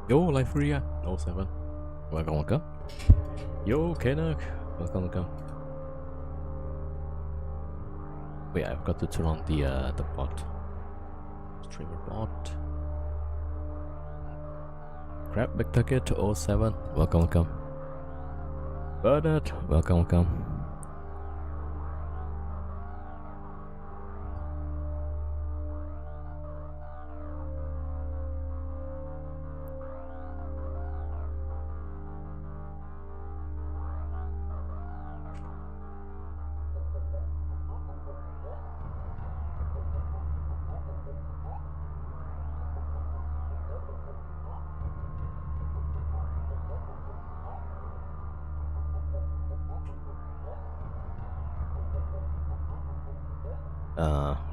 Yo, Liferia 07. Welcome, welcome. Yo, Kanak. Welcome, welcome. Wait, I've got to turn on the bot. Streamer bot. Crab Big Ticket 07. Welcome, welcome. Bernard. Welcome, welcome.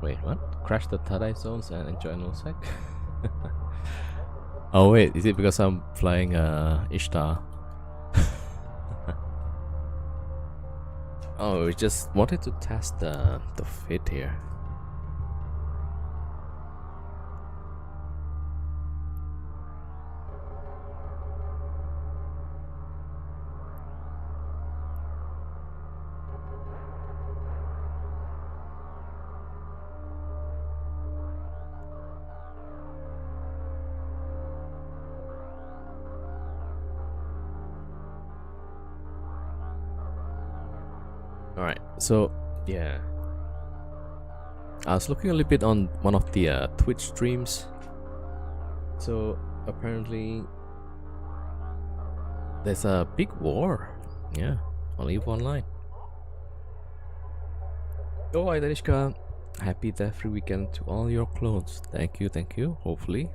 Wait, what? Crash the Tadai zones and enjoy no sec? Oh wait, is it because I'm flying Ishtar? Oh, we just wanted to test the fit here. Alright, so yeah, I was looking a little bit on one of the Twitch streams. So apparently there's a big war, yeah, on EVE Online. Oh, hi Danishka, happy Death-free weekend to all your clones. Thank you, thank you. Hopefully.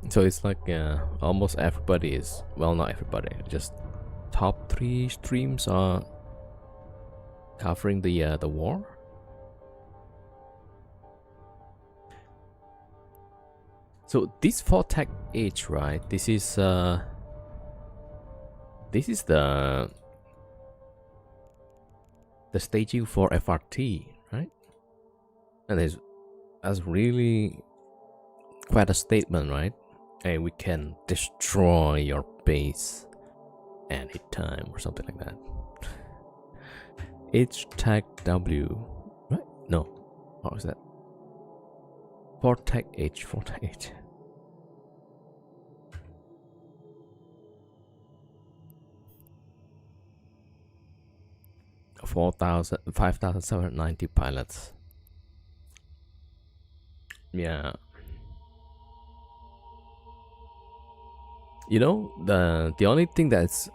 So it's like almost everybody is, well, not everybody, just top 3 streams are covering the war. So this 4-tech H, right? This is the staging for FRT, right? And that's really quite a statement, right? Hey, we can destroy your base anytime or something like that. H tag W, right? No, what was that? 4-tech H, 4-tech H. — 5,790 pilots. Yeah. You know, the only thing that's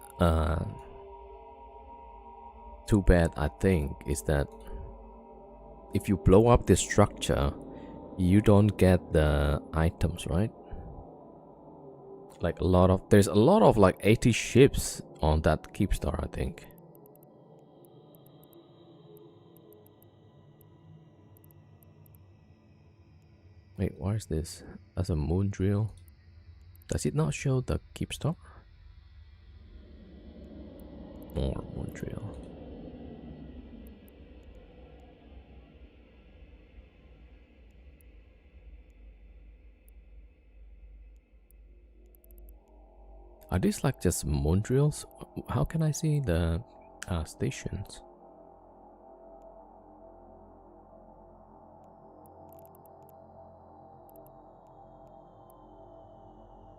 too bad, I think, is that if you blow up the structure, you don't get the items, right? Like there's a lot of like 80 ships on that Keepstar, I think. Wait, why is this? As a moon drill. Does it not show the Keepstar? More moon drill. Are these like just moon drills? How can I see the stations?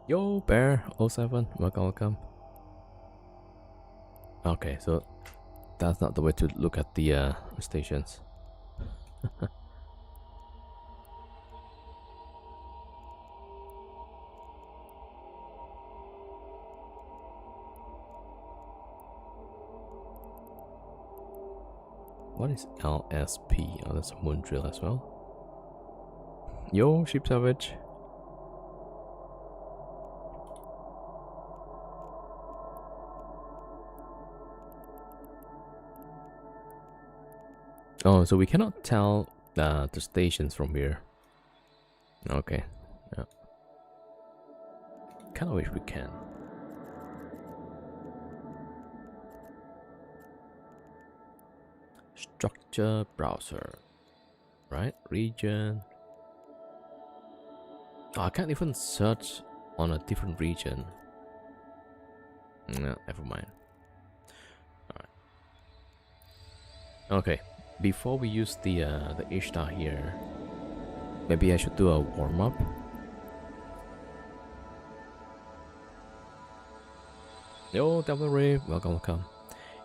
Yo, Bear 07, welcome. Okay, so that's not the way to look at the stations. What is LSP? Oh, that's a moon drill as well. Yo, Sheep Savage. Oh, so we cannot tell the stations from here. Okay, yeah. Kinda wish we can. Structure browser, right? Region. Oh, I can't even search on a different region. No, never mind. Alright. Okay, before we use the Ishtar here, maybe I should do a warm-up. Yo, Devil Ray, welcome.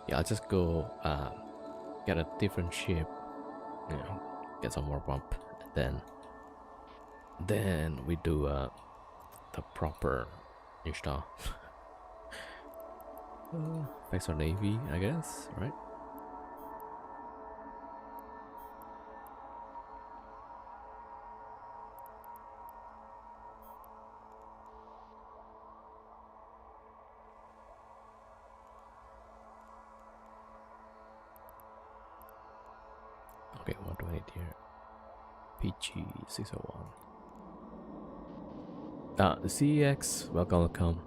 Yeah, I'll just go get a different ship, you know, get some warm-up, and then we do the proper Ishtar. Thanks for Navy, I guess, right? Okay, what do I need here? PG 601. CX, welcome.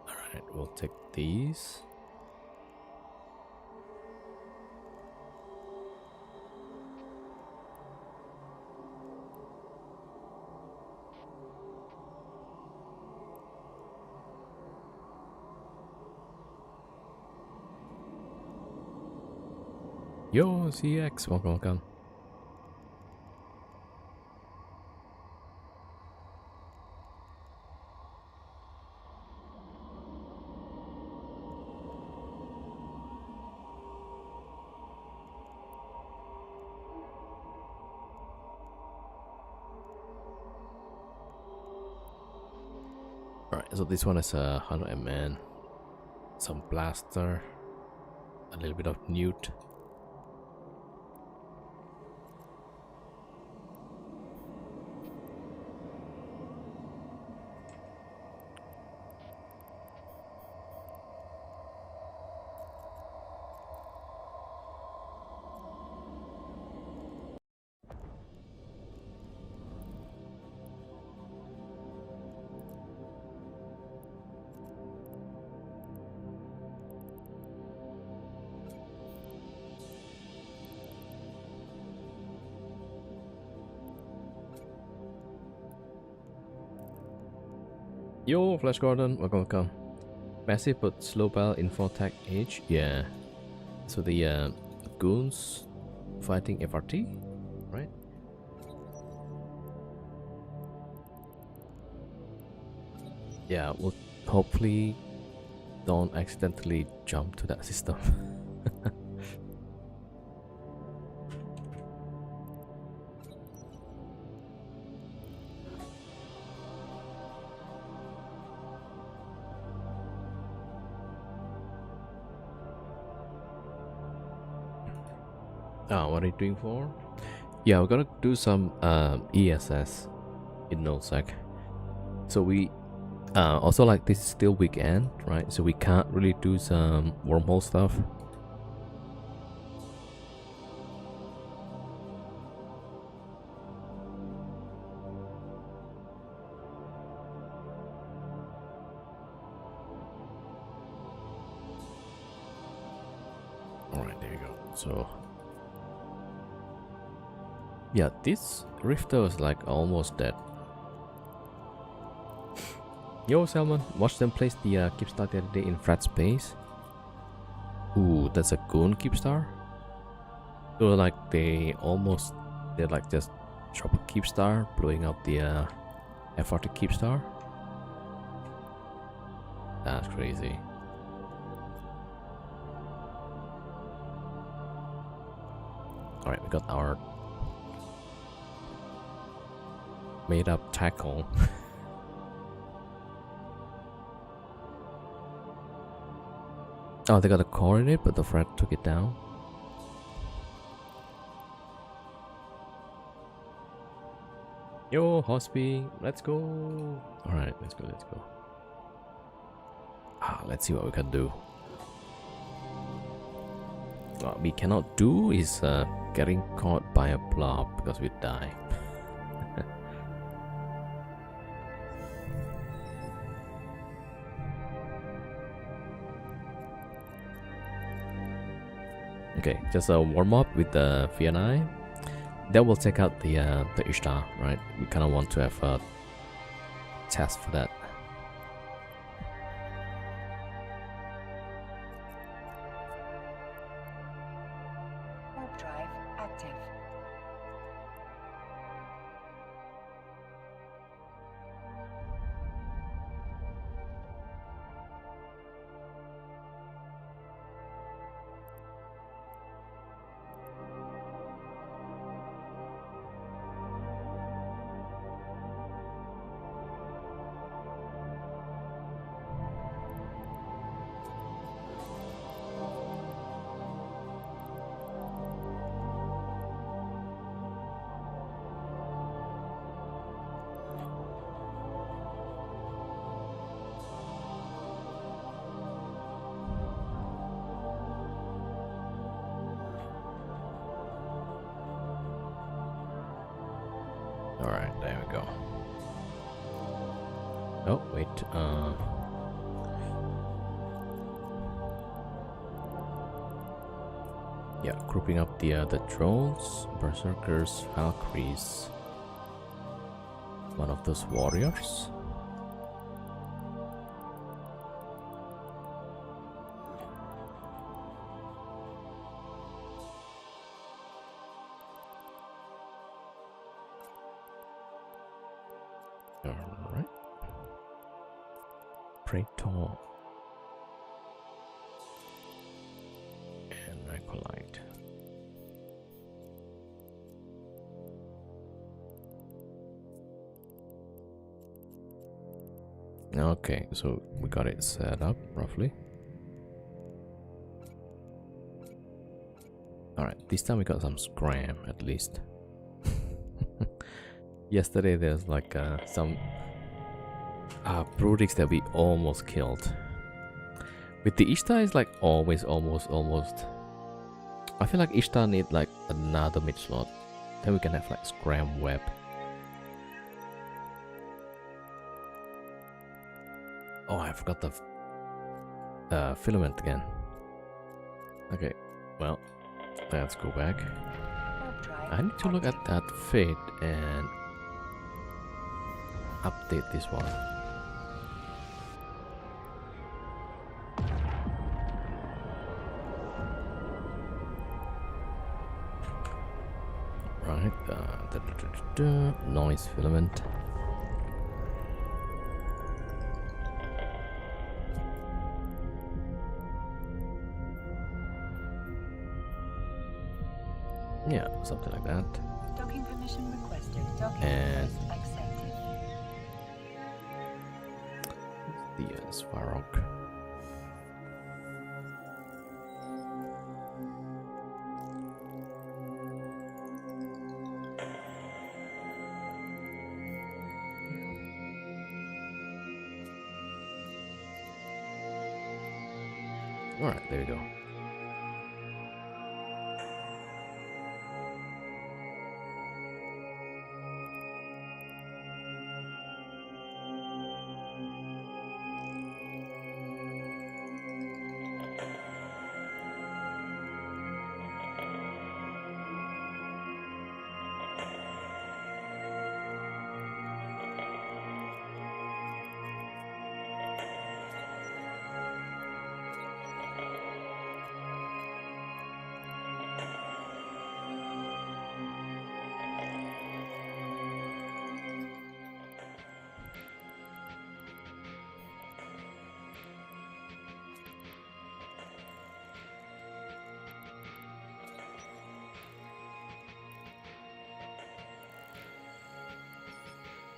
Alright, we'll take these. Yo, CX, welcome. Alright, so this one is a 100 MN, some blaster, a little bit of newt. Yo, Flash Gordon, welcome. Massive but slow battle info tech age, yeah. So the goons fighting FRT, right? Yeah, we'll hopefully don't accidentally jump to that system. What are you doing for? Yeah, we're gonna do some ESS in no sec. So we also, like, this is still weekend, right? So we can't really do some wormhole stuff. Alright, there you go. So yeah, this Rifter is like almost dead. Yo, Salmon, watch them place the Keepstar the other day in flat space. Ooh, that's a goon Keepstar. So like they're like just drop a Keepstar, blowing up the FRT Keepstar. That's crazy. Alright, we got our made up tackle. Oh, they got a core in it, but the Fred took it down. Yo, Hospy, let's go. Alright, let's go. Let's see what we can do. What we cannot do is getting caught by a blob because we die. Okay, just a warm up with the VNI. Then we'll check out the Ishtar, right? We kind of want to have a test for that. Warp drive active. Alright, there we go. Oh, wait, yeah, grouping up the drones, berserkers, valkyries. One of those warriors. Alright. Praetor. And Acolyte. Okay, so we got it set up roughly. Alright, this time we got some scram at least. Yesterday there's like some Brudix that we almost killed. With the Ishtar is like always almost. I feel like Ishtar need like another mid slot. Then we can have like scram web. Oh, I forgot the filament again. Okay, well, let's go back. I need to look at that fate and update this one. Right, noise filament. Yeah, something like that. Docking permission requested. Docking And request accepted. the Svarog. Alright, there we go.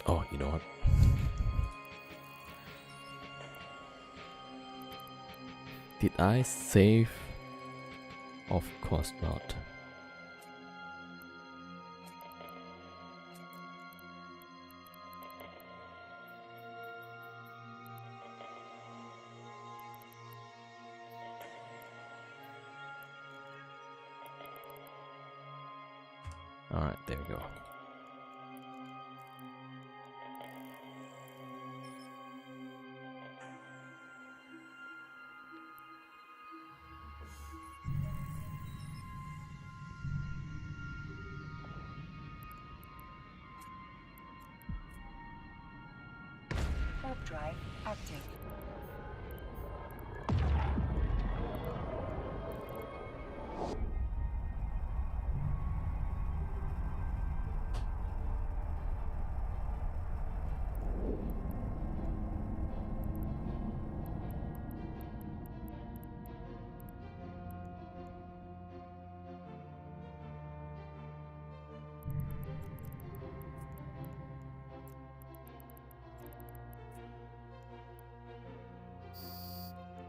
Oh, you know what? Did I save? Of course not. Alright, there we go. Warp drive active.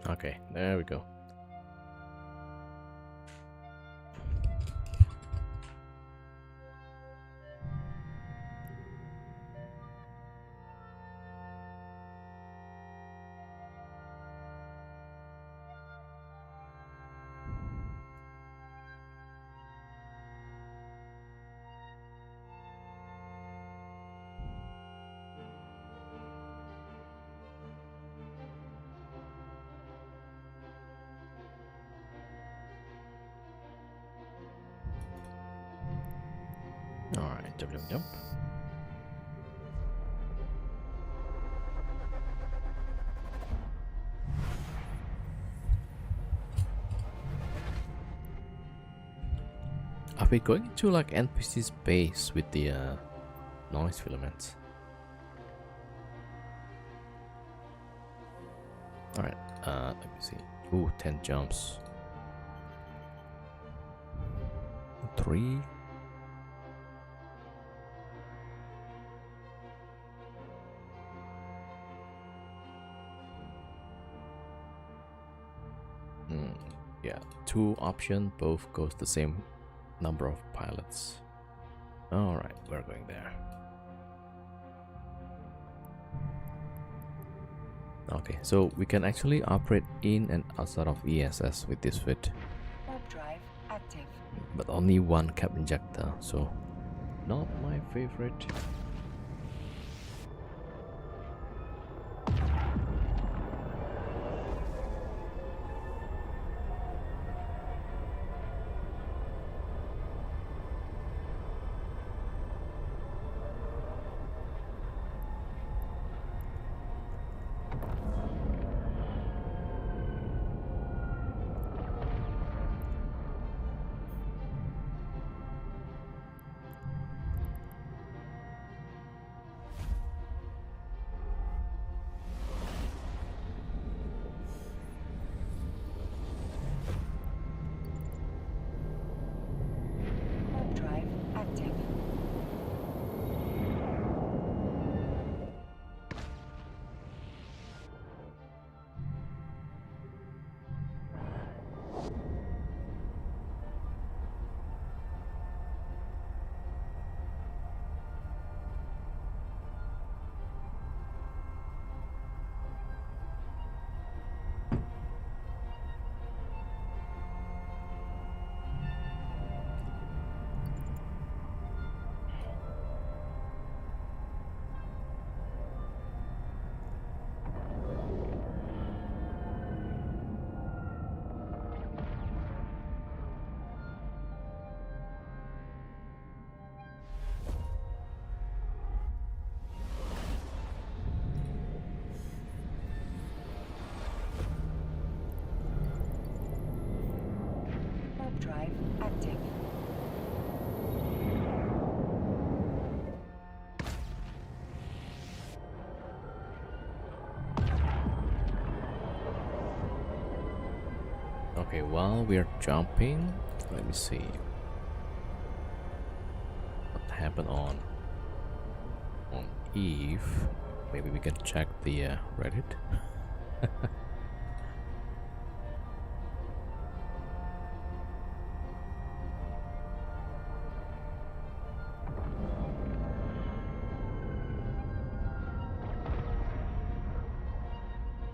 Okay, there we go. Alright, jump, jump, jump. Are we going to like NPC space with the noise filaments? Alright, let me see. Ooh, 10 jumps. 3. Yeah, 2 options, both goes the same number of pilots. Alright, we're going there. Okay, so we can actually operate in and outside of ESS with this fit. Warp drive active. But only one cap injector, so not my favorite. Warp drive active. Warp drive active. Okay, while we're jumping, let me see what happened on Eve. Maybe we can check the Reddit.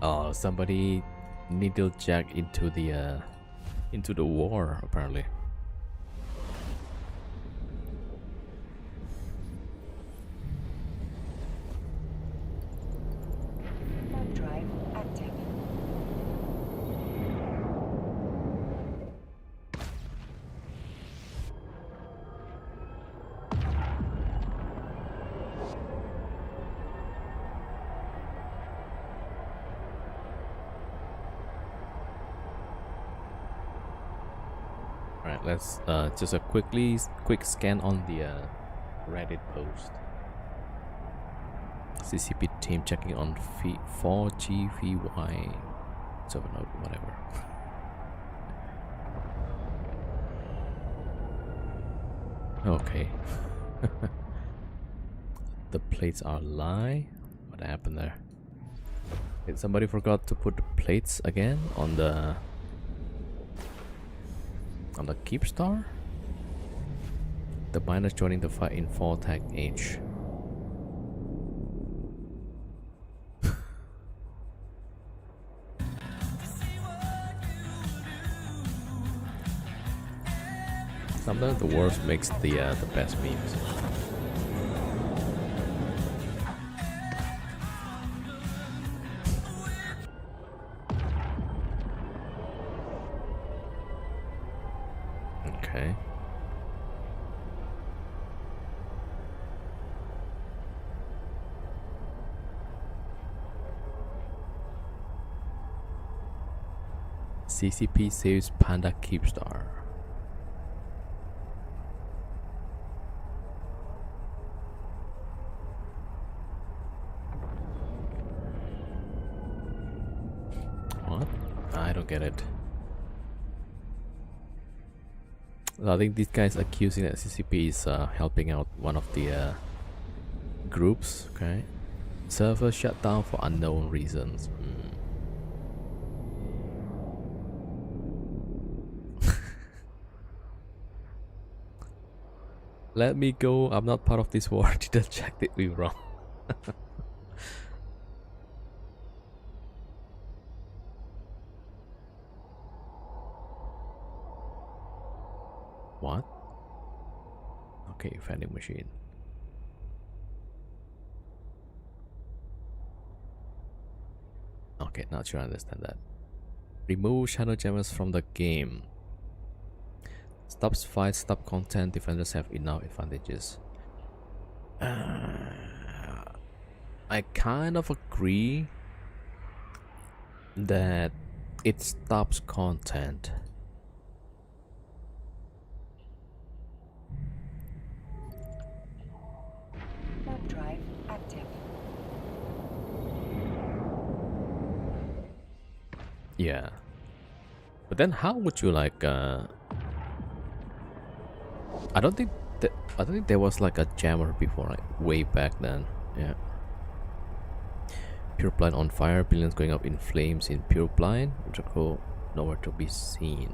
Oh, somebody needle jack into the war apparently. Warp drive active. Alright, let's just a quick scan on the Reddit post. CCP team checking on 4GVY. So no, whatever. Okay. The plates are lie. What happened there? Did somebody forgot to put the plates again on the keep star? The miners joining the fight in 4 tag H. Sometimes the worst makes the best memes. Okay. CCP saves Panda Keepstar. What? I don't get it. I think these guys accusing that CCP is helping out one of the groups. Okay. Server shut down for unknown reasons. Let me go. I'm not part of this war. Didn't check it. We wrong. What? Okay, vending machine. Okay, not sure I understand that. Remove shadow jammers from the game. Stops fight, stop content. Defenders have enough advantages. I kind of agree that it stops content. Warp drive active. Yeah. But then how would you like I don't think there was like a jammer before, like way back then. Yeah. Pure blind on fire, billions going up in flames in pure blind. Integral nowhere to be seen.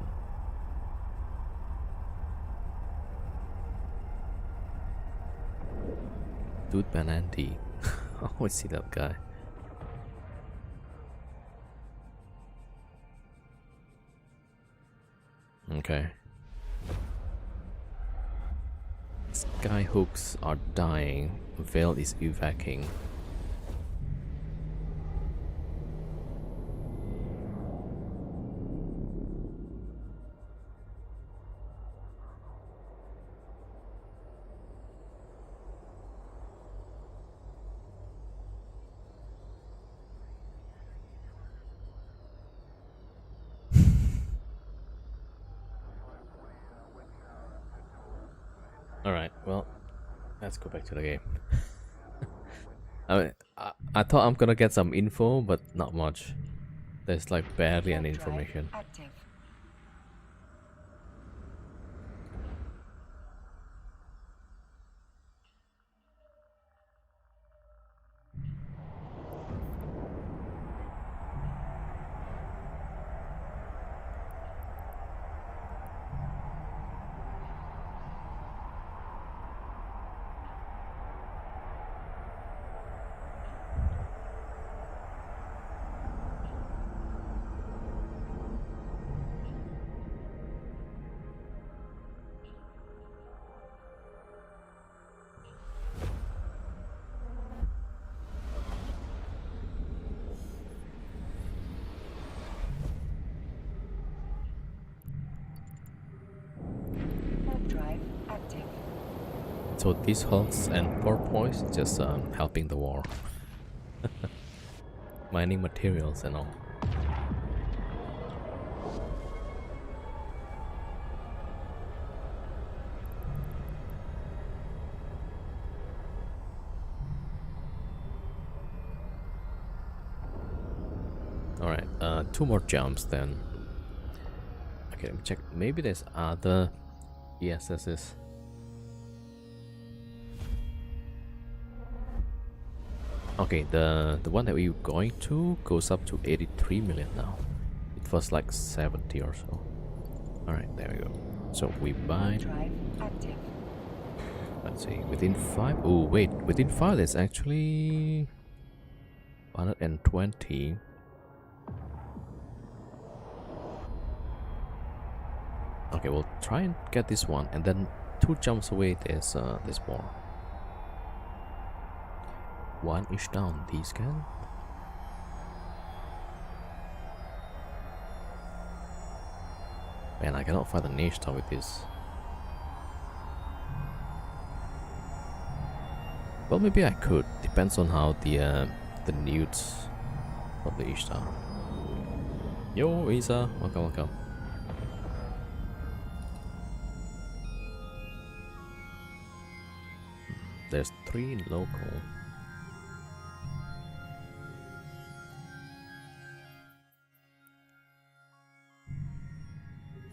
Dude Bananti. I always see that guy. Okay. Skyhooks are dying. Veil is evacuating. Alright, well, let's go back to the game. I mean, I thought I'm gonna get some info, but not much. There's like barely any Warp drive information. active. Warp drive active. So these hulks and porpoise just helping the war. Mining materials and all. Alright, two more jumps then. Okay, let me check. Maybe there's other ESSs. Okay, the one that we were going to goes up to 83 million now. It was like 70 or so. Alright, there we go. So we buy. Drive active. Let's see, within 5. Oh, wait, within 5 there's actually 120. Okay, we'll try and get this one, and then 2 jumps away there's more. 1 each down, these can. Man, I cannot find a niche top with this. Well, maybe I could. Depends on how the nudes of the Ishtar. Yo, Isa, welcome, welcome. There's 3 local.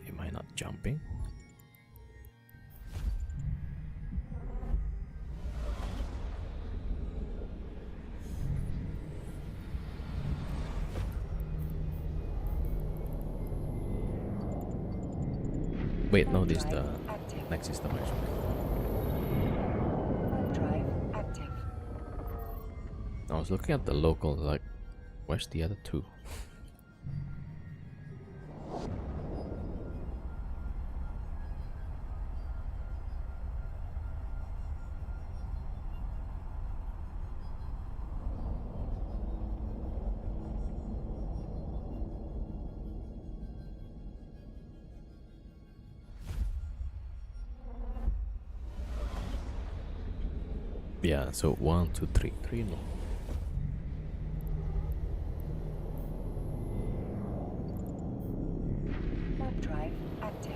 Am I not jumping? Wait, no, this is the next system actually. Drive active. I was looking at the local, like, where's the other 2? Yeah, so 1, 2, 3, 3 no. Warp drive active.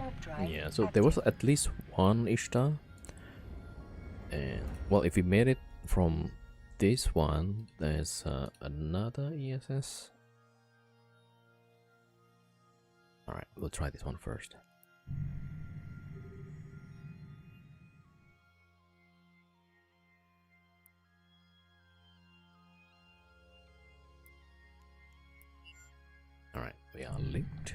Warp drive Yeah, so there was at least 1 Ishtar. And, well, if we made it from this one, there's another ESS. Alright, we'll try this one first. Alright, we are linked.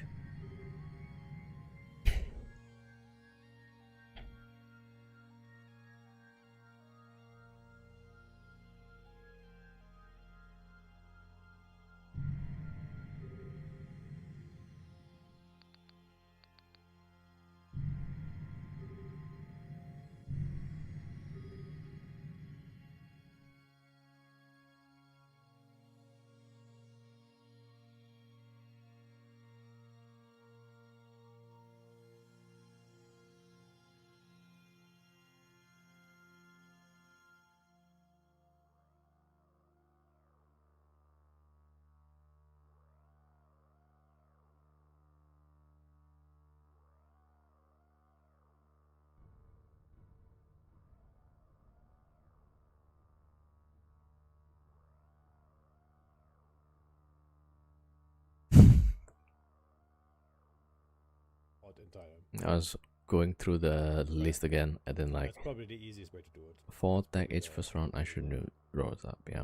I was going through the list again, and then like, that's probably the easiest way to do it. 4 tag each first round, I should know rolls up, yeah.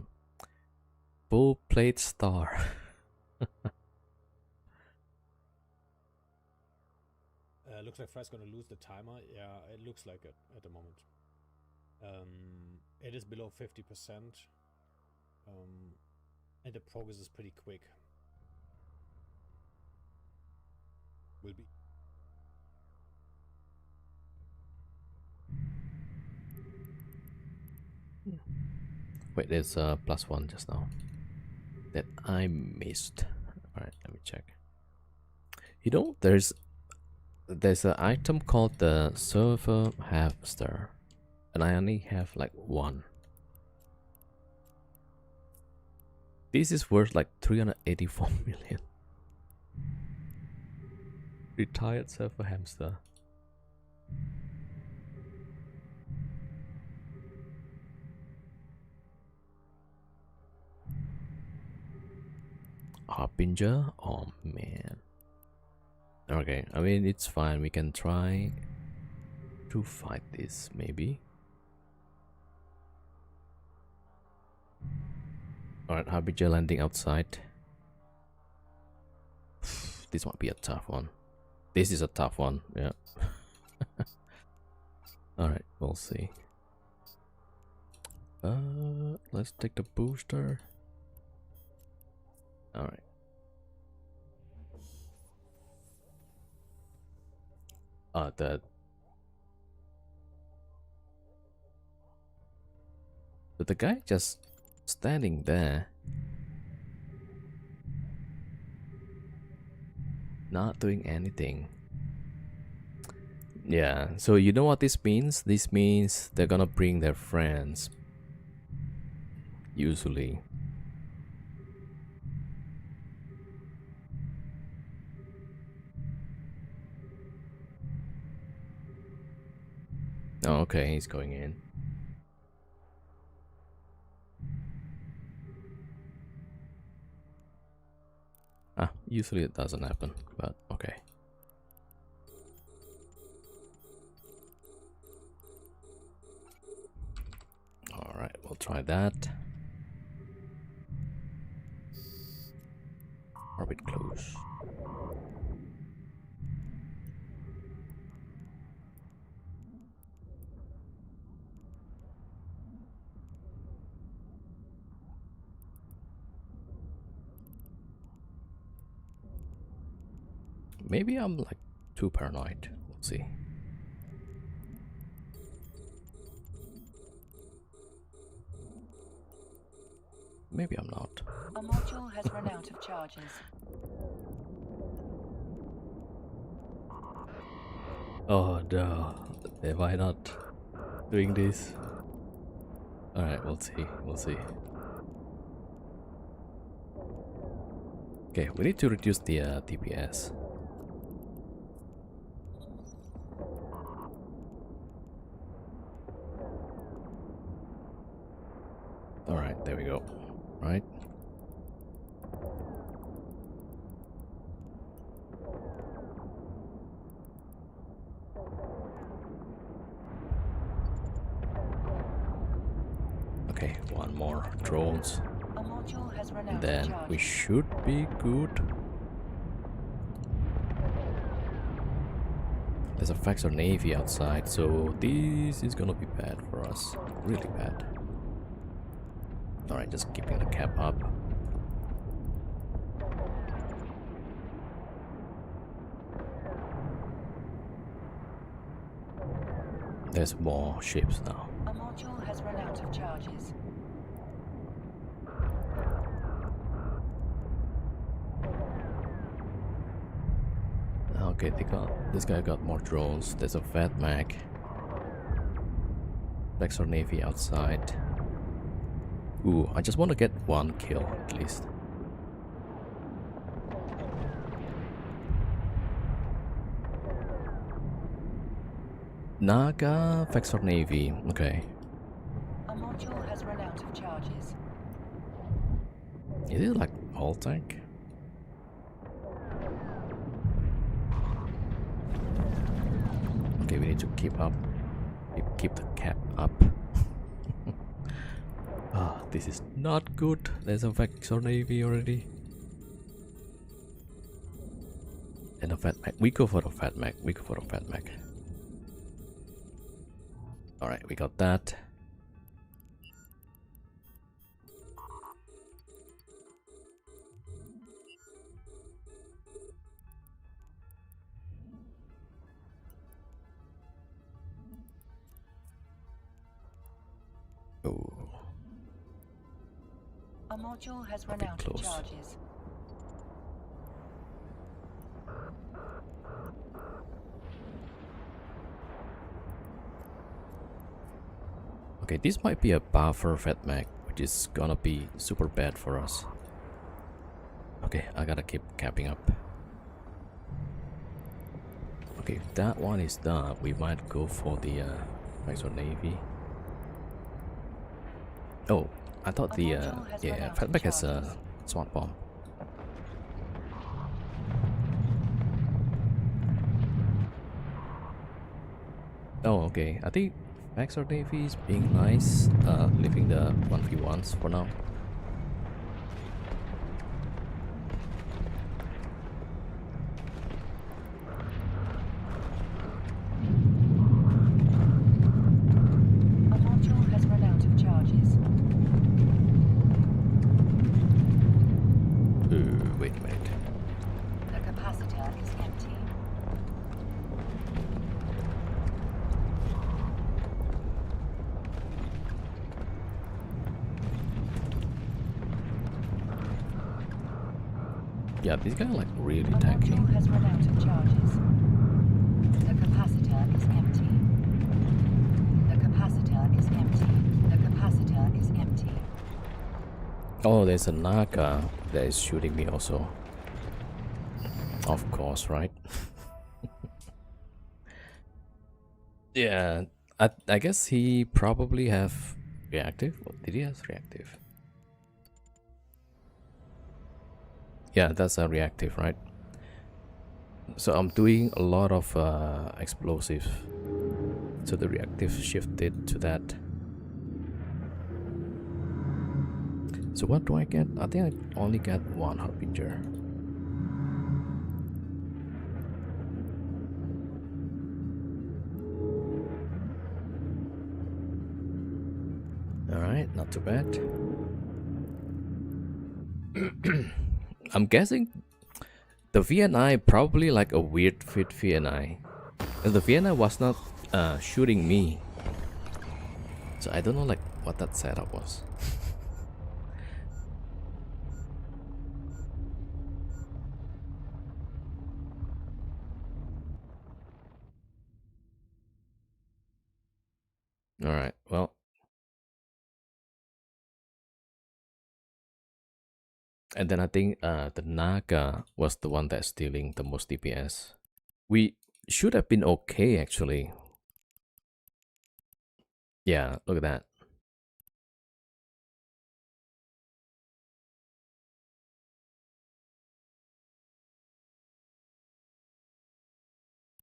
Bull plate star. Looks like Fry's gonna lose the timer. Yeah, it looks like it at the moment. It is below 50%. And the progress is pretty quick. Will be. Wait, there's +1 just now that I missed. Alright. check. You know, there's an item called the server hamster, and I only have like one. This is worth like 384 million. Retired server hamster. Harbinger? Oh man. Okay, I mean it's fine. We can try to fight this maybe. Alright, Harbinger landing outside. This might be a tough one. This is a tough one, yeah. Alright, we'll see. Let's take the booster. Alright. But the guy just standing there, not doing anything. Yeah, so you know what this means? This means they're gonna bring their friends. Usually. Oh, okay, he's going in. Usually it doesn't happen, but okay. Alright, we'll try that. Orbit close. Maybe I'm like too paranoid. We'll see. Maybe I'm not. A module has run out of charges. Oh no. Am I not doing this? Alright, we'll see. We'll see. Okay, we need to reduce the DPS. Alright, there we go. Right? Okay, one more drones. A module has run out And of then charges. we should be good. There's a Faxor Navy outside, so this is gonna be bad for us. Really bad. Alright, just keeping the cap up. There's more ships now. A module has run out of charges. Okay, this guy got more drones. There's a Fat Mag. Faxor Navy outside. Ooh, I just want to get one kill at least. Naga, Faxor Navy. Okay. A module has run out of charges. Is it like hull tank? Okay, we need to keep up. Keep the cap up. Ah, this is not good. There's a Faxor Navy already. And a Fat Mag. We go for the Fat Mag. We go for the Fat Mag. Alright, we got that. Oh. A module has run bit out close. of charges. Okay, this might be a buffer fatmac, which is gonna be super bad for us. Okay, I gotta keep capping up. Okay, if that one is done, we might go for the Maxwell Navy. Oh, I thought the yeah, fatback has a smart bomb. Oh, okay. I think Maxwell Navy is being nice, leaving the 1v1s for now. A module has run out of charges. Wait a minute. The capacitor is empty. Yeah, this guy like really A tacky. module has run out of charges. The capacitor is empty. The capacitor is empty. The capacitor is empty. Oh, there's a Naga that is shooting me also. Of course, right? Yeah, I guess he probably have reactive. Or did he have reactive? Yeah, that's a reactive, right? So I'm doing a lot of explosives. So the reactive shifted to that. So what do I get? I think I only get one harbinger. Alright, not too bad. I'm guessing the VNI probably like a weird fit VNI. And the VNI was not shooting me. So I don't know like what that setup was. Alright, well. And then I think the Naga was the one that's stealing the most DPS. We should have been okay actually. Yeah, look at that.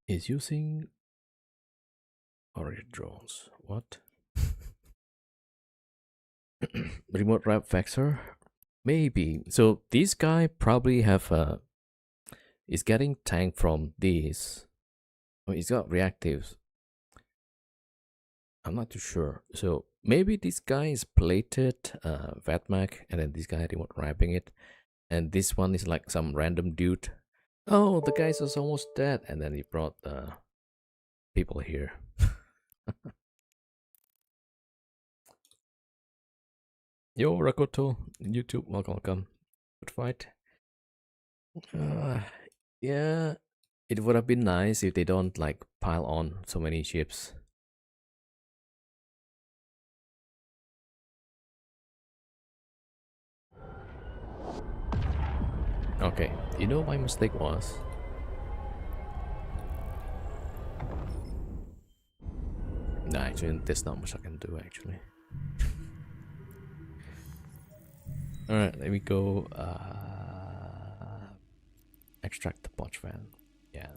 Is using orange drones. What? Remote rap vector? Maybe. So this guy probably have is getting tank from this. Oh, he's got reactives. I'm not too sure. So maybe this guy is plated Vatmac and then this guy remote wrapping it. And this one is like some random dude. Oh, the guy is almost dead. And then he brought people here. Yo, Rakoto, YouTube, welcome. Good fight. Yeah, it would have been nice if they don't like pile on so many ships. Okay, you know what my mistake was? Nah, actually, there's not much I can do actually. Alright, let me go extract the potch fan. Yeah.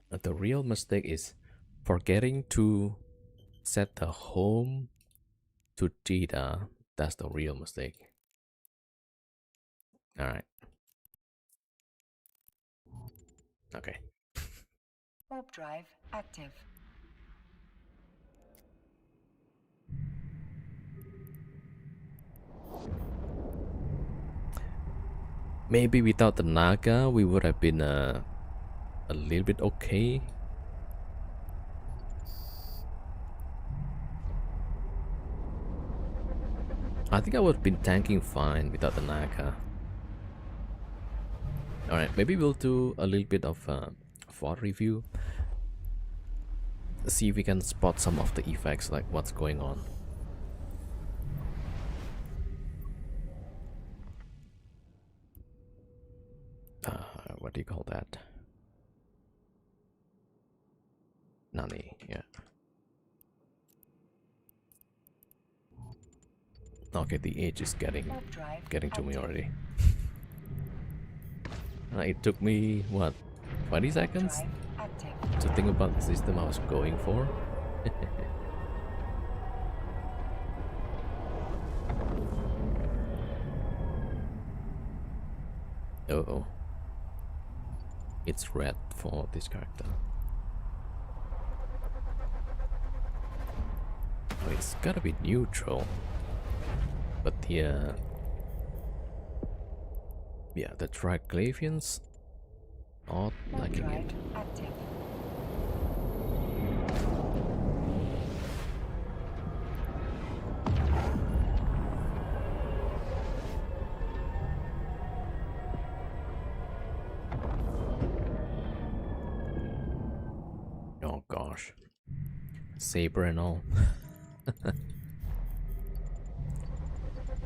But the real mistake is forgetting to set the home to Jita. That's the real mistake. Alright. Okay. Warp drive active. Maybe without the Naga, we would have been a little bit okay. I think I would have been tanking fine without the Naga. Alright, maybe we'll do a little bit of for review. See if we can spot some of the effects, like what's going on. What do you call that? Nani, yeah. Okay, the age is getting to me already. It took me what, 20 seconds to think about the system I was going for. Oh, it's red for this character. Oh, it's gotta be neutral, but the yeah, the triglavians are liking it. Oh gosh, saber and all.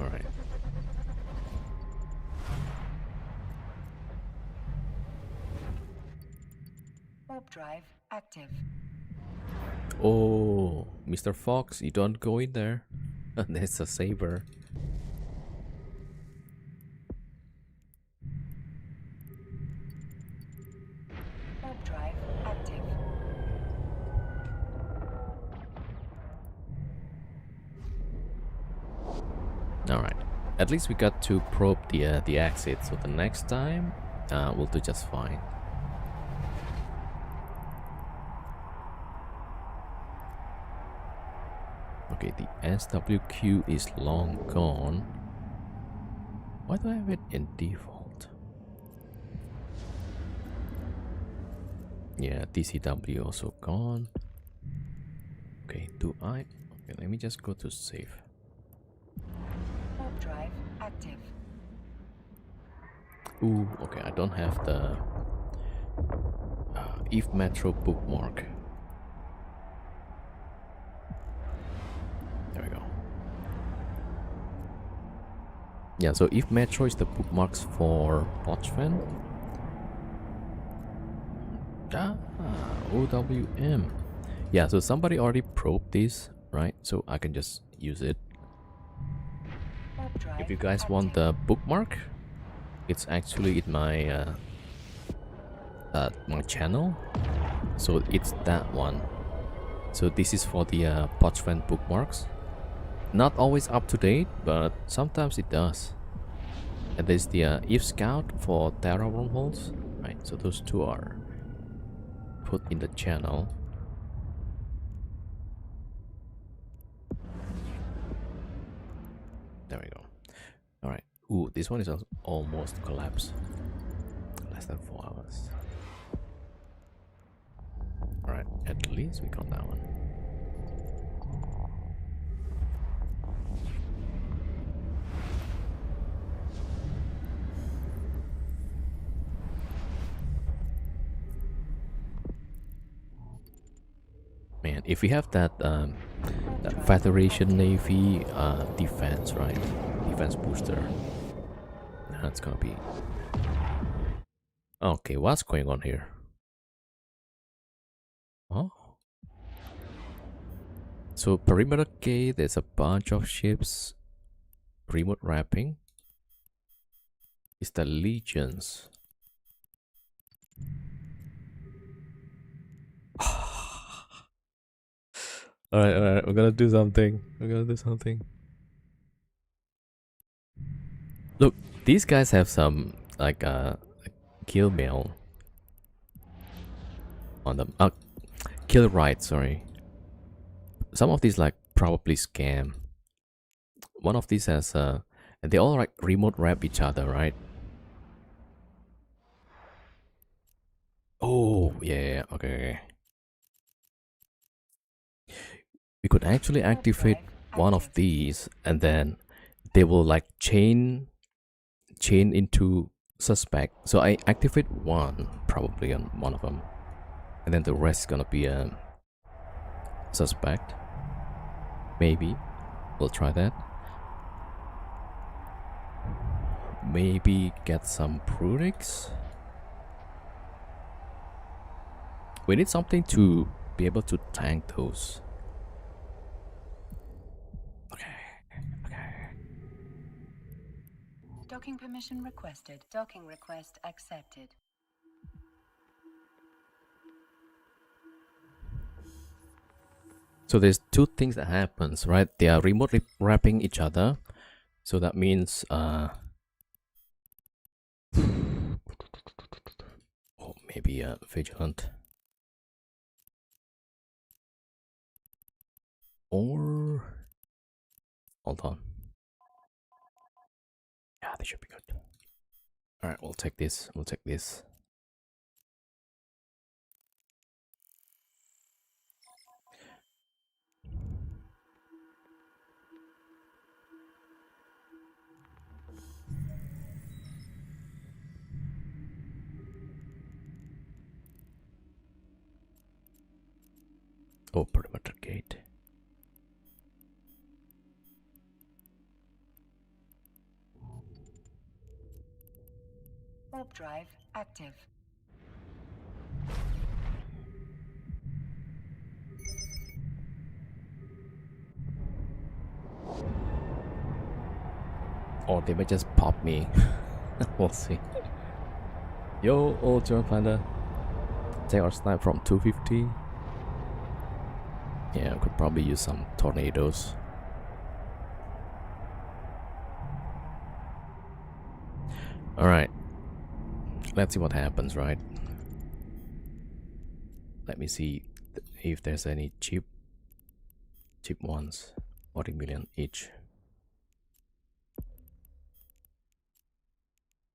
All right. Warp drive active. Oh, Mr. Fox, you don't go in there. There's a saber. Warp drive active. All right. At least we got to probe the exit, so the next time we'll do just fine. Okay, the SWQ is long gone. Why do I have it in default? Yeah, DCW also gone. Okay, do I? Okay, let me just go to save. Warp drive active. Ooh, okay, I don't have the if Metro bookmark. There we go. Yeah, so if Metro is the bookmarks for Watchfan. OWM. Yeah, so somebody already probed this, right? So I can just use it. If you guys want the bookmark, it's actually in my my channel. So it's that one. So this is for the Watchfan bookmarks. Not always up to date, but sometimes it does. And there's the if Scout for Terra wormholes, right? So those two are put in the channel. There we go. All right. Ooh, this one is almost collapsed. Less than 4 hours. All right. At least we got that one. Man, if we have that Federation Navy defense, right? Defense booster, that's gonna be okay. What's going on here? Oh, so perimeter K. There's a bunch of ships. Remote wrapping. It's the legions. Alright, we're gonna do something. Look, these guys have some like kill mail on them. Kill right, sorry. Some of these like probably scam. One of these has and they all like remote wrap each other, right? Oh yeah, okay. We could actually activate one of these, and then they will like chain into suspect. So I activate one probably on one of them. and then the rest gonna be a suspect. Maybe we'll try that. Maybe get some Prurix. We need something to be able to tank those. Okay. Docking permission requested. Docking request accepted. So there's two things that happens, right? They are remotely wrapping each other. So that means oh, maybe vigilant. Or hold on. Yeah, they should be good. All right, we'll take this. We'll take this. Oh, perimeter gate. Warp drive active. Or they may just pop me. We'll see. Yo, old German Panda. Take our snipe from 250. Yeah, I could probably use some tornadoes. Alright. Let's see what happens, right? Let me see if there's any cheap ones. 40 million each.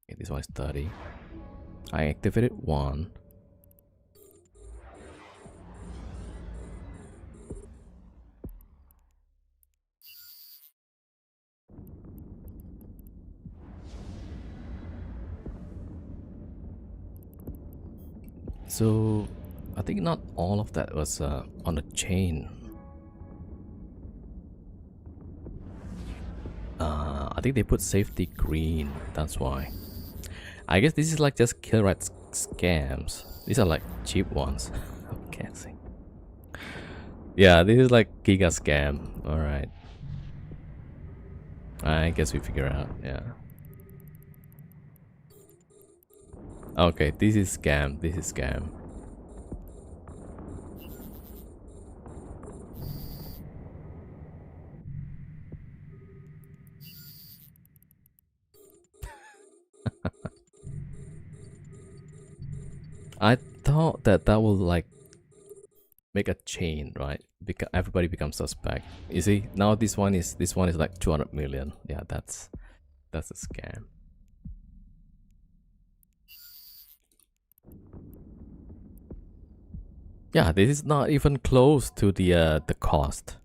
Okay, this one is 30. I activated one. So I think not all of that was on the chain. I think they put safety green, that's why. I guess this is like just kill rat scams. These are like cheap ones. I'm guessing. Yeah, this is like giga scam. Alright. I guess we figure out, yeah. Okay, this is scam, this is scam. I thought that will like make a chain, right? Because everybody becomes suspect. You see, now this one is like 200 million. Yeah, that's a scam. Yeah, this is not even close to the cost.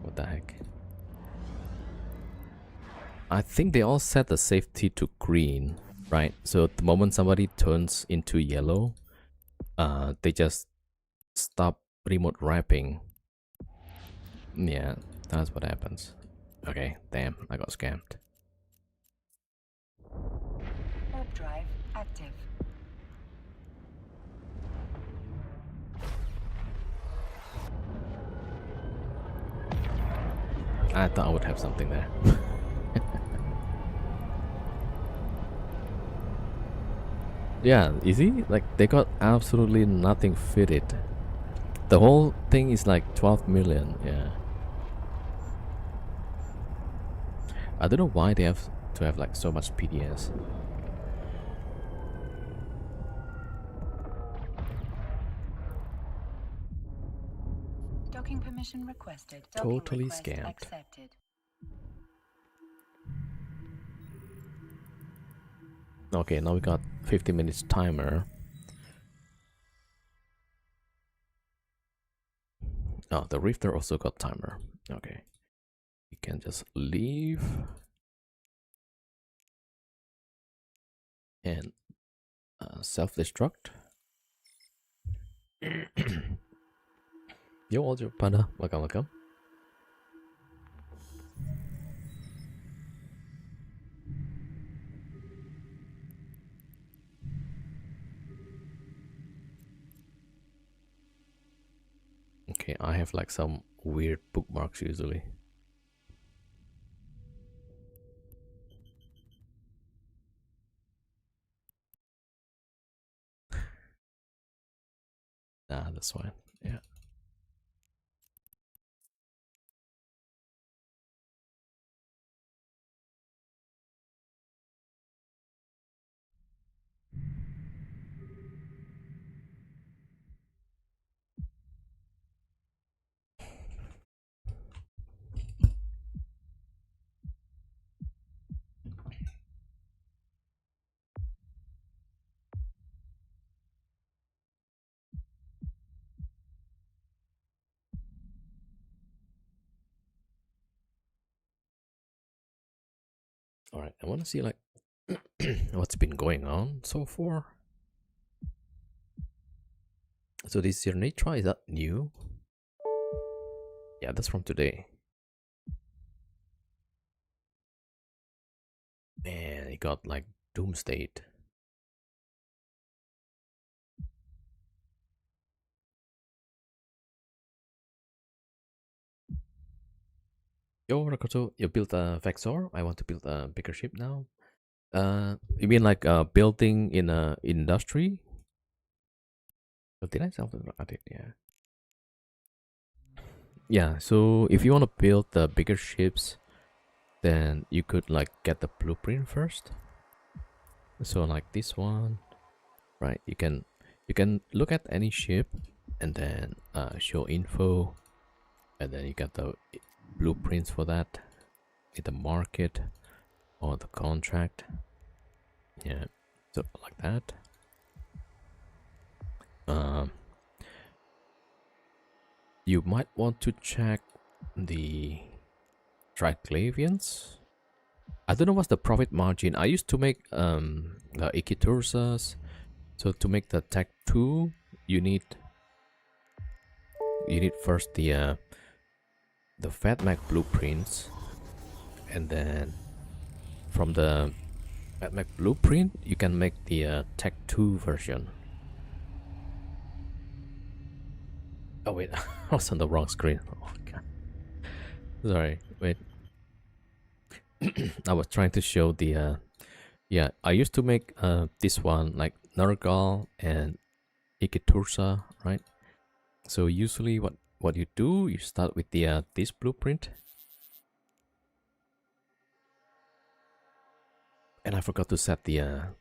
What the heck? I think they all set the safety to green, right? So the moment somebody turns into yellow, they just stop remote wrapping. Yeah, that's what happens. Okay, damn, I got scammed. Warp drive active. I thought I would have something there. Yeah, you see? Like, they got absolutely nothing fitted. The whole thing is like 12 million, yeah. I don't know why they have to have like so much PDS. Docking permission requested. Docking Totally request scammed. accepted. Okay, now we got 50 minutes timer. Oh, the Rifter also got timer. Okay. We can just leave. And self-destruct. Yo, Audio Panda, welcome. Okay, I have like some weird bookmarks usually. Ah, that's fine. Yeah. All right, I want to see like what's been going on so far. So this year Nitra, is that new? Yeah, that's from today. Man, it got like doomsday. Yo, Rakoto, you built a Vexor? I want to build a bigger ship now. You mean like building in a industry? But did I sell it? I did, yeah. Yeah, so if you want to build the bigger ships, then you could like get the blueprint first. So like this one, right? You can look at any ship and then show info, and then you get the blueprints for that in the market or the contract. Yeah, so like that. You might want to check the Triglavians. I don't know what's the profit margin. I used to make the Ikitursas. So to make the Tech 2, you need first the FatMac blueprints, and then from the FatMac blueprint you can make the Tech 2 version. Oh wait, I was on the wrong screen. Oh god. Sorry, wait. I was trying to show the yeah, I used to make this one like Nergal and Ikitursa, right? So usually what you do, you start with the this blueprint. And I forgot to set the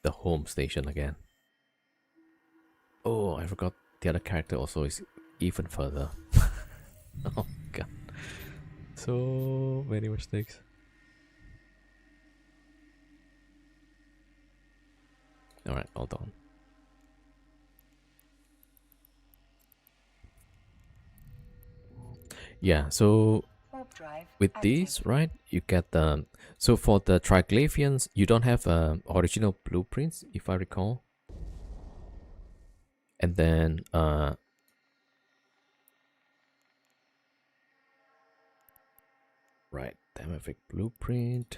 home station again. Oh, I forgot the other character also is even further. Oh god. So many mistakes. Alright, hold on. Yeah, so with these, right, you get the so for the Triglavians, you don't have original blueprints, if I recall. And then right, demographic blueprint,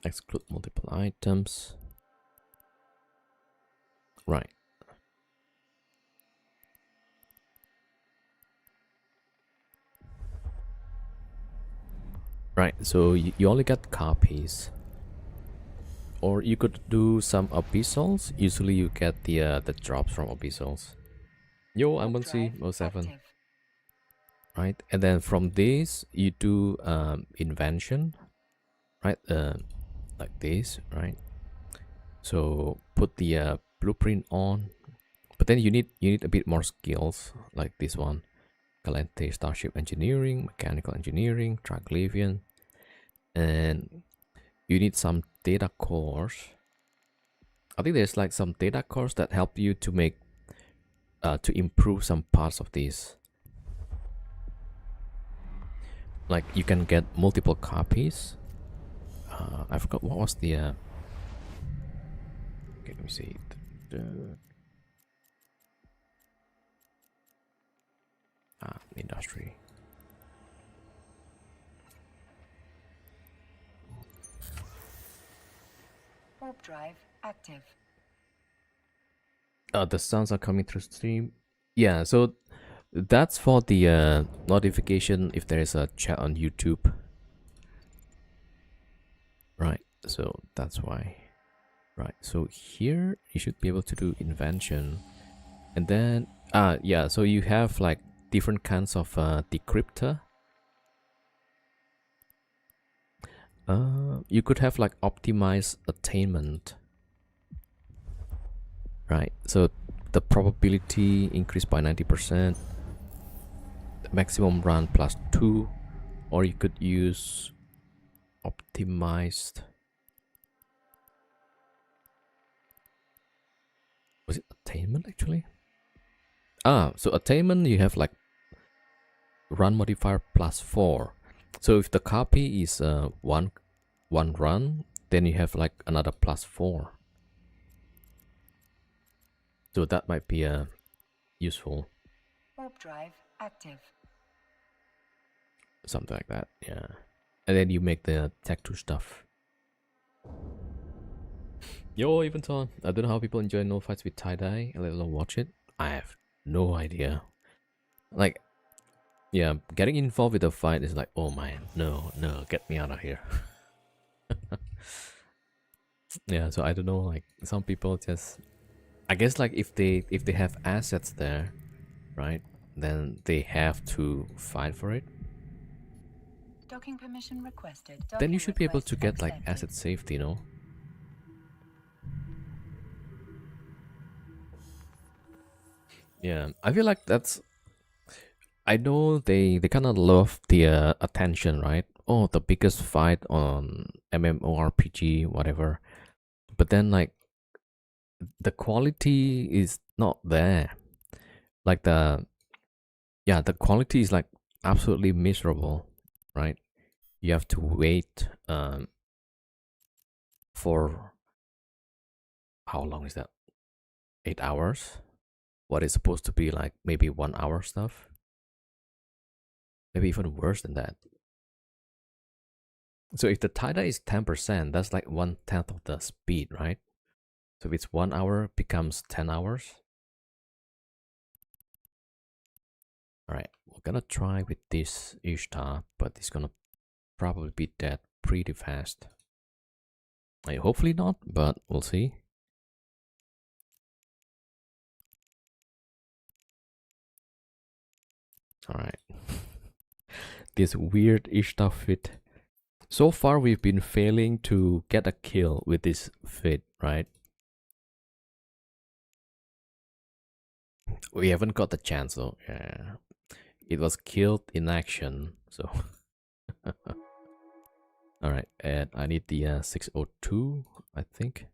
exclude multiple items. Right. Right, so you only get copies. Or you could do some abyssals. Usually you get the drops from abyssals. Yo, I'm 1C07. Right, and then from this you do invention, right? Like this, right? So put the blueprint on, but then you need a bit more skills like this one: Calente Starship Engineering, Mechanical Engineering, Triglavian, and you need some data cores. I think there's like some data cores that help you to make to improve some parts of this. Like you can get multiple copies. I forgot what was the Okay, let me see. Industry. Warp drive active. The sounds are coming through stream. Yeah, so that's for the notification if there is a chat on YouTube. Right, so that's why. Right, so here you should be able to do invention. And then, yeah, so you have like different kinds of decryptor. You could have like optimized attainment. Right, so the probability increased by 90%, the maximum run plus 2, or you could use optimized. Was it attainment actually? So attainment you have like run modifier plus 4. So if the copy is one run, then you have like another plus 4. So that might be useful. Warp drive active. Something like that, yeah. And then you make the tech 2 stuff. Yo, even on. I don't know how people enjoy no fights with tie-dye, let alone watch it. I have no idea. Like, yeah, getting involved with a fight is like, oh man, no, get me out of here. Yeah, so I don't know, like some people just, I guess like if they have assets there, right, then they have to fight for it. Docking permission requested. Then you Docking should be able to request get like accepted. asset safety, you know. Yeah, I feel like that's, I know they kind of love the attention, right? Oh, the biggest fight on MMORPG, whatever. But then like the quality is not there. Like the quality is like absolutely miserable, right? You have to wait for how long is that? 8 hours? What is supposed to be like maybe 1 hour stuff? Maybe even worse than that. So if the tie-dye is 10%, that's like 1/10 of the speed, right? So if it's 1 hour, it becomes 10 hours. Alright, we're gonna try with this Ishtar, but it's gonna probably be dead pretty fast. Hopefully not, but we'll see. Alright. This weird Ishtar fit. So far we've been failing to get a kill with this fit, right? We haven't got the chance though. Yeah. It was killed in action, so. Alright, and I need the 602, I think.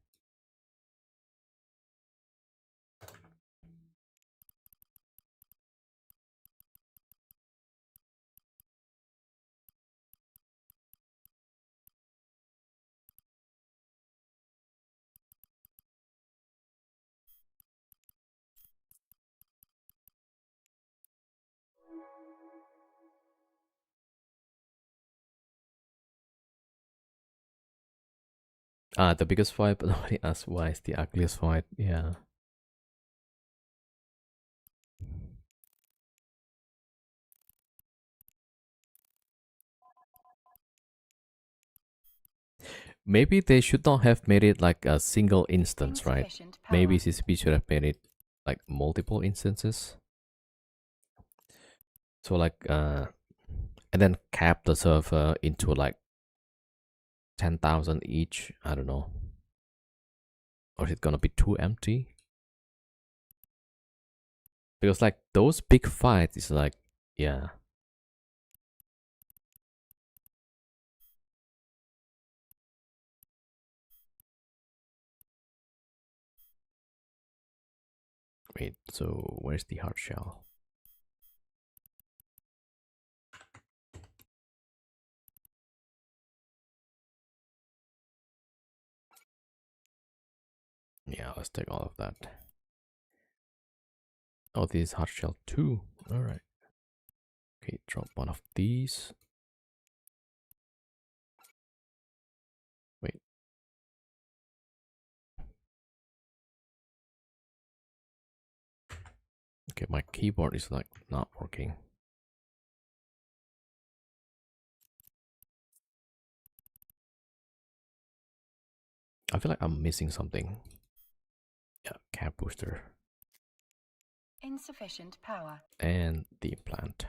The biggest fight, but nobody asked why it's the ugliest fight. Yeah. Maybe they should not have made it like a single instance, right? Insufficient power. Maybe CCP should have made it like multiple instances. So like and then cap the server into like 10,000 each. I don't know. Or is it gonna be too empty? Because like those big fights is like, yeah. Wait, so where's the hard shell? Yeah, let's take all of that. Oh, this is hard shell 2. Alright. Okay, drop one of these. Wait. Okay, my keyboard is like not working. I feel like I'm missing something. Yeah, cap booster. Insufficient power. And the implant.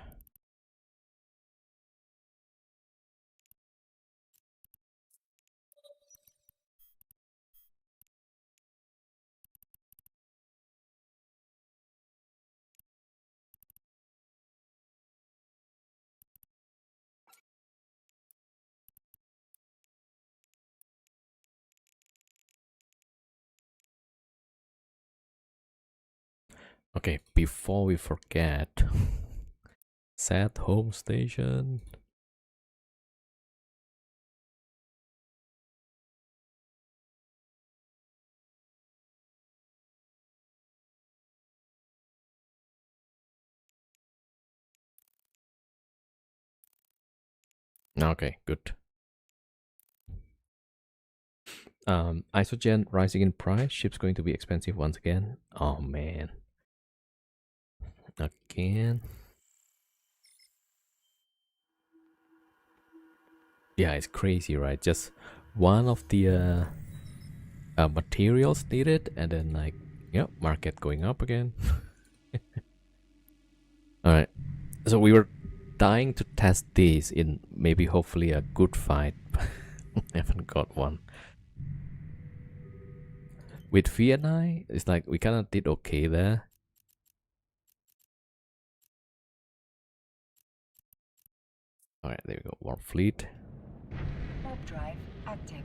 Okay, before we forget, set home station. Okay, good. Isogen rising in price. Ship's going to be expensive once again. Oh man. Again. Yeah, it's crazy, right? Just one of the materials needed, and then like, yep, market going up again. All right. So we were dying to test this in maybe hopefully a good fight. Haven't got one. With VNI, it's like we kind of did okay there. All right, there we go. Warp fleet. Warp drive active.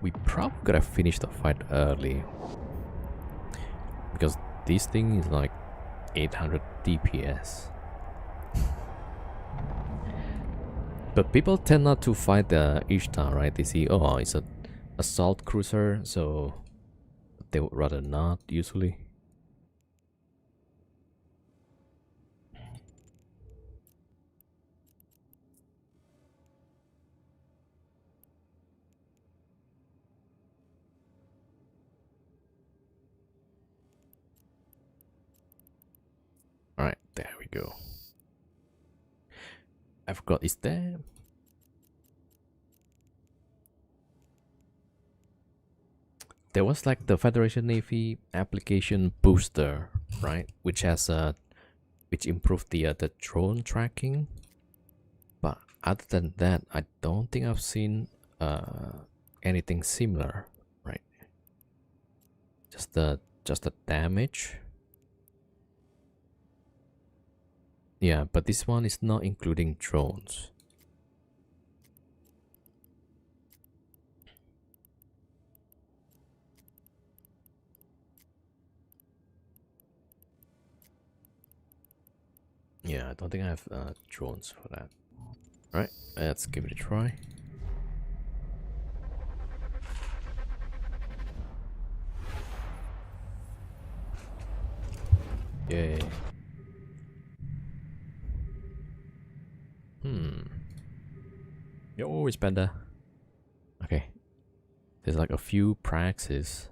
We probably gotta finish the fight early because this thing is like 800 DPS. But people tend not to fight the Ishtar, right? They see, oh, it's a assault cruiser, so they would rather not usually. All right, there we go. I forgot, is there? There was like the Federation Navy application booster, right? Which has which improved the drone tracking. But other than that, I don't think I've seen anything similar, right? Just the damage. Yeah, but this one is not including drones. Yeah, I don't think I have drones for that. Alright, let's give it a try. Yay. Yo, it's better. Okay. There's like a few praxis.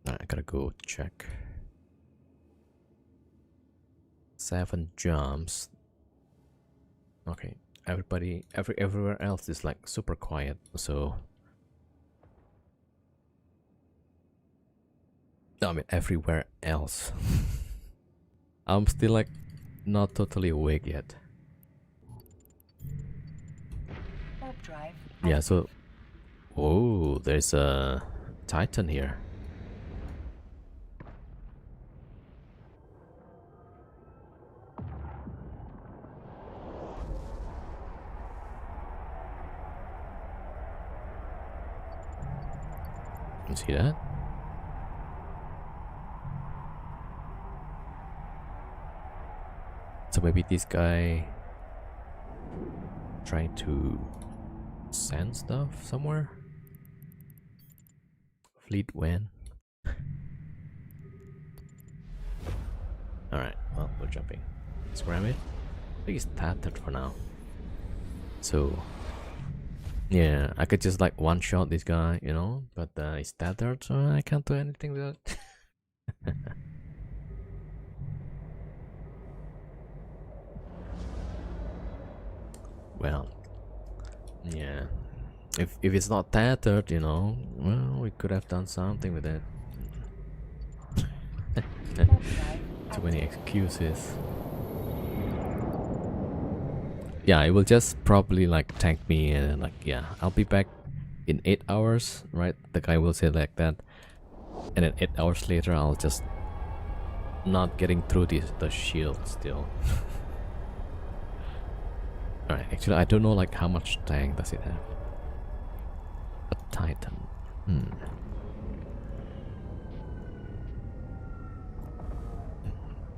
Alright, I gotta go check. 7 jumps. Okay. Everywhere else is like super quiet, so I mean everywhere else. I'm still like not totally awake yet. Warp drive. Yeah, so oh, there's a Titan here. You see that? So maybe this guy trying to send stuff somewhere. Fleet when. Alright, well, we're jumping. Scram it. I think it's tattered for now. So, yeah, I could just like one shot this guy, you know, but it's tattered, so I can't do anything with it. Well, yeah. If it's not tattered, you know, well, we could have done something with it. Too many excuses. Yeah, it will just probably like tank me and like, yeah, I'll be back in 8 hours, right? The guy will say like that. And then 8 hours later, I'll just not getting through the shield still. Alright, actually, I don't know like how much tank does it have. A Titan.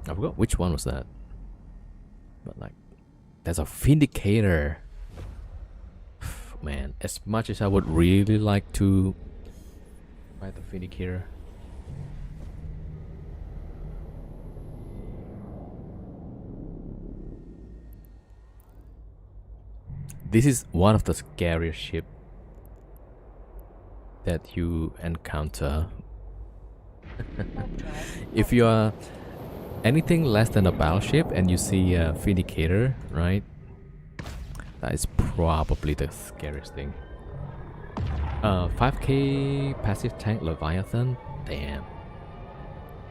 I forgot which one was that. But like, there's a Vindicator. Man, as much as I would really like to fight the Vindicator. This is one of the scariest ships that you encounter. If you are anything less than a battleship and you see a Vindicator, right? That is probably the scariest thing. 5k passive tank Leviathan? Damn.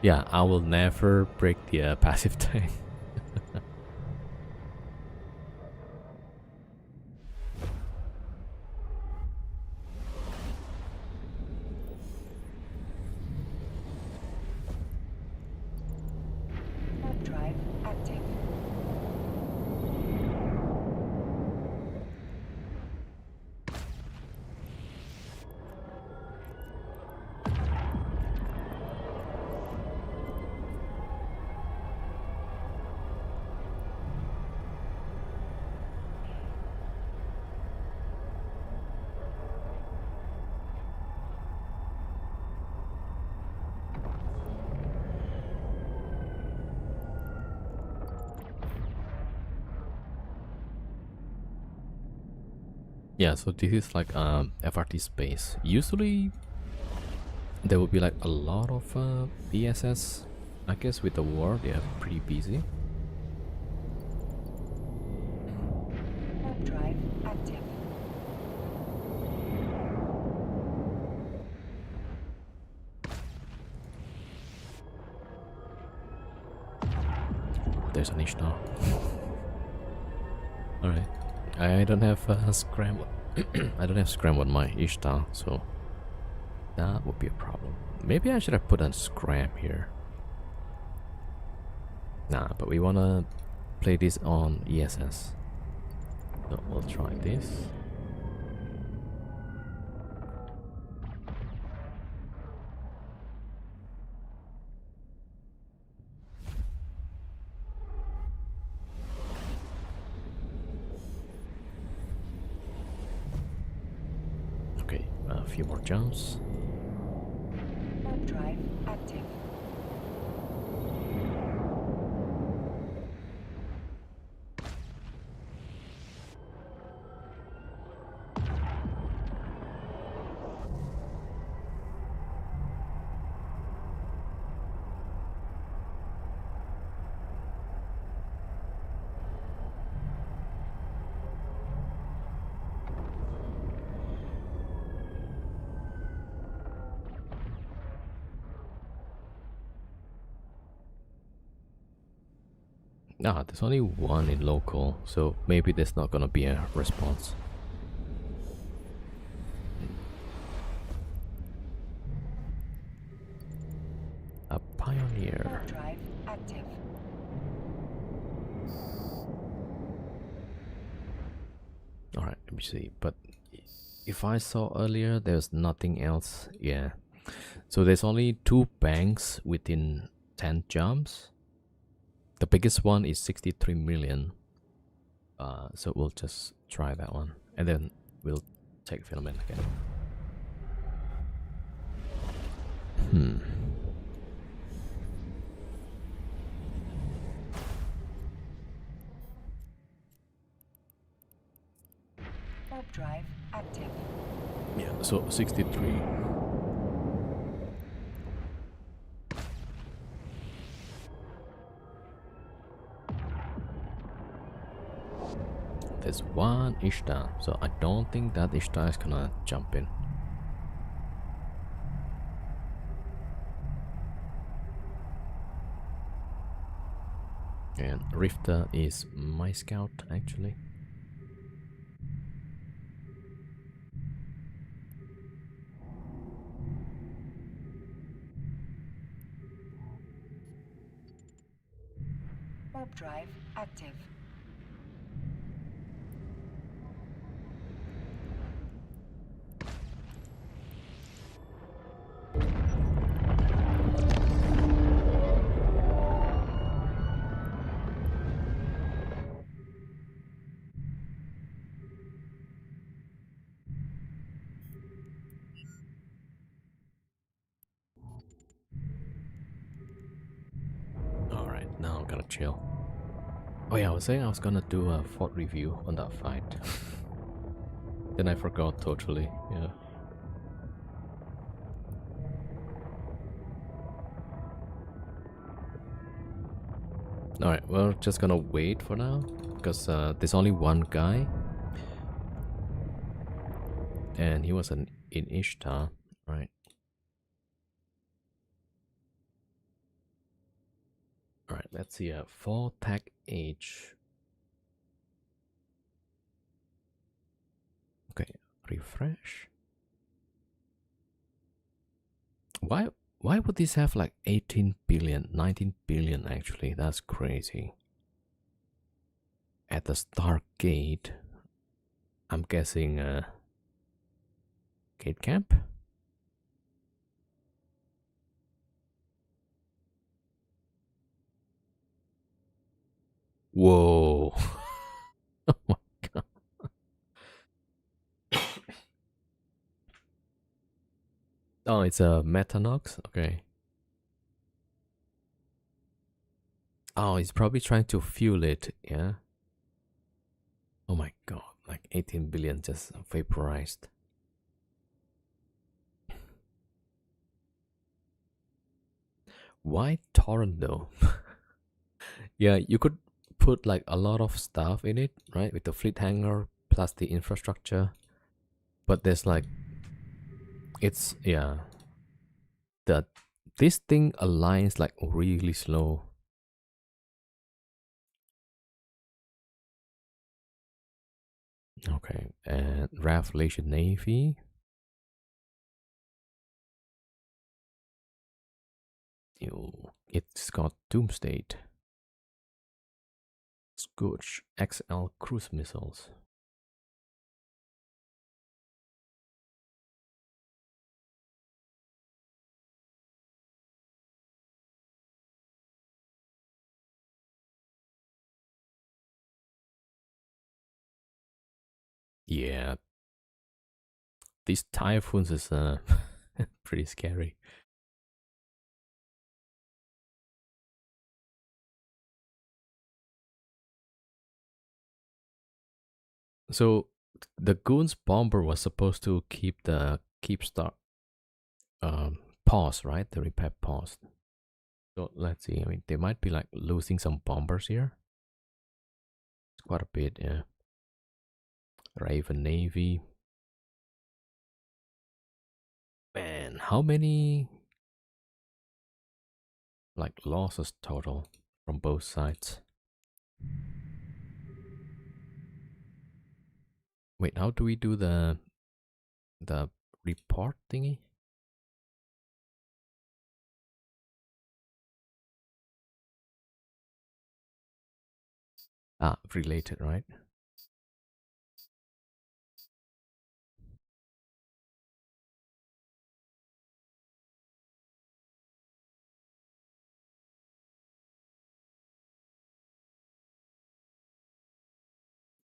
Yeah, I will never break the passive tank. Drive active. Yeah, so this is like FRT space. Usually there will be like a lot of ESS. I guess with the war they are pretty busy. Drive active. There's an Ishtar. Alright. I don't have scram. I don't have scram on my Ishtar, so that would be a problem. Maybe I should have put a scram here. Nah, but we wanna play this on ESS. So we'll try this. Okay, a few more jumps. Drive active. Ah, there's only one in local, so maybe there's not gonna be a response. A Pioneer. Drive active. Alright, let me see. But if I saw earlier, there's nothing else. Yeah. So there's only 2 banks within 10 jumps. The biggest one is 63 million. So we'll just try that one, and then we'll take filament again. Warp drive active. Yeah, so 63. There's one Ishtar, so I don't think that Ishtar is gonna jump in. And Rifter is my scout actually. Warp drive active. Alright, now I'm gonna chill. Oh yeah, I was saying I was gonna do a fort review on that fight. Then I forgot totally, yeah. Alright, we're just gonna wait for now, because there's only one guy. And he was in Ishtar, right? Alright, let's see, 4 tag age. Okay, refresh. Why would this have like 18 billion, 19 billion actually? That's crazy. At the start gate, I'm guessing gate camp? Whoa. Oh my god. Oh, it's a Metanox? Okay. Oh, he's probably trying to fuel it, yeah? Oh my god, like 18 billion just vaporized. Why torrent though? Yeah, you could put like a lot of stuff in it, right? With the fleet hangar plus the infrastructure. But there's like, it's, yeah. The, this thing aligns like really slow. Okay, and Revelation Navy. Ew, it's got Doomsday. Scourge XL cruise missiles. Yeah, these typhoons is pretty scary. So the Goons bomber was supposed to keep the keep start pause, right? The repair pause. So let's see. I mean, they might be like losing some bombers here. It's quite a bit, yeah. Raven Navy. Man, how many like losses total from both sides? Wait, how do we do the report thingy? Ah, related, right?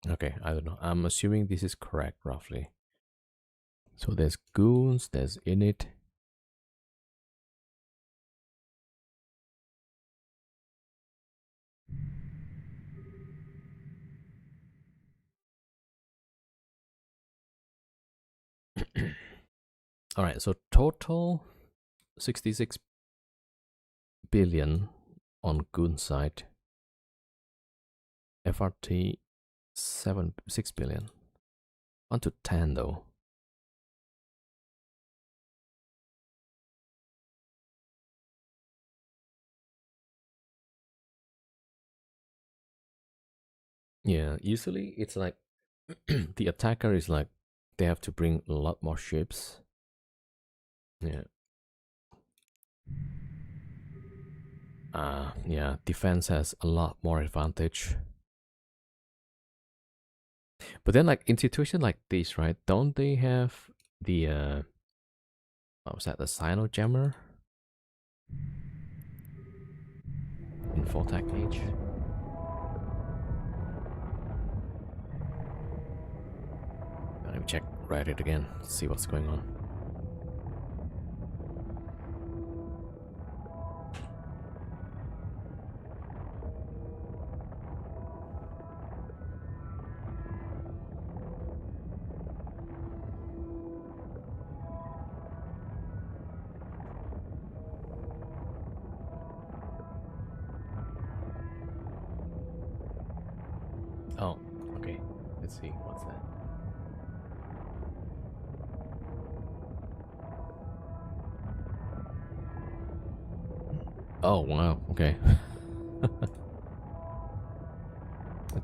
Okay, I don't know. I'm assuming this is correct roughly. So there's goons, there's init. All right, so total 66 billion on goon side. FRT 6 billion. 1 to 10 though. Yeah, usually it's like the attacker is like they have to bring a lot more ships. Yeah. Yeah, defense has a lot more advantage. But then like in situation like this, right? Don't they have the what was that, the Sino jammer? In 4-tag age? Let me check Reddit again, see what's going on. Oh, okay. Let's see, what's that? Oh, wow, okay.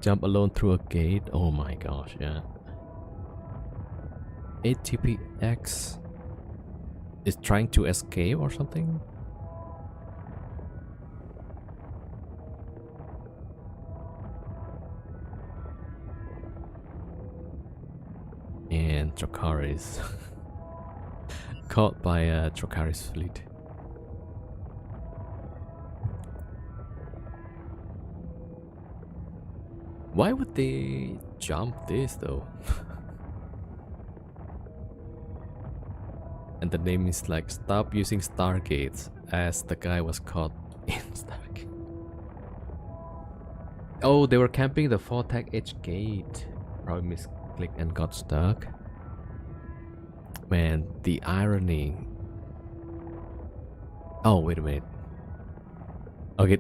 Jump alone through a gate? Oh my gosh, yeah. ATPX is trying to escape or something? And Drakaris. Caught by Drakaris fleet. Why would they jump this though? And the name is like stop using Stargates, as the guy was caught in Stargate. Oh, they were camping the 4-tag edge gate. Probably misclicked and got stuck. Man, the irony. Oh, wait a minute. Okay,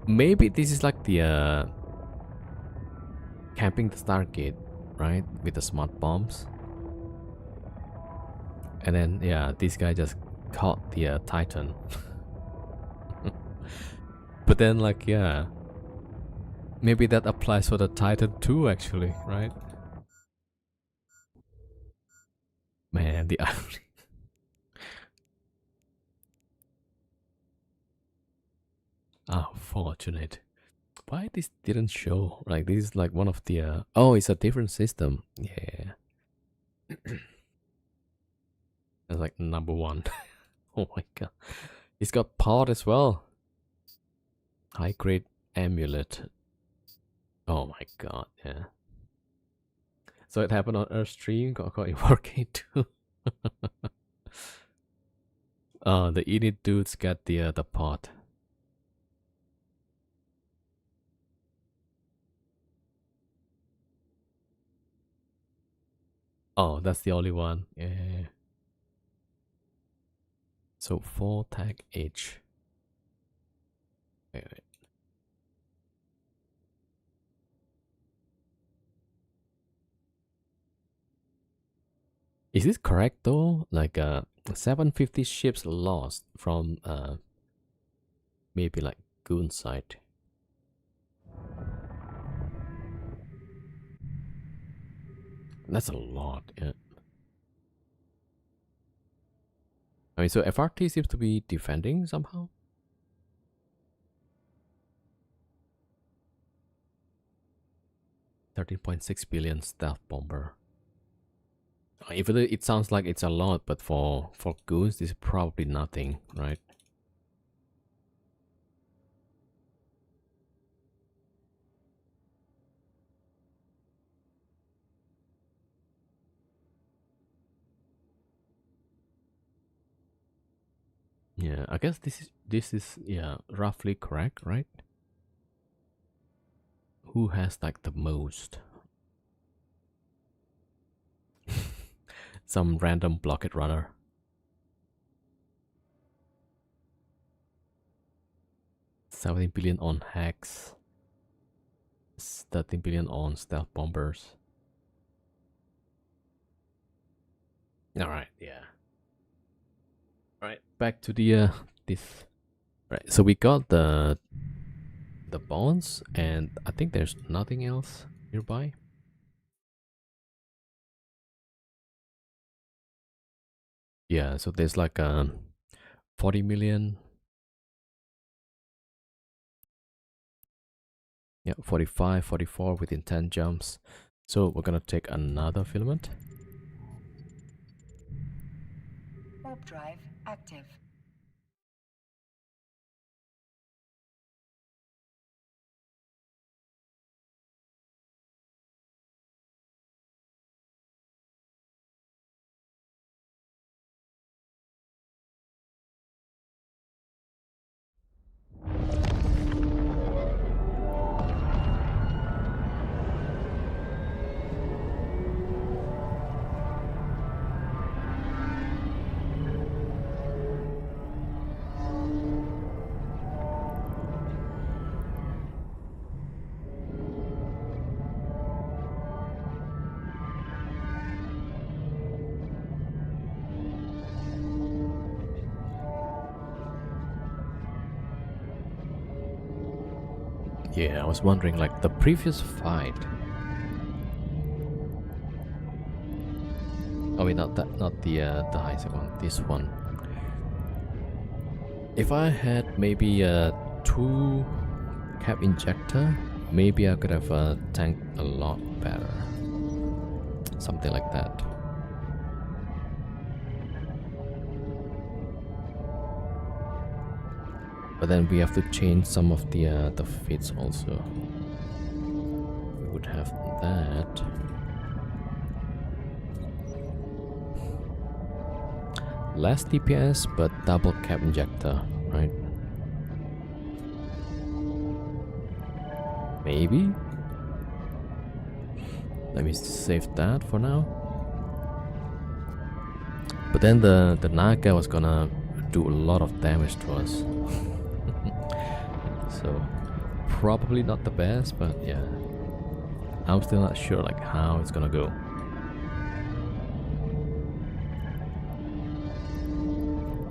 maybe this is like the camping the Stargate, right? With the smart bombs. And then, yeah, this guy just caught the Titan. But then, like, yeah, maybe that applies for the Titan too, actually, right? Man, the irony. Ah, fortunate. Why this didn't show? Like, this is like one of the... oh, it's a different system. Yeah. That's like number one. Oh my god. It's got pod as well. High grade amulet. Oh my god, yeah. So it happened on Earthstream, got in 4K too. Oh, the init dudes got the pod. Oh, that's the only one. Yeah. So 4-tag H. Wait. Is this correct though? Like 750 ships lost from maybe like goon site. That's a lot, yeah. I mean, so FRT seems to be defending somehow. $13.6 billion stealth bomber. Even though it sounds like it's a lot, but for goons, this is probably nothing, right? Yeah, I guess this is yeah roughly correct, right? Who has like the most? Some random blockade runner. 17 billion on hacks. 13 billion on stealth bombers. All right, yeah. All right, back to the this. Right, so we got the bonds, and I think there's nothing else nearby. Yeah, so there's like 40 million. Yeah, 45, 44 within 10 jumps. So we're gonna take another filament. Warp drive active. Yeah, I was wondering, like the previous fight. Oh wait, not that, not the high second one. This one. If I had maybe two cap injector, maybe I could have tanked a lot better. Something like that. But then we have to change some of the fits also. We would have that. Less DPS, but double cap injector, right? Maybe. Let me save that for now. But then the Naga was gonna do a lot of damage to us. So probably not the best, but yeah. I'm still not sure like how it's gonna go.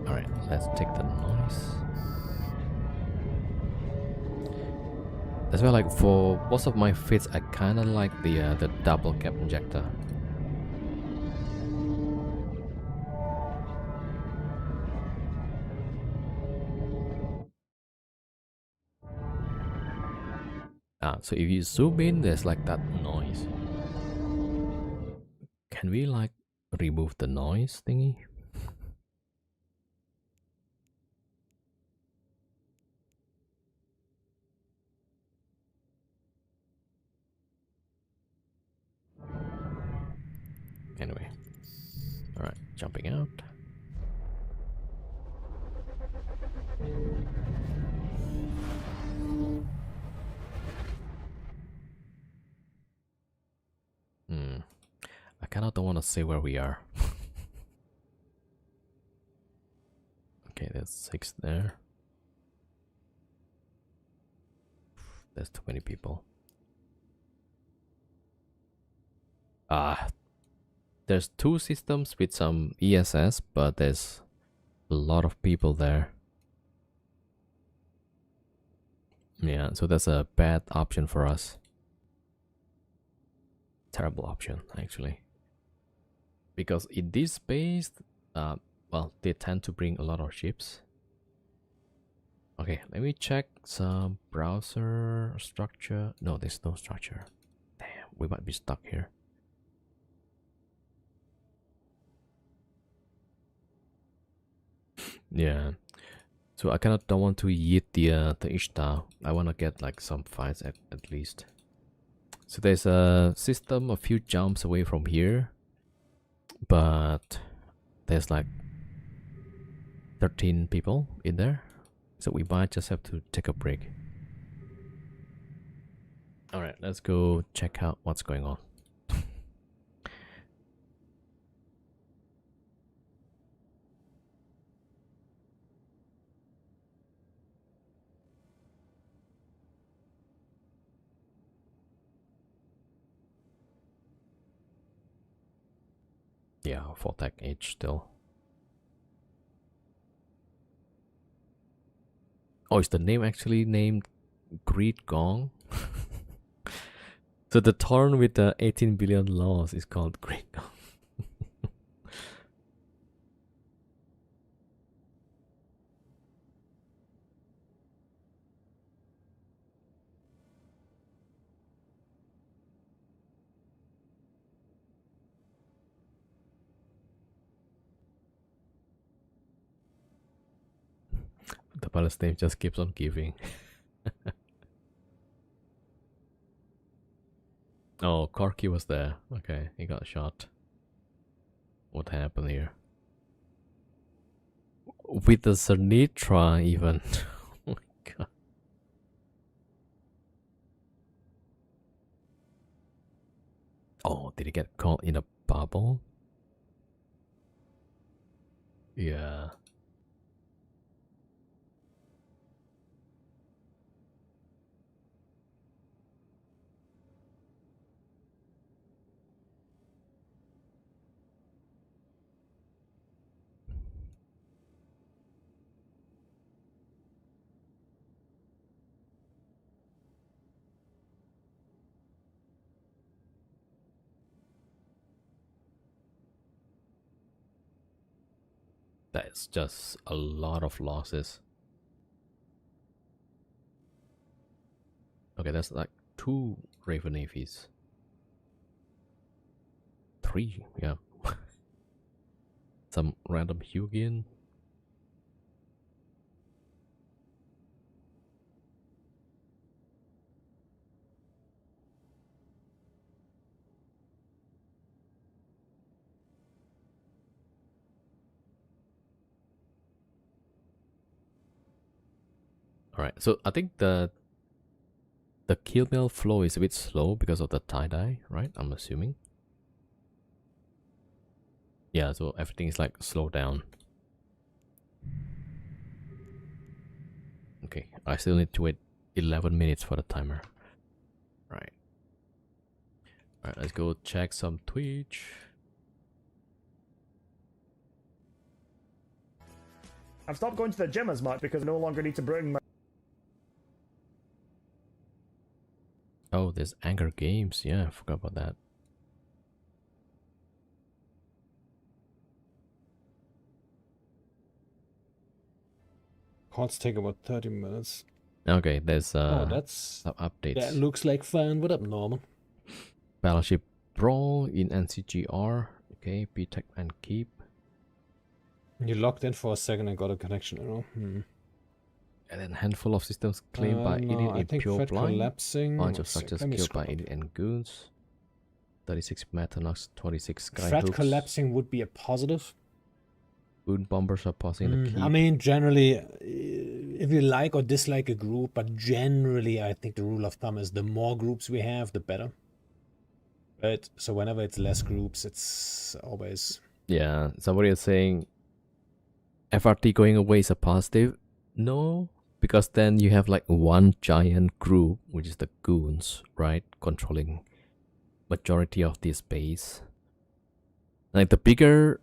Alright, let's take the noise. That's why like for most of my fits I kinda like the double cap injector. So if you zoom in, there's like that noise. Can we like remove the noise thingy? Anyway. Alright, jumping out. I kinda don't wanna say where we are. Okay, there's 6 there. There's too many people. There's 2 systems with some ESS, but there's a lot of people there. Yeah, so that's a bad option for us. Terrible option, actually. Because in this space, well, they tend to bring a lot of ships. Okay, let me check some browser structure. No, there's no structure. Damn, we might be stuck here. Yeah, so I kind of don't want to yeet the Ishtar. I want to get like some fights at least. So there's a system a few jumps away from here, but there's like 13 people in there, so we might just have to take a break. All right, let's go check out what's going on. Yeah, 4-tech H still. Oh, is the name actually named Greed Gong? So the torn with the 18 billion laws is called Greed Gong. The Palestine just keeps on giving. Oh, Corky was there. Okay, he got shot. What happened here? With the Zanitra even. Oh my god. Oh, did he get caught in a bubble? Yeah. That's just a lot of losses. Okay, that's like 2 Raven Navies. 3, yeah. Some random Hugin. Alright, so I think the kill mill flow is a bit slow because of the tie-dye, right? I'm assuming. Yeah, so everything is like slowed down. Okay, I still need to wait 11 minutes for the timer. Right. Alright, let's go check some Twitch. I've stopped going to the gym as much because I no longer need to bring my... Oh, there's Anger Games. Yeah, I forgot about that. Cards take about 30 minutes. Okay, there's Oh, that's... some updates. That looks like fun. What up, Norman? Battleship Brawl in NCGR. Okay, B-Tech and Keep. You logged in for a second and got a connection error. And then handful of systems claimed by No, Idiot I in think Pure Fred Blind. collapsing. Bunch of One sec, structures let me killed by scroll up. Idiot and Goons. 36 Metanox, 26 Fred Skyhooks. collapsing would be a positive. Goon bombers are pausing the Keep. I mean, generally, if you like or dislike a group, but generally, I think the rule of thumb is the more groups we have, the better. But so whenever it's less groups, it's always... Yeah, somebody is saying FRT going away is a positive. No, because then you have like one giant group, which is the Goons, right? Controlling majority of this base. Like the bigger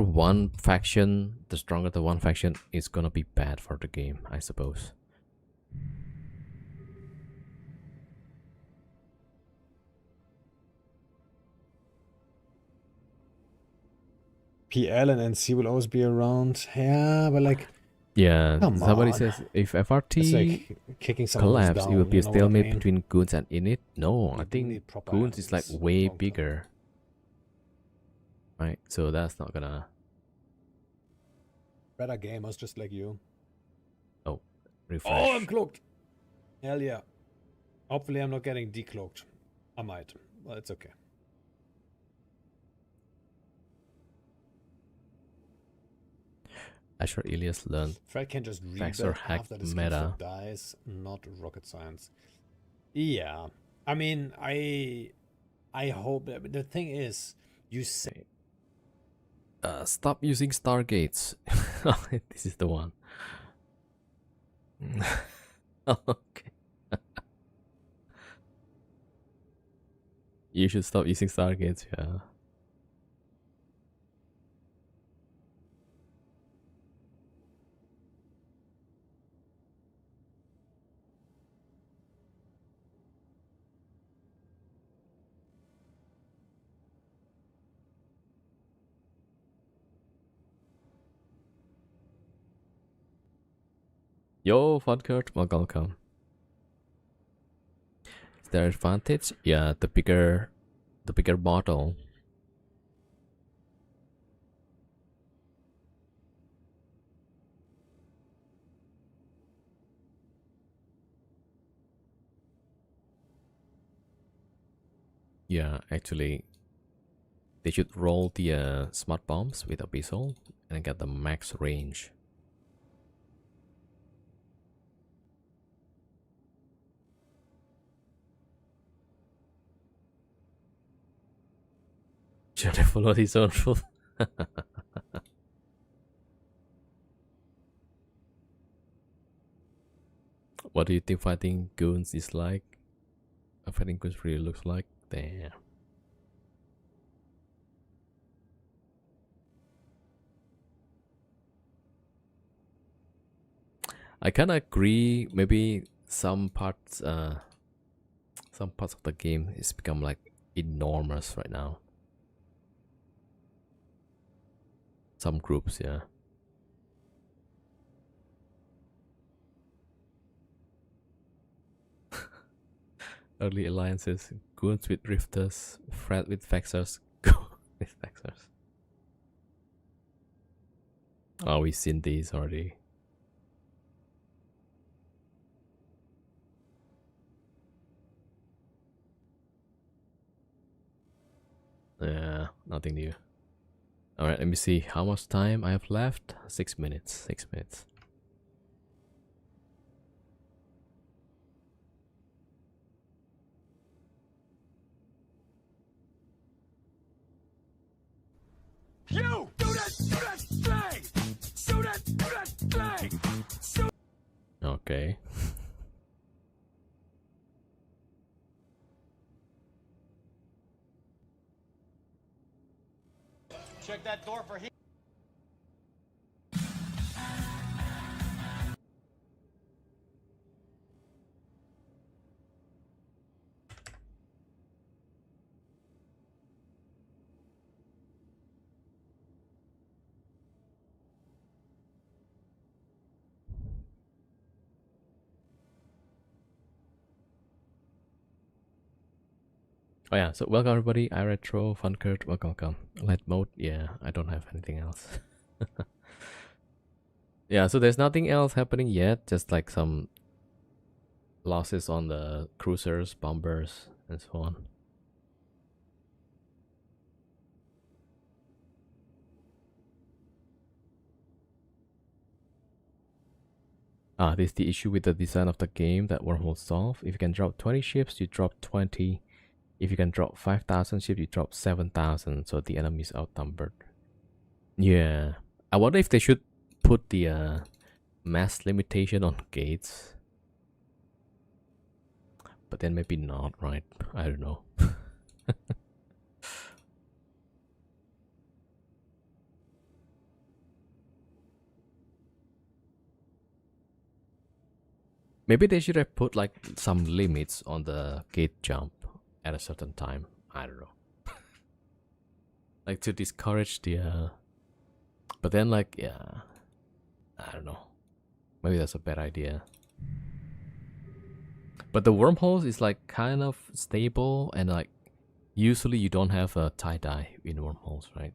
one faction, the stronger the one faction is gonna be bad for the game, I suppose. PL and NC will always be around. Yeah, but like... Yeah, Come somebody on. says if It's FRT like kicking someone collapse, down, it will be you a know what I stalemate mean? between Goons and Init. No, I You do think need proper Goons is like allies way long term. bigger. Right, so that's not gonna... Better gamers just like you. refresh. Oh, I'm cloaked! Hell yeah. Hopefully I'm not getting decloaked. I might. Well, it's okay. Asher Elias learned Fred can just Facts rebuild are hack half that is meta. dies, not rocket science. Yeah, I mean, I hope. The thing is, you say Stop using Stargates. This is the one. Okay. You should stop using Stargates, yeah. Yo, Funkert, welcome. Is there advantage? Yeah, the bigger bottle. Yeah, actually, they should roll the smart bombs with Abyssal and get the max range. Should I follow his own rule? What do you think fighting goons is like? Fighting goons really looks like? Damn. I kind of agree. Maybe some parts of the game is become like enormous right now. Some groups, yeah. Early alliances, goons with rifters, Fred with vexers, go with vexers. Oh, we've seen these already. Yeah, nothing new. Alright, let me see how much time I have left. 6 minutes. 6 minutes. You! Do that thing! Do that thing! Okay. Check that door for heat. Oh yeah, so welcome everybody. iRetro, Funkert, welcome. Light mode, yeah, I don't have anything else. Yeah, so there's nothing else happening yet, just like some losses on the cruisers, bombers, and so on. This is the issue with the design of the game that Wormhole solve. If you can drop 20 ships, you drop 20. If you can drop 5,000 ships, you drop 7,000. So the enemy is outnumbered. Yeah. I wonder if they should put the mass limitation on gates. But then maybe not, right? I don't know. Maybe they should have put like some limits on the gate jump at a certain time. I don't know. Like to discourage the but then like, yeah, I don't know. Maybe that's a bad idea. But the wormholes is like kind of stable, and like usually you don't have a tie-dye in wormholes, right?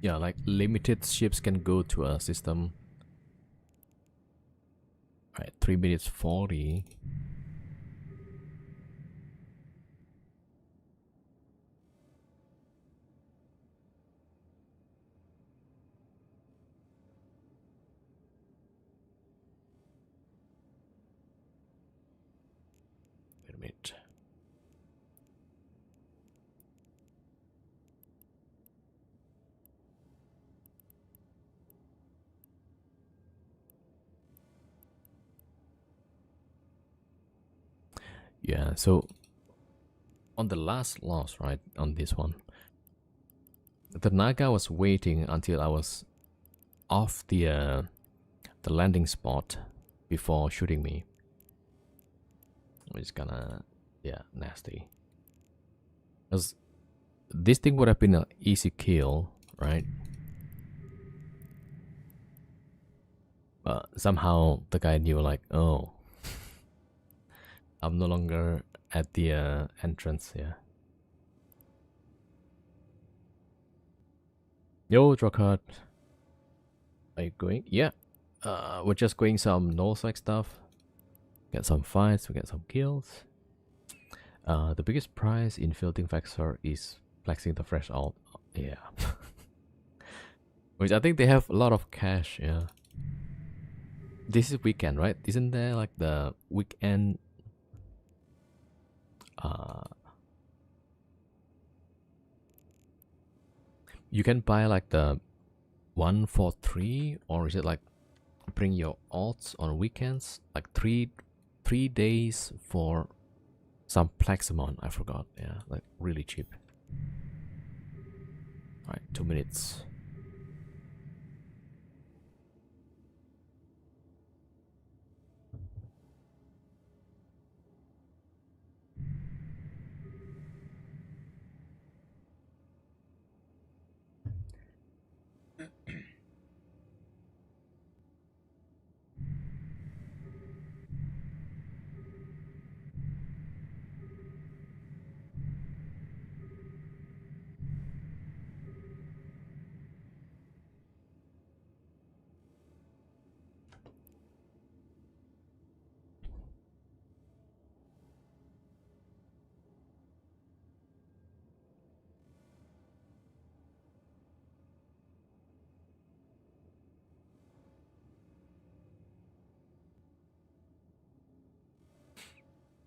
Yeah, like limited ships can go to a system. Right, 3 minutes 40. a minute. Yeah, so on the last loss, right, on this one, the Naga was waiting until I was off the landing spot before shooting me. Which is kinda, yeah, nasty. Because this thing would have been an easy kill, right? But somehow the guy knew, like, oh, I'm no longer at the entrance here. Yo, Drockhart. Are you going? Yeah. We're just going some null-sec stuff. Get some fights, we get some kills. The biggest prize in Fielding Vexor is flexing the fresh alt. Yeah. Which I think they have a lot of cash, yeah. This is weekend, right? Isn't there like the weekend you can buy like the 1 for 3, or is it like bring your alts on weekends, like three days for some Plexamon? I forgot. Yeah, like really cheap. All right, 2 minutes.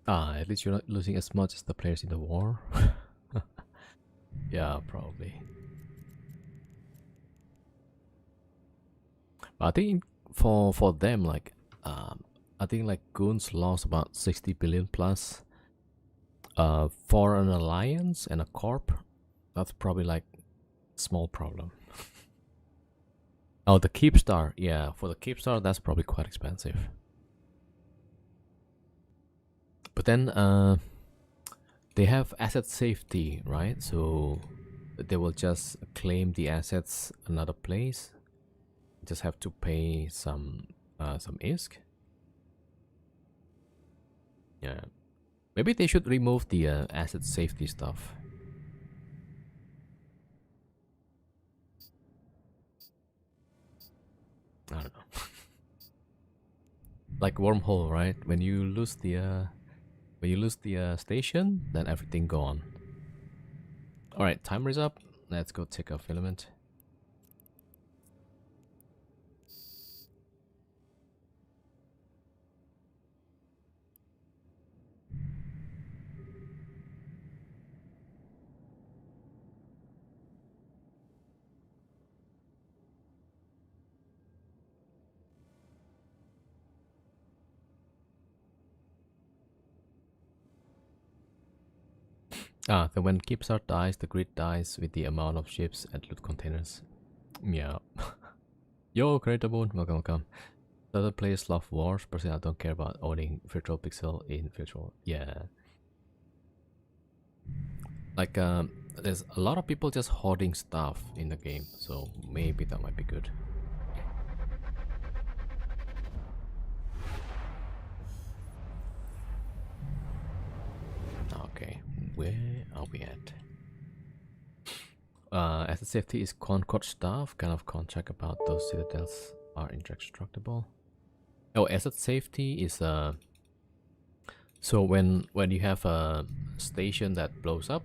At least you're not losing as much as the players in the war. Yeah, probably. But I think for them, like, I think like Goons lost about 60 billion plus. For an alliance and a corp, that's probably like small problem. Oh, the Keepstar, yeah, for the Keepstar, that's probably quite expensive. But then they have asset safety, right? So they will just claim the assets another place. Just have to pay some ISK. Yeah, maybe they should remove the asset safety stuff. I don't know. Like wormhole, right? When you lose the station, then everything gone. All right, timer is up. Let's go take a filament. Then when Keepstar dies, the grid dies with the amount of ships and loot containers. Yeah. Yo, Creator Moon, welcome. Other players love wars, personally I don't care about owning virtual pixel in virtual. Yeah. Like, there's a lot of people just hoarding stuff in the game, so maybe that might be good. Okay, where are we at? Asset safety is Concord staff. Kind of contract about those citadels are indestructible. Oh, asset safety is so when you have a station that blows up,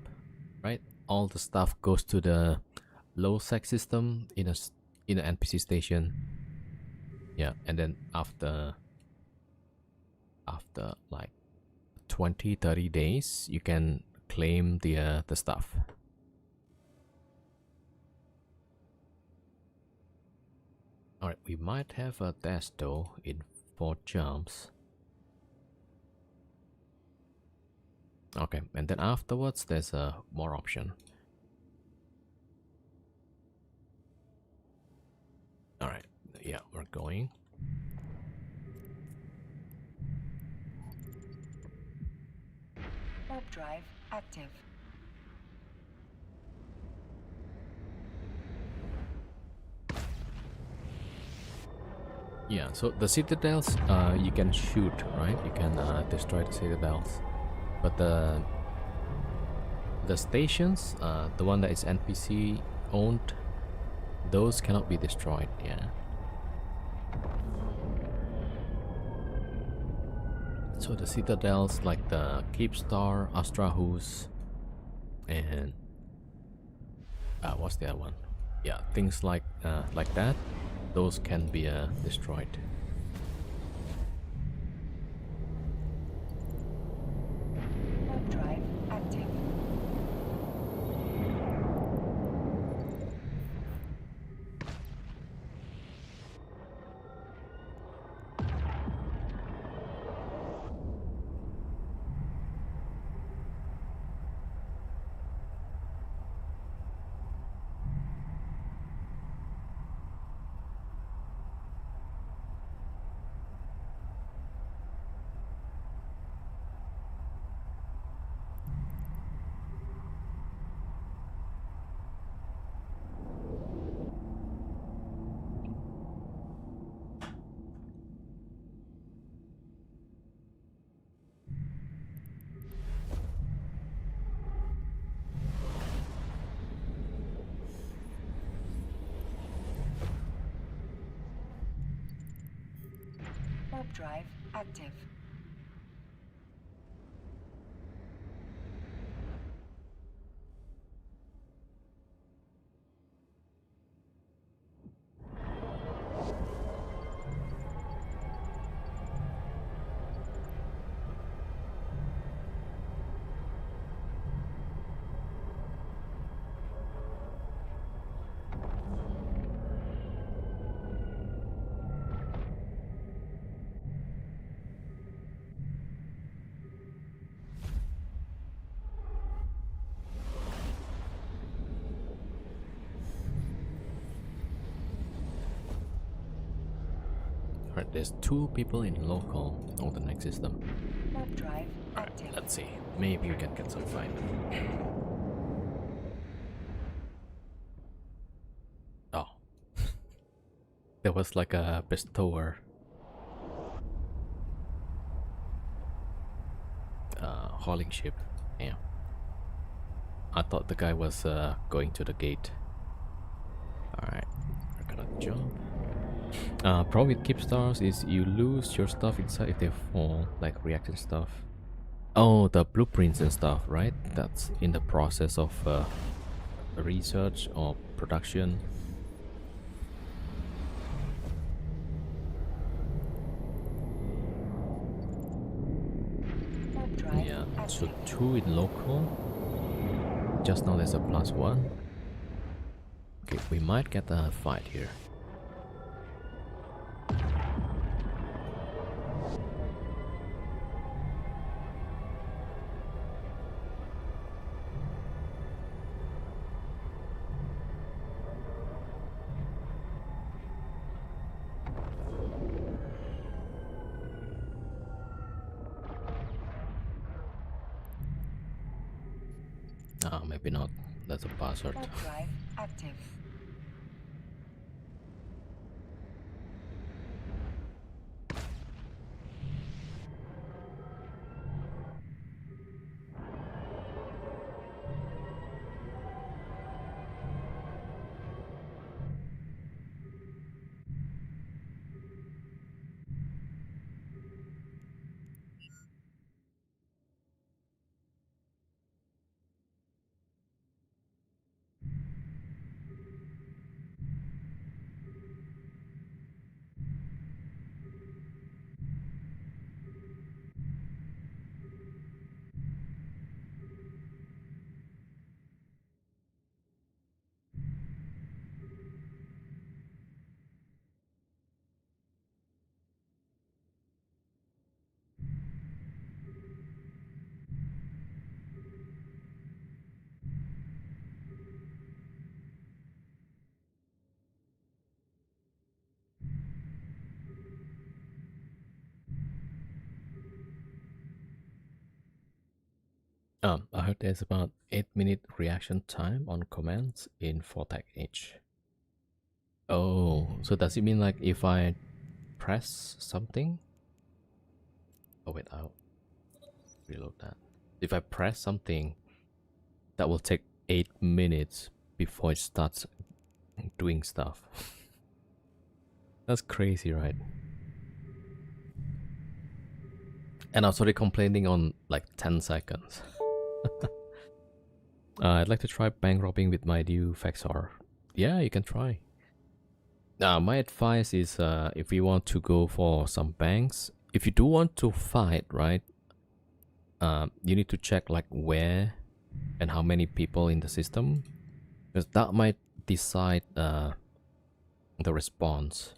right? All the stuff goes to the low sec system in an NPC station. Yeah, and then after like 20-30 days, you can claim the stuff. Alright, we might have a test though in 4 jumps. Okay, and then afterwards there's a more option. Alright, yeah, we're going. Warp drive active. Yeah, so the citadels, you can shoot, right? You can destroy the citadels, but the stations, the one that is NPC owned, those cannot be destroyed. Yeah. So the citadels like the Keepstar, Astrahus, and what's the other one? Yeah, things like that. Those can be destroyed. Warp drive active. Warp drive active. Alright, there's 2 people in local on the next system. Warp drive Alright, active. let's see. Maybe we can get some fight. Oh. There was like a bestower. Hauling ship. Yeah. I thought the guy was going to the gate. Alright, we're gonna jump. Problem with Keepstars is you lose your stuff inside if they fall, like reactive stuff. Oh, the blueprints and stuff, right? That's in the process of research or production. Warp drive Yeah, so active. 2 in local. Just now there's a +1. Okay, we might get a fight here. Maybe not. That's a password. Warp drive active. I heard there's about 8-minute reaction time on commands in 4 H. Oh, so does it mean like if I press something? Oh wait, I'll reload that. If I press something, that will take 8 minutes before it starts doing stuff. That's crazy, right? And I was already complaining on like 10 seconds. I'd like to try bank robbing with my new Vexor. Yeah, you can try. My advice is if you want to go for some banks, if you do want to fight, right? You need to check like where and how many people in the system, because that might decide the response,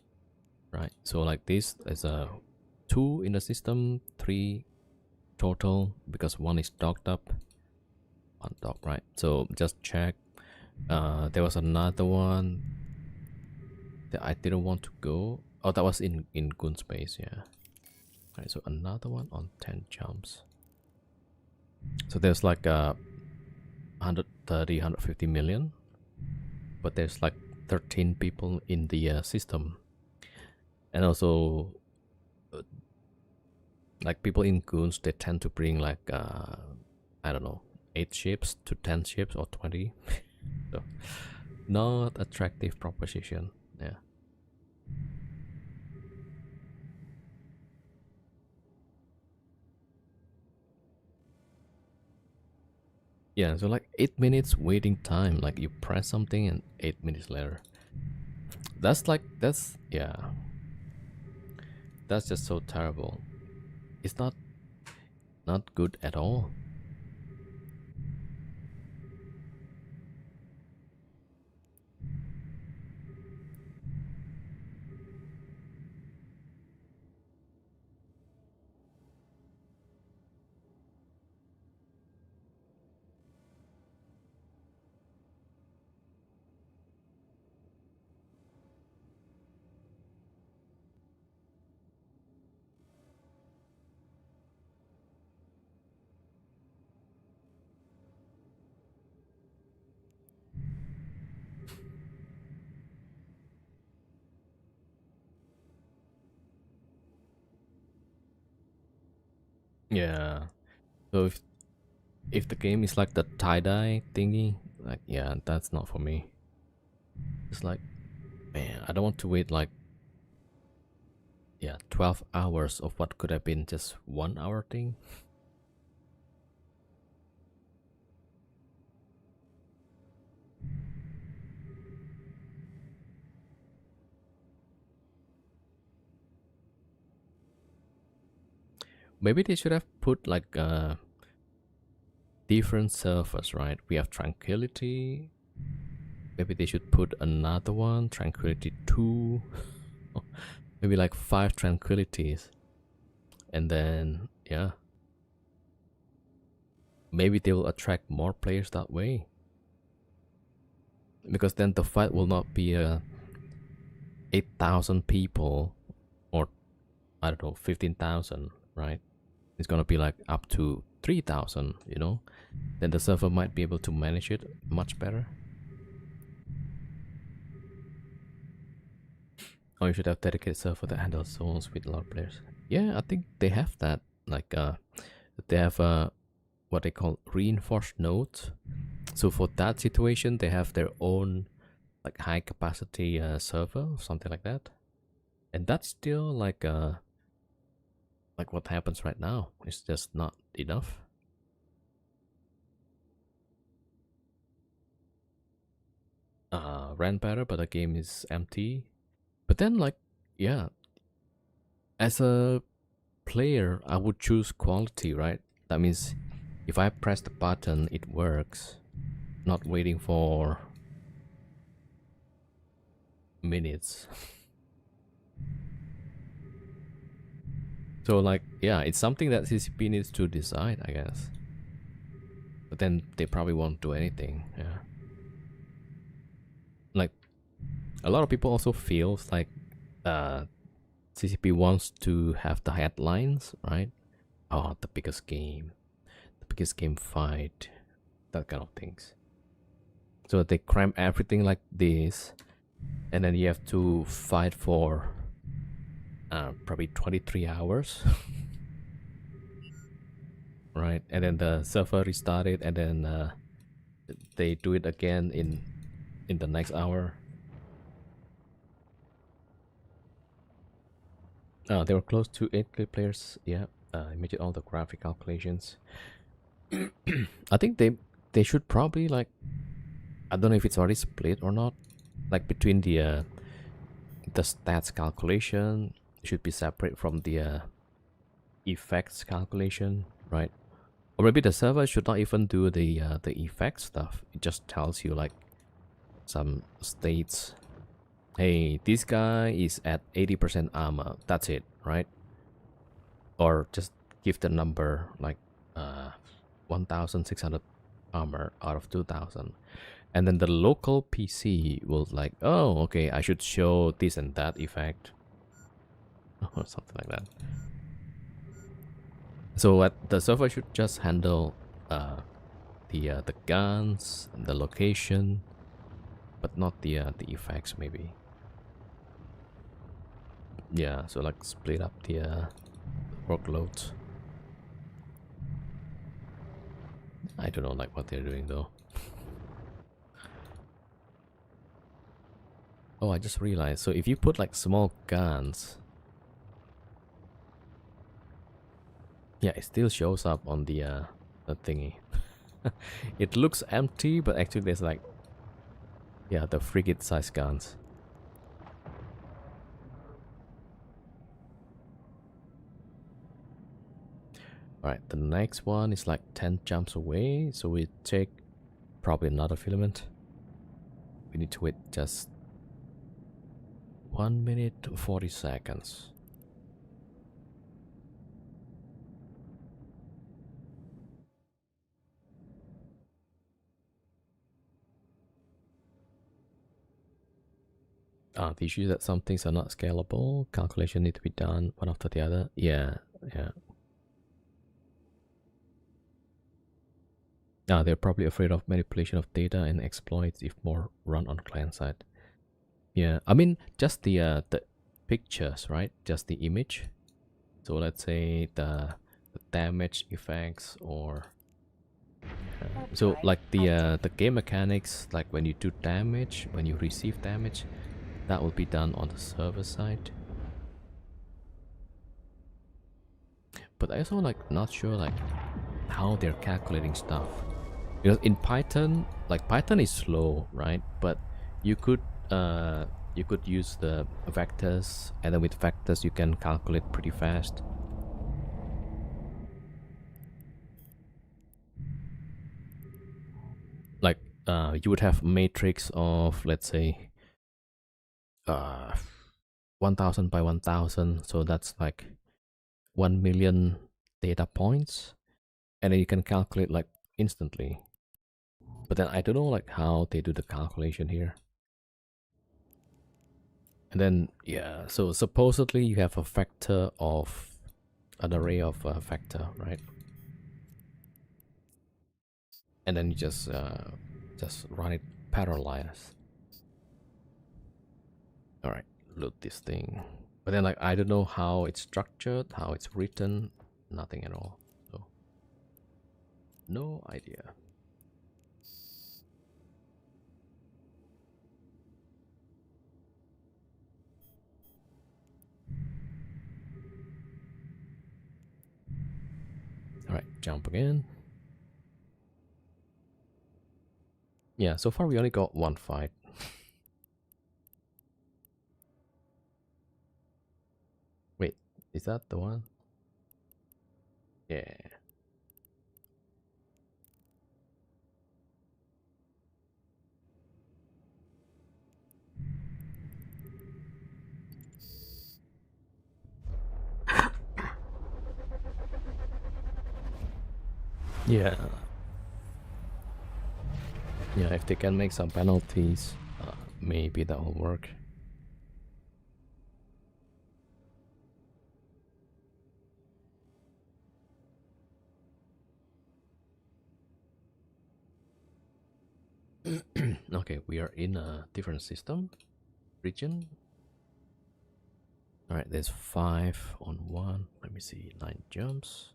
right? So like this, there's a 2 in the system, 3 total, because 1 is docked up. 1 dock, right? So just check. There was another one that I didn't want to go. Oh, that was in Goon Space, yeah. Right, so another one on 10 jumps. So there's like 130, 150 million, but there's like 13 people in the system. And also, like people in Goons, they tend to bring like, I don't know, 8 ships to 10 ships or 20. So, not attractive proposition, yeah. Yeah, so like 8 minutes waiting time, like you press something and 8 minutes later. That's yeah. That's just so terrible. It's not good at all. Yeah. So if the game is like the tie-dye thingy, like yeah, that's not for me. It's like, man, I don't want to wait like 12 hours of what could have been just 1 hour thing. Maybe they should have put like different servers, right? We have Tranquility. Maybe they should put another one, Tranquility 2. Maybe like 5 Tranquilities. And then, yeah. Maybe they will attract more players that way. Because then the fight will not be 8,000 people or I don't know, 15,000, right? It's gonna be like up to 3,000, you know? Then the server might be able to manage it much better. Or you should have dedicated server that handles zones with a lot of players. Yeah, I think they have that. Like, they have what they call reinforced nodes. So for that situation, they have their own like high capacity server or something like that. And that's still like what happens right now. It's just not enough. Ran better, but the game is empty. But then, like, yeah, as a player, I would choose quality, right? That means if I press the button, it works. Not waiting for minutes. So, like, yeah, it's something that CCP needs to decide, I guess. But then they probably won't do anything, yeah. Like, a lot of people also feels like CCP wants to have the headlines, right? Oh, the biggest game like it's game fight, that kind of things. So they cram everything like this, and then you have to fight for probably 23 hours. Right, and then the server restarted, and then they do it again in the next hour. They were close to 8K players. Yeah, imagine all the graphic calculations. I think they should probably, like, I don't know if it's already split or not, like between the stats calculation should be separate from the effects calculation, right? Or maybe the server should not even do the effect stuff. It just tells you like some states. Hey, this guy is at 80% armor. That's it, right? Or just give the number like 1,600 armor out of 2,000. And then the local PC will like, oh, okay, I should show this and that effect. Or something like that. So the server should just handle the guns, the location, but not the effects maybe. Yeah, so like split up the workloads. I don't know like what they're doing though. Oh, I just realized. So if you put like small guns, yeah, it still shows up on the thingy. It looks empty, but actually there's like, yeah, the frigate size guns. Alright, the next one is like 10 jumps away, so we take probably another filament. We need to wait just 1 minute 40 seconds. The issue is that some things are not scalable. Calculation need to be done one after the other. Yeah. They're probably afraid of manipulation of data and exploits if more run on client side. Yeah, I mean just the pictures, right? Just the image. So let's say the damage effects, or so like the game mechanics, like when you do damage, when you receive damage, that will be done on the server side. But I also like not sure like how they're calculating stuff, because in Python, like Python is slow, right? But you could use the vectors, and then with vectors you can calculate pretty fast. Like you would have a matrix of, let's say, 1000 by 1000, so that's like 1 million data points, and then you can calculate like instantly. But then I don't know like how they do the calculation here. And then yeah, so supposedly you have a vector of an array of vector, right? And then you just run it parallelized. All right, load this thing. But then like I don't know how it's structured, how it's written, nothing at all. So no idea. All right, jump again. Yeah, so far we only got one fight. Wait, is that the one? Yeah. Yeah. Yeah, if they can make some penalties, maybe that will work. Okay, we are in a different system region. All right, there's 5 on 1. Let me see, 9 jumps,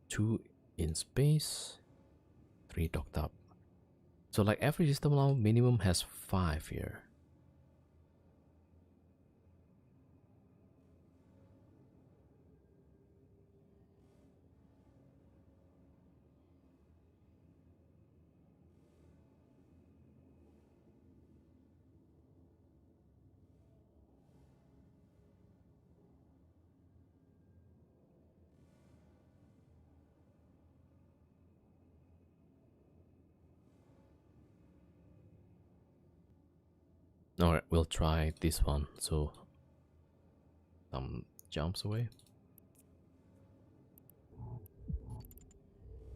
2 in space, 3 docked up. So like every system now minimum has 5 here. Alright, we'll try this one. So some jumps away.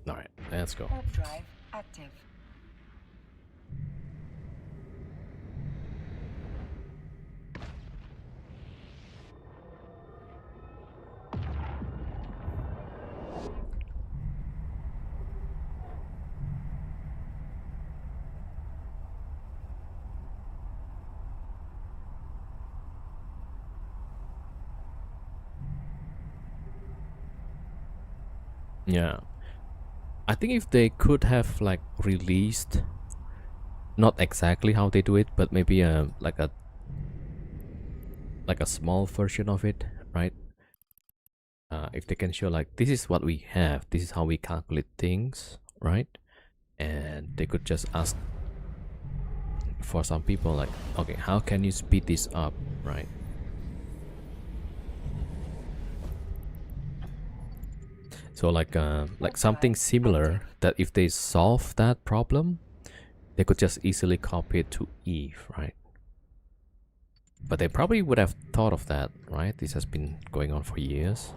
Alright, let's go. Warp drive active. Yeah. I think if they could have like released, not exactly how they do it, but maybe like a small version of it, right? If they can show like this is what we have, this is how we calculate things, right? And they could just ask for some people like, okay, how can you speed this up, right? So like something similar that if they solve that problem, they could just easily copy it to Eve, right? But they probably would have thought of that, right? This has been going on for years.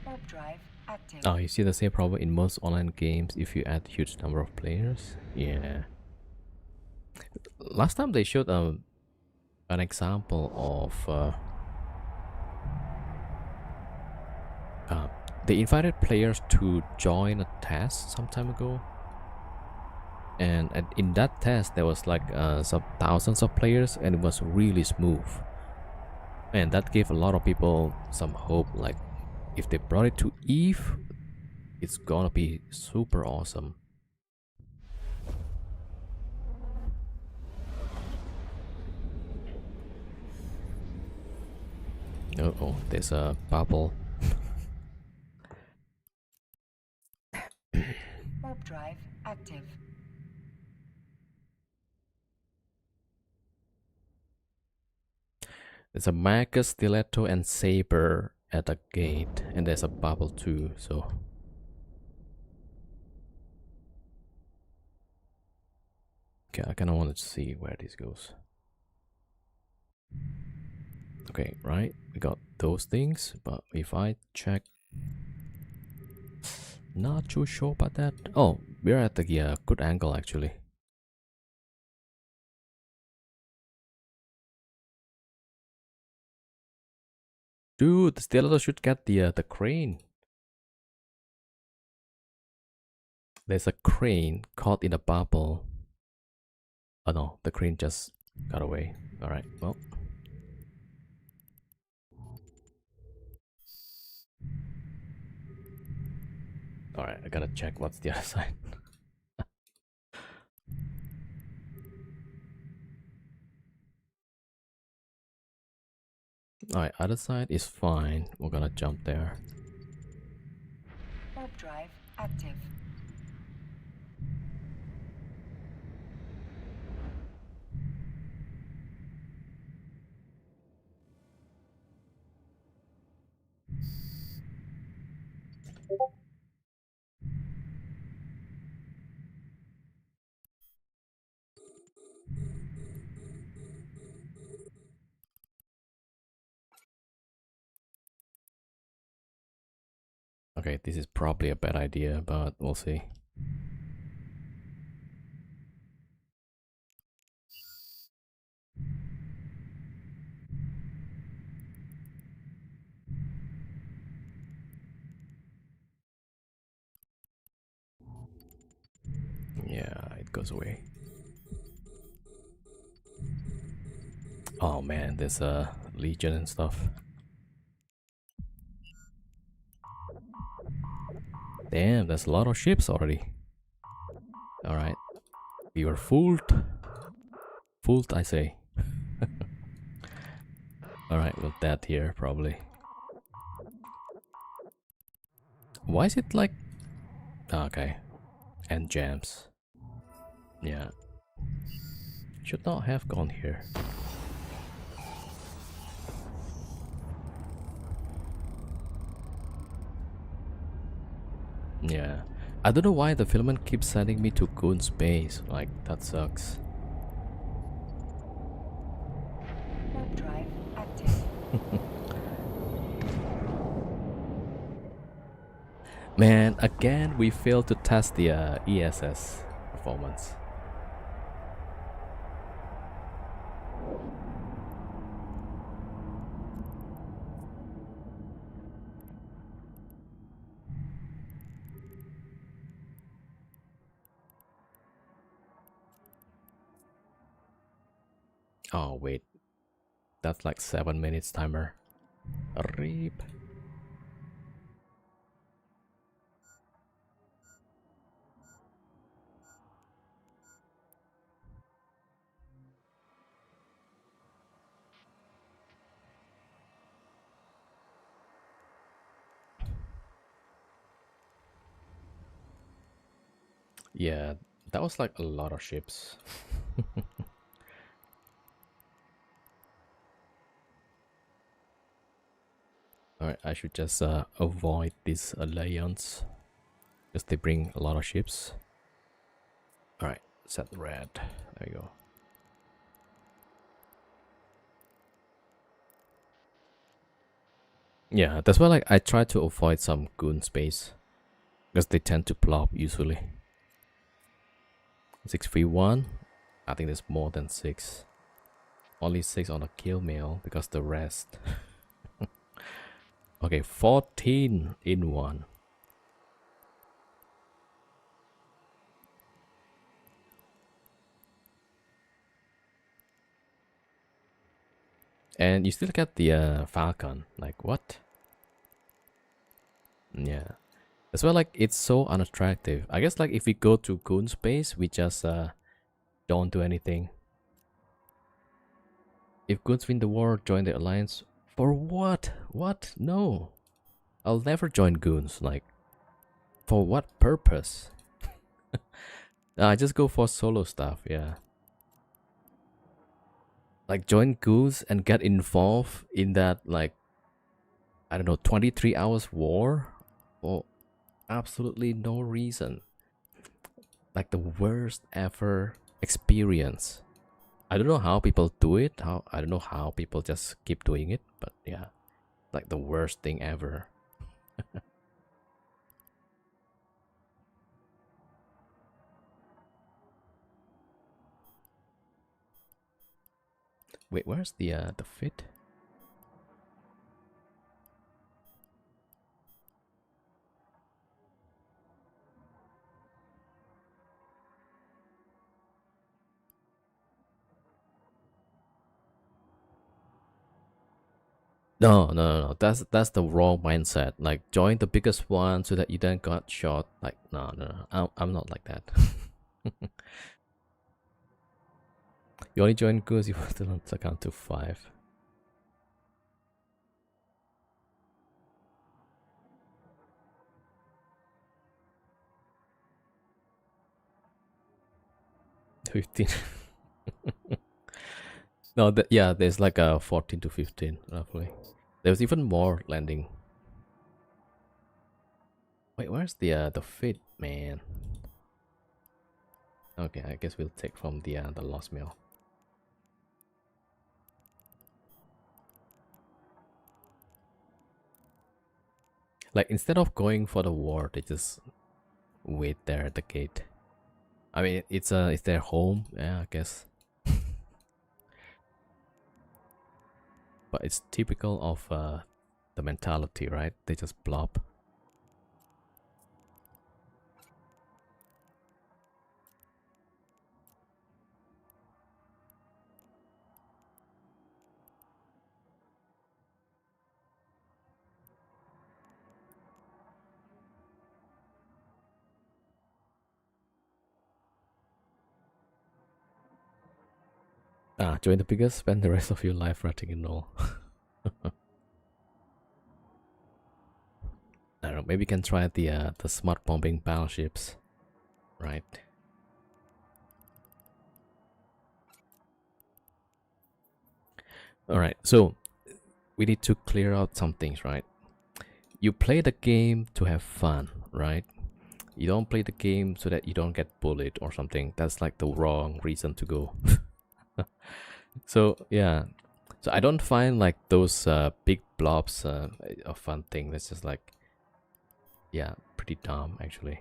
Warp drive active. Oh, you see the same problem in most online games if you add huge number of players. Yeah. Last time they showed an example of they invited players to join a test some time ago, and in that test there was like some thousands of players, and it was really smooth, and that gave a lot of people some hope, like if they brought it to Eve, it's gonna be super awesome. Oh, there's a bubble. Warp drive active. There's a Marcus, Stiletto, and Saber at the gate, and there's a bubble too, so... Okay, I kinda wanted to see where this goes. Okay, right, we got those things, but if I check... Not too sure about that. Oh, we're at the good angle actually. Dude, the Stiletto should get the crane. There's a crane caught in a bubble. Oh no, the crane just got away. Alright, well. Alright, I gotta check what's the other side. Alright, other side is fine. We're gonna jump there. Warp drive active. Okay, this is probably a bad idea, but we'll see. Yeah, it goes away. Oh man, there's a legion and stuff. Damn, there's a lot of ships already. Alright. We were fooled. Fooled, I say. Alright, we'll dead here, probably. Why is it like... Okay. And jams. Yeah. Should not have gone here. Yeah. I don't know why the filament keeps sending me to Goon space. Like, that sucks. Warp drive active. Man, again we failed to test the ESS performance. Oh wait, that's like 7 minutes timer. Reap. Yeah, that was like a lot of ships. Alright, I should just avoid these alliance because they bring a lot of ships. Alright, set red. There you go. Yeah, that's why like I try to avoid some goon space because they tend to plop usually. 6v1. I think there's more than 6. Only 6 on a kill mail because the rest. Okay, 14 in 1. And you still get the Falcon. Like, what? Yeah. As well, like, it's so unattractive. I guess, like, if we go to Goon space, we just don't do anything. If Goons win the war, join the alliance. For what? What? No. I'll never join Goons. Like, for what purpose? I just go for solo stuff, yeah. Like, join Goons and get involved in that, like, I don't know, 23 hours war? For absolutely no reason. Like, the worst ever experience. I don't know how people do it. I don't know how people just keep doing it, but yeah, like the worst thing ever. Wait, where's the fit? No, no, no, no. That's the wrong mindset. Like, join the biggest one so that you then got shot. Like, no, no, no. I'm not like that. You only join goons if you still want to count to 5. $15. No, yeah, there's like a 14 to 15 roughly. There's even more landing. Wait, where's the fit, man? Okay, I guess we'll take from the lost mail. Like instead of going for the war, they just wait there at the gate. I mean, it's their home, yeah, I guess. But it's typical of the mentality, right? They just blob. Join the biggest, spend the rest of your life ratting in all. I don't know, maybe you can try the smart bombing battleships, right? Alright, so we need to clear out some things, right? You play the game to have fun, right? You don't play the game so that you don't get bullied or something. That's like the wrong reason to go. So yeah, so I don't find like those big blobs a fun thing. That's just like, yeah, pretty dumb actually.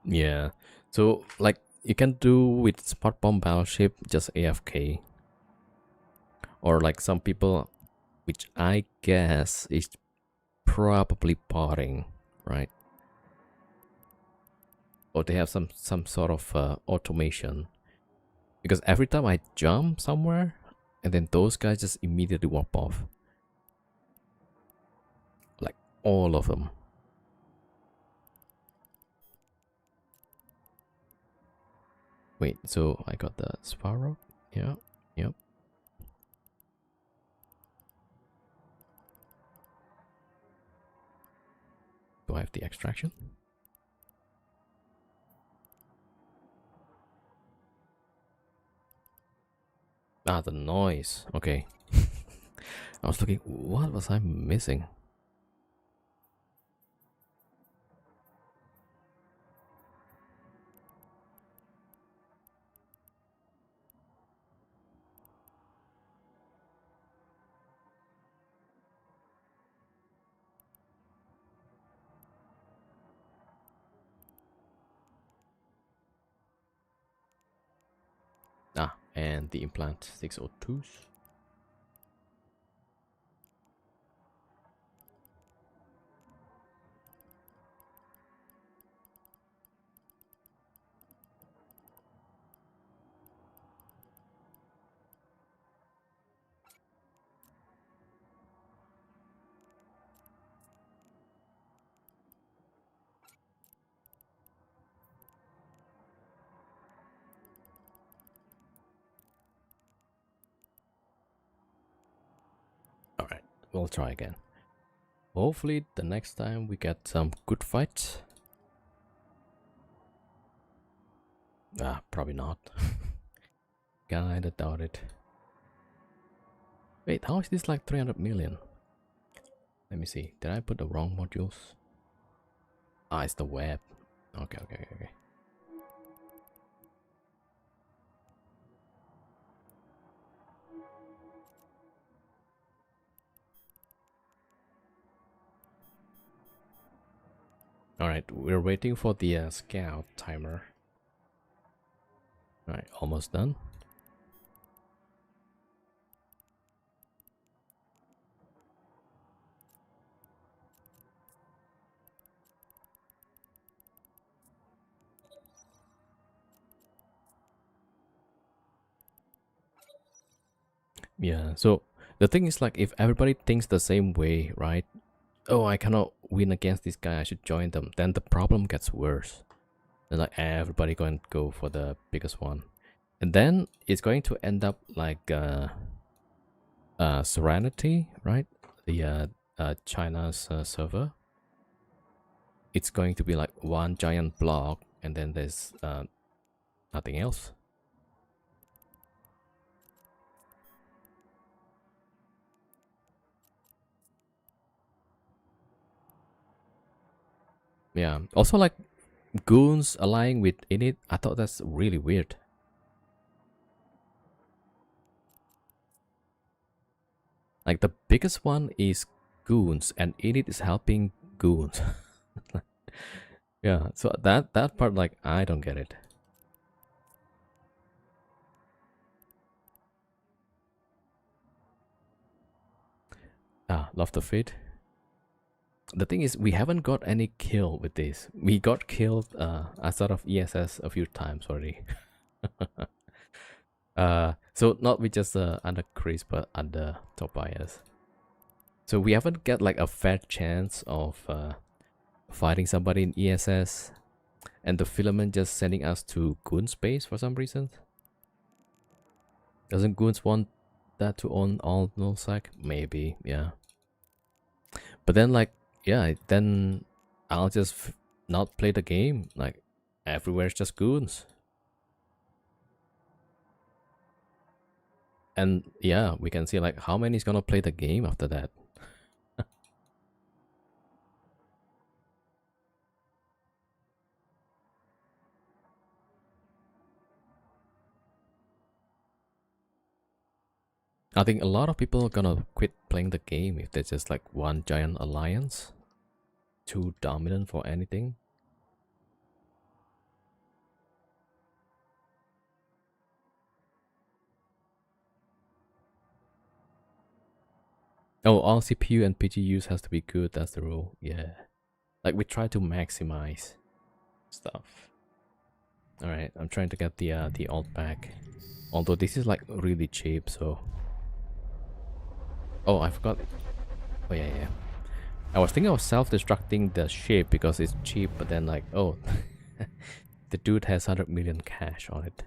Yeah, so like you can do with smart bomb battleship just AFK, or like some people, which I guess is probably potting, right? Or they have some sort of automation, because every time I jump somewhere, and then those guys just immediately warp off, like all of them. Wait, so I got the Sparrow? Yeah, yep. Do I have the extraction? Ah, the noise. Okay. I was looking, what was I missing? Ah, and the implant 602s. Alright, we'll try again. Hopefully the next time we get some good fights. Ah, probably not. Kinda doubt it. Wait, how is this like 300 million? Let me see. Did I put the wrong modules? Ah, it's the web. Okay. Alright, we're waiting for the scout timer. Alright, almost done. Yeah, so the thing is like if everybody thinks the same way, right? Oh, I cannot win against this guy, I should join them. Then the problem gets worse. Then like everybody going to go for the biggest one. And then it's going to end up like Serenity, right? The China's server. It's going to be like one giant block and then there's nothing else. Yeah. Also, like goons allying with init, I thought that's really weird. Like the biggest one is goons, and init is helping goons. Yeah. So that part, like, I don't get it. Ah, love the fit. The thing is, we haven't got any kill with this. We got killed outside of ESS a few times already. So not with just under Chris, but under Tobias. So we haven't got like a fair chance of fighting somebody in ESS, and the filament just sending us to Goon space for some reason. Doesn't Goons want that to own all nullsec? Maybe, yeah. But then, like, yeah, then I'll just not play the game. Like, everywhere's just Goons. And yeah, we can see like how many is gonna play the game after that. I think a lot of people are gonna quit playing the game if there's just like one giant alliance, too dominant for anything. Oh, all CPU and PGUs has to be good, that's the rule. Yeah. Like we try to maximize stuff. Alright, I'm trying to get the alt back. Although this is like really cheap, so. Oh, I forgot. Oh yeah, yeah. I was thinking of self-destructing the ship because it's cheap, but then like, oh, the dude has 100 million cash on it.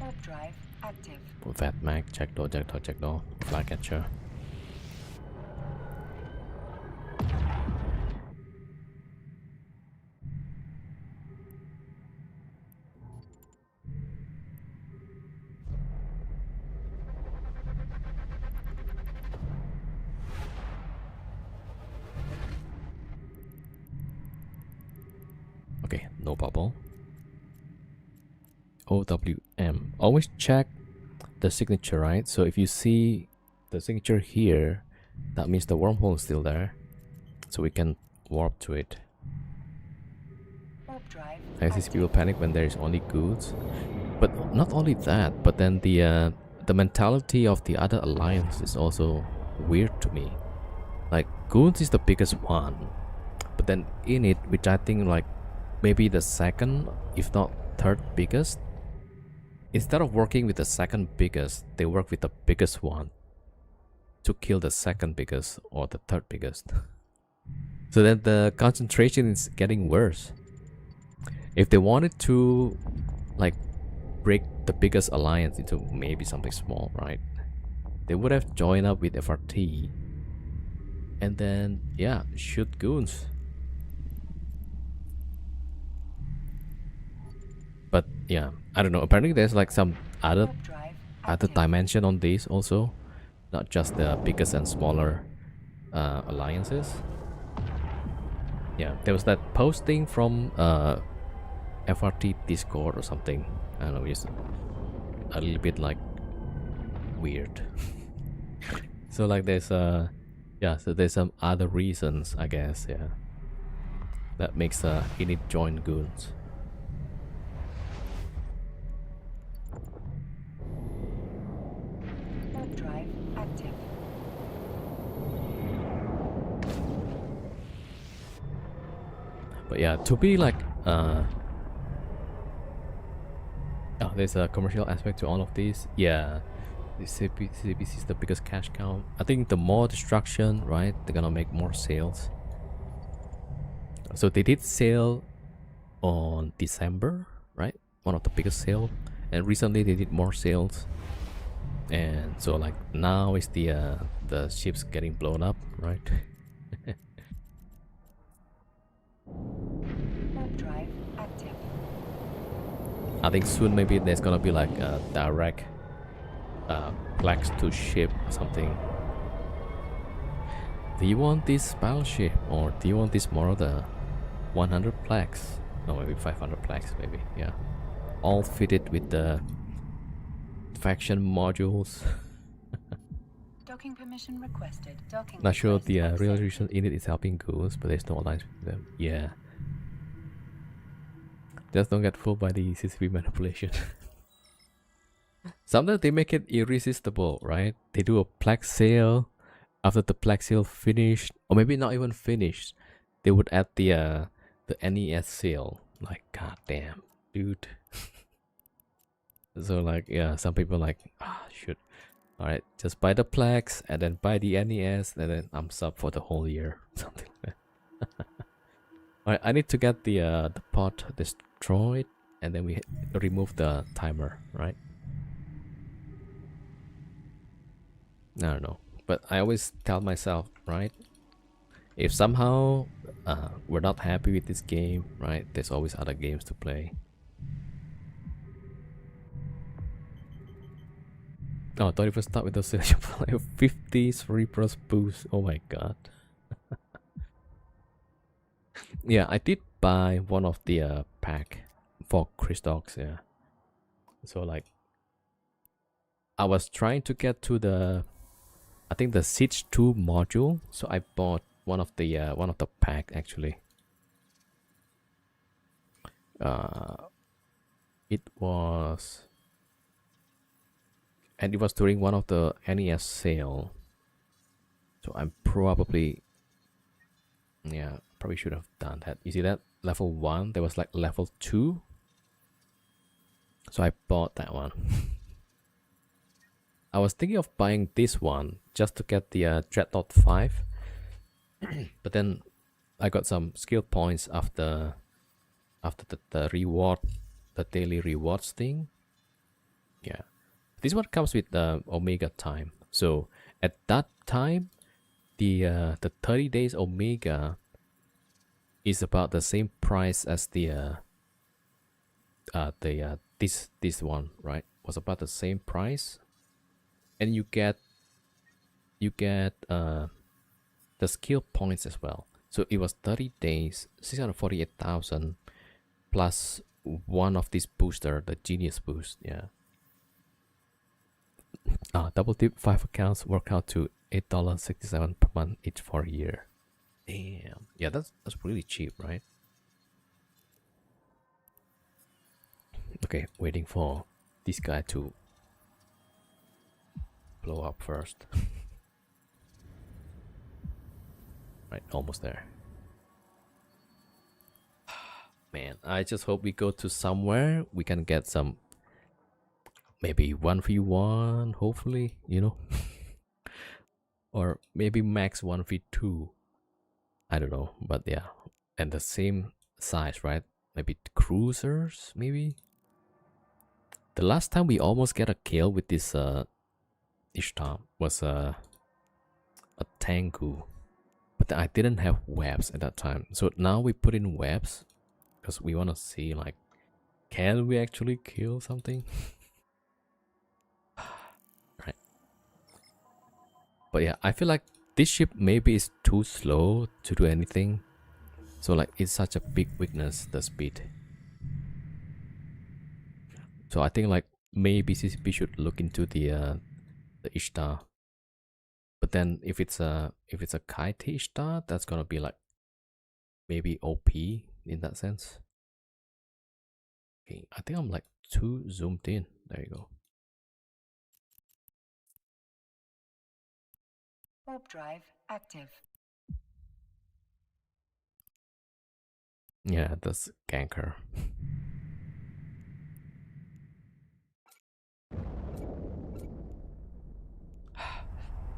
Warp drive active. Vat mag, check door, flycatcher. Okay, no bubble. OWM. Always check the signature, right? So if you see the signature here, that means the wormhole is still there. So we can warp to it. Warp drive I see people panic when there is only goods. But not only that, but then the mentality of the other alliance is also weird to me. Like Goons is the biggest one, but then in it, which I think like maybe the second, if not third biggest, instead of working with the second biggest, they work with the biggest one to kill the second biggest or the third biggest. So then the concentration is getting worse. If they wanted to like break the biggest alliance into maybe something small, right? They would have joined up with FRT and then yeah, shoot Goons. But yeah, I don't know. Apparently there's like some other dimension on this also, not just the biggest and smaller alliances. Yeah, there was that posting from FRT Discord or something. I don't know, just a little bit like weird. So like there's yeah, so there's some other reasons, I guess, yeah, that makes init join Goons. Warp drive active. But yeah, to be like oh, there's a commercial aspect to all of these. Yeah, the CBC is the biggest cash cow. I think the more destruction, right, they're gonna make more sales. So they did sale on December, right? One of the biggest sale, and recently they did more sales. And so like now is the ships getting blown up, right? Warp drive active. I think soon maybe there's gonna be like a direct flex to ship or something. do you want this battleship or do you want this more of the 100 plaques? No, maybe 500 plaques, maybe. Yeah, all fitted with the faction modules. Docking permission requested. Docking Not sure request the real accepted. reason in it is helping goons, but there's no alliance with them. Yeah. Just don't get fooled by the CCP manipulation. Sometimes they make it irresistible, right? They do a plaque sale. After the plaque sale finished, or maybe not even finished, they would add the NES sale. Like, goddamn, dude. So like, yeah, some people like, shoot. All right, just buy the plaques and then buy the NES, and then I'm sub for the whole year, something like that. All right, I need to get the pod destroyed, and then we remove the timer, right? I don't know, but I always tell myself, right? If somehow we're not happy with this game, right? There's always other games to play. Oh, I thought it would start with the selection play of 50s Reapers boost. Oh my god. Yeah, I did buy one of the pack for Chris Dogs, yeah. So like, I was trying to get to the, I think the Siege 2 module, so I bought one of the pack actually. It was, and it was during one of the NES sale. So I'm probably, yeah, probably should have done that. You see that level 1, there was like level 2. So I bought that one. I was thinking of buying this one just to get the Dreadnought 5. But then I got some skill points after the reward, the daily rewards thing. Yeah. This one comes with the Omega time. So at that time, the 30 days Omega is about the same price as this one, right? Was about the same price, and you get the skill points as well. So it was 30 days, 648,000 plus one of these booster, the Genius boost. Yeah. Double dip 5 accounts work out to $8.67 per month each for a year. Damn. Yeah, that's really cheap, right? Okay, waiting for this guy to blow up first. Right, almost there. Man, I just hope we go to somewhere we can get some, maybe 1v1, hopefully, you know. Or maybe max 1v2. I don't know, but yeah. And the same size, right? Maybe cruisers, maybe. The last time we almost get a kill with this Ishtar was a Tengu. But I didn't have webs at that time. So now we put in webs because we want to see, like, can we actually kill something? Right. But yeah, I feel like this ship maybe is too slow to do anything. So like, it's such a big weakness, the speed. So I think like maybe CCP should look into the Ishtar. But then if it's a kite Ishtar, that's gonna be like maybe OP in that sense. Okay, I think I'm like too zoomed in. There you go. Warp drive active. Yeah, that's ganker.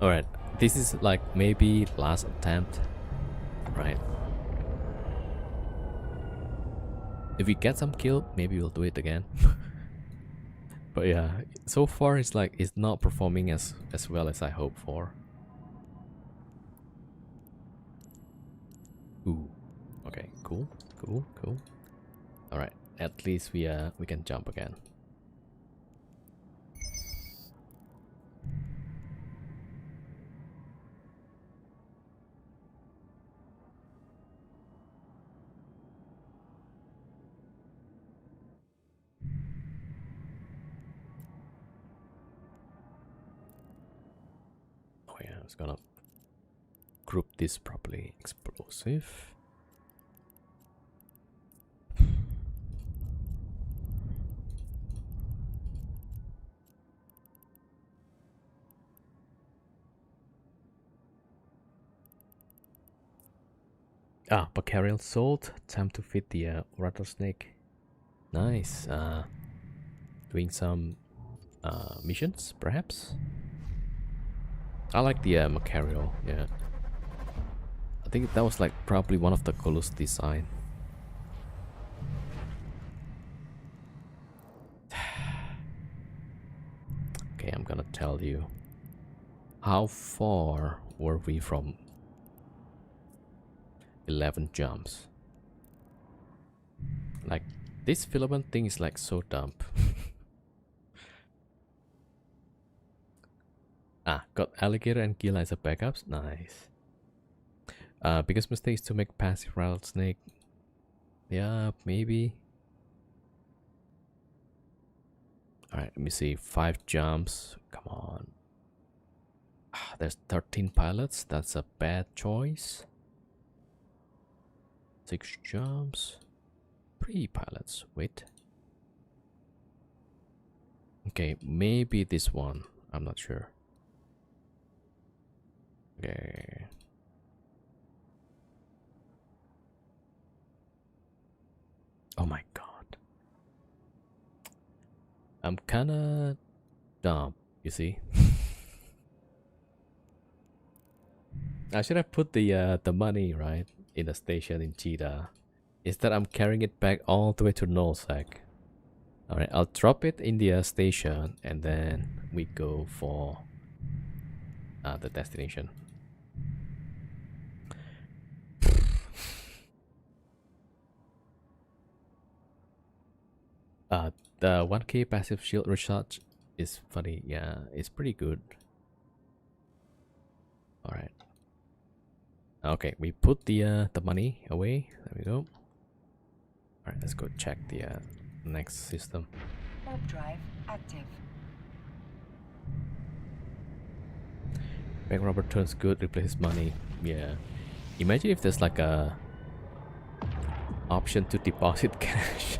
Alright, this is like maybe last attempt, right? If we get some kill, maybe we'll do it again. But yeah, so far it's like it's not performing as well as I hoped for. Ooh, okay, cool. Alright, at least we can jump again. I was gonna group this properly. Explosive. Ah, Bacarial Salt. Time to feed the rattlesnake. Nice. Doing some missions, perhaps. I like the Macarial. Yeah. I think that was like probably one of the coolest design. Okay, I'm gonna tell you. How far were we from 11 jumps? Like, this filament thing is like so dumb. Ah, got alligator and gila as a backups. Nice. Biggest mistake is to make passive rattlesnake. Yeah, maybe. Alright, let me see. 5 jumps. Come on. Ah, there's 13 pilots. That's a bad choice. 6 jumps. 3 pilots. Wait. Okay, maybe this one. I'm not sure. Okay. Oh my god. I'm kinda dumb, you see. I should have put the money right in the station in Cheetah. Instead, I'm carrying it back all the way to Nullsec. Alright, I'll drop it in the station and then we go for the destination. The 1k passive shield recharge is funny. Yeah, it's pretty good. Alright. Okay, we put the money away. There we go. Alright, let's go check the next system. Warp drive active. Bank robber turns good, replaces money. Yeah. Imagine if there's like a option to deposit cash.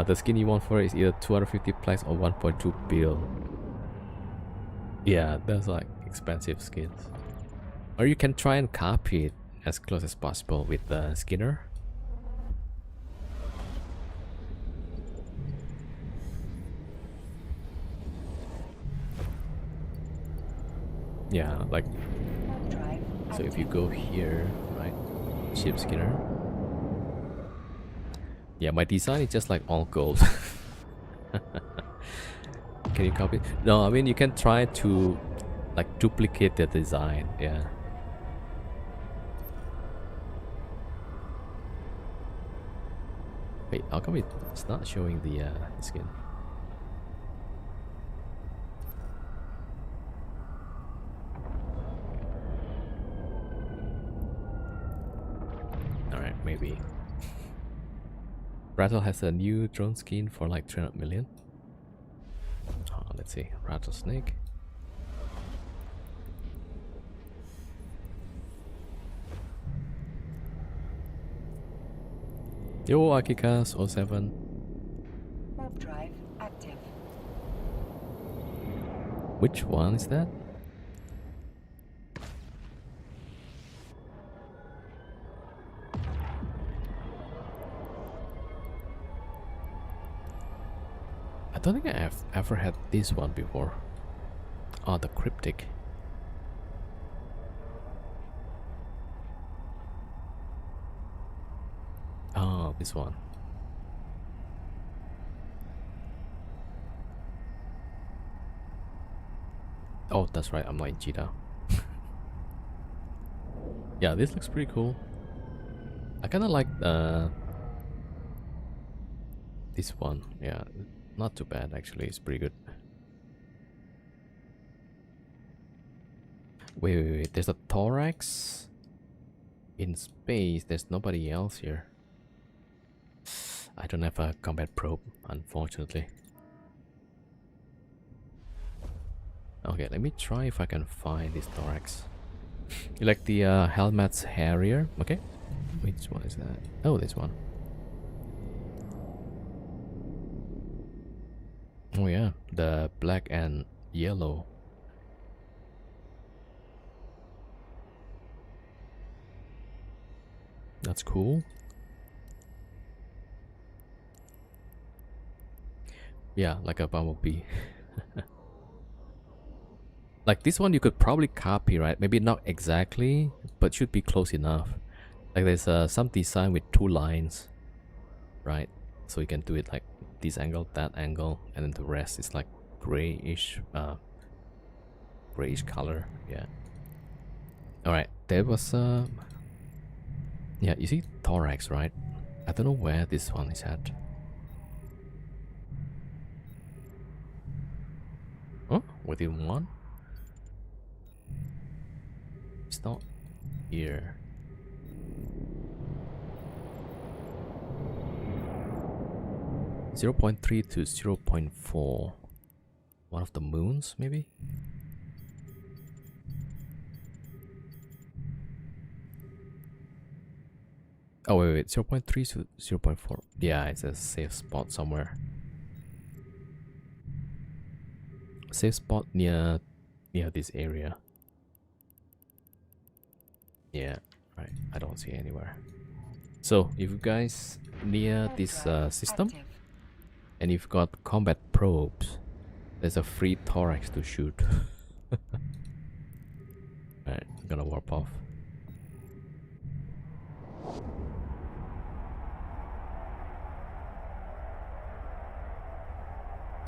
The skin you want for it is either 250 plaques or 1.2 bill. Yeah, that's like expensive skins. Or you can try and copy it as close as possible with the Skinner. Yeah, like, Warp drive so if you active. go here, right, ship Skinner. Yeah, my design is just like all gold. Can you copy? No, I mean you can try to like duplicate the design. Yeah. Wait, how come it's not showing the skin? All right, maybe. Rattle has a new drone skin for like 300 million. Oh, let's see, rattlesnake. Yo, Akikas 07. Warp drive active. Which one is that? I don't think I have ever had this one before. Oh, the cryptic. Oh, this one. Oh, that's right, I'm like Cheetah. Yeah, this looks pretty cool. I kinda like this one. Yeah, not too bad actually, it's pretty good. Wait, there's a thorax in space. There's nobody else here. I don't have a combat probe, unfortunately. Okay, let me try if I can find this thorax. You like the helmet's Harrier? Okay. Which one is that? Oh, this one. Oh yeah, the black and yellow. That's cool. Yeah, like a bumblebee. Like this one you could probably copy, right? Maybe not exactly, but should be close enough. Like there's some design with two lines, right? So you can do it like this angle, that angle, and then the rest is like grayish color. Yeah. Alright, there was yeah, you see thorax, right? I don't know where this one is at. Oh, within one? It's not here. .3 to 0.4. One of the moons, maybe? Oh, wait, 0.3 to 0.4. Yeah, it's a safe spot somewhere. Safe spot near this area. Yeah, right. I don't see anywhere. So if you guys near this system and you've got combat probes, there's a free thorax to shoot. Alright, I'm gonna warp off.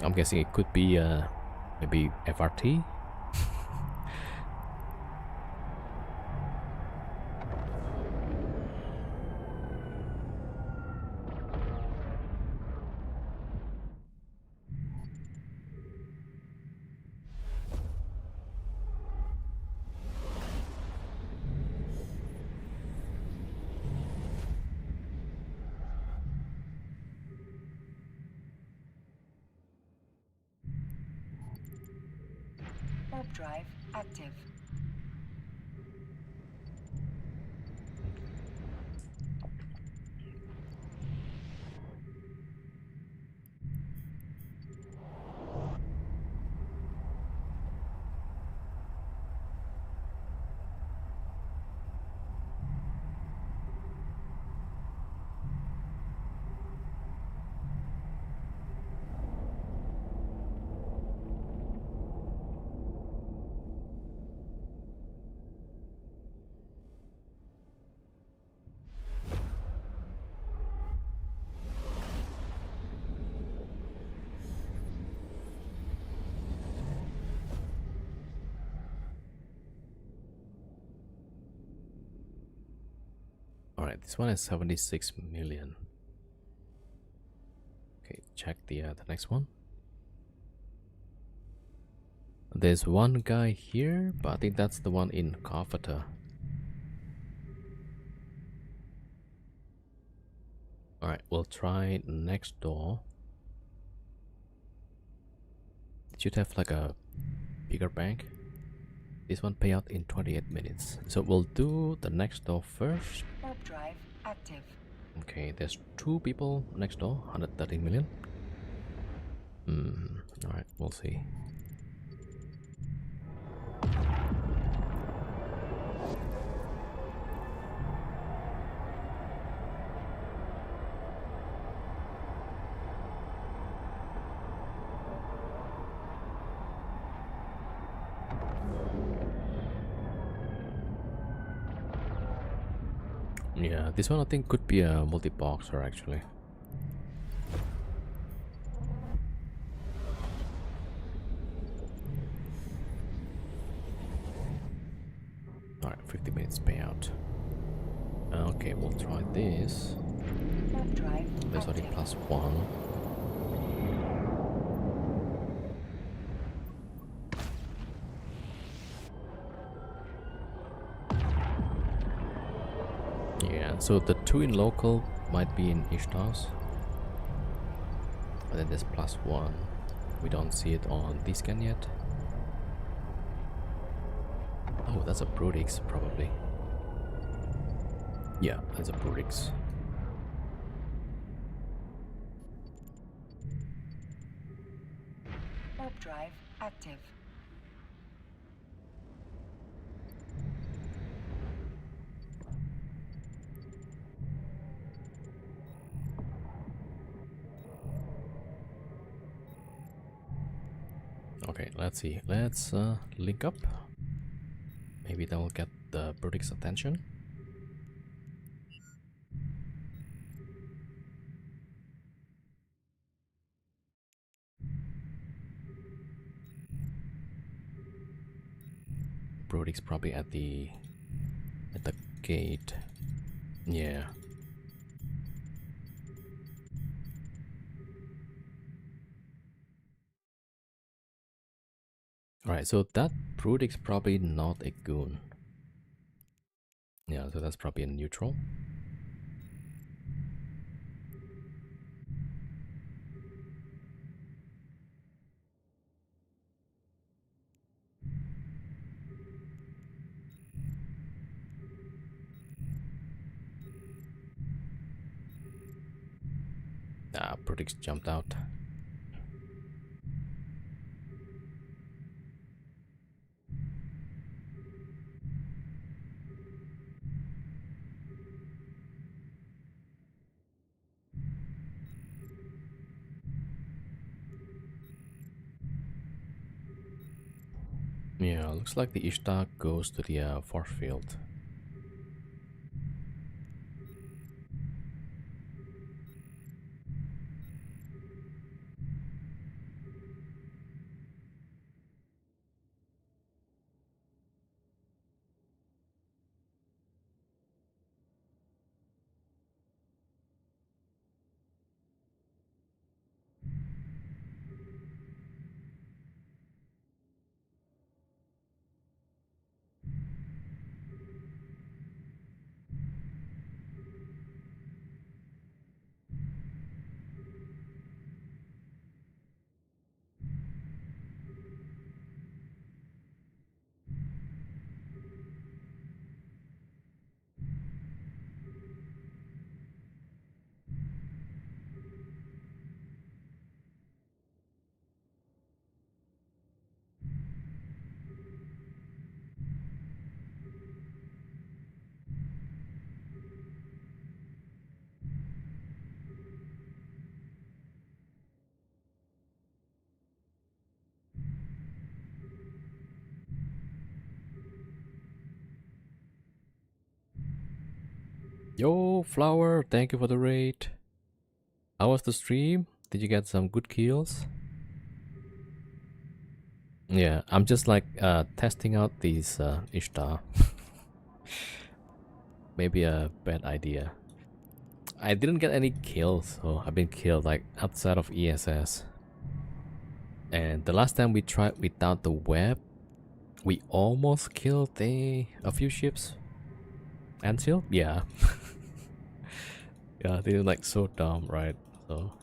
I'm guessing it could be maybe FRT. Warp drive active. Alright, this one is 76 million. Okay, check the next one. There's one guy here, but I think that's the one in Carpenter. Alright, we'll try next door. It should have like a bigger bank. This one payout in 28 minutes. So we'll do the next door first. Warp drive active. Okay, there's two people next door, 130 million. Alright, we'll see. Yeah, this one I think could be a multi-boxer actually. Alright, 50 minutes payout. Okay, we'll try this. Warp drive There's only active. +1. Yeah, so the two in local might be in Ishtar's. And then there's +1. We don't see it on this scan yet. Oh, that's a Brutix probably. Yeah, that's a Brutix. Warp drive active. Okay, let's see. Let's link up. Maybe that will get the Brutix attention. Brutix probably at the gate. Yeah. Alright, so that Brutix probably not a goon. Yeah, so that's probably a neutral. Ah, Brutix jumped out. Yeah, looks like the Ishtar goes to the force field. Yo, Flower, thank you for the raid. How was the stream? Did you get some good kills? Yeah, I'm just like testing out these Ishtar. Maybe a bad idea. I didn't get any kills, so I've been killed like outside of ESS. And the last time we tried without the web, we almost killed a few ships. Ansil? Yeah. Yeah, they're like so dumb, right? So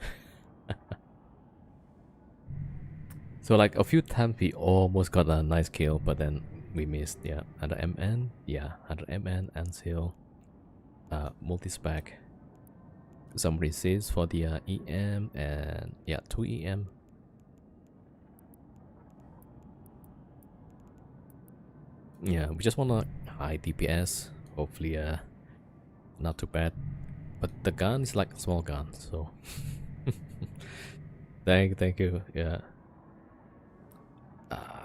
so like a few times we almost got a nice kill, but then we missed. Yeah, 100 MN. Yeah, 100 MN, Ansil. Multi-spec. Some receipts for the EM, and yeah, 2 EM. Yeah, we just want a high DPS. Hopefully not too bad. But the gun is like a small gun, so thank you. Yeah.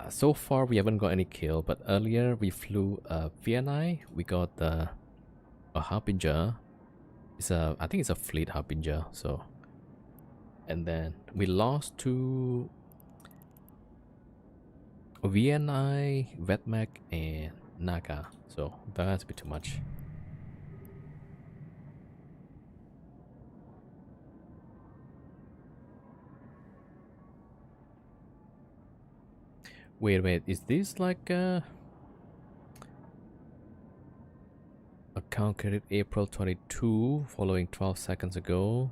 So far we haven't got any kill, but earlier we flew VNI. We got a Harbinger. I think it's a fleet Harbinger. So, and then we lost to VNI, Vetmac, and Naga. So that has to be too much. Wait, is this like account created April 22 following 12 seconds ago?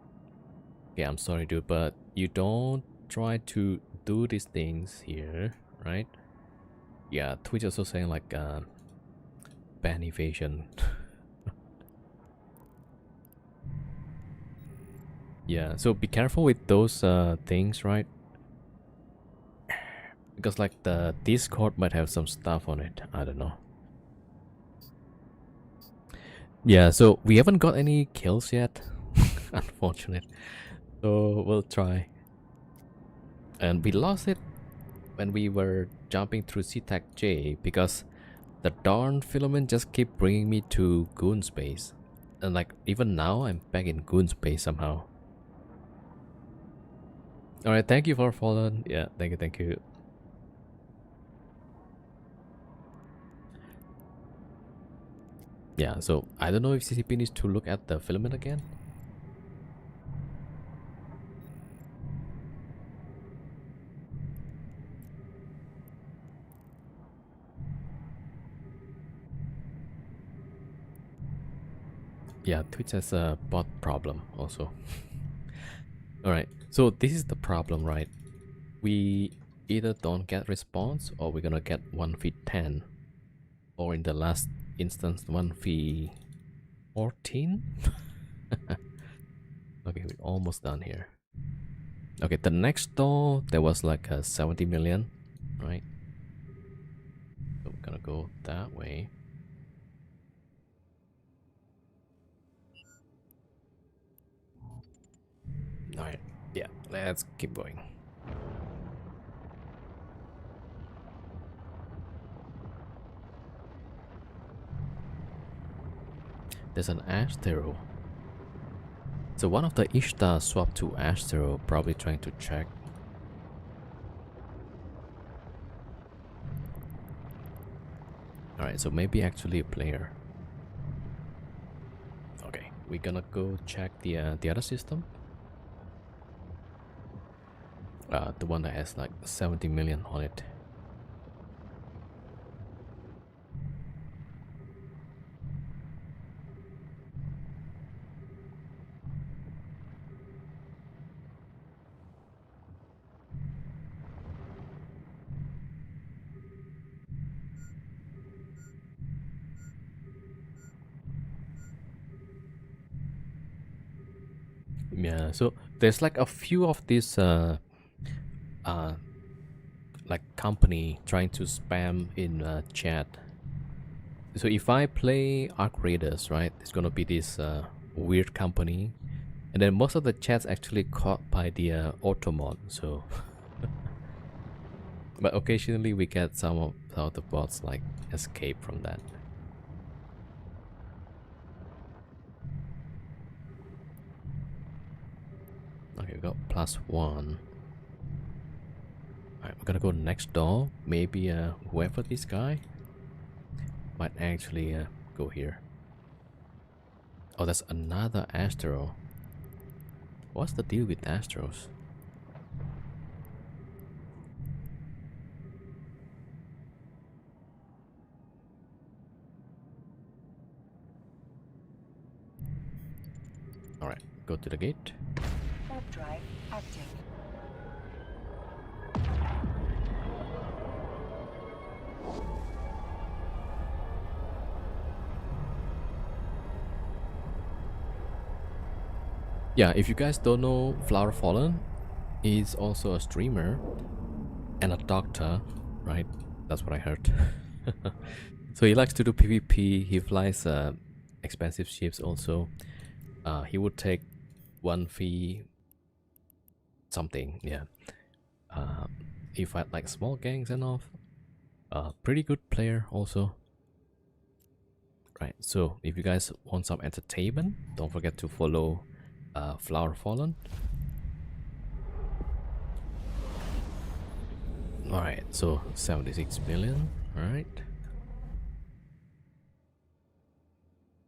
Okay, I'm sorry dude, but you don't try to do these things here, right? Yeah, Twitch also saying like ban evasion. Yeah, so be careful with those things, right? Because like the Discord might have some stuff on it. I don't know. Yeah, so we haven't got any kills yet. Unfortunate. So we'll try. And we lost it when we were jumping through SeaTac J because the darn filament just keep bringing me to goon space. And like even now I'm back in goon space somehow. Alright, thank you for following. Yeah, thank you. Yeah, so I don't know if CCP needs to look at the filament again. Yeah, Twitch has a bot problem also. Alright, so this is the problem, right? We either don't get response or we're gonna get 1v10. Or in the last instance, 1v14? Okay, we're almost done here. Okay, the next door, there was like a 70 million, right? So we're gonna go that way. Alright, yeah, let's keep going. There's an Astero. So one of the Ishtar swapped to Astero, probably trying to check. Alright, so maybe actually a player. Okay, we're gonna go check the other system. The one that has like 70 million on it. Yeah, so there's like a few of these like company trying to spam in chat. So if I play Arc Raiders, right, it's gonna be this weird company, and then most of the chats actually caught by the automod. So, but occasionally we get some of the bots like escape from that. Okay, we got +1. Alright, we're gonna go next door. Maybe whoever this guy might actually go here. Oh, that's another Astro. What's the deal with Astros? Alright, go to the gate. Warp drive active. Yeah, if you guys don't know, Flower Fallen is also a streamer and a doctor, right? That's what I heard. So he likes to do PvP. He flies expensive ships also. He would take 1 fee something, yeah. He fight like small gangs and all. Pretty good player also. Right, so if you guys want some entertainment, don't forget to follow Flower Fallen. Alright, so 76 million, alright.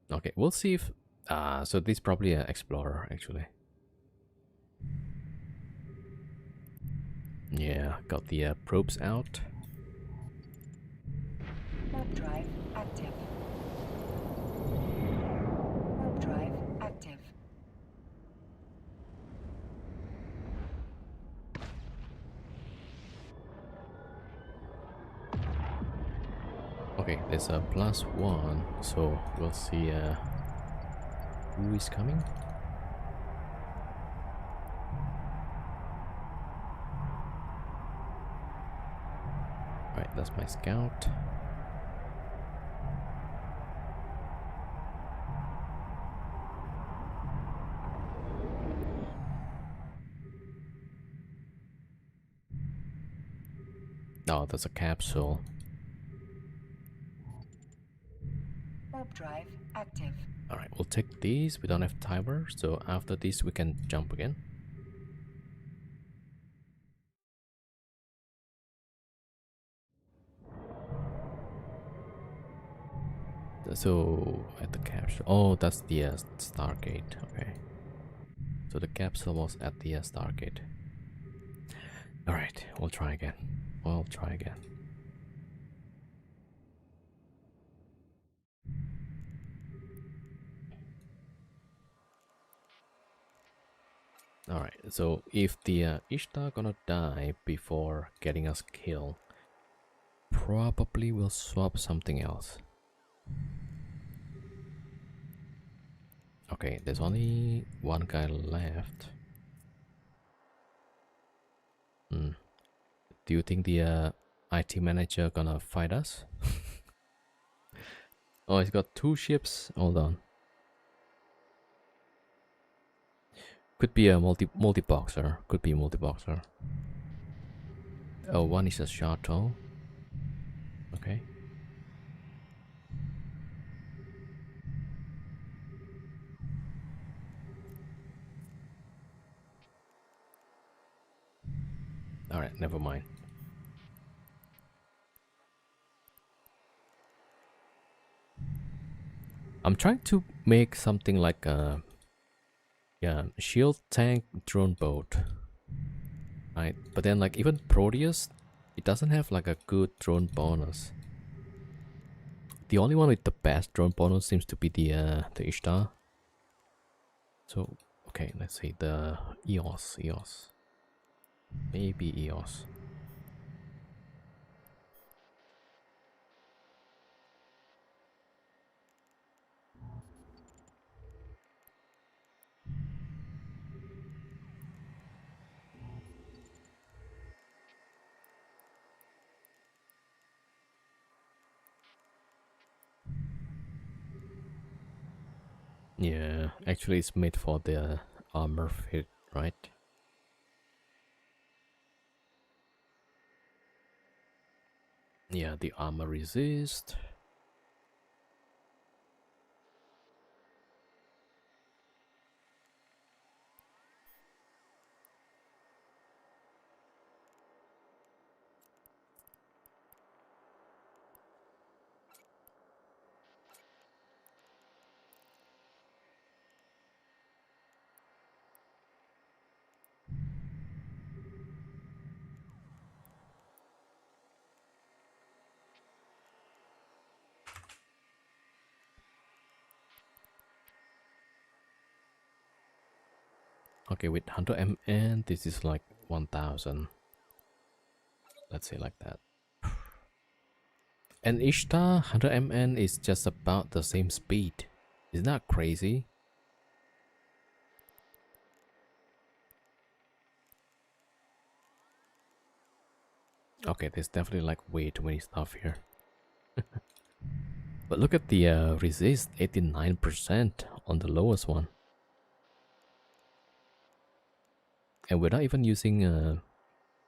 Okay, we'll see if so this is probably an explorer actually. Yeah, got the probes out. Warp drive active. Warp drive active. Okay, there's a +1, so we'll see who is coming. Right, that's my scout. Oh, that's a capsule. Warp drive active. Alright, we'll take these. We don't have timer, so after this we can jump again. So, at the capsule. Oh, that's the Stargate. Okay. So the capsule was at the Stargate. Alright, we'll try again. We'll try again. Alright, so if the Ishtar gonna die before getting us killed, probably we'll swap something else. Okay, there's only one guy left. Do you think the IT manager gonna fight us? Oh, he's got 2 ships. Hold on. Could be a multi-boxer. Could be a multi-boxer. Oh, one is a shuttle. Okay. Alright, never mind. I'm trying to make something like a shield tank drone boat. Right, but then like even Proteus, it doesn't have like a good drone bonus. The only one with the best drone bonus seems to be the Ishtar. So okay, let's see the EOS. Maybe EOS. Yeah, actually it's made for the armor fit, right? Yeah, the armor resist. Okay, with 100 MN, this is like 1000. Let's say like that. And Ishtar 100 MN is just about the same speed. Isn't that crazy? Okay, there's definitely like way too many stuff here. But look at the resist, 89% on the lowest one. And we're not even using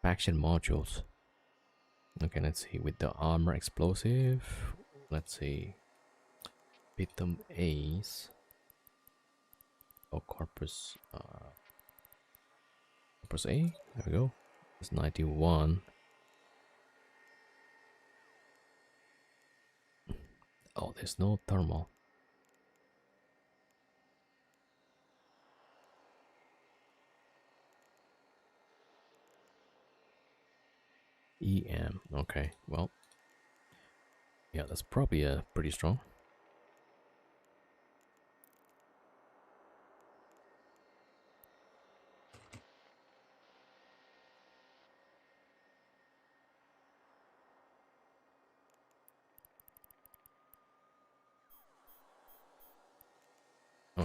faction modules. Okay, let's see, with the armor explosive, let's see, Pitum Ace, or Corpus A, there we go, it's 91. Oh, there's no thermal. EM, okay, well, yeah, that's probably pretty strong.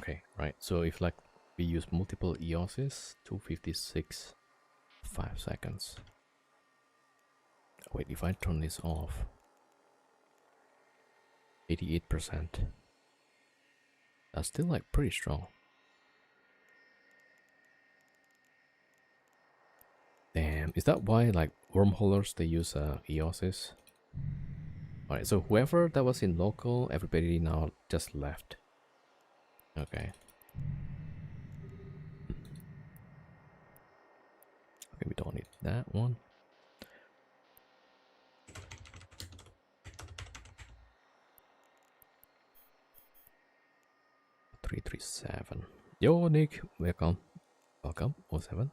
Okay, right. So if like we use multiple EOSs, 256, 5 seconds. Wait, if I turn this off, 88%. That's still like pretty strong. Damn, is that why like wormholers they use EOSs? Alright, so whoever that was in local, everybody now just left. Okay. Okay, we don't need that one. $337. Yo, Nick, welcome. Welcome, 07.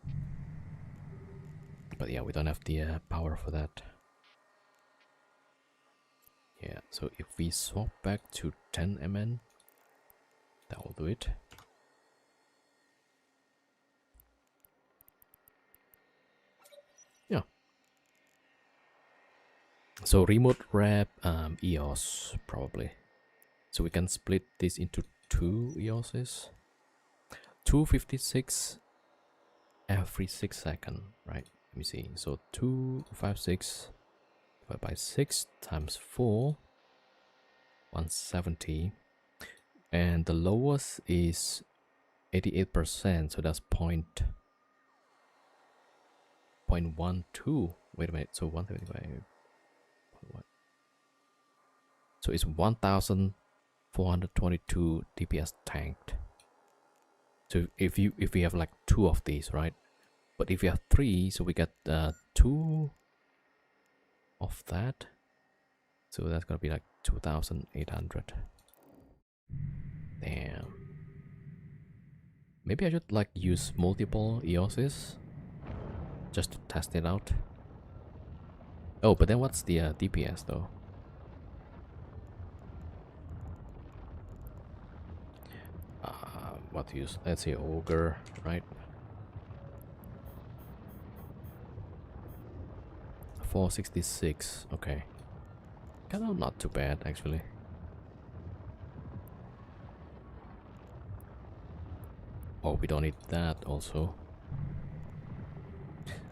But yeah, we don't have the power for that. Yeah, so if we swap back to 10 MN, that will do it. Yeah. So remote wrap EOS probably. So we can split this into 2 EOSs. 256 every 6 seconds, right? Let me see. So 256 divided by 6 times 4, 170. And the lowest is 88%, so that's 0.12. Wait a minute, so 175. So it's 1,422 DPS tanked. So if we have like 2 of these, right? But if you have 3, so we get 2 of that. So that's gonna be like 2,800. Damn. Maybe I should like use multiple EOSs just to test it out. Oh, but then what's the DPS though? What to use? Let's say ogre, right? 466. Okay, kind of not too bad actually. Oh, we don't need that also.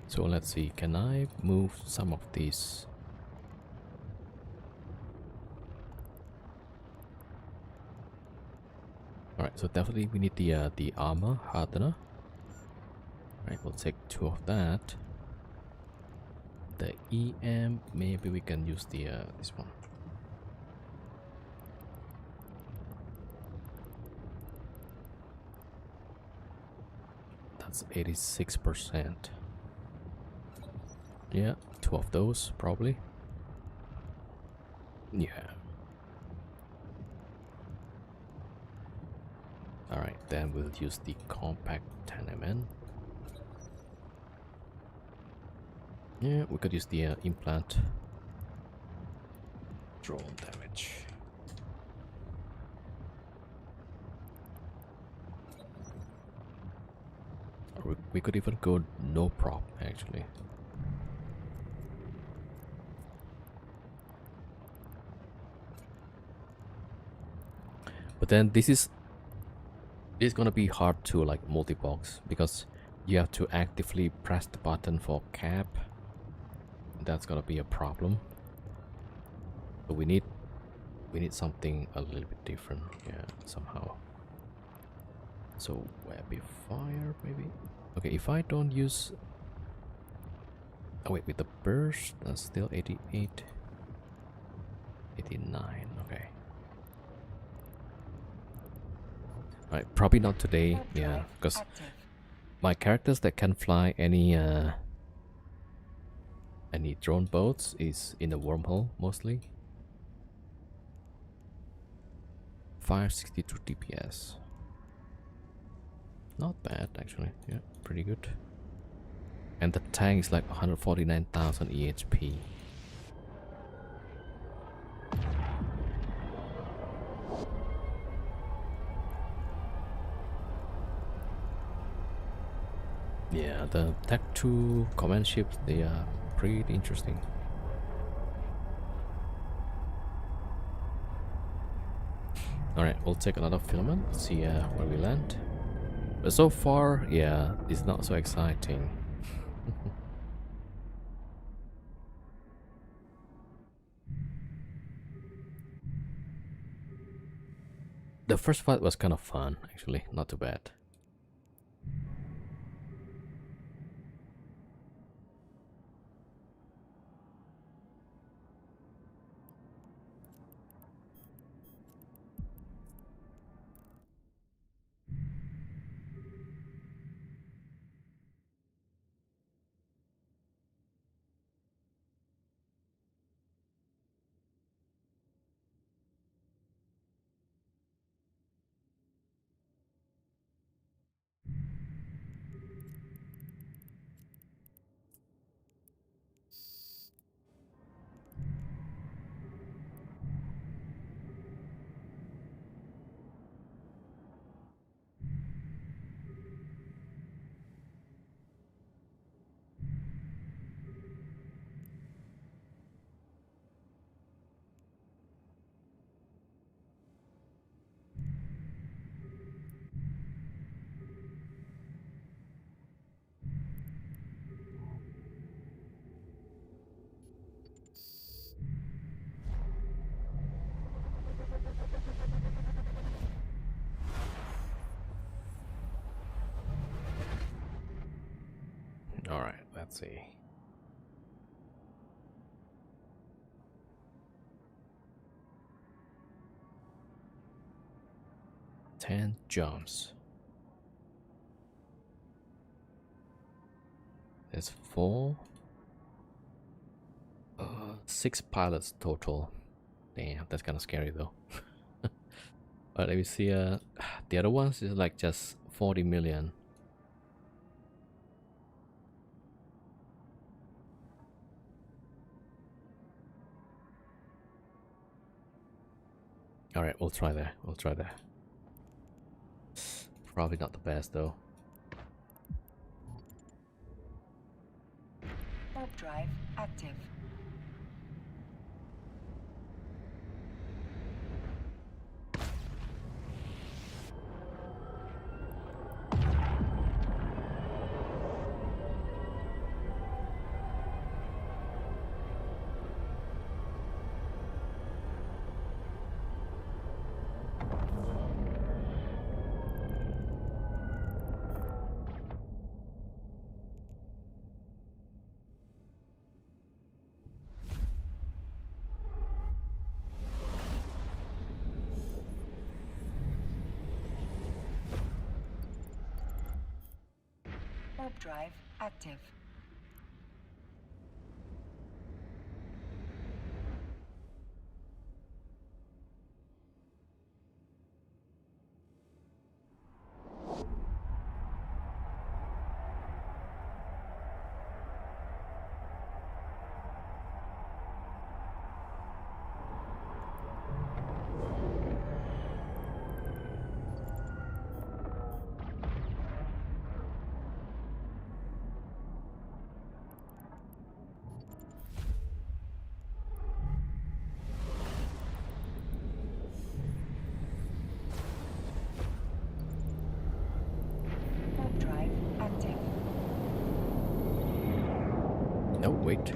So let's see, can I move some of these? Alright, so definitely we need the armor hardener. Right, we'll take 2 of that. The EM, maybe we can use the this one. That's 86%. Yeah, 2 of those probably. Yeah. Alright, then we'll use the compact 10MN. Yeah, we could use the implant. Drone damage. Or we could even go no prop actually. But then this is gonna be hard to like multi-box because you have to actively press the button for cap. That's gonna be a problem. But we need something a little bit different, yeah, somehow. So webby fire maybe. Okay, if I don't use. Oh wait, with the burst, that's still 88, 89. Okay. Right, probably not today, yeah, because my characters that can fly any drone boats is in the wormhole mostly. 562 DPS. Not bad actually, yeah, pretty good. And the tank is like 149,000 EHP. Yeah, the Tech 2 command ships, they are pretty interesting. Alright, we'll take another filament, see where we land. But so far, yeah, it's not so exciting. The first fight was kind of fun, actually, not too bad. Alright, let's see. Ten jumps. There's 4. 6 pilots total. Damn, that's kind of scary though. But let me see. The other ones is like just 40 million. Alright, we'll try that. We'll try that. Probably not the best though. Warp drive active. Warp drive active. Warp drive active. No, wait.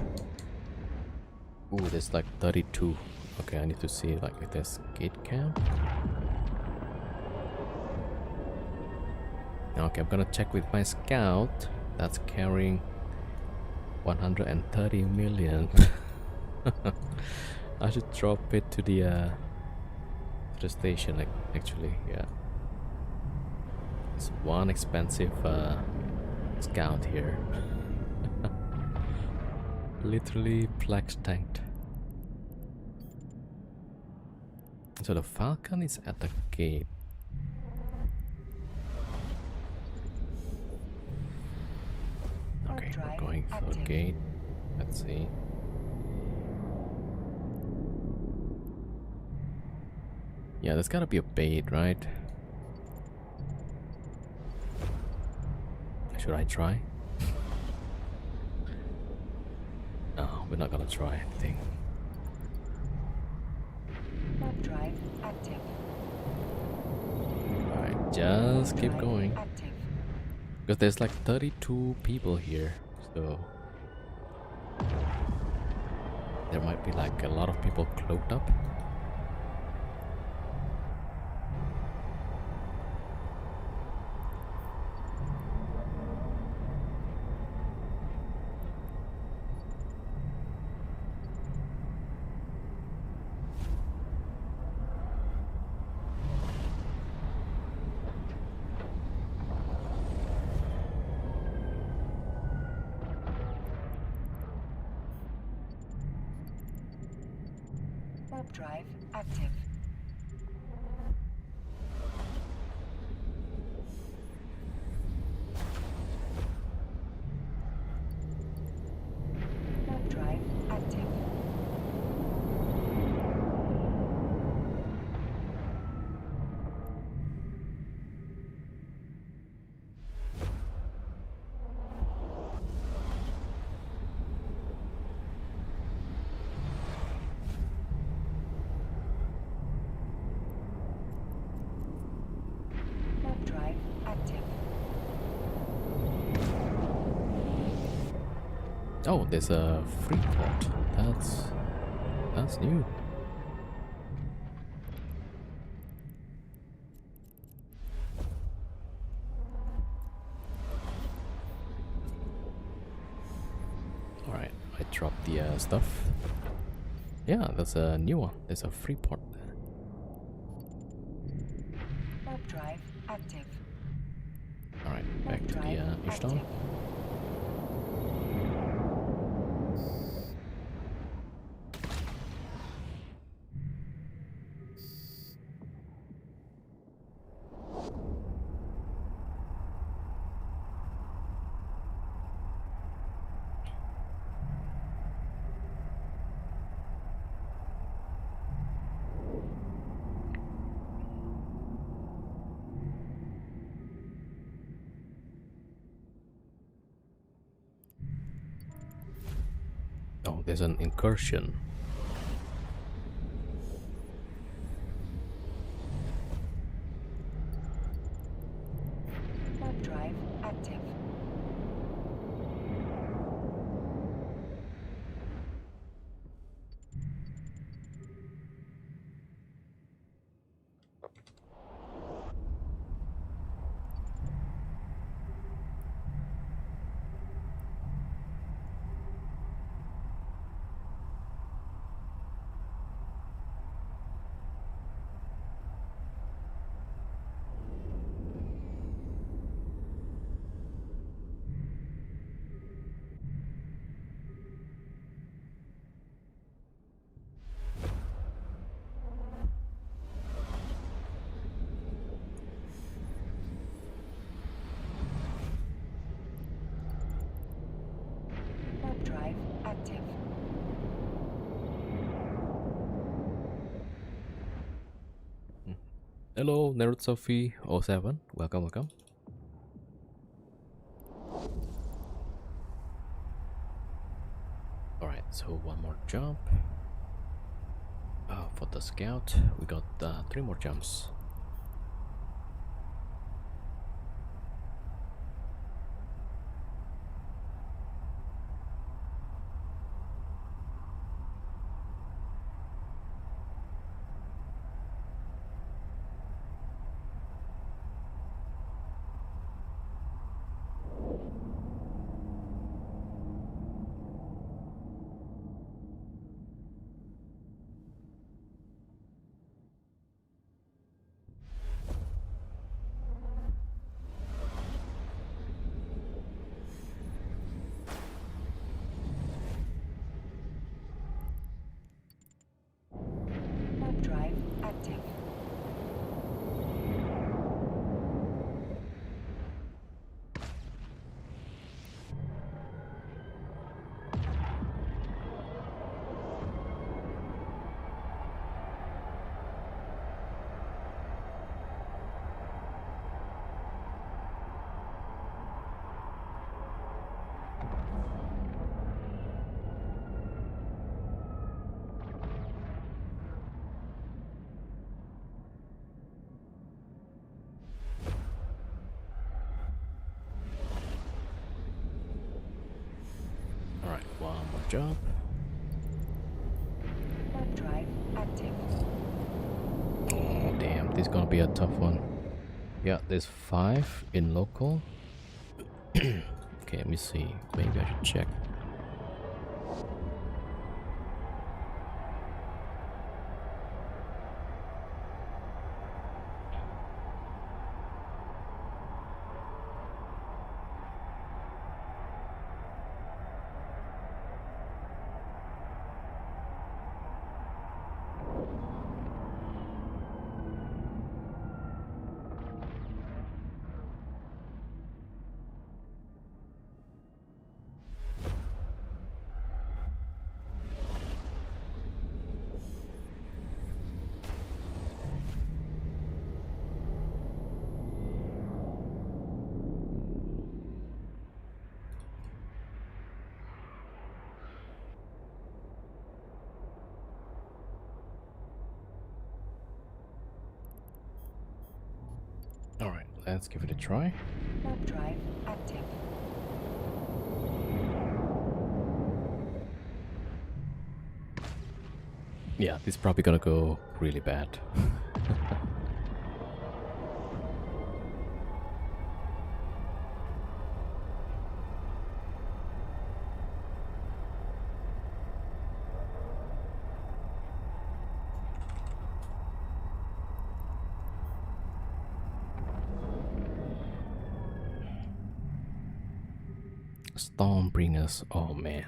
Ooh, there's like 32. Okay, I need to see like if there's gate cam. Okay, I'm gonna check with my scout. That's carrying 130 million. I should drop it to the station. Like, actually, yeah. It's one expensive scout here. Literally flex tanked. So the Falcon is at the gate. Okay, we're going for the gate. Let's see. Yeah, there's gotta be a bait, right? Should I try? No, we're not gonna try anything. Warp drive active. Just keep Drive going. active. Because there's like 32 people here. So there might be like a lot of people cloaked up. Warp drive active. Warp drive active. Warp drive active. Oh, there's a free port. That's new. Alright, I dropped the stuff. Yeah, that's a new one. There's a free port. Warp drive active. Alright, back Warp to the drive Ishtar. active. Oh, there's an incursion. Warp drive active. Warp drive active. Hello, Nerud Sophie 07. Welcome, welcome. Alright, so one more jump. For the scout, we got 3 more jumps. Good job. Warp drive active. Oh, damn, this is gonna be a tough one. Yeah, there's 5 in local. Okay, let me see. Maybe I should check. Alright, let's give it a try. Warp drive active. Yeah, this is probably gonna go really bad. Stormbringers, oh man.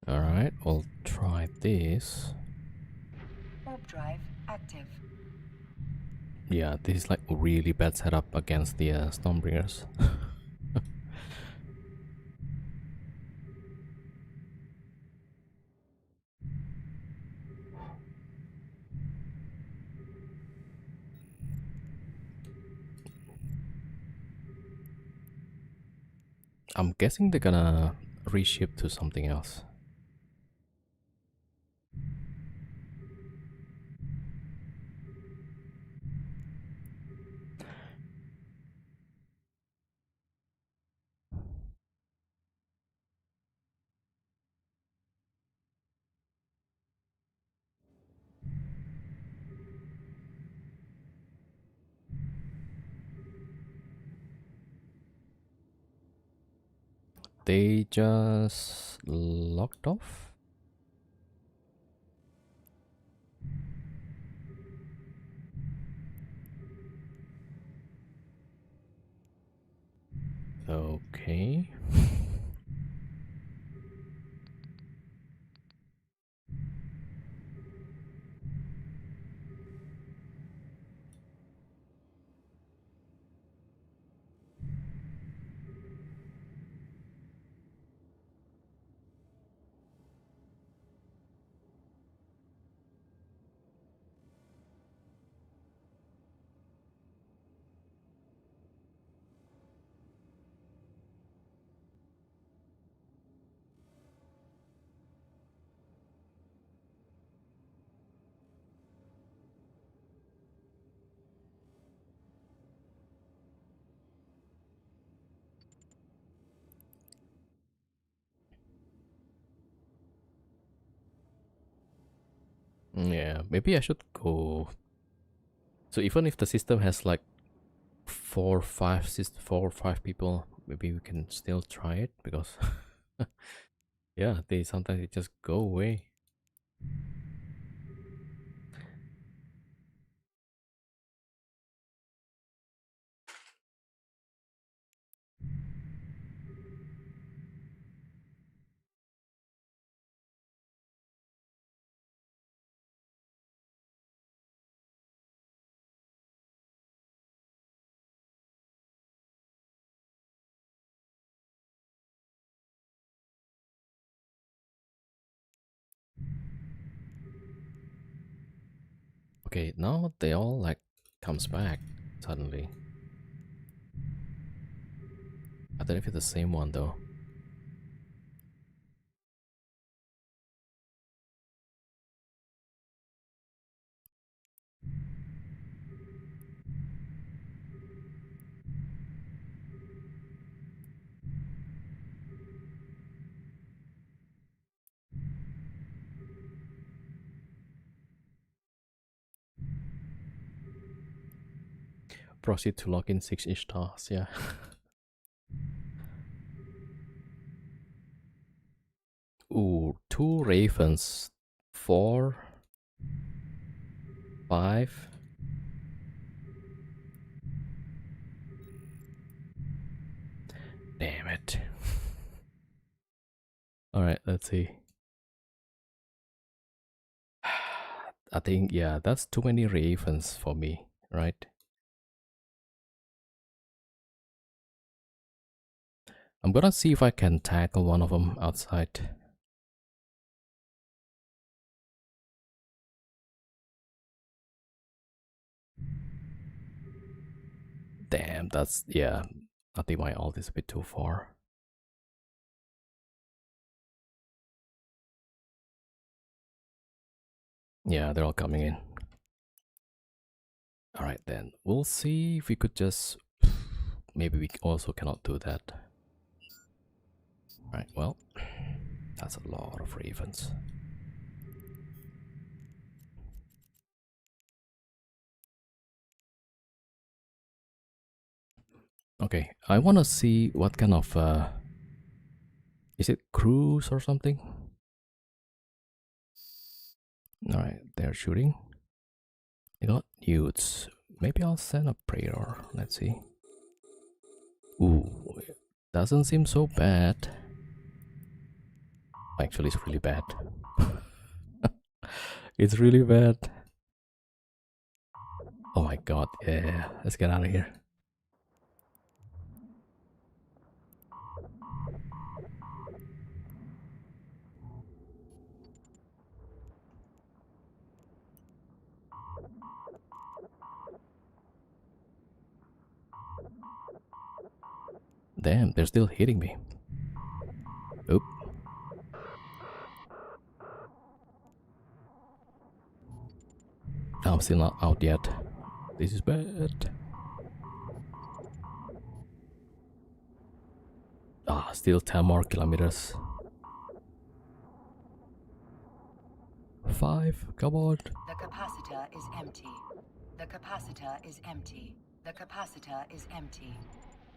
Alright, we'll try this. Warp drive active. Yeah, this is like a really bad setup against the Stormbringers. I'm guessing they're gonna reshift to something else. They just locked off? Okay. Yeah, maybe I should go. So even if the system has like 4 or 5 people, maybe we can still try it because yeah, they sometimes just go away. Okay, now they all like comes back suddenly. I don't know if it's the same one though. Proceed to log in 6 stars, yeah. Ooh, 2 ravens, 4, 5. Damn it. Alright, let's see. I think, yeah, that's too many ravens for me, right? I'm gonna see if I can tackle one of them outside. Damn, that's, yeah, I think my ult is a bit too far. Yeah, they're all coming in. Alright then, we'll see if we could just... Maybe we also cannot do that. Right, well, that's a lot of ravens. Okay, I wanna see what kind of... is it cruise or something? Alright, they're shooting. They got newts. Maybe I'll send a prayer. Let's see. Ooh, doesn't seem so bad. Actually, it's really bad. It's really bad. Oh my god, yeah. Let's get out of here. Damn, they're still hitting me. Oop. I'm still not out yet. This is bad. Ah, still 10 more kilometers. 5, come on. The capacitor is empty. The capacitor is empty. The capacitor is empty.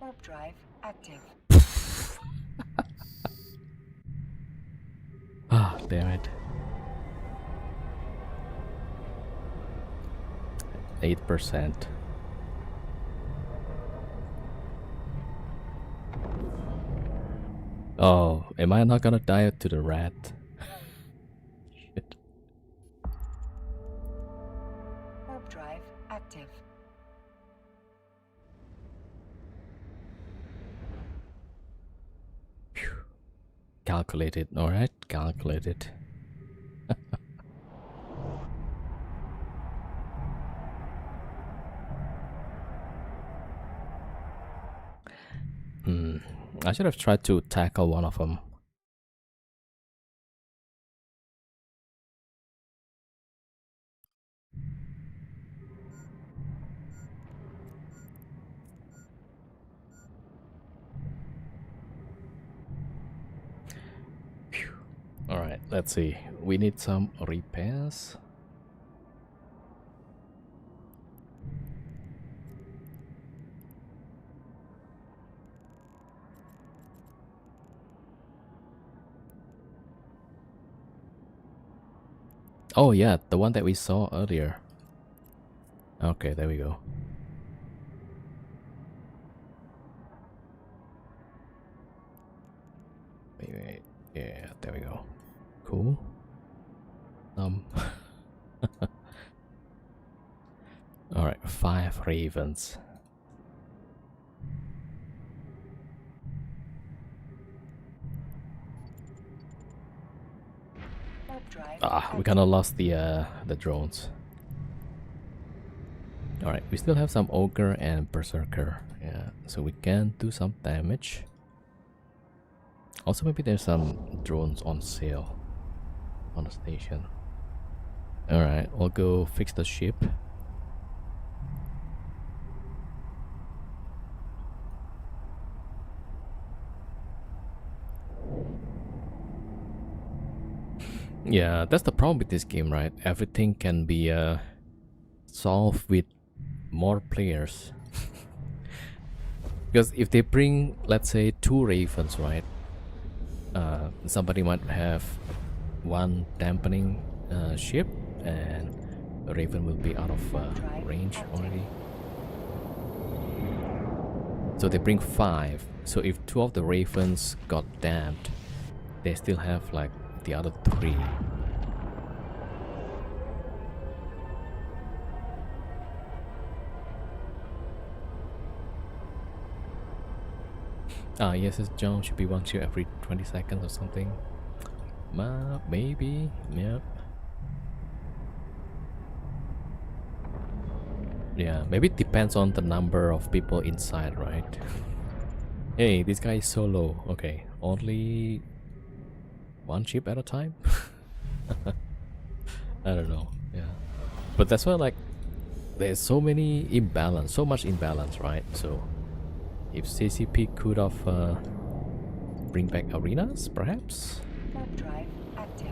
Warp drive active. Ah, damn it. 8%. Oh, am I not gonna die to the rat? Shit. Warp drive active. Calculated, alright, calculated. I should have tried to tackle one of them. Alright, let's see. We need some repairs. Oh yeah, the one that we saw earlier. Okay, there we go. Wait, yeah, there we go. Cool. Alright, 5 ravens. Warp drive Ah, we kinda lost the drones. Alright, we still have some ogre and berserker. Yeah, so we can do some damage. Also, maybe there's some drones on sale on the station. Alright, I'll go fix the ship. Yeah, that's the problem with this game, right? Everything can be solved with more players. Because if they bring, let's say, 2 ravens, right? Somebody might have one dampening ship, and a raven will be out of range already. So they bring 5. So if 2 of the ravens got damped, they still have like the other 3. ESS jump should be 1 ship every 20 seconds or something. Maybe, yep. Yeah, maybe it depends on the number of people inside, right? Hey, this guy is solo. Okay, only 1 ship at a time? I don't know, yeah. But that's why, like, there's so many imbalance, so much imbalance, right? So if CCP could have bring back arenas, perhaps? Warp drive active.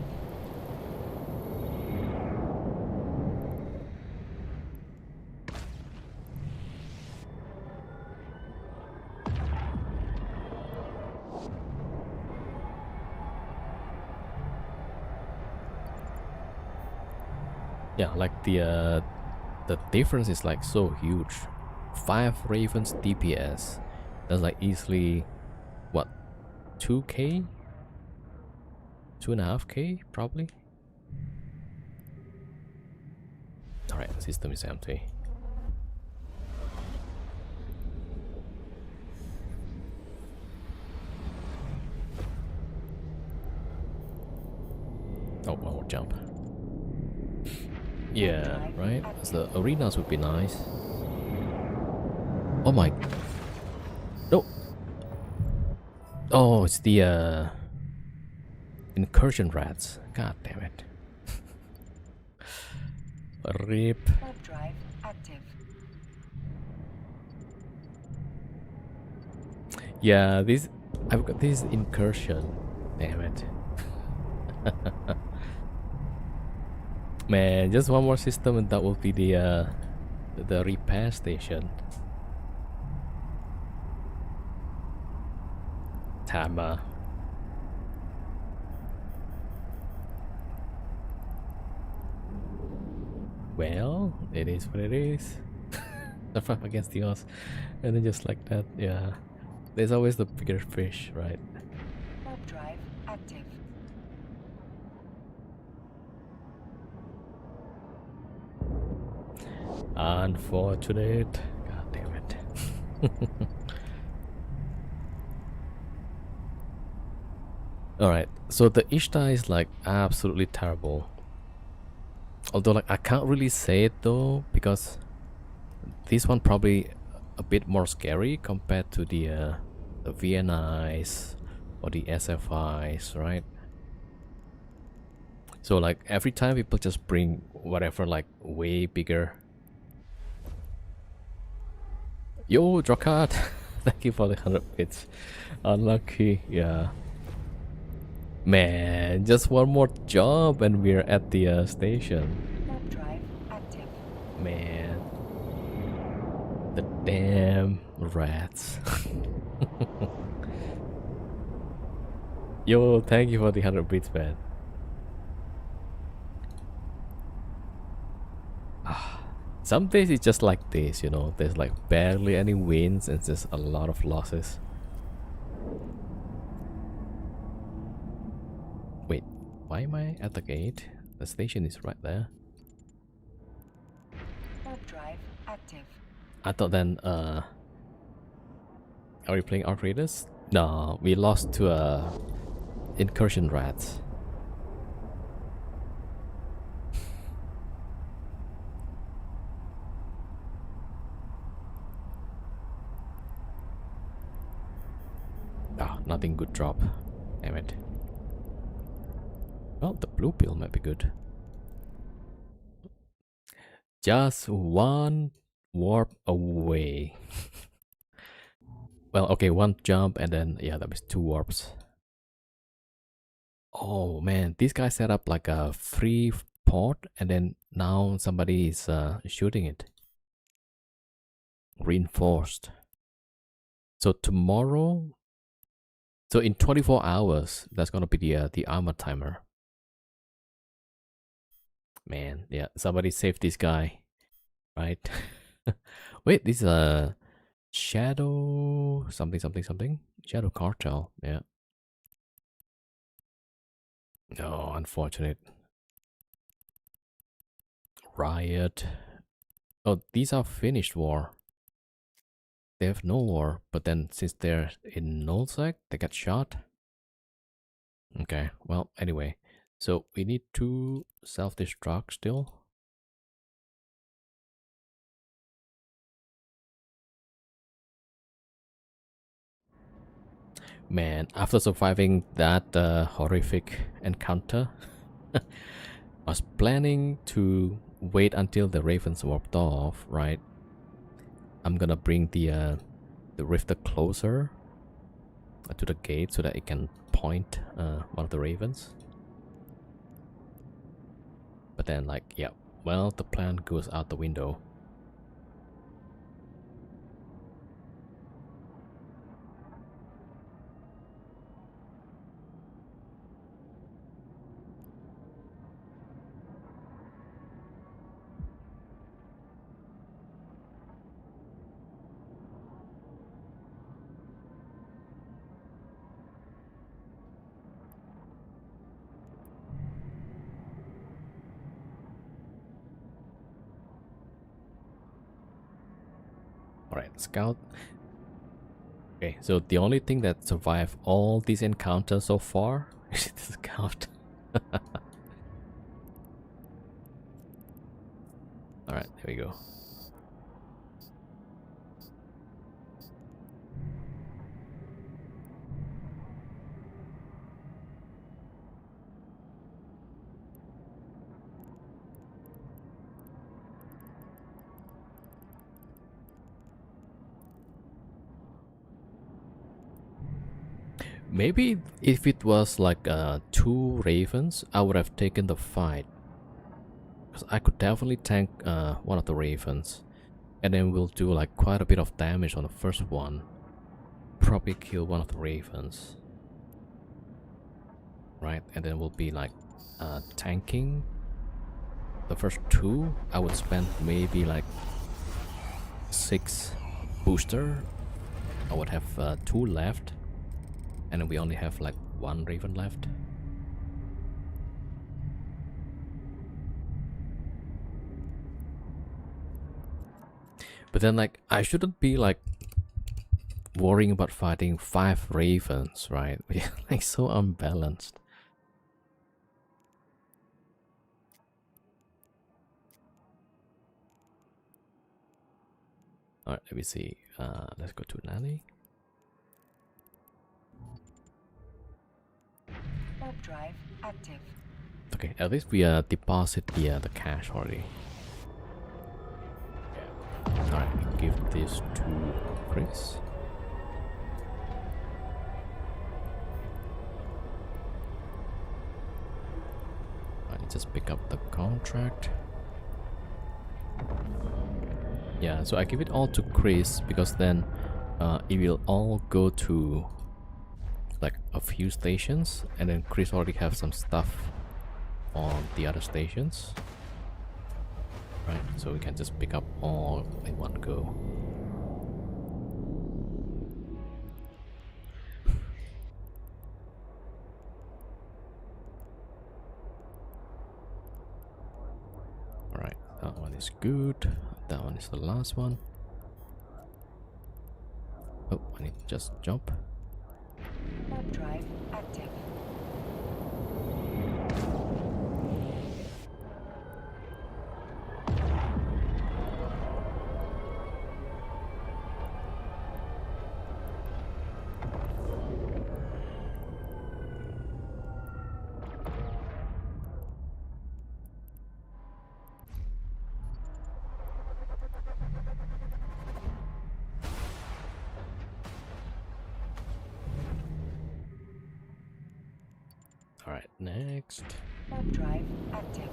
Yeah, like the difference is like so huge. 5 ravens DPS. That's like easily what, 2k, 2.5k probably. All right, the system is empty. Oh, one more jump. Yeah, right? So the arenas would be nice. Oh my. No. Oh, it's the incursion rats. God damn it. Rip. Warp drive active. Yeah, this, I've got this incursion. Damn it. Man, just one more system and that will be the repair station. Tama. Well, it is what it is. The fight against the odds, and then just like that, yeah. There's always the bigger fish, right? Warp drive active. Unfortunate. God damn it. Alright, so the Ishtar is like absolutely terrible. Although like I can't really say it though, because this one probably a bit more scary compared to the VNIs or the SFIs, right? So like every time people just bring whatever like way bigger. Yo, Drokat! Thank you for the 100 bits. Unlucky, yeah. Man, just one more job and we're at the station. Warp drive active. Man. The damn rats. Yo, thank you for the 100 bits, man. Some days it's just like this, you know. There's like barely any wins and just a lot of losses. Wait, why am I at the gate? The station is right there. Warp drive active. I thought then, are we playing Arc Raiders? No, we lost to incursion rats. Nothing good drop. Damn it. Well, the blue pill might be good. Just one warp away. Well, okay, one jump and then, yeah, that was 2 warps. Oh man, this guy set up like a free port and then now somebody is shooting it. Reinforced. So tomorrow, so in 24 hours, that's gonna be the armor timer. Man, yeah, somebody save this guy, right? Wait, this is a shadow something. Shadow cartel, yeah. Oh, unfortunate. Riot. Oh, these are finished war. They have no war, but then since they're in nullsec, they get shot. Okay, well, anyway. So we need to self-destruct still. Man, after surviving that horrific encounter, I was planning to wait until the ravens warped off, right? I'm gonna bring the rifter closer to the gate so that it can point one of the ravens. But then, like, yeah, well, the plan goes out the window. Alright, scout. Okay, so the only thing that survived all these encounters so far is the scout. Alright, here we go. Maybe if it was like 2 ravens, I would have taken the fight. Because I could definitely tank one of the ravens. And then we'll do like quite a bit of damage on the first one. Probably kill one of the ravens. Right, and then we'll be like tanking the first 2. I would spend maybe like 6 booster. I would have 2 left. And then we only have like 1 raven left. But then, like, I shouldn't be like worrying about fighting 5 ravens, right? We're like so unbalanced. Alright, let me see. Let's go to Nani. Warp drive active. Okay, at least we deposit the cash already. Alright, give this to Chris. Alright, just pick up the contract. Yeah, so I give it all to Chris because then it will all go to like a few stations, and then Chris already have some stuff on the other stations. Right, so we can just pick up all in one go. Alright, that one is good. That one is the last one. Oh, I need to just jump. Warp drive active. Alright, next. Warp drive active.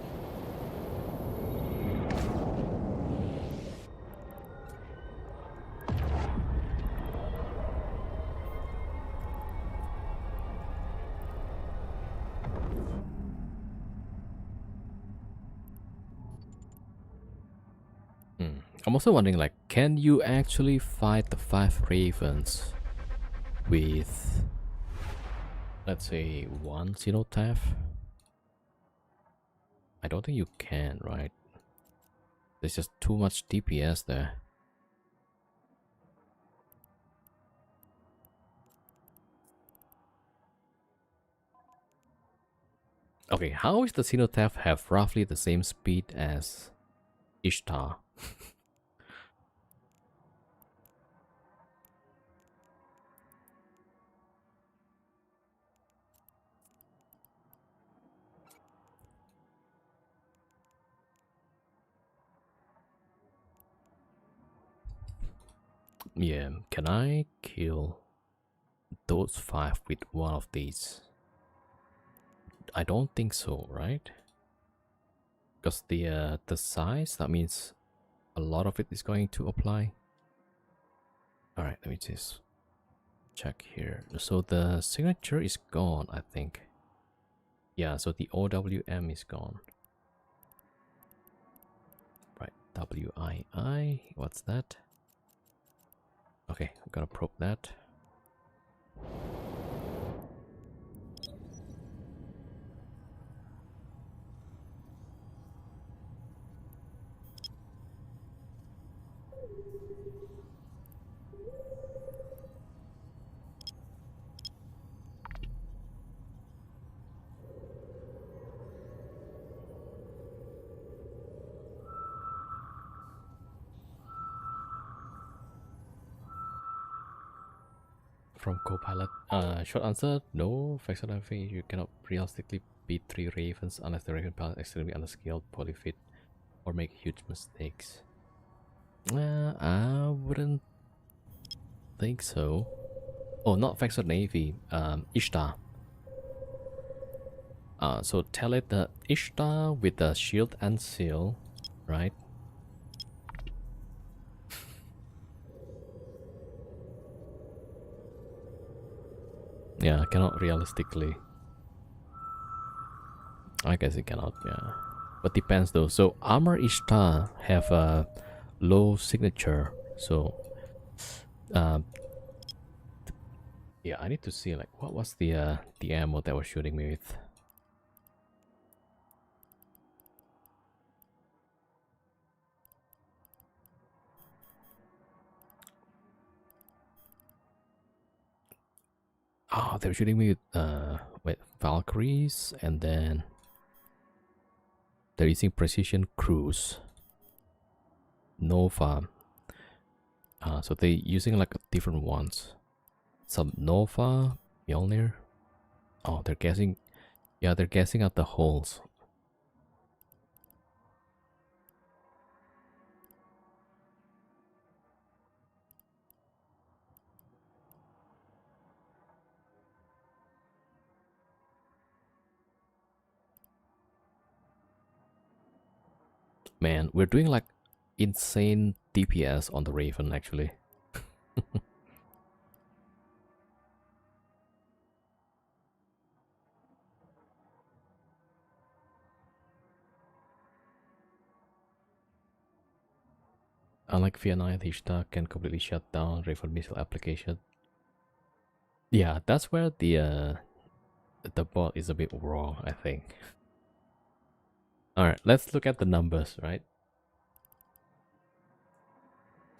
I'm also wondering, like, can you actually fight the 5 ravens with, let's say, 1 cenotaph? I don't think you can, right? There's just too much DPS there. Okay, how is the cenotaph have roughly the same speed as Ishtar? Yeah, can I kill those 5 with one of these? I don't think so, right? Because the size, that means a lot of it is going to apply. All right, let me just check here. So the signature is gone, I think. Yeah, so the OWM is gone. Right, WII, what's that? Okay, I'm gonna probe that. From Copilot, short answer, no. Factor nothing. You cannot realistically beat 3 ravens unless the raven pilot extremely underskilled, poorly fit, or make huge mistakes. I wouldn't think so. Oh, not Factor Navy. Ishtar. So tell it the Ishtar with the shield and seal, right? Yeah, cannot realistically. I guess it cannot, yeah. But depends though. So Armor Ishtar have a low signature. So yeah, I need to see like what was the ammo that was shooting me with. Oh, they were shooting me with wait, Valkyries, and then they're using Precision Cruise. Nova. So they're using like different ones. Some Nova, Mjolnir. Oh, they're guessing. Yeah, they're guessing at the holes. Man, we're doing like insane DPS on the Raven actually. Unlike VNI, the Ishtar can completely shut down Raven missile application. Yeah, that's where the bot is a bit wrong, I think. Alright, let's look at the numbers, right?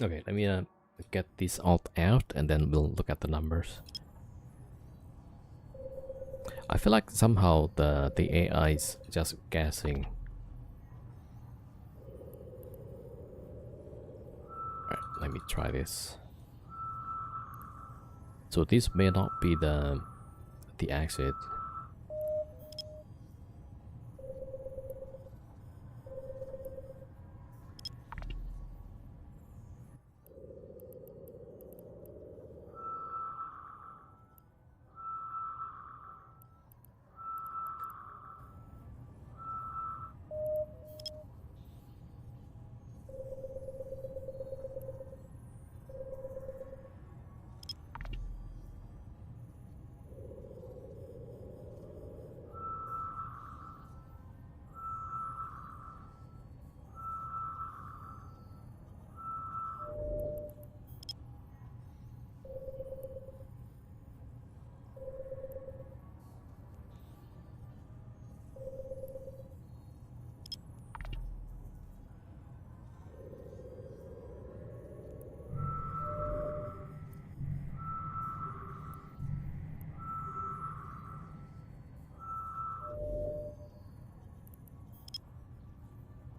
Okay, let me get this alt out and then we'll look at the numbers. I feel like somehow the AI is just guessing. Alright, let me try this. So this may not be the exit.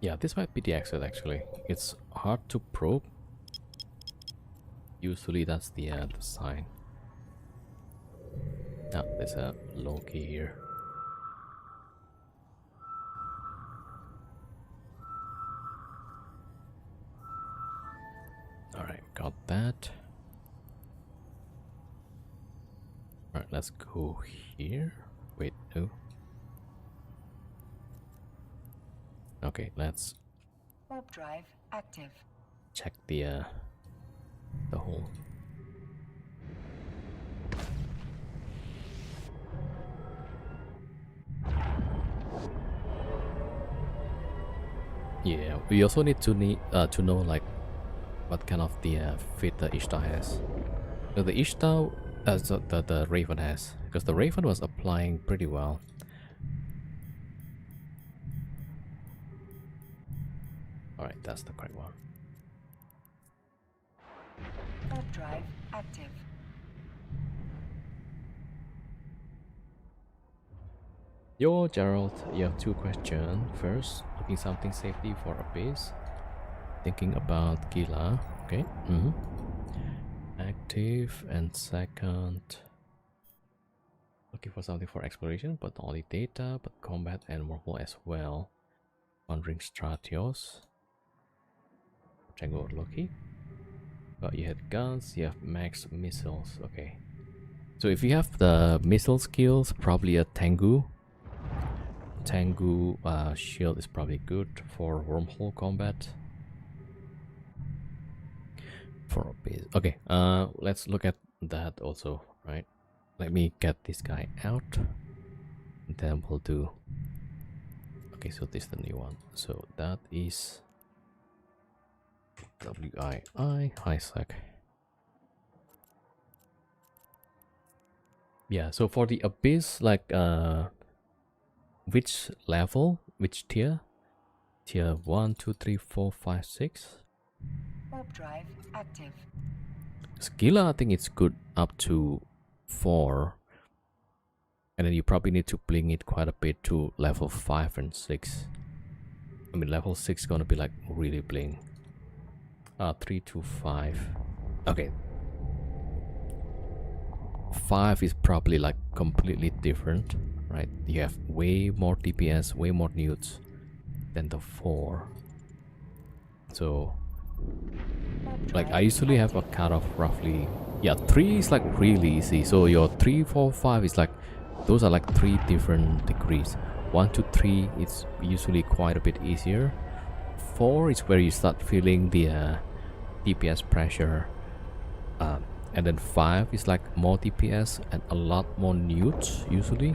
Yeah, this might be the exit actually. It's hard to probe. Usually that's the sign. Now there's a low key here. Alright, got that. Alright, let's go here. Wait, no. Okay, let's Warp drive active. check the hole. Yeah, we also need to know like what kind of the fit the Ishtar has. So the Ishtar, the Raven has, because the Raven was applying pretty well. All right, that's the correct one. Warp drive active. Yo, Gerald, you have two questions. First, looking something safety for a base. Thinking about Gila. Okay. Active. And second, looking for something for exploration, but not only data, but combat and wormhole as well. Wandering Stratios. Tango Loki. But you have guns, you have max missiles. Okay. So if you have the missile skills, probably a Tengu. Tengu shield is probably good for wormhole combat. For a base. Okay, let's look at that also, right? Let me get this guy out. And then we'll do. Okay, so this is the new one. So that is WII high sec. Yeah, so for the abyss, like which level, which tier? Tier 1, 2, 3, 4, 5, 6. Warp drive active. Skilla, I think it's good up to 4. And then you probably need to bling it quite a bit to level 5 and 6. I mean, level 6 is gonna be like really bling. 3 to 5. Okay. 5 is probably like completely different, right? You have way more DPS, way more newts than the 4. So like I usually have a cutoff roughly, yeah, 3 is like really easy. So your 3, 4, 5 is like, those are like 3 different degrees. 1 to 3 it's usually quite a bit easier. 4 is where you start feeling the DPS pressure, and then 5 is like more DPS and a lot more newts usually,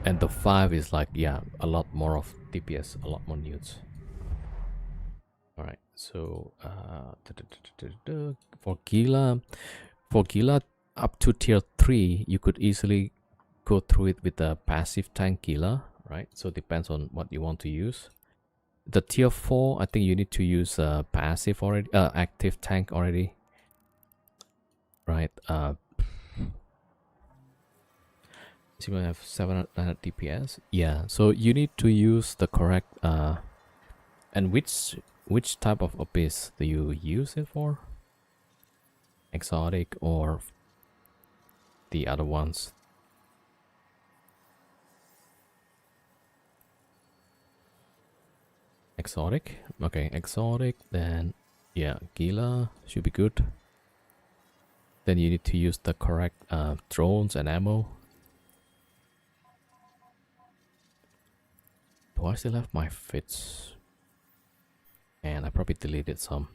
and the 5 is like, yeah, a lot more of DPS, a lot more newts. All right, so for Gila up to tier 3 you could easily go through it with a passive tank Gila, right? So it depends on what you want to use. The tier 4, I think you need to use passive already, active tank already, right? So you have 700 DPS. Yeah, so you need to use the correct and which type of abyss do you use it for? Exotic or the other ones? Exotic. Okay, exotic. Then yeah, Gila should be good. Then you need to use the correct drones and ammo. Do I still have my fits? And I probably deleted some.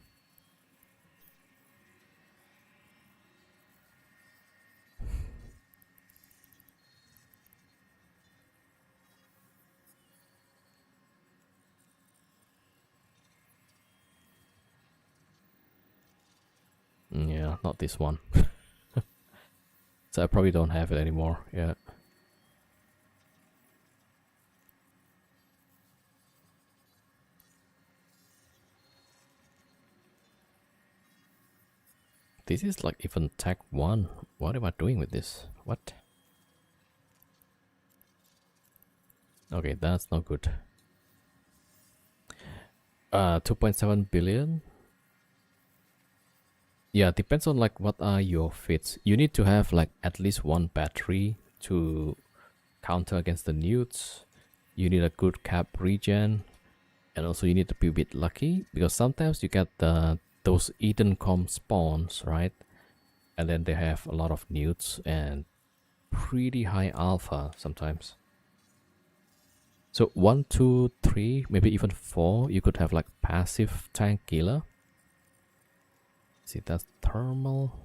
Yeah, not this one. So I probably don't have it anymore. Yeah. This is like even tag 1. What am I doing with this? What? Okay, that's not good. 2.7 billion. Yeah, depends on like what are your fits. You need to have like at least one battery to counter against the newts. You need a good cap regen, and also you need to be a bit lucky because sometimes you get those Edencom spawns, right? And then they have a lot of newts and pretty high alpha sometimes. So 1, 2, 3, maybe even 4, you could have like passive tank killer. See, that's thermal.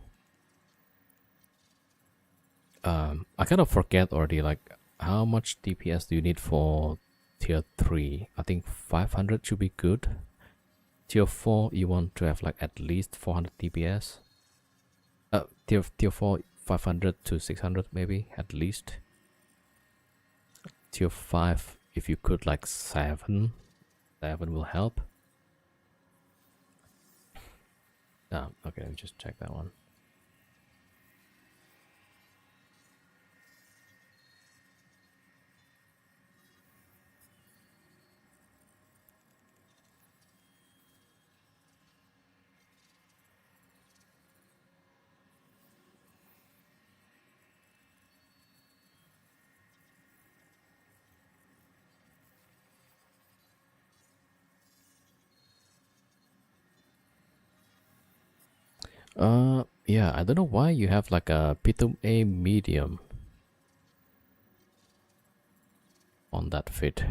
I kind of forget already, like how much DPS do you need for tier 3? I think 500 should be good. Tier 4, you want to have like at least 400 DPS. Tier 4, 500 to 600 maybe, at least. Tier 5, if you could like 7 will help. Okay, let me just check that one. Yeah, I don't know why you have like a Pitum A medium on that fit.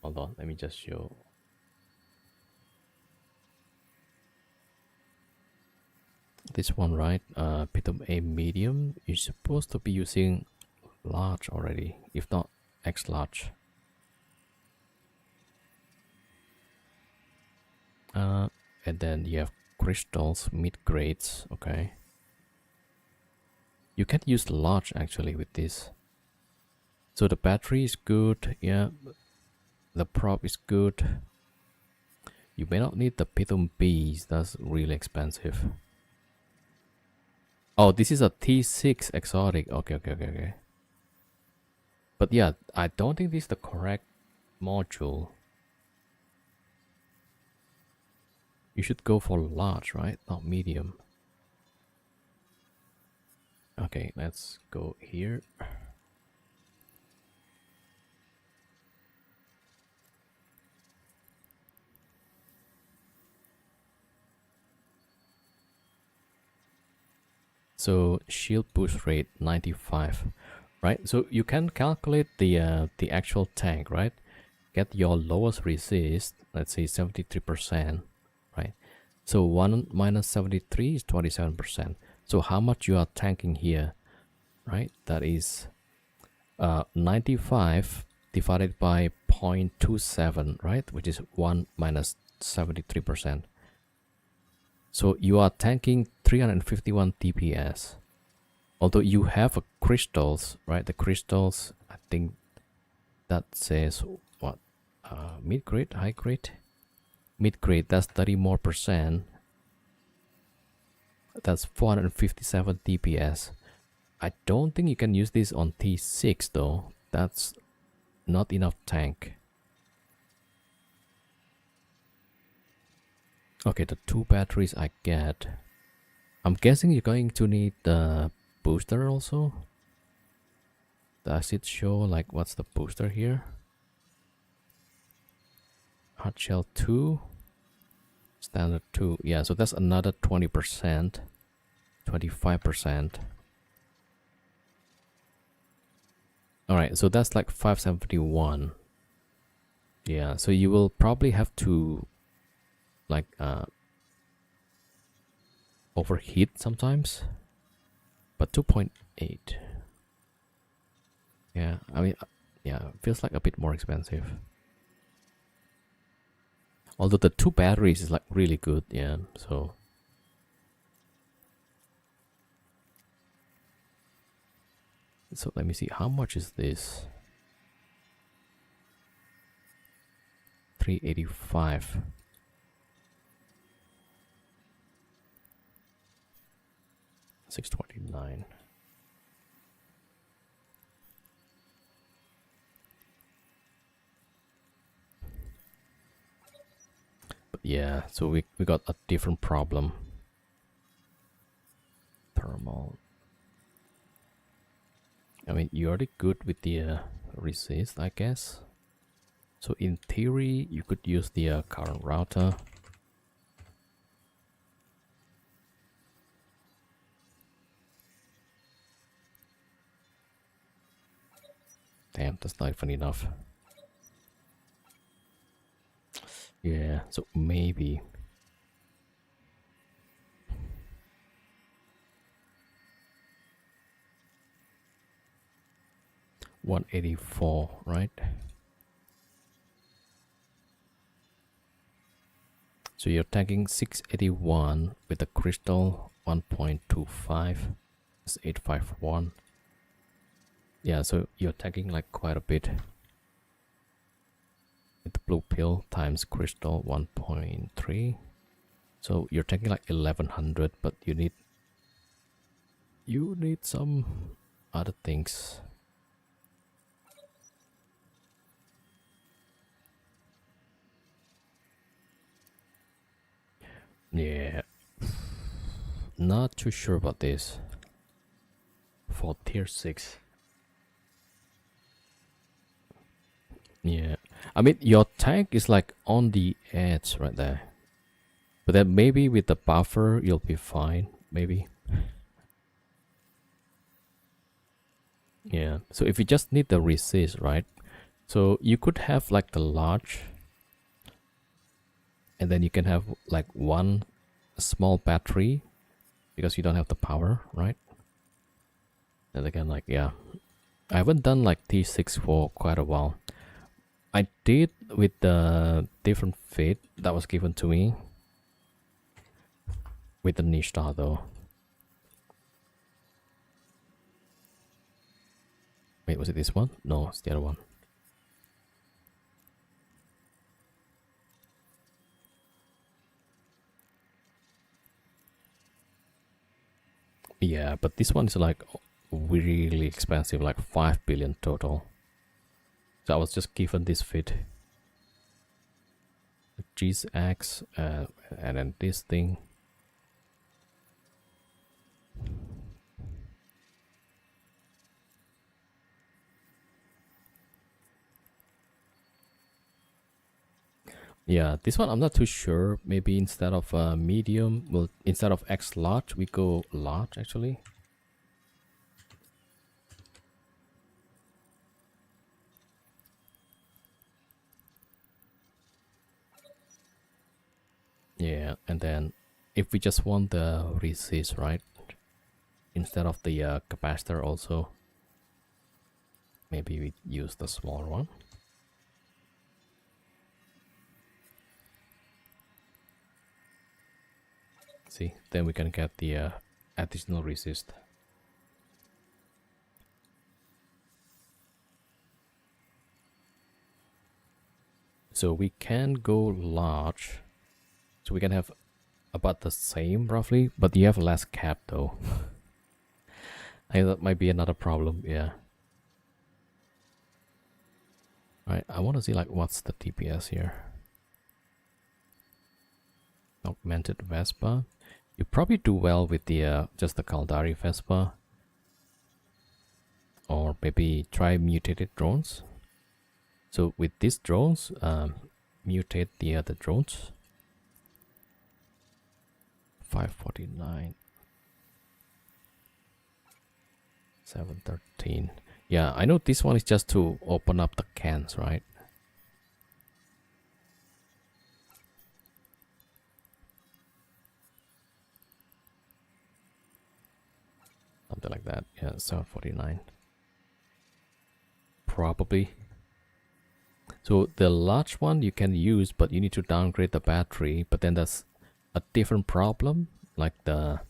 Hold on, let me just show. This one, right? Pitum A medium. You're supposed to be using large already, if not X large. And then you have crystals, mid grades. Okay, you can use large actually with this. So the battery is good, yeah. The prop is good. You may not need the Pitum Bs, that's really expensive. Oh, this is a T6 exotic. Okay. But yeah, I don't think this is the correct module. You should go for large, right? Not medium. Okay, let's go here. So shield boost rate 95, right? So you can calculate the actual tank, right? Get your lowest resist, let's say 73%, right? So 1 minus 73 is 27%. So how much you are tanking here, right? That is 95 divided by 0.27, right? Which is 1 minus 73%. So you are tanking 351 DPS. Although you have a crystals, right? The crystals, I think that says what? Mid grade, high grade? Mid grade, that's 30 more percent. That's 457 DPS. I don't think you can use this on T6 though. That's not enough tank. Okay, the 2 batteries I get. I'm guessing you're going to need the booster also. Does it show like what's the booster here? Hard shell 2, standard 2. Yeah, so that's another 20%, 25%. Alright, so that's like 571. Yeah, so you will probably have to like overheat sometimes, but 2.8. Yeah, I mean, yeah, feels like a bit more expensive. Although the 2 batteries is like really good, yeah. So let me see, how much is this? 385. 629. yeah, so we got a different problem. Thermal. I mean, you're already good with the resist, I guess. So in theory, you could use the current router. Damn, that's not even enough. Yeah, so maybe. $184, right? So you're tagging 681 with the crystal 1.25. It's 851. Yeah, so you're tagging like quite a bit. With the blue pill times crystal 1.3. So you're taking like 1100, but you need some other things. Yeah, not too sure about this for tier 6. Yeah, I mean your tank is like on the edge right there, but then maybe with the buffer you'll be fine, maybe. Yeah, so if you just need the resist, right? So you could have like the large, and then you can have like one small battery because you don't have the power, right? And again, like, yeah, I haven't done like T6 for quite a while. I did with the different fit that was given to me with the niche star though. Wait, was it this one? No, it's the other one. Yeah, but this one is like really expensive, like 5 billion total. So I was just given this fit. GX, and then this thing. Yeah, this one I'm not too sure. Maybe instead of medium, well, instead of X large, we go large actually. Yeah, and then if we just want the resist, right, instead of the capacitor also, maybe we use the smaller one. See, then we can get the additional resist. So we can go large. So we can have about the same roughly, but you have less cap though. I think that might be another problem, yeah. Alright, I want to see like what's the TPS here. Augmented Vespa. You probably do well with the just the Caldari Vespa. Or maybe try mutated drones. So with these drones, mutate the other drones. 549. 713. Yeah, I know this one is just to open up the cans, right? Something like that. Yeah, 749. Probably. So the large one you can use, but you need to downgrade the battery. But then that's a different problem. Like the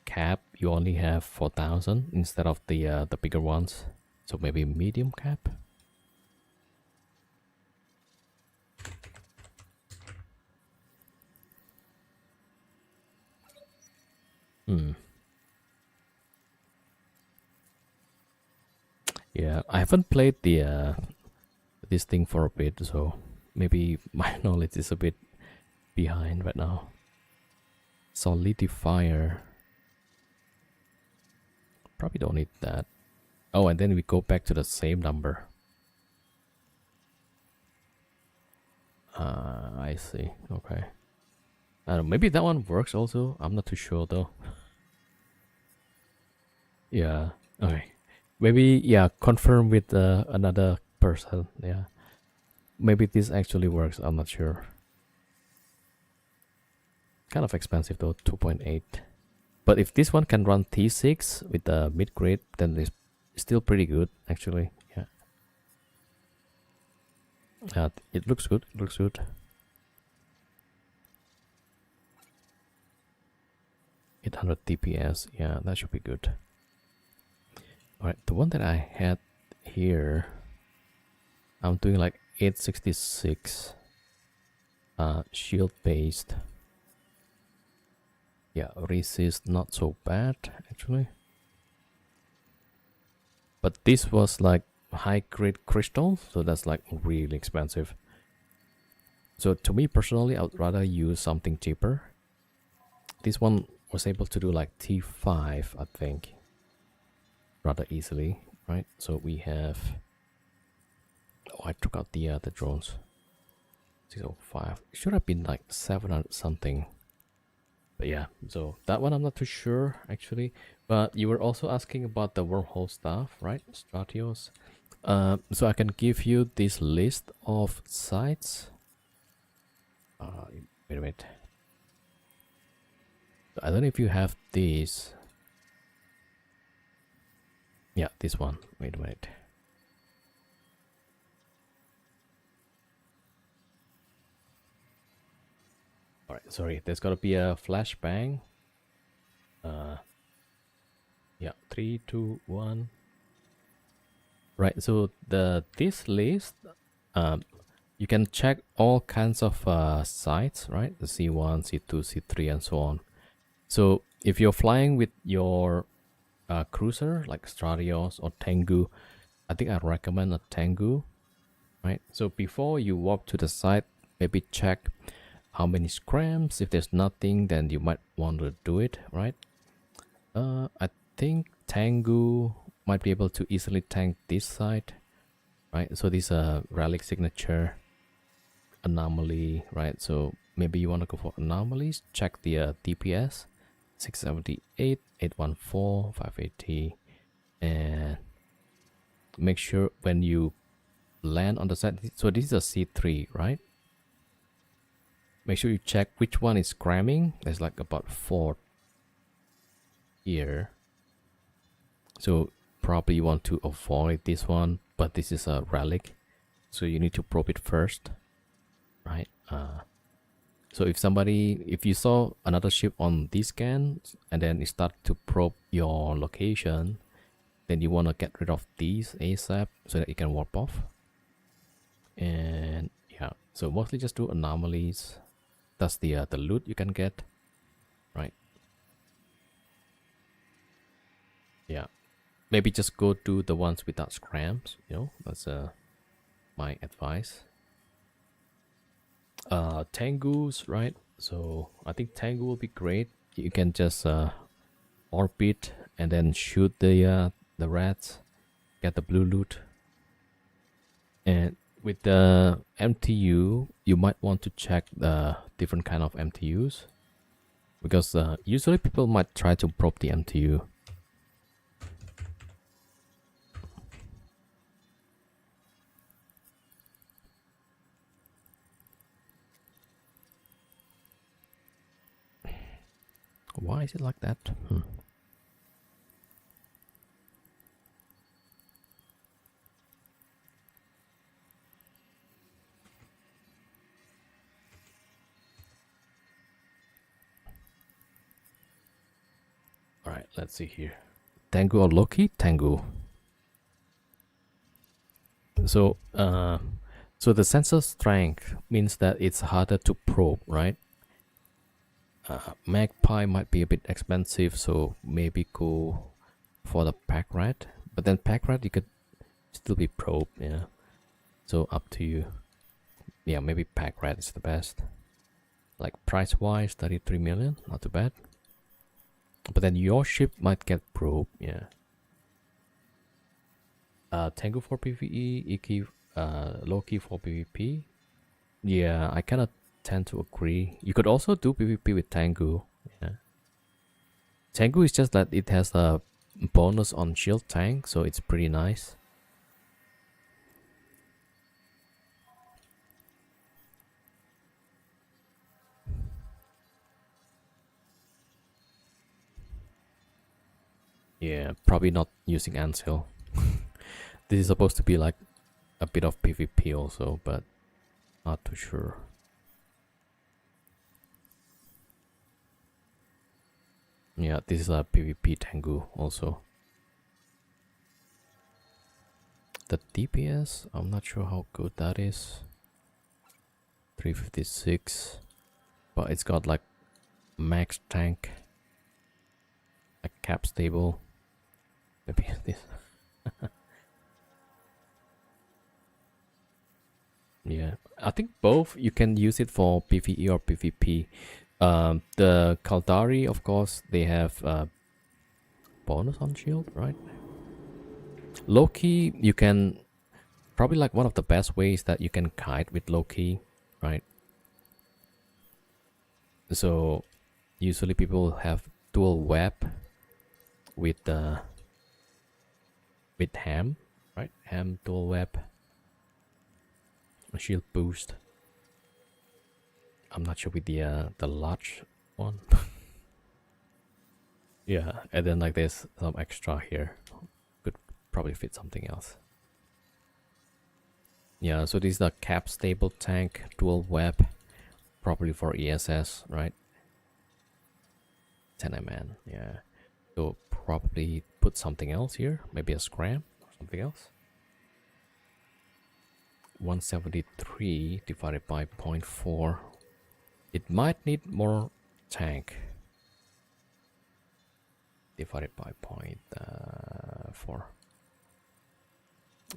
cap, you only have 4,000 instead of the bigger ones. So maybe medium cap. Yeah, I haven't played the this thing for a bit, so maybe my knowledge is a bit behind right now. Solidifier. Probably don't need that. Oh, and then we go back to the same number. I see. Okay. I don't know, maybe that one works also. I'm not too sure though. Yeah. Okay. Maybe, yeah, confirm with another person. Yeah. Maybe this actually works. I'm not sure. Kind of expensive though, 2.8. But if this one can run T6 with the mid-grade, then it's still pretty good actually. Yeah. It looks good. It looks good. 800 TPS. Yeah, that should be good. Alright, the one that I had here, I'm doing like 866 shield based. Yeah, resist not so bad actually. But this was like high grade crystal, so that's like really expensive. So to me personally, I would rather use something cheaper. This one was able to do like T5, I think, rather easily, right? So we have, oh, I took out the drones. 605. It should have been like 700 something. But yeah, so that one I'm not too sure actually. But you were also asking about the wormhole stuff, right? Stratios. So I can give you this list of sites. Wait a minute. I don't know if you have these. Yeah, this one. Wait a minute. Alright, sorry. There's gotta be a flashbang. Yeah, 3, 2, 1. Right, so this list, you can check all kinds of sites, right? The C1, C2, C3, and so on. So if you're flying with your cruiser like Stratios or Tengu, I think I recommend a Tengu, right? So before you walk to the site, maybe check how many scrams. If there's nothing, then you might want to do it, right? I think Tengu might be able to easily tank this site, right? So this relic signature anomaly, right? So maybe you want to go for anomalies. Check the DPS 678, 814, 580, and make sure when you land on the site. So this is a C3, right? Make sure you check which one is cramming. There's like about 4 here. So probably you want to avoid this one, but this is a relic, so you need to probe it first, right? So if you saw another ship on this scan and then it start to probe your location, then you want to get rid of these ASAP so that it can warp off. And yeah, so mostly just do anomalies. That's the loot you can get, right? Yeah, maybe just go to the ones without scrams, you know, that's my advice. Tengus, right? So I think Tengu will be great. You can just orbit and then shoot the rats, get the blue loot. And with the MTU, you might want to check the different kind of MTUs, because usually people might try to probe the MTU. Why is it like that? Alright, let's see here. Tengu or Loki? Tengu. So, so the sensor strength means that it's harder to probe, right? Magpie might be a bit expensive, so maybe go for the pack rat. But then pack rat you could still be probed, yeah. So up to you. Yeah, maybe pack rat is the best. Like price wise, 33 million, not too bad. But then your ship might get broke, yeah. Tango for PvE, Iki, Loki for PvP. Yeah, I kind of tend to agree. You could also do PvP with Tango. Yeah. Tango is just that it has a bonus on shield tank, so it's pretty nice. Yeah, probably not using Ansil. This is supposed to be like a bit of PvP also, but not too sure. Yeah, this is a PvP Tengu also. The DPS, I'm not sure how good that is. 356, but it's got like max tank, like cap stable. Maybe this. Yeah, I think both. You can use it for PvE or PvP. The Kaldari, of course, they have bonus on shield, right? Loki, you can probably like one of the best ways that you can kite with Loki, right? So usually people have dual web with ham, right? Ham dual web, shield boost. I'm not sure with the large one. Yeah, and then like there's some extra here. Could probably fit something else. Yeah, so this is the cap stable tank, dual web, probably for ESS, right? 10 MN, yeah. So probably put something else here, maybe a scram or something else. 173 divided by 0.4. It might need more tank. Divided by 0.4.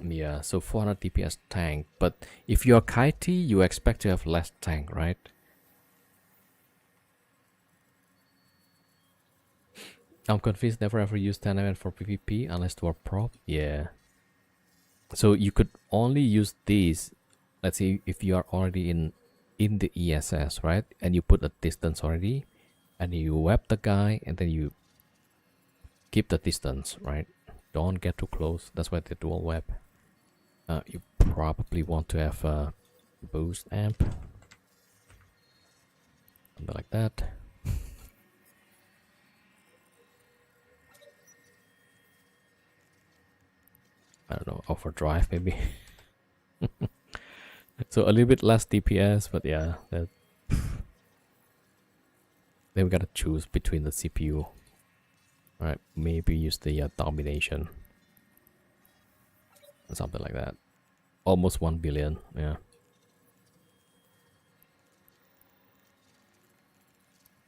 Yeah, so 400 DPS tank. But if you're kitey, you expect to have less tank, right? I'm confused, never ever use 10 MN for PvP unless to a prop. Yeah. So you could only use these, let's say if you are already in the ESS, right? And you put a distance already, and you web the guy, and then you keep the distance, right? Don't get too close. That's why the dual web. You probably want to have a boost amp, something like that. I don't know, overdrive maybe. So a little bit less DPS, but yeah, that. Then we gotta choose between the CPU. Alright, maybe use the domination. Something like that. Almost 1 billion, yeah.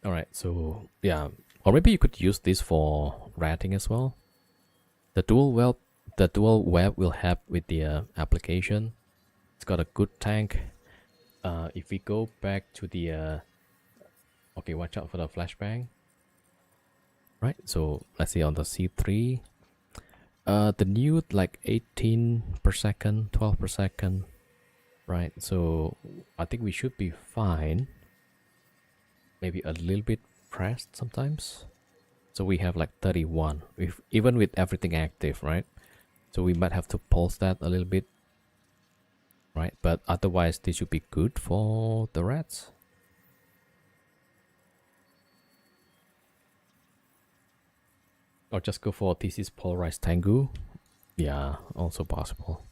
Alright, so yeah. Or maybe you could use this for ratting as well. The dual web will help with the application. It's got a good tank. If we go back to the okay, watch out for the flashbang. Right, so let's say on the C3, the new like 18 per second, 12 per second, right? So I think we should be fine. Maybe a little bit pressed sometimes. So we have like 31, even with everything active, right? So we might have to pulse that a little bit, right? But otherwise, this should be good for the rats. Or just go for thesis polarized Tengu. Yeah, also possible.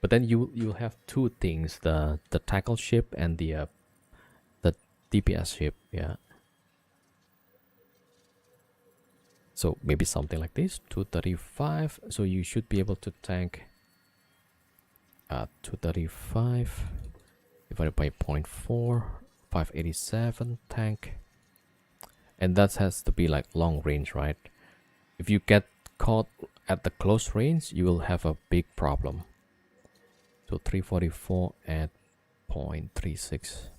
But then you'll have two things: the tackle ship and the DPS ship. Yeah. So maybe something like this, 235. So you should be able to tank 235 divided by 0.4, 587 tank. And that has to be like long range, right? If you get caught at the close range, you will have a big problem. So 344 at 0.36.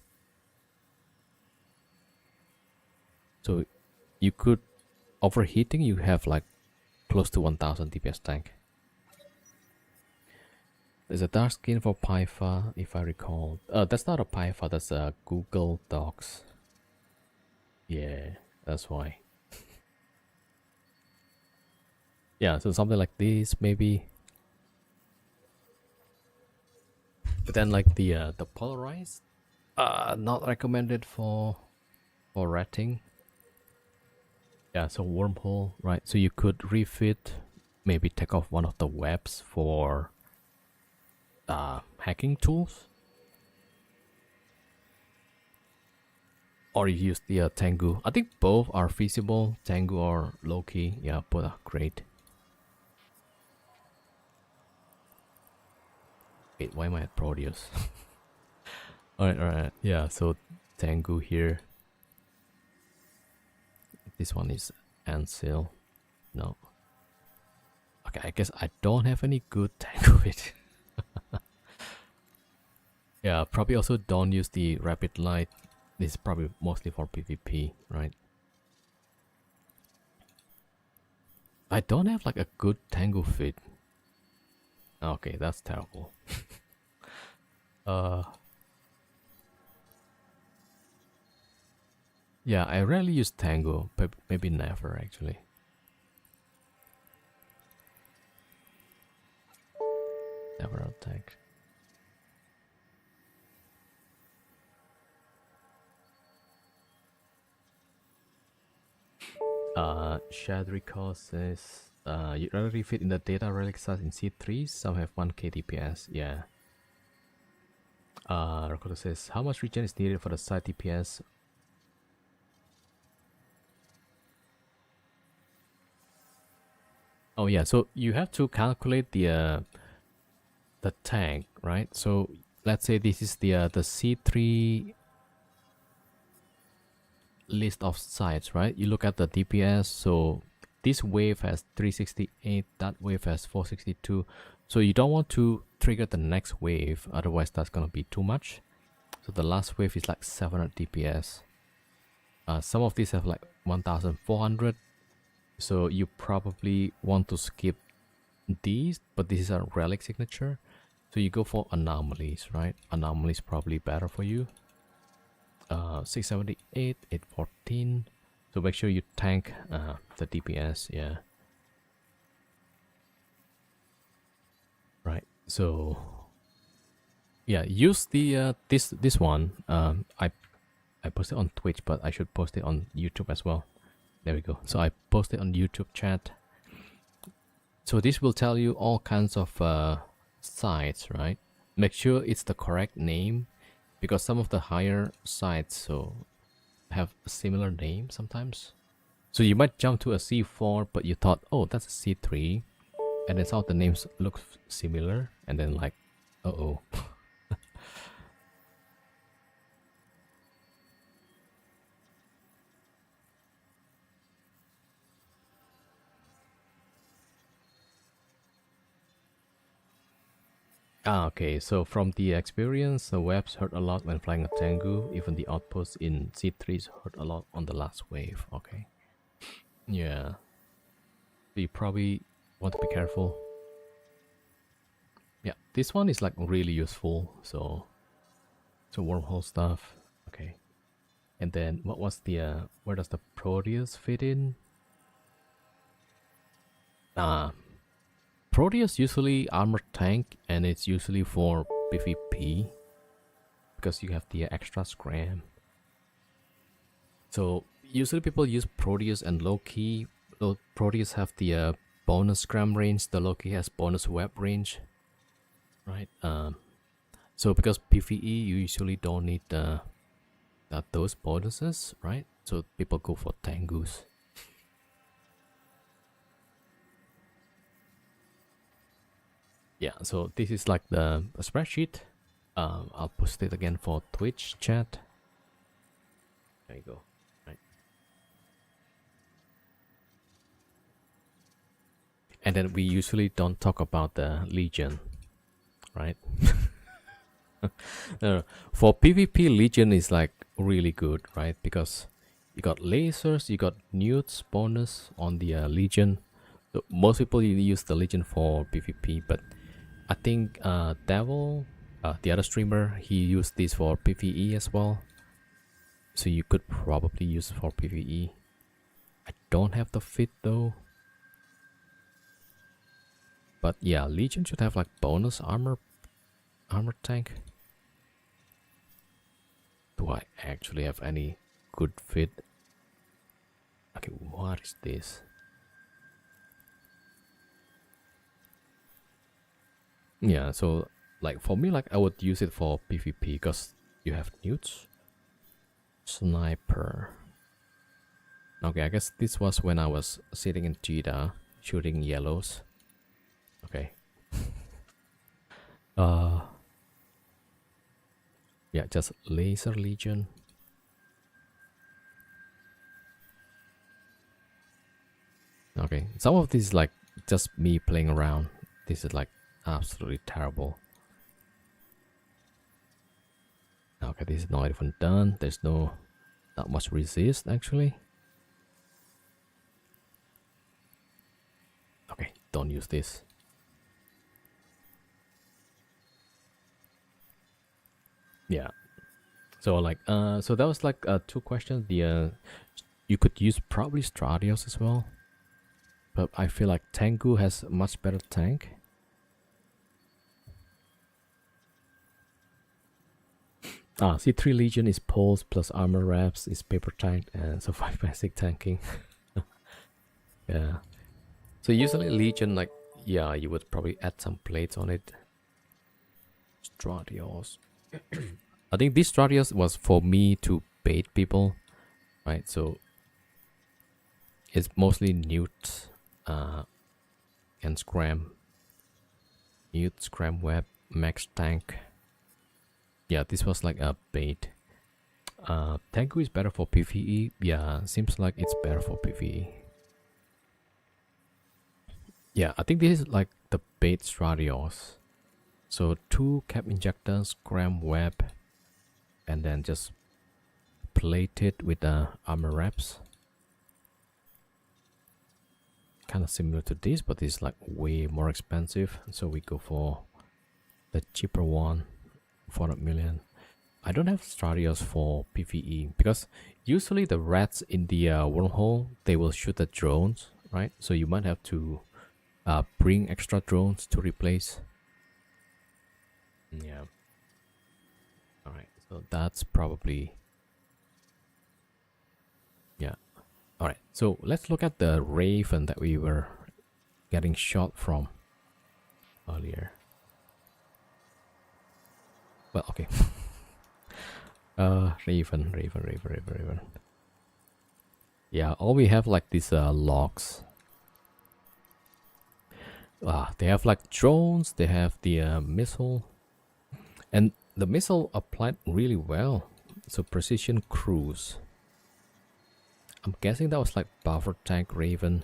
So you could overheating. You have like close to 1000 DPS tank. There's a dark skin for Pyfa, if I recall. That's not a Pyfa. That's a Google Docs. Yeah, that's why. Yeah, so something like this maybe. But then like the polarized, not recommended for rating. Yeah, so wormhole, right? So you could refit, maybe take off one of the webs for hacking tools, or you use the Tengu. I think both are feasible, Tengu or Loki. Yeah, both are great. Wait, why am I at Proteus? Alright, yeah, so Tengu here. This one is Ansil. No. Okay, I guess I don't have any good Tengu with. Yeah, probably also don't use the rapid light. This is probably mostly for PvP, right? I don't have like a good Tengu fit. Okay, that's terrible. Yeah, I rarely use Tango, but maybe never actually. Never attack. Shadrico says, you already fit in the data relic size in C3, some have 1k DPS, yeah. Rakoto says, how much regen is needed for the side DPS? Oh yeah, so you have to calculate the tank, right? So let's say this is the C3 list of sites, right? You look at the DPS, so this wave has 368, that wave has 462. So you don't want to trigger the next wave, otherwise that's gonna be too much. So the last wave is like 700 DPS. Some of these have like 1400. So you probably want to skip these, but this is a relic signature. So you go for anomalies, right? Anomalies probably better for you. 678, 814. So make sure you tank the DPS, yeah. Right. So yeah, use the this one. I posted on Twitch, but I should post it on YouTube as well. There we go. So I posted on YouTube chat. So this will tell you all kinds of sites, right? Make sure it's the correct name, because some of the higher sites so have a similar name sometimes. So you might jump to a C4, but you thought, oh, that's a C3, and then some of the names look similar, and then like, uh-oh. Okay, so from the experience, the webs hurt a lot when flying a Tengu. Even the outposts in C3s hurt a lot on the last wave. Okay. Yeah. You probably want to be careful. Yeah, this one is like really useful. So wormhole stuff. Okay. And then what was the where does the Proteus fit in? Proteus usually armored tank, and it's usually for PvP because you have the extra scram. So usually people use Proteus and Loki. Proteus have the bonus scram range, the Loki has bonus web range, right? So because PvE you usually don't need those bonuses, right? So people go for Tengus. Yeah, so this is like the spreadsheet. I'll post it again for Twitch chat. There you go. Right. And then we usually don't talk about the Legion, right? For PvP, Legion is like really good, right? Because You got lasers, you got newts bonus on the Legion. So most people use the Legion for PvP, but I think Devil, the other streamer, he used this for PvE as well. So you could probably use for PvE. I don't have the fit though. But yeah, Legion should have like bonus armor tank. Do I actually have any good fit? Okay, what is this? Yeah, so like for me, like I would use it for PvP because you have newts, sniper. Okay, I guess this was when I was sitting in Jeddah shooting yellows. Okay. Yeah, just laser Legion. Okay, some of this is like just me playing around. This is like absolutely terrible. Okay, this is not even done. There's not much resist actually. Okay, don't use this. Yeah. So like so that was like two questions. The you could use probably Stradios as well. But I feel like Tengu has much better tank. C3 Legion is pulse plus armor wraps is paper tank and so 5 basic tanking. Yeah. So usually Legion, like, yeah, you would probably add some plates on it. Stradios. I think this Stradios was for me to bait people, right? So it's mostly newt and scram. Newt, scram web, max tank. Yeah, this was like a bait. Tengu is better for PvE. Yeah, seems like it's better for PvE. Yeah, I think this is like the bait Stradios. So 2 cap injectors, scram web, and then just plate it with the armor wraps. Kind of similar to this, but it's like way more expensive. So we go for the cheaper one, 400 million. I don't have Stradios for PvE because usually the rats in the wormhole, they will shoot the drones, right? So you might have to bring extra drones to replace. Yeah. Alright, so that's probably... Yeah. Alright, so let's look at the Raven that we were getting shot from earlier. Well, okay. Raven. Yeah, all we have like these logs. They have like drones, they have the missile. And the missile applied really well. So precision cruise. I'm guessing that was like buffer tank Raven.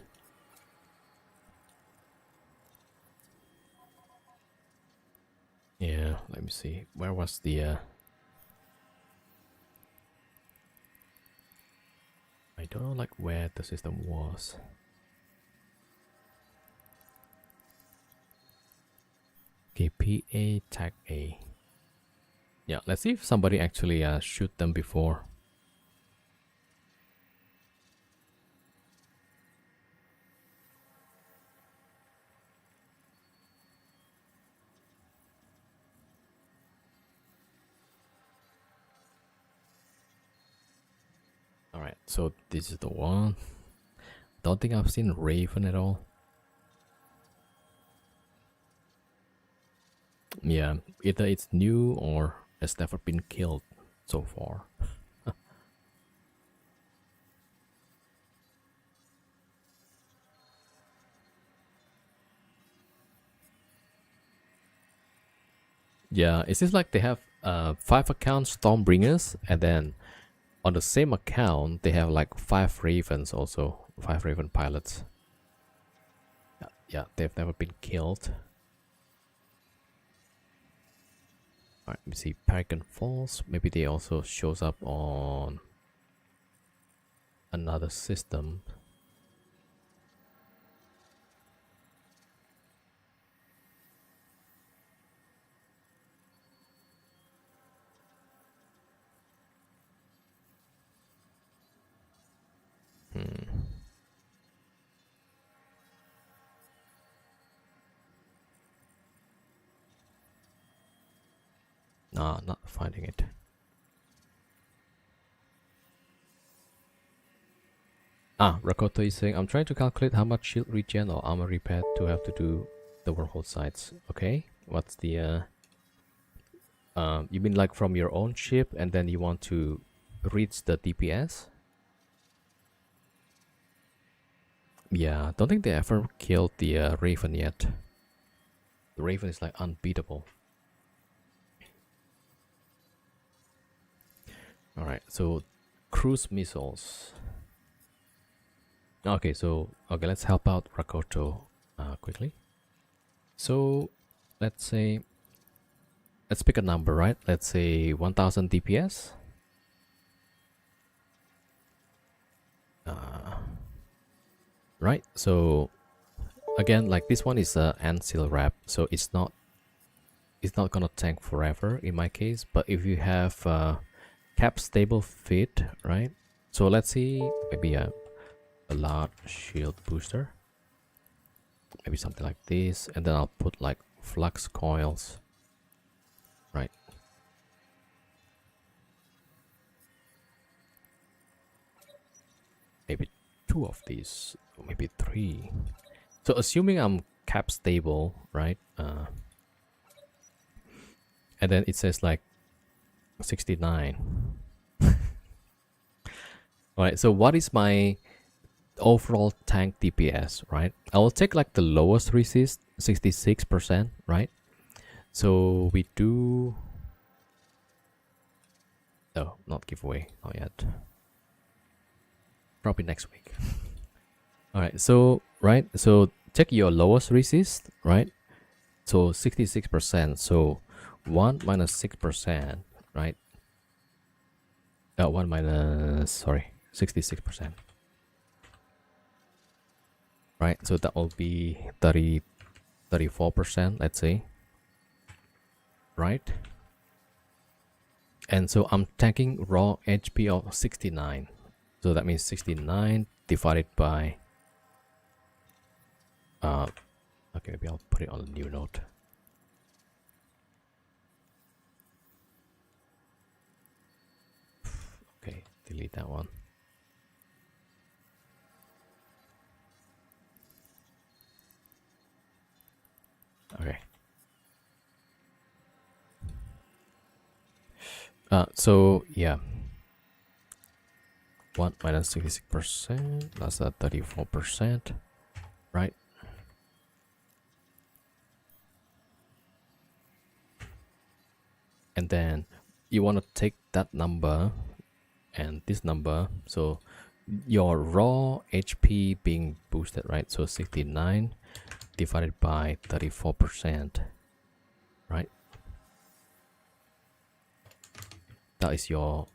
Yeah, let me see. Where was the I don't know like where the system was. Okay, PA tag A. Yeah, let's see if somebody actually shoot them before. Alright, so this is the one. Don't think I've seen Raven at all. Yeah, either it's new or has never been killed so far. Yeah, it seems like they have 5 account Stormbringers, and then on the same account they have like 5 Ravens also, 5 Raven pilots. Yeah, they've never been killed. Alright, let me see. Paragon Falls. Maybe they also shows up on... another system. Nah, not finding it. Rakoto is saying, I'm trying to calculate how much shield regen or armor repair to have to do the wormhole sites. Okay, what's the you mean like from your own ship and then you want to reach the DPS? Yeah, don't think they ever killed the Raven yet. The Raven is like unbeatable. Alright, so cruise missiles. Okay, let's help out Rakoto quickly. So let's pick a number, right? Let's say 1000 DPS. Right, so again, like this one is a Ansil wrap, so it's not gonna tank forever in my case. But if you have cap stable fit, right? So let's see, maybe a large shield booster, maybe something like this, and then I'll put like flux coils, right? Maybe 2 of these, or maybe 3. So assuming I'm cap stable, right? And then it says like 69. Alright, so what is my overall tank DPS, right? I will take like the lowest resist, 66%, right? So we do... Oh, not giveaway, not yet. Probably next week. Alright, so, right, so check your lowest resist, right? So 66%, so 1 minus 6%, right? 1 minus, sorry, 66%. Right, so that will be 34%, let's say. Right? And so I'm tanking raw HP of 69. So that means 69 divided by okay, maybe I'll put it on a new note. Okay, delete that one. Okay. So yeah. 1 minus 66%, that's a 34%, right? And then you want to take that number and this number, so your raw HP being boosted, right? So 69 divided by 34%, right? That is your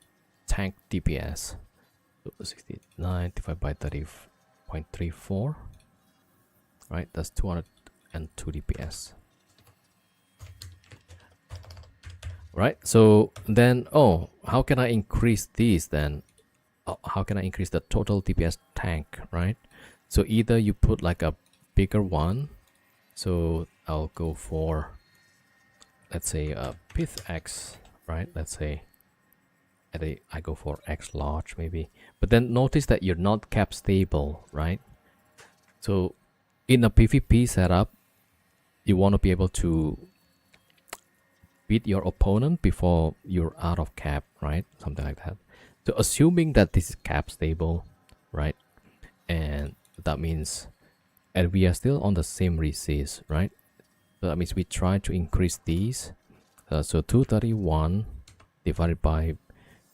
tank DPS. So 69 divided by 30.34, right? That's 202 DPS. Right, so then, oh, how can I increase these then? How can I increase the total DPS tank, right? So either you put like a bigger one, so I'll go for, let's say a Pith X, right? Let's say I go for X large maybe, but then notice that you're not cap stable, right? So in a PvP setup, you want to be able to beat your opponent before you're out of cap, right? Something like that. So assuming that this is cap stable, right? And that means, and we are still on the same resist, right? So that means we try to increase these. So 231 divided by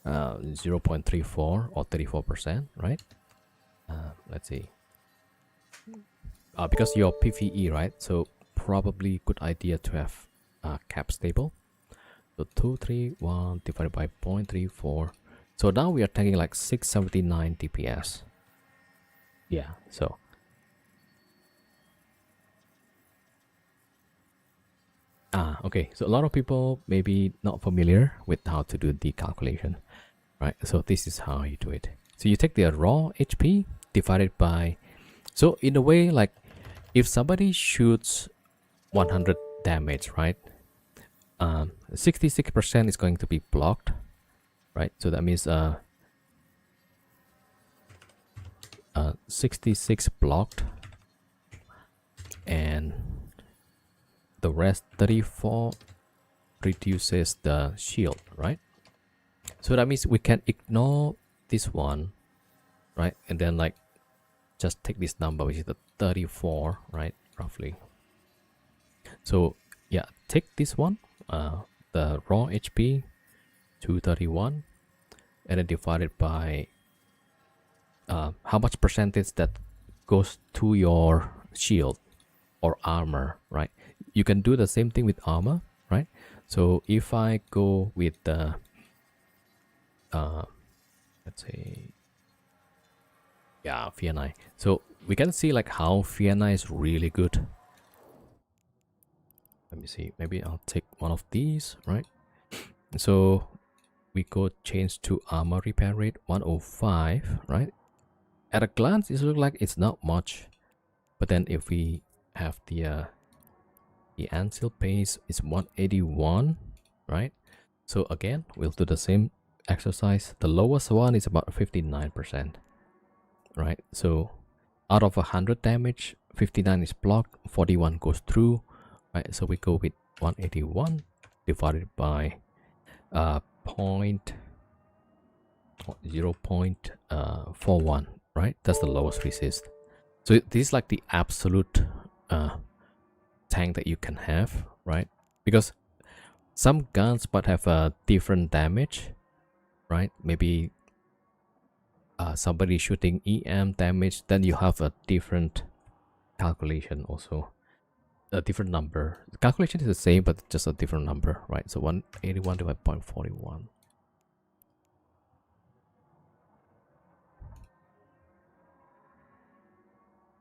0.34 or 34%, right? Let's see. Because you're PvE, right? So probably good idea to have cap stable. So 231 divided by 0.34 So now we are taking like 679 DPS. Yeah, so okay, so a lot of people maybe not familiar with how to do the calculation, right? So this is how you do it. So you take the raw HP divided by, so in a way, like if somebody shoots 100 damage, right? 66% is going to be blocked, right? So that means 66 blocked, and the rest 34 reduces the shield, right? So that means we can ignore this one, right? And then like just take this number, which is the 34, right? Roughly. So yeah, take this one, the raw HP 231, and then divide it by how much percentage that goes to your shield or armor, right? You can do the same thing with armor, right? So if I go with the let's say, yeah, VNI, so we can see like how VNI is really good. Let me see, maybe I'll take one of these, right? So we go change to armor repair rate 105, right? At a glance it looks like it's not much, but then if we have the ancil pace is 181, right? So again, we'll do the same exercise. The lowest one is about 59%, right? So out of 100 damage, 59 is blocked, 41 goes through, right? So we go with 181 divided by 0.41, right? That's the lowest resist. So this is like the absolute tank that you can have, right? Because some guns might have a different damage, right? Maybe somebody shooting EM damage, then you have a different calculation also, a different number. The calculation is the same, but just a different number, right? So 181 divided by 0.41.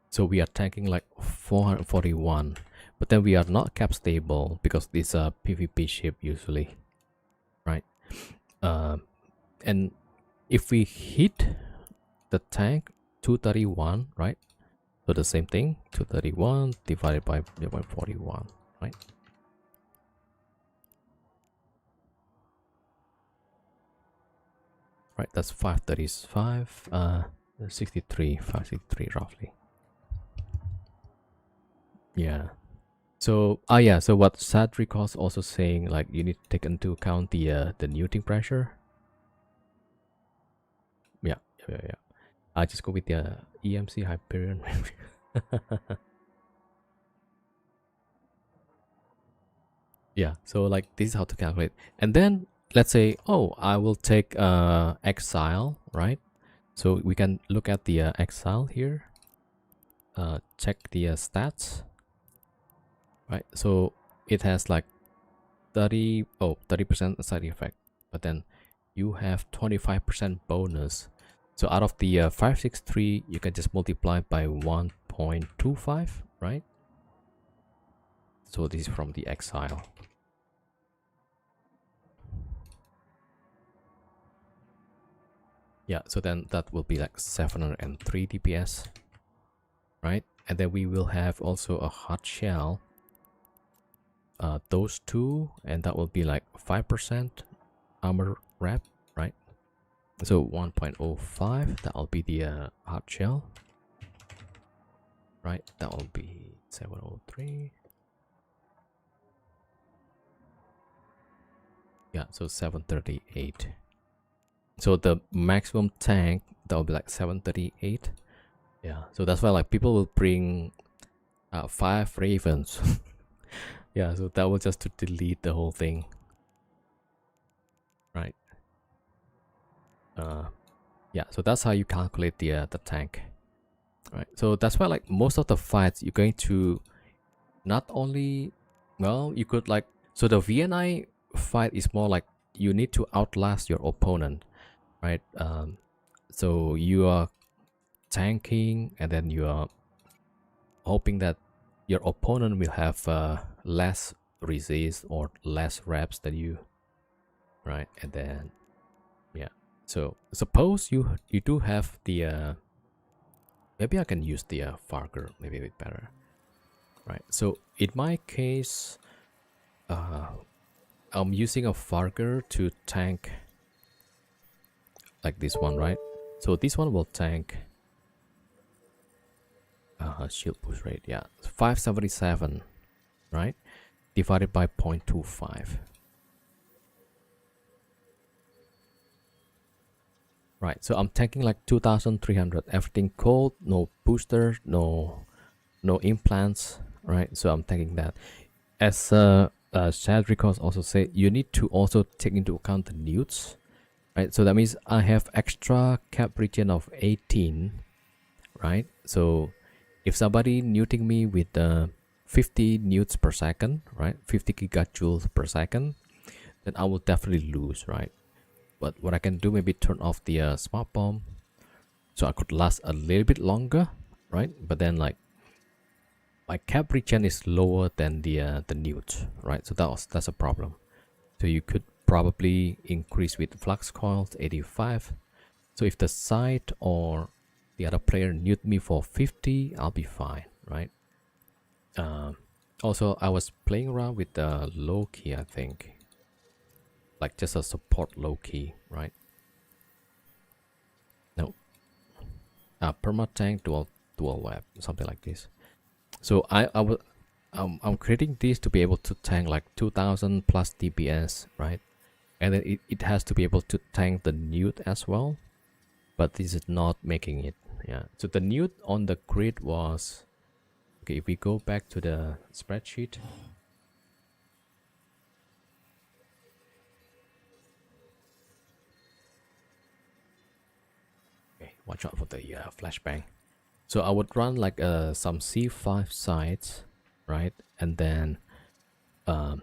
So we are tanking like 441, but then we are not cap stable because this is a PvP ship usually, right? And if we hit the tank 231, right? So the same thing, 231 divided by 0.41, right? Right, that's 535, 63, 563 roughly. Yeah. So yeah, so what Sadric was also saying, like you need to take into account the neuting pressure. Yeah. I just go with the EMC Hyperion. Yeah, so like this is how to calculate. And then let's say, oh, I will take exile, right? So we can look at the exile here, check the stats, right? So it has like 30% side effect, but then you have 25% bonus. So out of the 563, you can just multiply by 1.25, right? So this is from the exile. Yeah, so then that will be like 703 DPS, right? And then we will have also a hot shell, those two, and that will be like 5% armor wrap, right? So 1.05, that will be the hot shell, right? That will be 703. Yeah, so 738. So the maximum tank, that will be like 738. Yeah, so that's why like people will bring 5 ravens. Yeah, so that was just to delete the whole thing, right? Yeah, so that's how you calculate the tank, right? So that's why like most of the fights you're going to not only, well, you could like, so the VNI fight is more like you need to outlast your opponent, right? So you are tanking, and then you are hoping that your opponent will have less resist or less reps than you, right? And then yeah, so suppose you do have the maybe I can use the Farger, maybe a bit better, right? So in my case, I'm using a Farger to tank like this one, right? So this one will tank shield push rate, yeah, 577, right? Divided by 0.25. Right, so I'm tanking like 2300, everything cold, no booster, no implants, right? So I'm tanking that. As Chad Records also say, you need to also take into account the newts, right? So that means I have extra cap region of 18, right? So if somebody neuting me with 50 newts per second, right, 50 gigajoules per second, then I will definitely lose, right? But what I can do, maybe turn off the smart bomb, so I could last a little bit longer, right? But then like my cap regen is lower than the newts, right? So that's a problem. So you could probably increase with flux coils 85. So if the side or the other player newt me for 50, I'll be fine, right? Also, I was playing around with the low key, I think, like just a support low key, right? No, perma tank dual web, something like this. So I'm creating this to be able to tank like 2000 plus DPS, right? And then it has to be able to tank the newt as well, but this is not making it. Yeah, so the newt on the grid was okay. If we go back to the spreadsheet, okay, watch out for the flashbang. So I would run like some C5 sites, right? And then I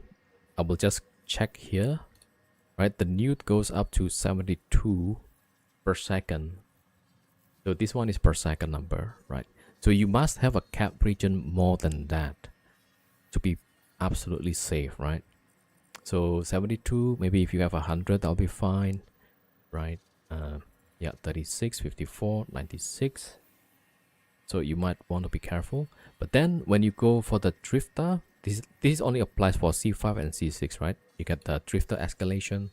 will just check here, right? The newt goes up to 72 per second. So this one is per second number, right? So you must have a cap region more than that to be absolutely safe, right? So 72, maybe if you have 100, that'll be fine, right? Yeah, 36, 54, 96. So you might want to be careful. But then when you go for the drifter, this only applies for C5 and C6, right? You get the drifter escalation.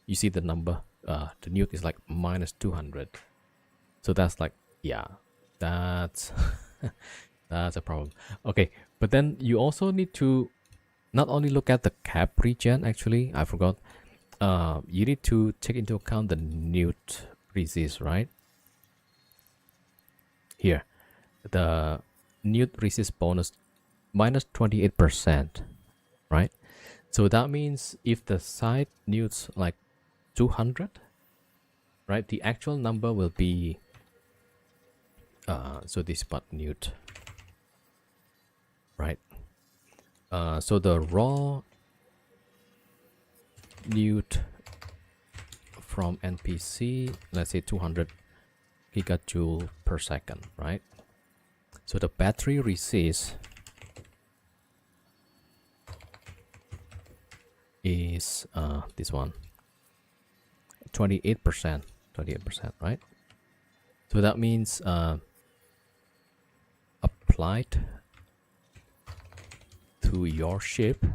You see the number, the newt is like minus 200. So that's like, yeah, that's that's a problem. Okay, but then you also need to not only look at the cap regen, actually, I forgot. You need to take into account the newt resist, right? Here, the newt resist bonus minus 28%, right? So that means if the side newts like 200, right, the actual number will be so this but newt, right? So the raw newt from NPC, let's say 200 gigajoule per second, right? So the battery resist is this one, 28%, right? So that means applied to your ship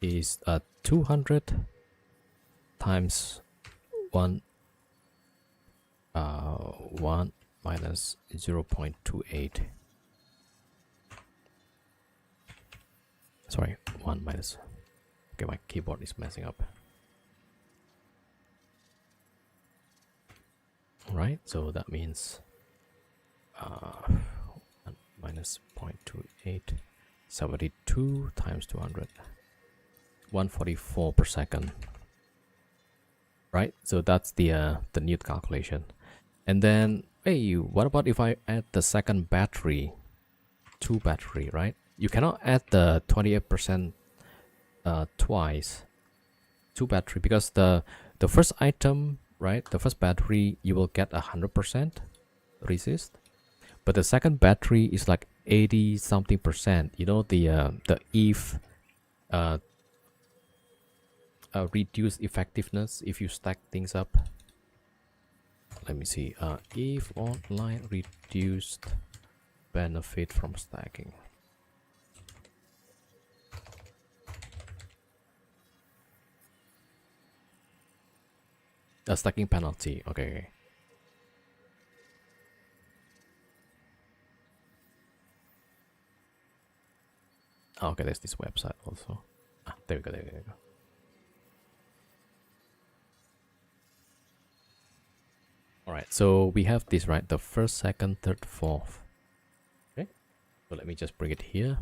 is 200 times 1 minus 0.28. Sorry, 1 minus. Okay, my keyboard is messing up. Right, so that means minus 0.28, 72 times 200, 144 per second. Right, so that's the newt calculation. And then, hey, what about if I add the second battery, 2 battery, right? You cannot add the 28% twice, 2 battery, because the first item right? The first battery you will get 100% resist, but the second battery is like 80 something percent. You know, the if reduced effectiveness if you stack things up. Let me see. If online reduced benefit from stacking. A stacking penalty. Okay. Okay, there's this website also. There we go. There we go. All right. So we have this, right? The first, second, third, fourth. Okay. So let me just bring it here.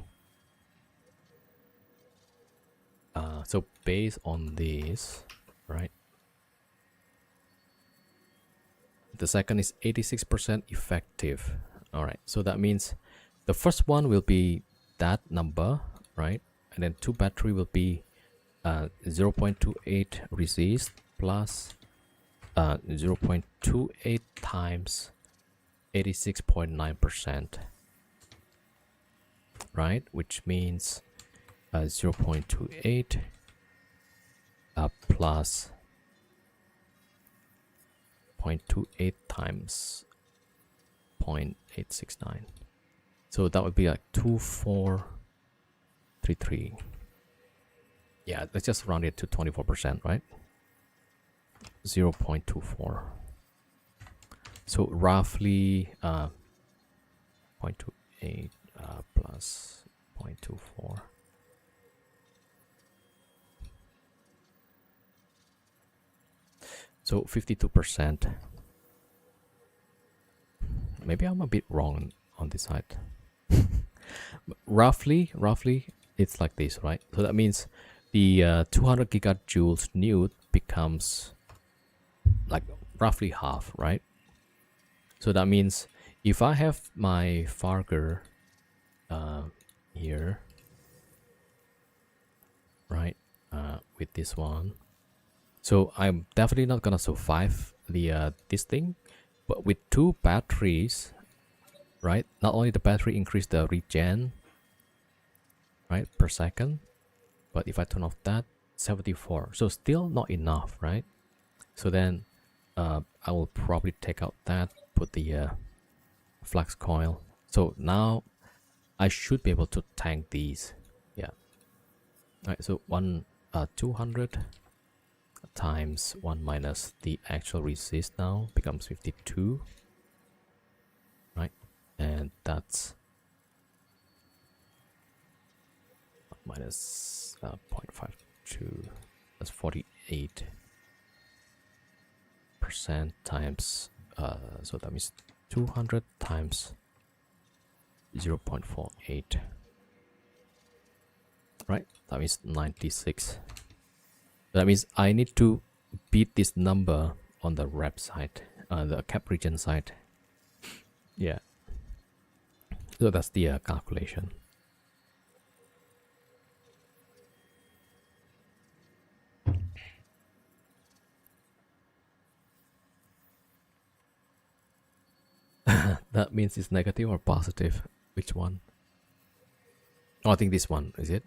So based on this, right? The second is 86% effective. All right. So that means the first one will be that number, right? And then two battery will be 0.28 resist plus 0.28 times 86.9%, right? Which means 0.28 plus 0.28 times 0.869. So that would be like 2433. Yeah, let's just round it to 24%, right? 0.24. So roughly 0.28 plus 0.24. So 52%. Maybe I'm a bit wrong on this side. roughly it's like this, right? So that means the 200 gigajoules newt becomes like roughly half, right? So that means if I have my Farger here, right, with this one, so I'm definitely not gonna survive the this thing. But with two batteries, right, not only the battery increase the regen, right, per second, but if I turn off that, 74, so still not enough, right? So then I will probably take out that, put the flux coil. So now I should be able to tank these. Yeah. All right, so 200 times 1 minus the actual resist now becomes 52, right? And that's minus 0.52, that's 48% times so that means 200 times 0.48, right? That means 96. That means I need to beat this number on the rep side, the cap region side. Yeah. So that's the calculation. That means it's negative or positive. Which one? Oh, I think this one, is it?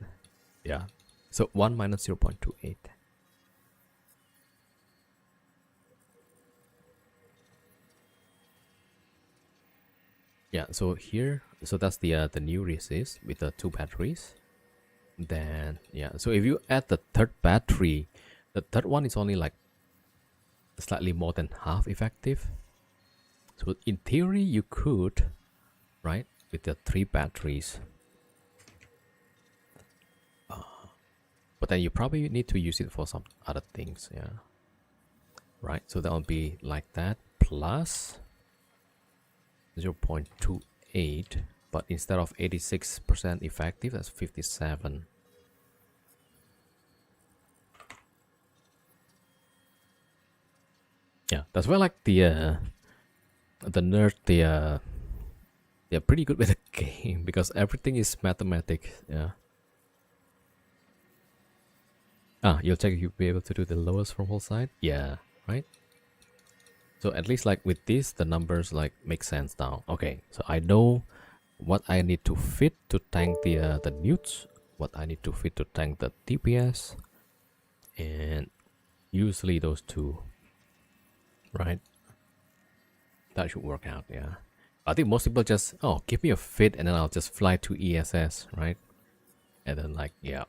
Yeah. So 1 minus 0.28. Yeah, so here, so that's the new resist with the two batteries. Then yeah, so if you add the third battery, the third one is only like slightly more than half effective. So in theory you could, right, with the three batteries, but then you probably need to use it for some other things. Yeah, right, so that will be like that plus 0.28, but instead of 86% effective, that's 57. Yeah, that's why like the nerd, they're pretty good with the game because everything is mathematics. Yeah. You'll check if you'll be able to do the lowest from whole side. Yeah, right. So at least like with this, the numbers like make sense now. Okay, so I know what I need to fit to tank the newts, what I need to fit to tank the DPS, and usually those two, right? That should work out, yeah. I think most people just, oh, give me a fit and then I'll just fly to ESS, right? And then like, yeah,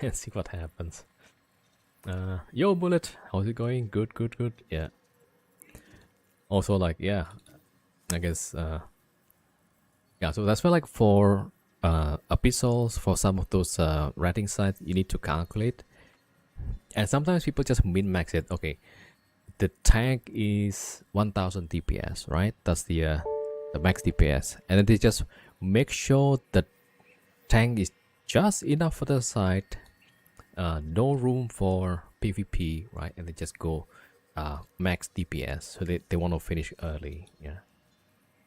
and see what happens. Yo, Bullet, how's it going? Good, good, good, yeah. Also like, yeah, I guess, yeah, so that's why like for epistles, for some of those rating sites, you need to calculate. And sometimes people just min-max it. Okay, the tank is 1000 DPS, right? That's the max DPS. And then they just make sure the tank is just enough for the site. No room for PvP, right? And they just go max DPS. So they want to finish early, yeah.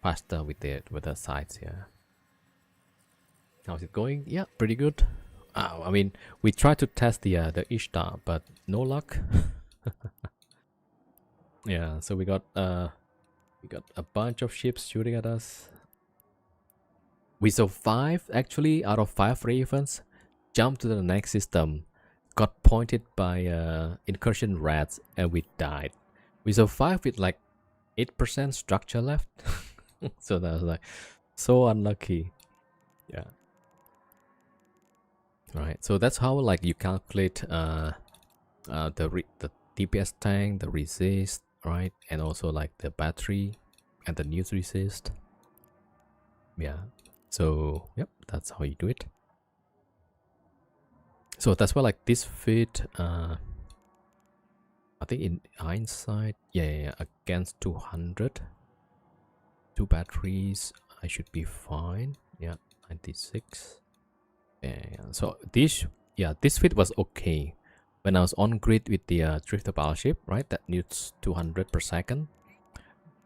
Faster with the sites, yeah. How's it going? Yeah, pretty good. I mean, we tried to test the Ishtar, but no luck. Yeah, so we got a bunch of ships shooting at us. We survived actually out of 5 ravens. Jumped to the next system, got pointed by incursion rats, and we died. We survived with like 8% structure left. So that was like so unlucky. Yeah. Right. So that's how like you calculate the DPS tank, the resist, right, and also like the battery and the news resist. Yeah. So yep, that's how you do it. So that's why like this fit. I think in hindsight, yeah, against 200. 2 batteries, I should be fine. Yeah, 96. Yeah, so this fit was okay when I was on grid with the drifter battleship, right? That needs 200 per second.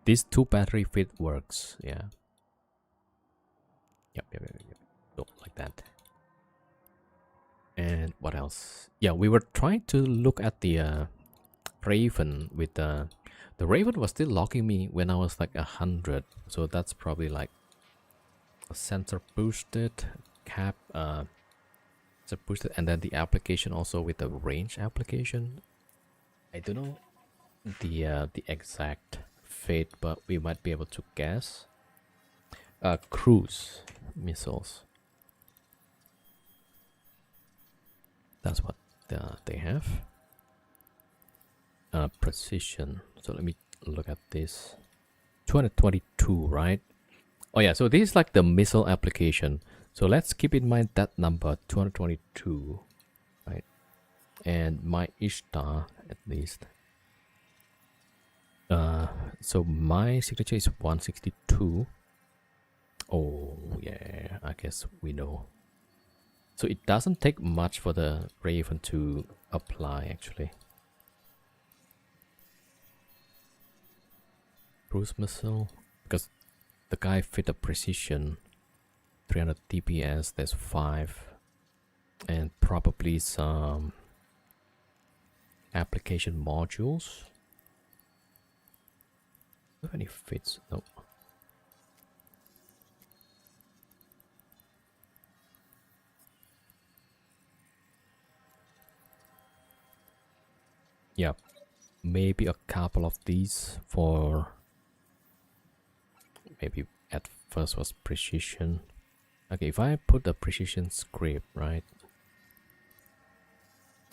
This 2 battery fit works. Yeah. Yep. So like that. And what else? Yeah, we were trying to look at the Raven with the Raven was still locking me when I was like 100, so that's probably like a sensor boosted cap, sensor boosted, and then the application also with the range application. I don't know the exact fate, but we might be able to guess. Cruise missiles. That's what they have. Precision. So let me look at this. 222, right? Oh yeah, so this is like the missile application. So let's keep in mind that number, 222, right? And my Ishtar at least. So my signature is 162. Oh yeah, I guess we know. So it doesn't take much for the Raven to apply actually. Cruise missile, because the guy fit a precision 300 DPS, there's 5, and probably some application modules. Do you have any fits? No. Yeah, maybe a couple of these for maybe at first was precision. Okay, if I put the precision script, right?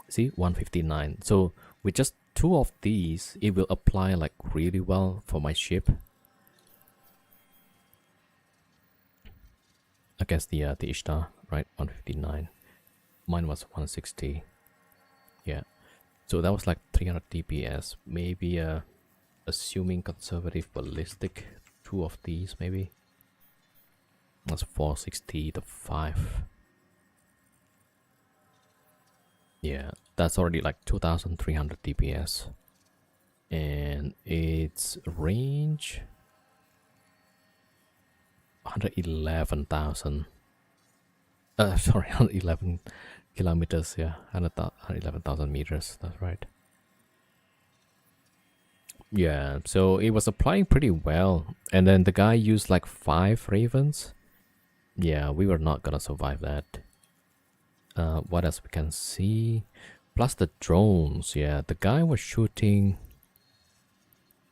See, 159. So with just 2 of these, it will apply like really well for my ship. I guess the Ishtar, right? 159. Mine was 160. Yeah. So that was like 300 DPS. Maybe assuming conservative ballistic, 2 of these maybe. That's 460 to 5. Yeah, that's already like 2300 DPS. And its range 111,000. Sorry, 111 kilometers. Yeah, 111,000 meters. That's right. Yeah, so it was applying pretty well. And then the guy used like 5 ravens. Yeah, we were not gonna survive that. What else we can see? Plus the drones. Yeah, the guy was shooting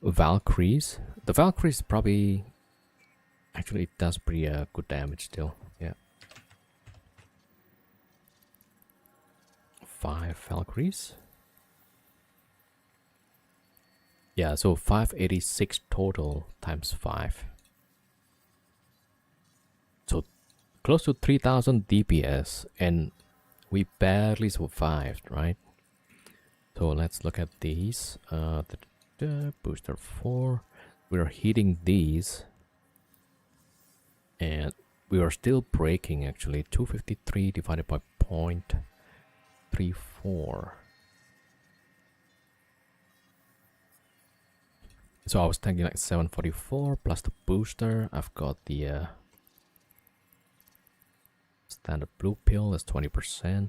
Valkyries. The Valkyries probably... Actually, it does pretty good damage still. Yeah. 5 Valkyries. Yeah, so 586 total times 5. So close to 3000 DPS, and we barely survived, right? So let's look at these. Booster 4. We're hitting these. And we are still breaking actually. 253 divided by 0.34. So I was thinking like 744 plus the booster. I've got the standard blue pill, that's 20%.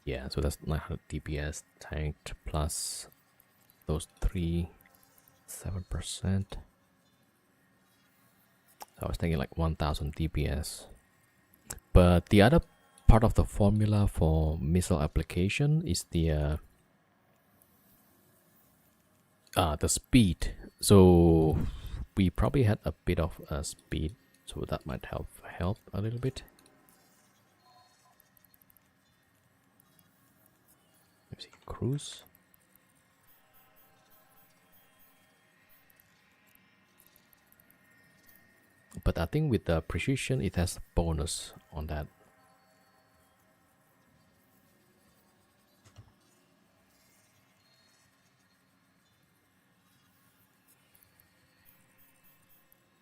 Yeah, so that's 900 DPS tanked plus those 7%. I was thinking like 1000 DPS. But the other part of the formula for missile application is the speed. So we probably had a bit of speed, so that might help a little bit. Let me see, cruise. But I think with the precision, it has a bonus on that.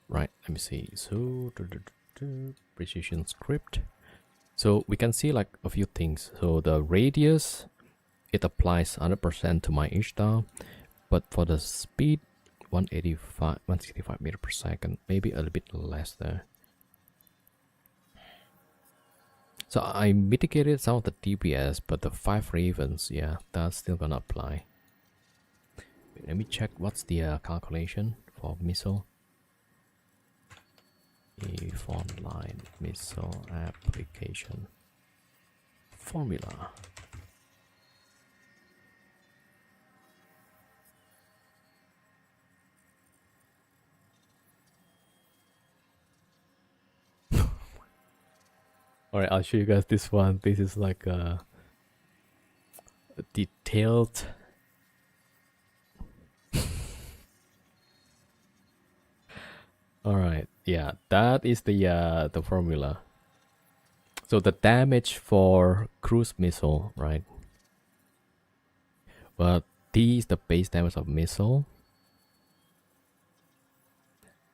Right, let me see. So precision script. So we can see like a few things. So the radius, it applies 100% to my ishtar, but for the speed, 165 meter per second, maybe a little bit less there. So I mitigated some of the DPS, but the 5 ravens, yeah, that's still gonna apply. Wait, let me check what's the calculation for missile. If online missile application formula. Alright, I'll show you guys this one. This is like a detailed Alright, yeah, that is the formula. So the damage for cruise missile, right? Well, T is the base damage of missile.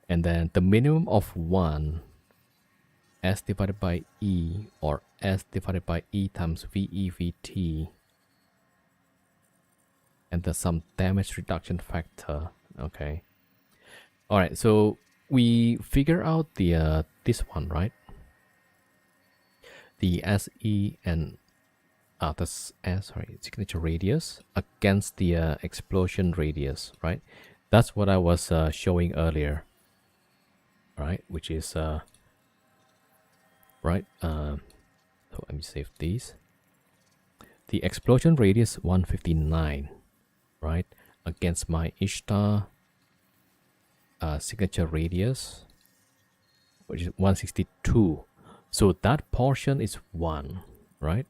And then the minimum of 1 S divided by E, or S divided by E times VEVT. And there's some damage reduction factor. Okay. Alright, so we figure out the this one, right? The SE and signature radius against the explosion radius, right? That's what I was showing earlier, right? Which is right. So let me save these. The explosion radius 159, right? Against my ishtar signature radius, which is 162. So that portion is 1, right?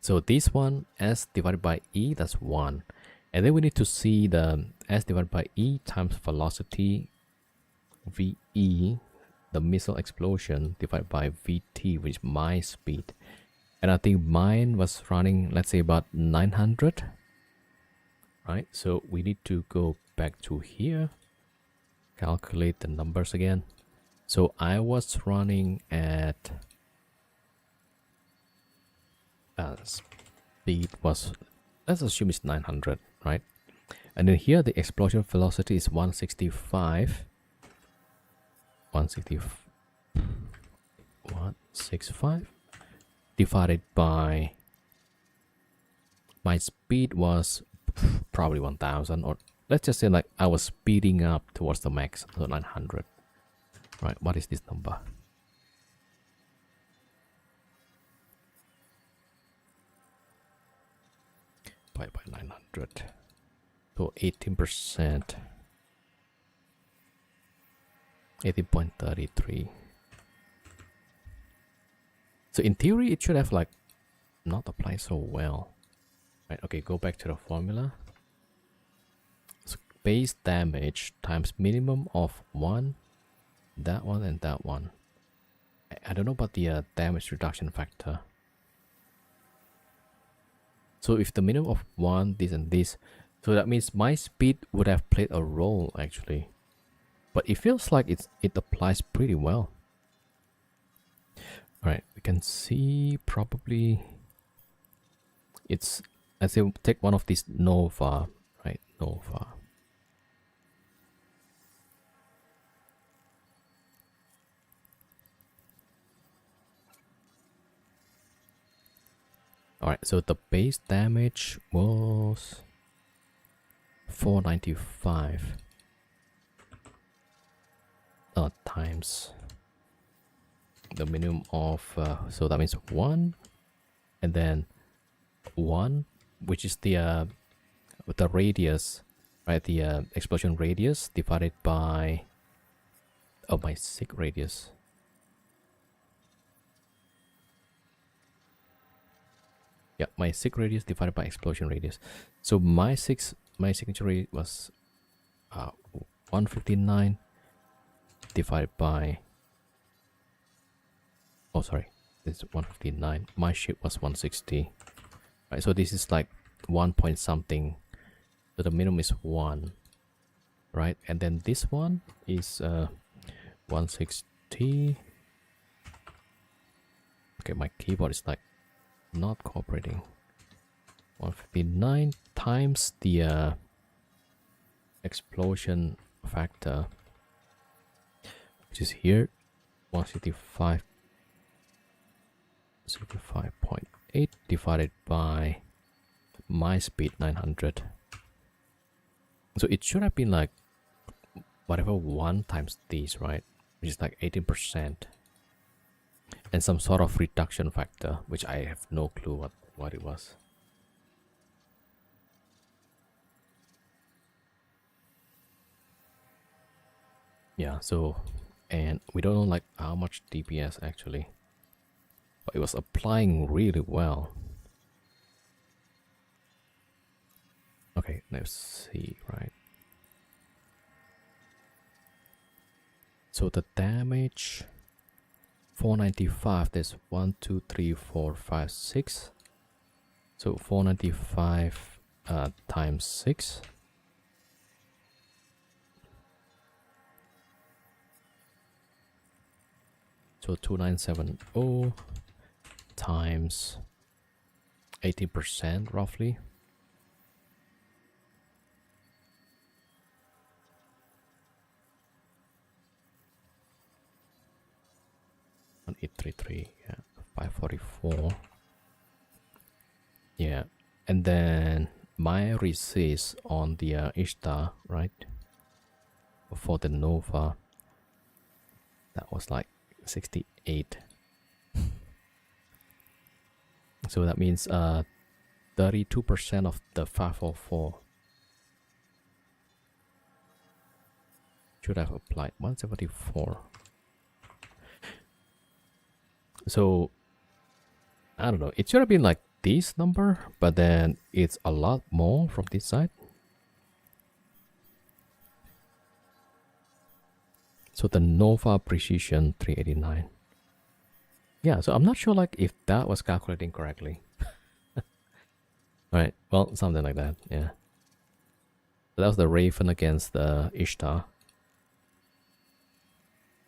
So this one, S divided by E, that's 1. And then we need to see the S divided by E times velocity VE, the missile explosion, divided by VT, which is my speed. And I think mine was running, let's say, about 900. Right? So we need to go back to here, calculate the numbers again. So I was running at speed was, let's assume it's 900, right? And then here the explosion velocity is 165 divided by my speed was probably 1000, or let's just say like I was speeding up towards the max, so 900. Right, what is this number? By 900, so 18%, 18.33. So in theory it should have like not applied so well. Right, okay, go back to the formula. So base damage times minimum of 1, that one and that one. I don't know about the damage reduction factor. So if the minimum of 1, this and this, so that means my speed would have played a role actually. But it feels like it applies pretty well. Alright, we can see probably it's, let's say take one of these Nova, right? Nova. Alright, so the base damage was 495 times the minimum of so that means 1, and then 1, which is the radius, right? The explosion radius divided by my sig radius. Yeah, my sig radius divided by explosion radius. So my signature rate was 159 divided by, oh sorry, this is 159. My ship was 160. Right, so this is like 1 point something. So the minimum is 1, right? And then this one is 160. Okay, my keyboard is like not cooperating. 159 times the explosion factor, which is here 165, 65.8 divided by my speed 900. So it should have been like whatever 1 times these, right? Which is like 18%. And some sort of reduction factor, which I have no clue what it was. Yeah, so, and we don't know like how much DPS actually, but it was applying really well. Okay, let's see, right? So the damage 495, there's 1 2 3 4 5 6, so 495 times 6, so 2970 times 18% roughly, on 833, yeah, 544, yeah. And then my resist on the Ishtar, right, for the Nova, that was like 68. So that means 32% of the 544 should have applied. 174. So I don't know, it should have been like this number, but then it's a lot more from this side. So the Nova precision 389. Yeah, so I'm not sure like if that was calculating correctly. Alright, well, something like that, yeah. So that was the Raven against the Ishtar.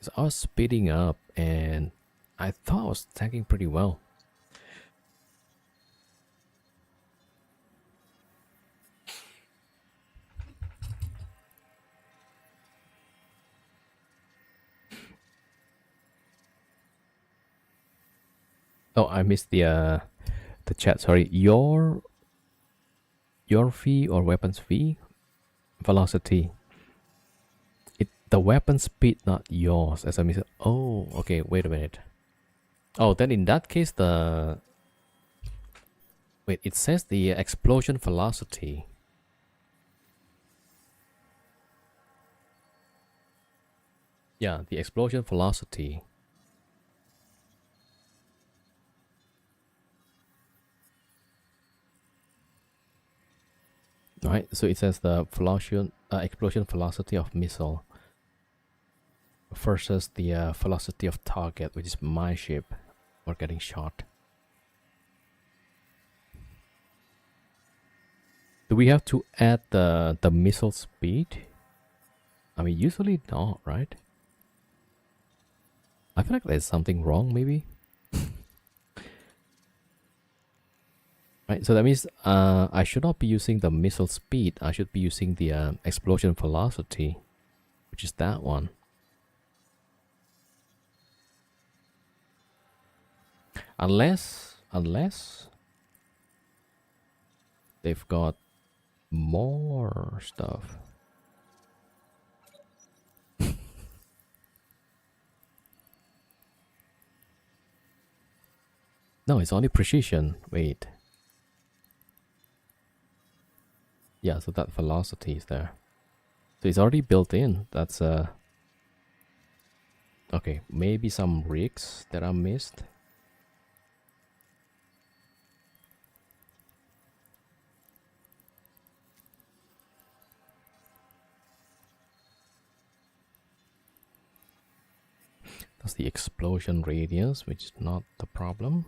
So I was speeding up and I thought I was tanking pretty well. Oh, I missed the chat. Sorry, your your v or weapon's v velocity. The weapon speed, not yours. As a missile. Oh, okay. Wait a minute. Oh, then in that case, wait. It says the explosion velocity. Yeah, the explosion velocity. Right. So it says the explosion velocity of missile versus the velocity of target, which is my ship, or getting shot. Do we have to add the missile speed? I mean, usually not, right? I feel like there's something wrong, maybe. Right, so that means I should not be using the missile speed. I should be using the explosion velocity, which is that one. Unless they've got more stuff. No, it's only precision. Wait. Yeah, so that velocity is there. So it's already built in. That's okay, maybe some rigs that are missed. That's the explosion radius, which is not the problem.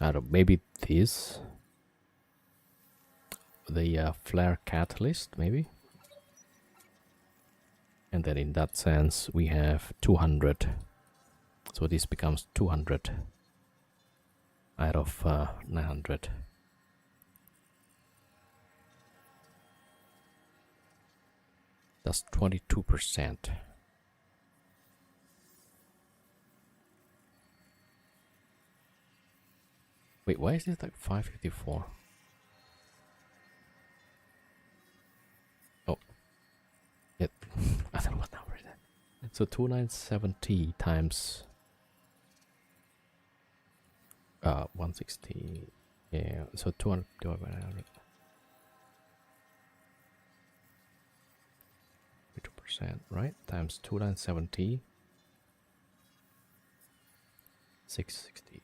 I don't know, maybe this. The flare catalyst, maybe. And then in that sense, we have 200. So this becomes 200 out of 900. That's 22%. Wait, why is this like 554? Oh, it. I don't know what number is that. So 2970 times 160. Yeah, so 200 divided by 900. 2%, right? Times 2970. 660.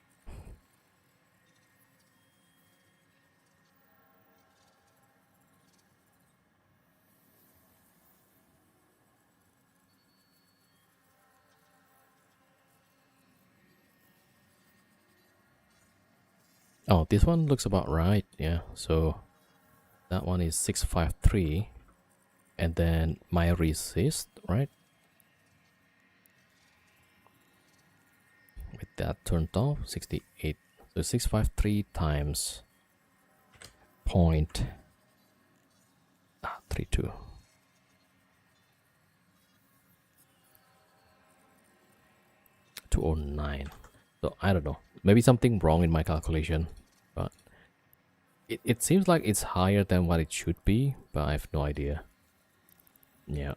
Oh, this one looks about right. Yeah, so that one is 653, and then my resist, right? With that turned off, 68. So 653 times 0.32. .209. So I don't know. Maybe something wrong in my calculation, but it seems like it's higher than what it should be, but I have no idea. Yeah.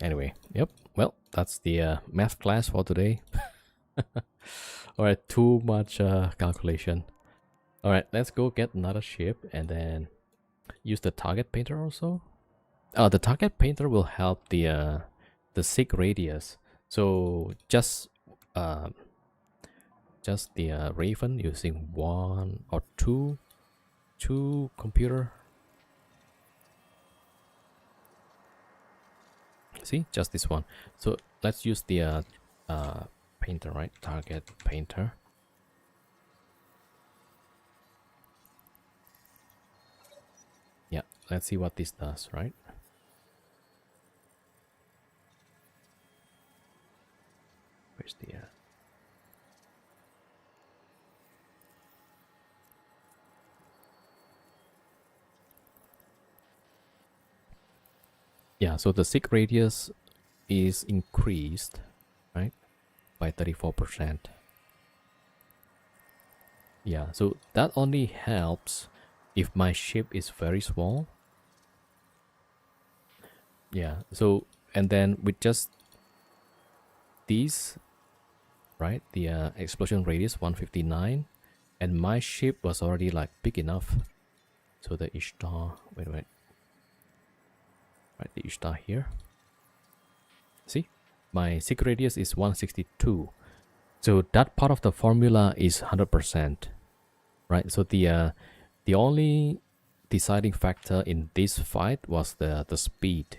Anyway, yep. Well, that's the math class for today. Alright, too much calculation. Alright, let's go get another ship and then use the target painter also. The target painter will help the sig radius. So just the Raven using one or two computer. See, just this one. So let's use the painter, right? Target painter. Yeah, let's see what this does, right? Where's the yeah, so the sig radius is increased, right? by 34%. Yeah, so that only helps if my ship is very small. Yeah, so and then with just these, right, the explosion radius 159, and my ship was already like big enough. So the Ishtar, wait, right, the Ishtar here. See, my seek radius is 162. So that part of the formula is 100%, right? So the only deciding factor in this fight was the speed.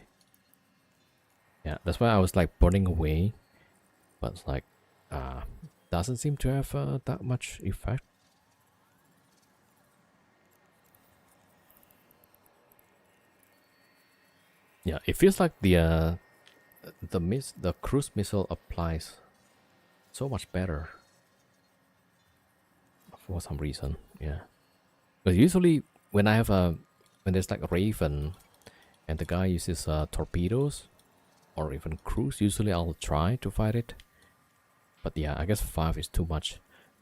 Yeah, that's why I was like burning away, but it's like doesn't seem to have that much effect. Yeah, it feels like the cruise missile applies so much better for some reason. Yeah, but usually when I have when there's like a Raven and the guy uses torpedoes or even cruise, usually I'll try to fight it. But yeah, I guess 5 is too much.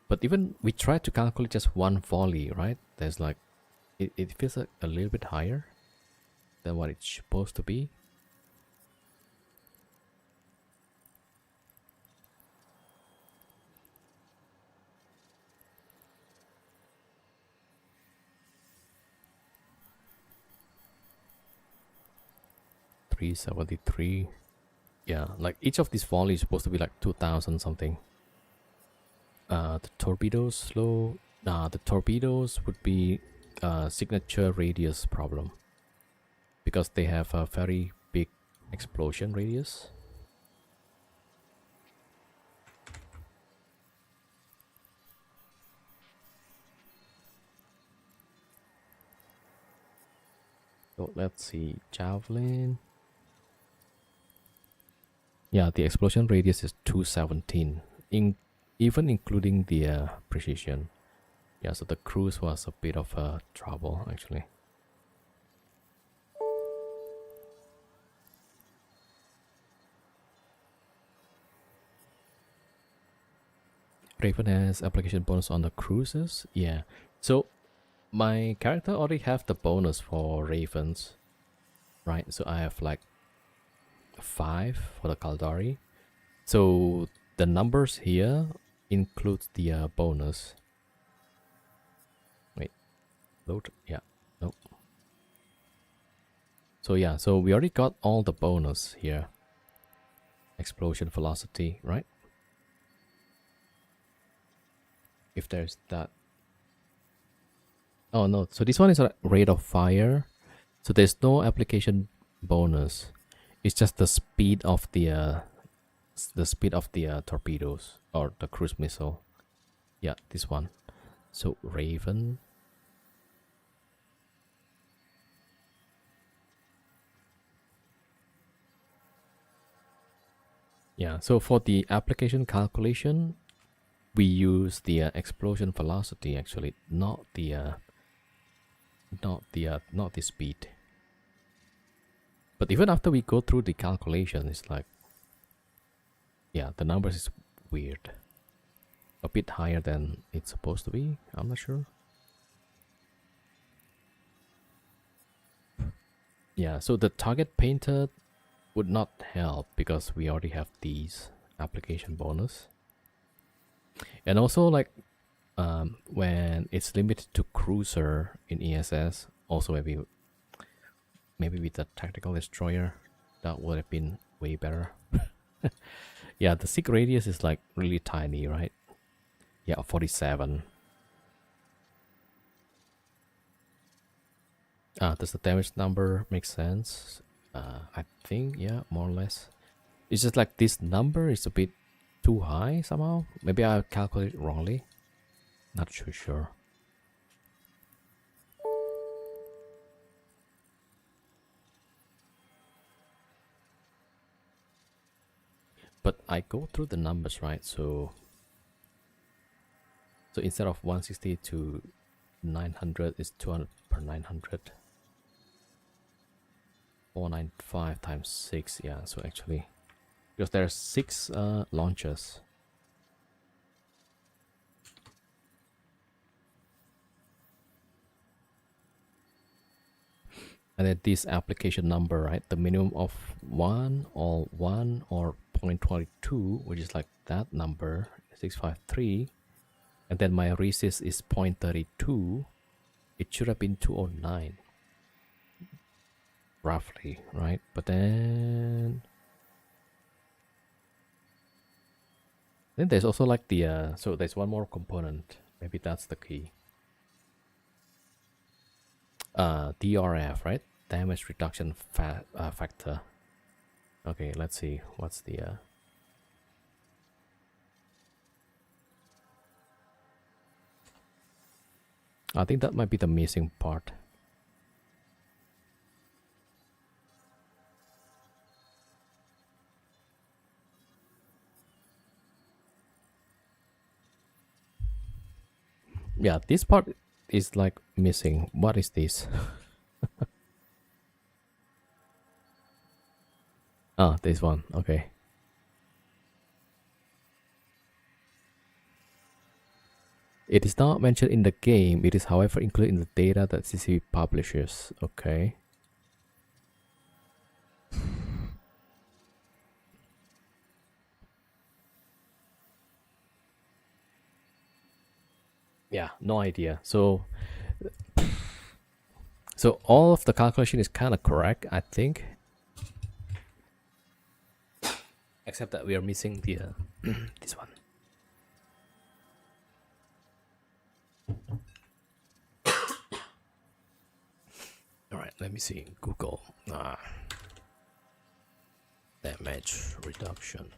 But even we try to calculate just one volley, right? There's like it feels like a little bit higher than what it's supposed to be. $373. Yeah, like each of these volleys is supposed to be like 2,000 something. The torpedoes slow. The torpedoes would be signature radius problem because they have a very big explosion radius. So let's see, javelin. Yeah, the explosion radius is 217, even including the precision. Yeah, so the cruise was a bit of a trouble actually. Raven has application bonus on the cruises. Yeah, so my character already have the bonus for Ravens, right? So I have like 5 for the Caldari. So the numbers here includes the bonus. Wait, load. Yeah, nope. So yeah, so we already got all the bonus here. Explosion velocity, right? If there's that. Oh no, so this one is a rate of fire. So there's no application bonus. It's just the speed of the torpedoes or the cruise missile. Yeah, this one. So Raven. Yeah, so for the application calculation, we use the explosion velocity actually, not the speed. But even after we go through the calculation, it's like, yeah, the numbers is weird. A bit higher than it's supposed to be. I'm not sure. Yeah, so the target painter would not help because we already have these application bonus. And also like when it's limited to cruiser in ESS, also maybe with the tactical destroyer, that would have been way better. Yeah, the seek radius is like really tiny, right? Yeah, 47. Does the damage number make sense? I think, yeah, more or less. It's just like this number is a bit too high somehow. Maybe I calculated wrongly. Not too sure. But I go through the numbers, right? So instead of 160 to 900, it's 200 per 900. 495 times 6. Yeah, so actually, because there are 6 launchers, and then this application number, right? The minimum of 1 or 0.22, which is like that number, 653, and then my resist is 0.32. It should have been 209 roughly, right? But then there's also like the so there's one more component, maybe that's the key. DRF, right? Damage reduction factor. Okay, let's see what's the I think that might be the missing part. Yeah, this part is like missing. What is this? Ah, this one. Okay. It is not mentioned in the game. It is, however, included in the data that CCP publishes. Okay. Yeah, no idea. So all of the calculation is kind of correct, I think, except that we are missing the this one. All right, let me see. Google damage reduction.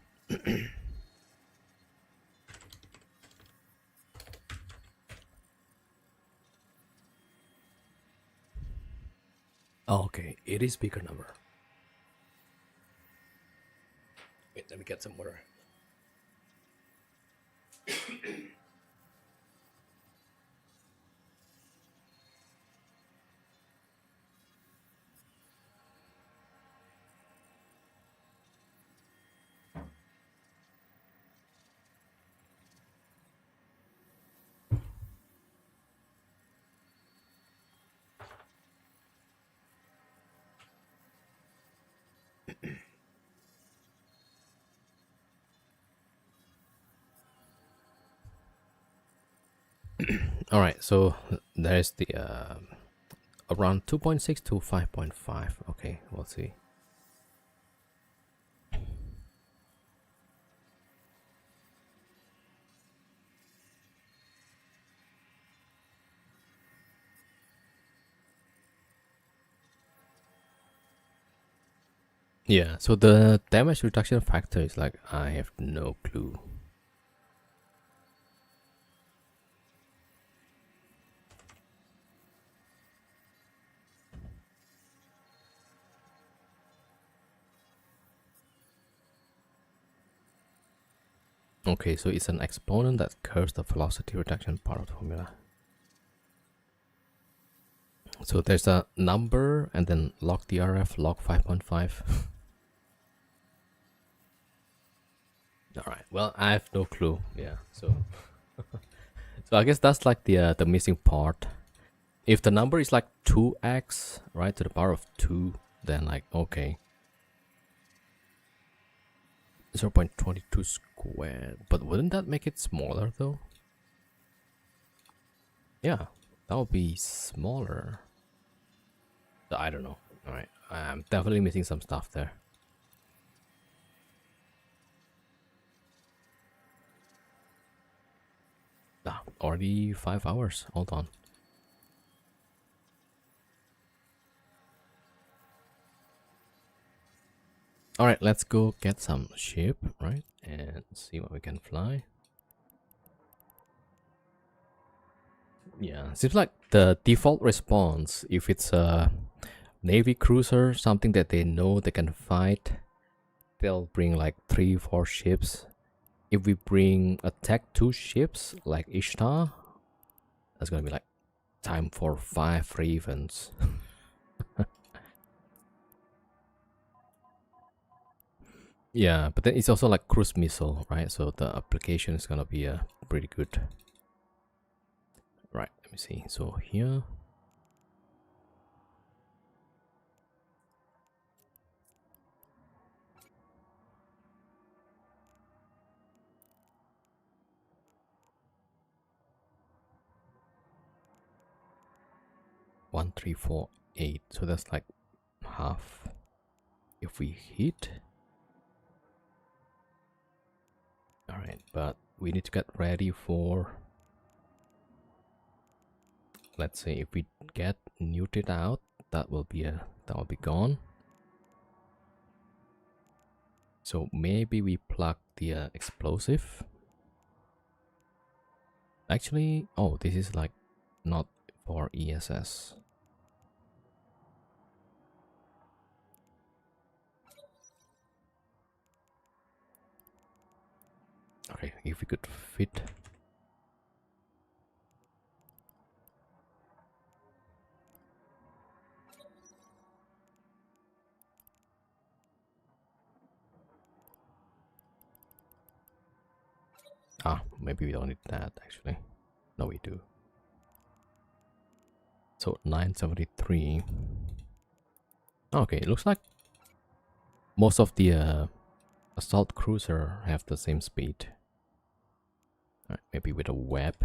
Oh, okay, it is bigger number. Wait, let me get some water. All right, so there's the around 2.6 to 5.5. Okay, we'll see. Yeah, so the damage reduction factor is like, I have no clue. Okay, so it's an exponent that curves the velocity reduction part of the formula. So there's a number and then log DRF log 5.5. All right, well, I have no clue. Yeah, so so I guess that's like the missing part. If the number is like 2x, right, to the power of 2, then like, okay, 0.22 squared. But wouldn't that make it smaller though? Yeah, that would be smaller. I don't know. All right, I'm definitely missing some stuff there. Already 5 hours. Hold on. All right, let's go get some ship, right, and see what we can fly. Yeah, seems like the default response, if it's a Navy cruiser, something that they know they can fight, they'll bring like 3-4 ships. If we bring attack 2 ships like Ishtar, that's gonna be like time for 5 Ravens. Yeah, but then it's also like cruise missile, right? So the application is gonna be pretty good. Right, let me see. So here, 1348. So that's like half. If we hit. Alright, but we need to get ready for, let's say if we get neutered out, that will be gone. So maybe we plug the explosive. Actually, oh, this is like not for ESS. Okay, if we could fit. Ah, maybe we don't need that actually. No, we do. So 973. Okay, it looks like most of the assault cruiser have the same speed. Alright, maybe with a web.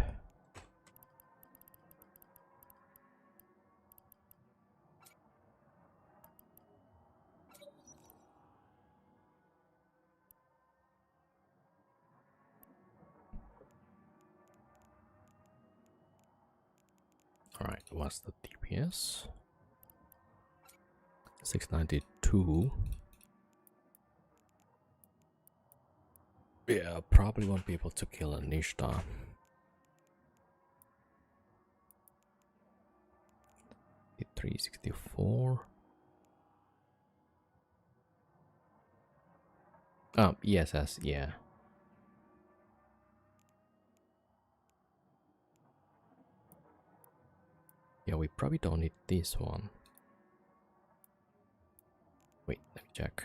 Alright, what's the DPS? 692. Yeah, probably won't be able to kill a Nishta. Hit 364. ESS, yeah. Yeah, we probably don't need this one. Wait, let me check.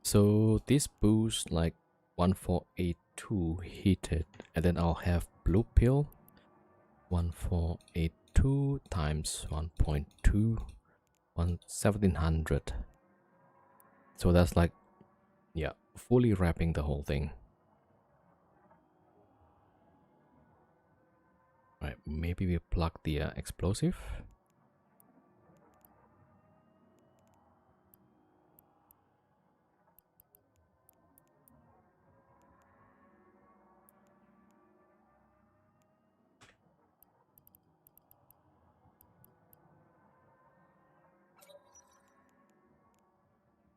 So this boost like 1482 heated, and then I'll have blue pill 1482 times 1.2 1700. So that's like, yeah, fully wrapping the whole thing. Right, maybe we plug the explosive.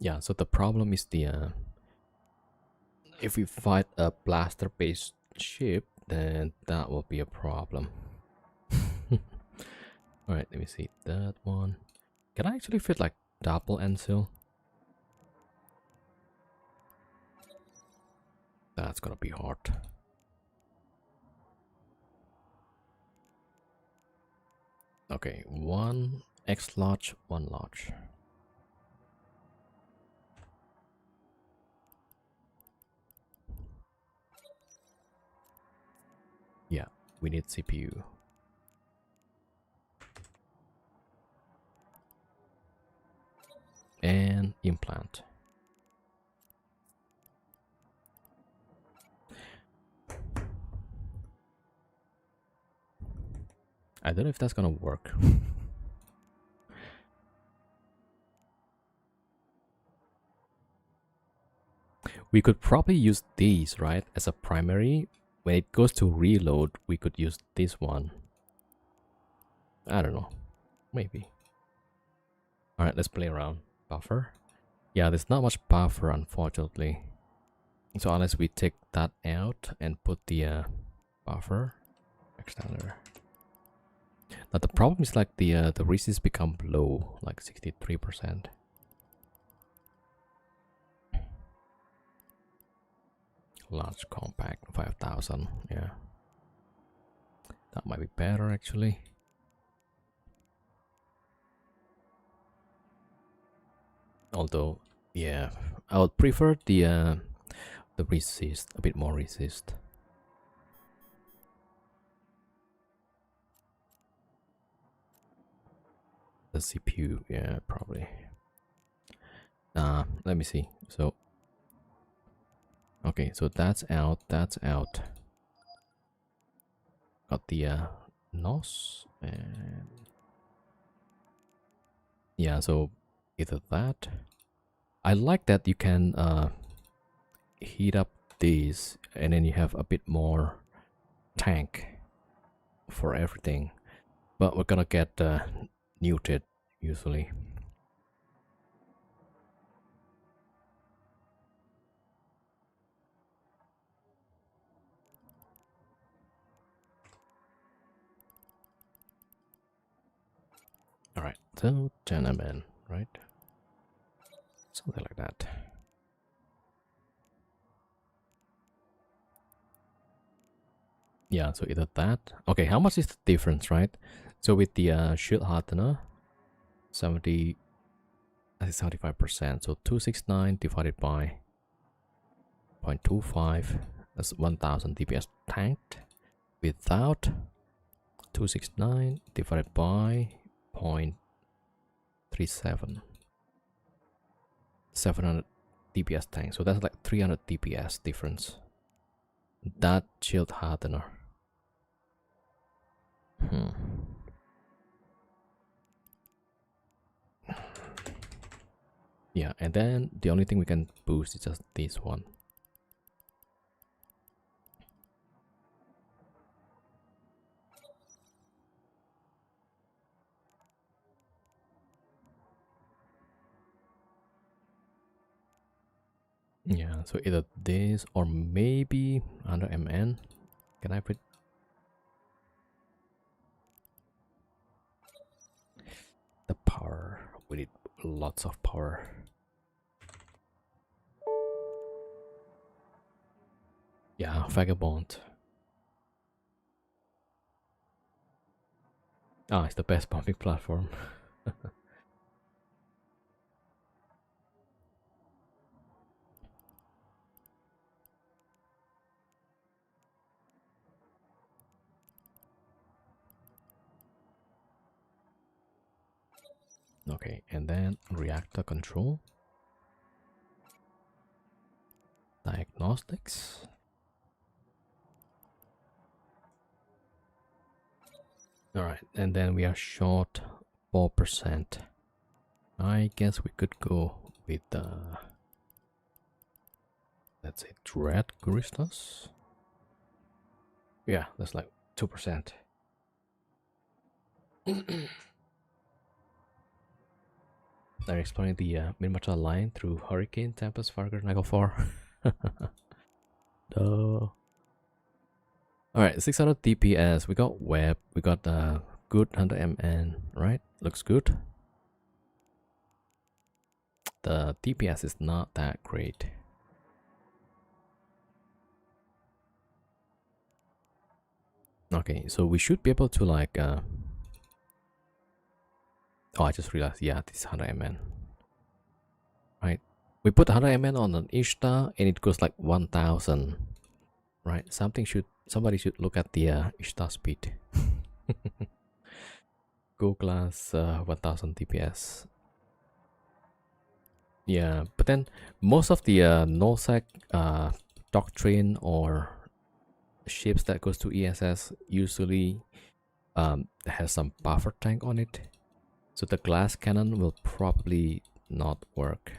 Yeah, so the problem is the if we fight a blaster based ship, then that will be a problem. Alright, let me see that one. Can I actually fit like double Ensil? That's gonna be hard. Okay, one X large, one large. Yeah, we need CPU. And implant. I don't know if that's gonna work. We could probably use these, right, as a primary. When it goes to reload, we could use this one. I don't know. Maybe. Alright, let's play around. Buffer. Yeah, there's not much buffer, unfortunately. So unless we take that out and put the buffer extender. Now the problem is like the resist become low, like 63%. Large compact 5000. Yeah, that might be better actually. Although, yeah, I would prefer the resist, a bit more resist. The CPU, yeah, probably. Let me see. So, okay, so that's out, that's out. Got the NOS and Yeah, so either that. I like that you can heat up these and then you have a bit more tank for everything. But we're gonna get neutered usually. Alright, so 10 mn, right? Something like that. Yeah, so either that. Okay, how much is the difference, right? So with the shield hardener, 70, I think 75%. So 269 divided by 0.25, that's 1000 DPS tanked. Without 269 divided by 0.37, 700 DPS tank. So that's like 300 DPS difference. That shield hardener. Yeah, and then the only thing we can boost is just this one. Yeah, so either this or maybe under MN. Can I put the power? We need lots of power. Yeah, Vagabond. Ah, it's the best pumping platform. Okay, and then reactor control. Diagnostics. Alright, and then we are short 4%. I guess we could go with let's say Dread Guristas. Yeah, that's like 2%. They're exploring the Minmata line through Hurricane, Tempest, Farger, Nagle 4. Duh. Alright, 600 DPS. We got web. We got good 100 MN, right? Looks good. The DPS is not that great. Okay, so we should be able to like oh, I just realized, yeah, this is 100 MN. Right? We put 100 MN on an Ishtar and it goes like 1000. Right? Somebody should look at the Ishtar speed. Go class 1000 DPS. Yeah, but then most of the nullsec doctrine or ships that goes to ESS usually has some buffer tank on it, so the glass cannon will probably not work.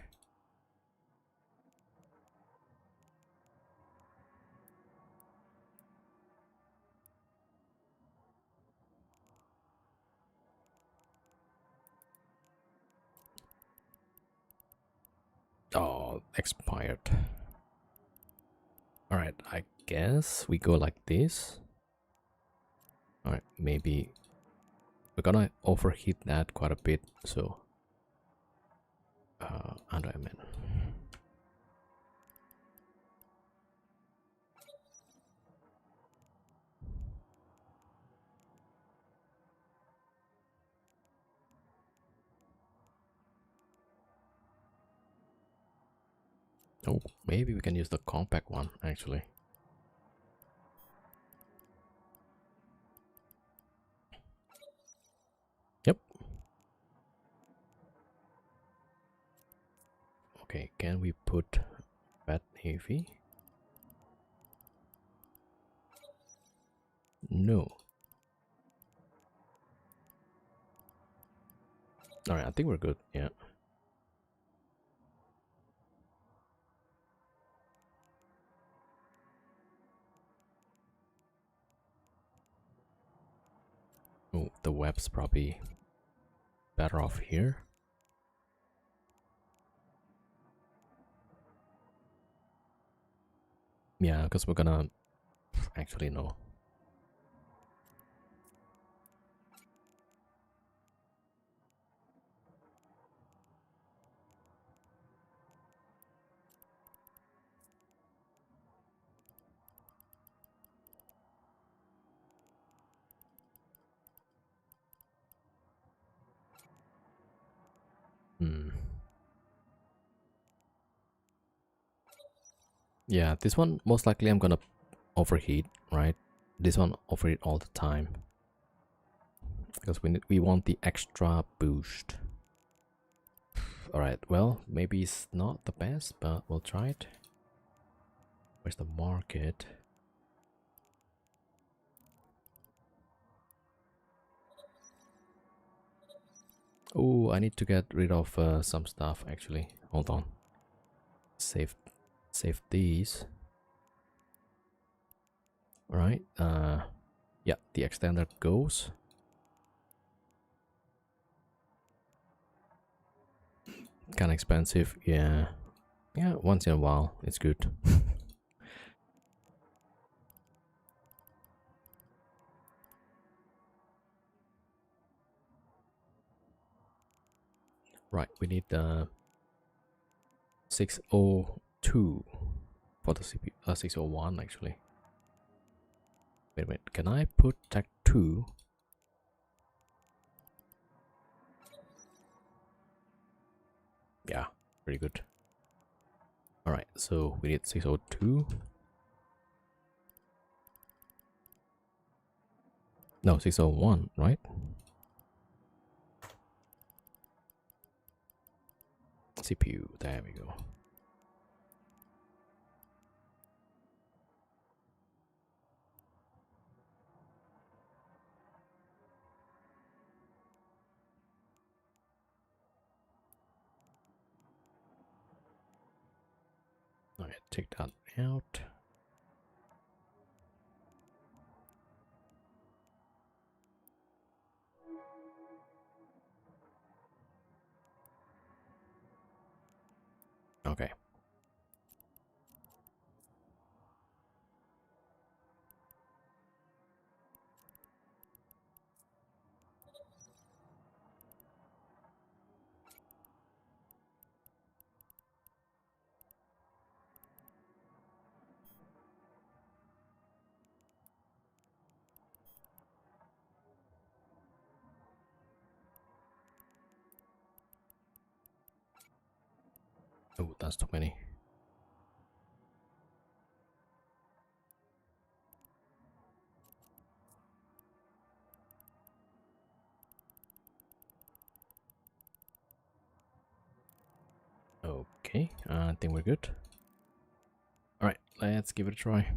Oh, expired. All right, I guess we go like this. All right, maybe we're gonna overheat that quite a bit, so under MN. Oh, maybe we can use the compact one actually. Yep. Okay, can we put Fat Heavy? No. All right, I think we're good. Yeah. Oh, the web's probably better off here. Yeah, because we're gonna actually no. Hmm. Yeah, this one most likely I'm gonna overheat, right? This one overheat all the time because we want the extra boost. All right, well maybe it's not the best, but we'll try it. Where's the market? Oh, I need to get rid of some stuff actually. Hold on. Save these. All right. Yeah, the extender goes. Kind of expensive. Yeah. Yeah, once in a while it's good. Right, we need 602 for the CPU. 601 actually. Wait a minute, can I put tech 2? Yeah, pretty good. Alright, so we need 602. No, 601, right? CPU, there we go. Alright, take that out. Okay. Oh, that's too many. Okay, I think we're good. Alright, let's give it a try.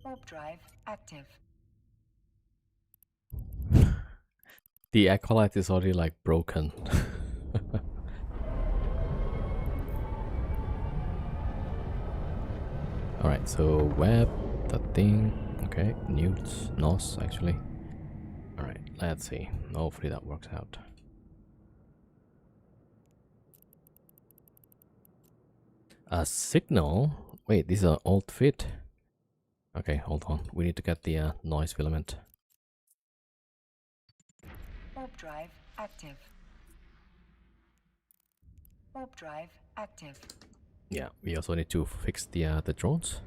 Warp drive active. The acolyte is already like broken. Alright, so web, that thing. Okay, newts, nos actually. Alright, let's see. Hopefully that works out. A signal? Wait, these are old fit. Okay, hold on. We need to get the noise filament. Warp drive active. Warp drive active. Yeah, we also need to fix the drones.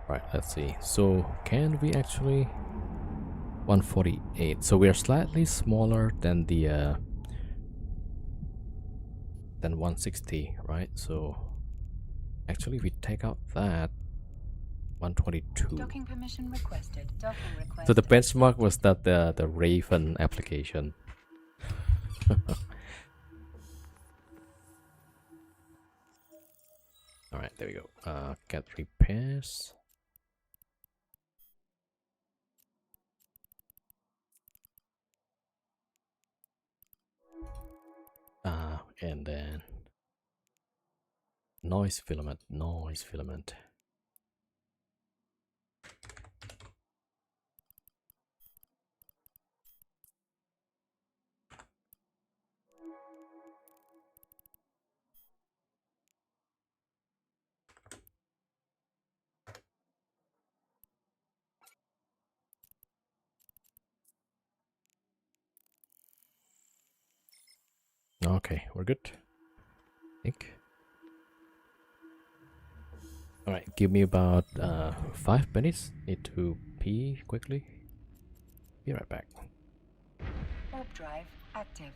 Right, let's see. So can we actually 148? So we are slightly smaller than the than 160, right? So actually, if we take out that 122. Docking permission requested. Docking request. So the benchmark was that the Raven application. All right, there we go. Get repairs. And then noise filament, noise filament. Okay, we're good. I think. All right, give me about 5 minutes. Need to pee quickly. Be right back. Warp drive active.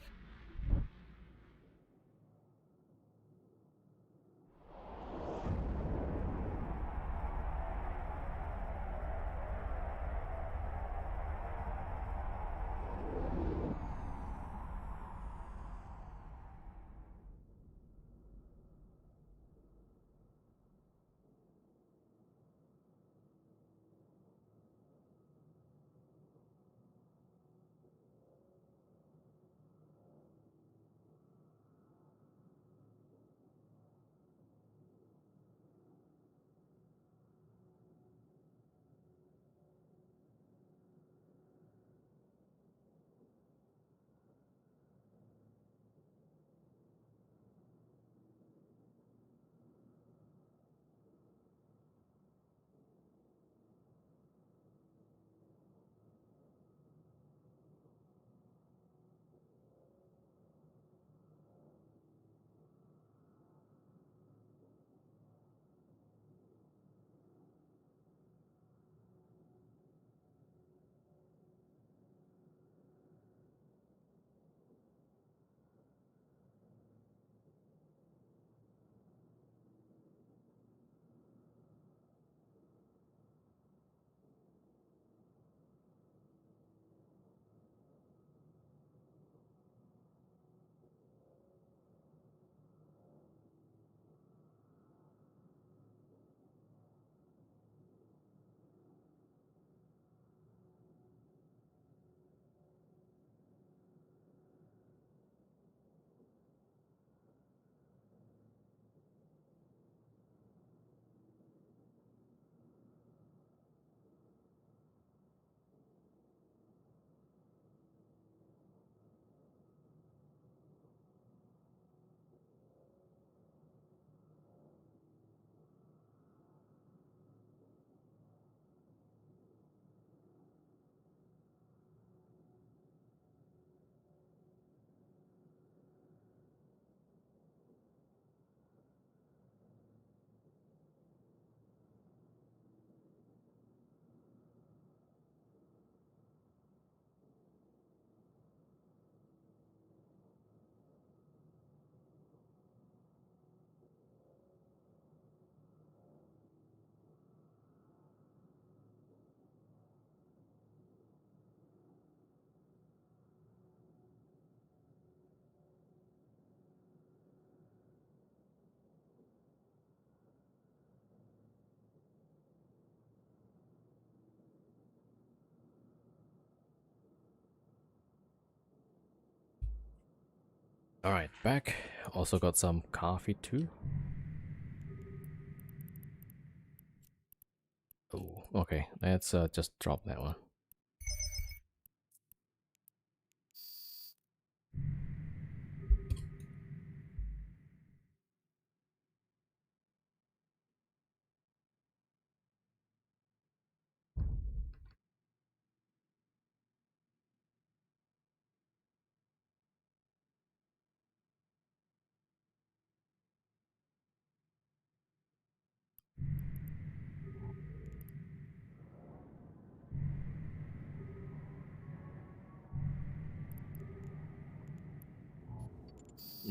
All right, back. Also got some coffee too. Oh, okay. Let's just drop that one.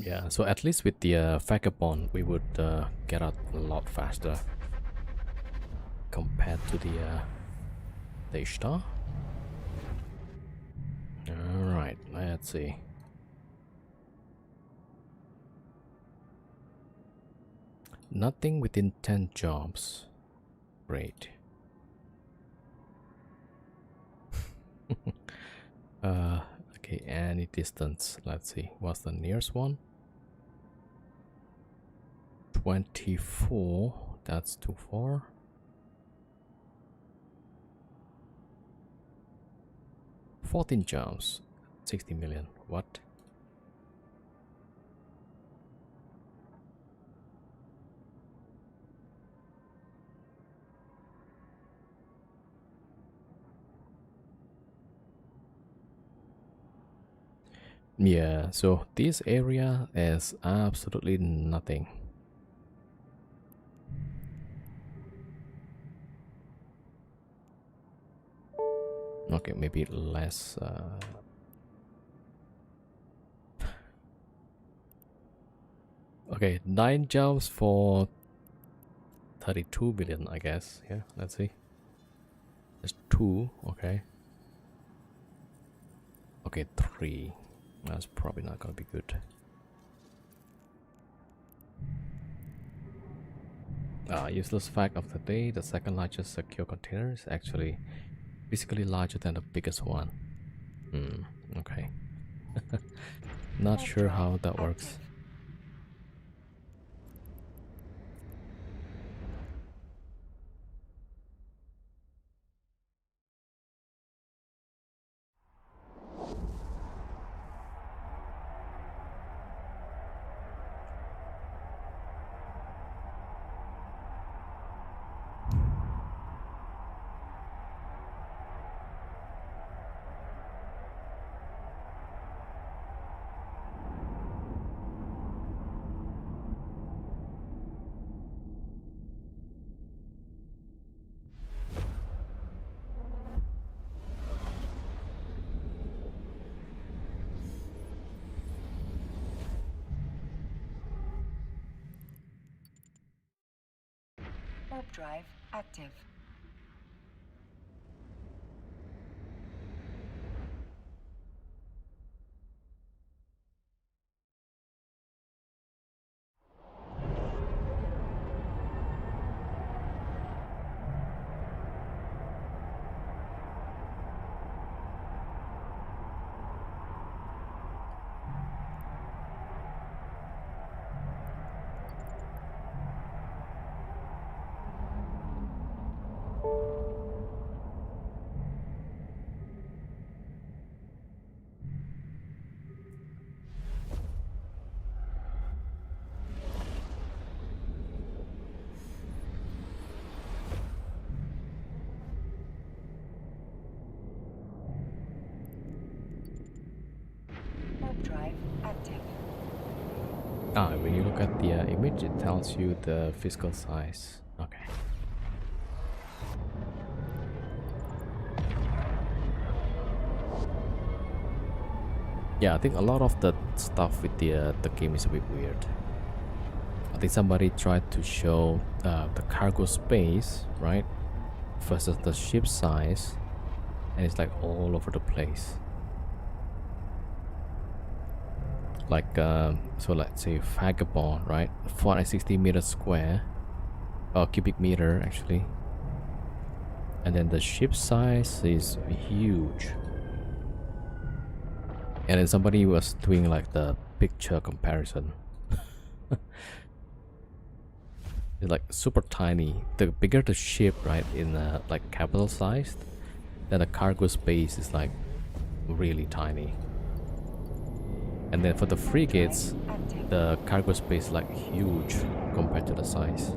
Yeah, so at least with the vagabond, we would get out a lot faster compared to the Ishtar. All right, let's see. Nothing within 10 jobs. Great. Okay, any distance. Let's see. What's the nearest one? 24. That's too far. $14 jobs. 60 million. What? Yeah, so this area is absolutely nothing. Okay, maybe less. Okay, 9 jumps for 32 billion, I guess. Yeah, let's see. There's 2, okay. Okay, 3. That's probably not gonna be good. Useless fact of the day: the second largest secure container is actually physically larger than the biggest one. Okay. Not sure how that works. Warp drive active. Warp drive active. When you look at the image, it tells you the physical size. Okay. Yeah, I think a lot of the stuff with the game is a bit weird. I think somebody tried to show the cargo space, right, versus the ship size, and it's like all over the place. Like so let's say vagabond, right, 460 meters square, or cubic meter actually, and then the ship size is huge. And then somebody was doing like the picture comparison. It's like super tiny. The bigger the ship, right, in like capital sized, then the cargo space is like really tiny. And then for the frigates, the cargo space is like huge compared to the size.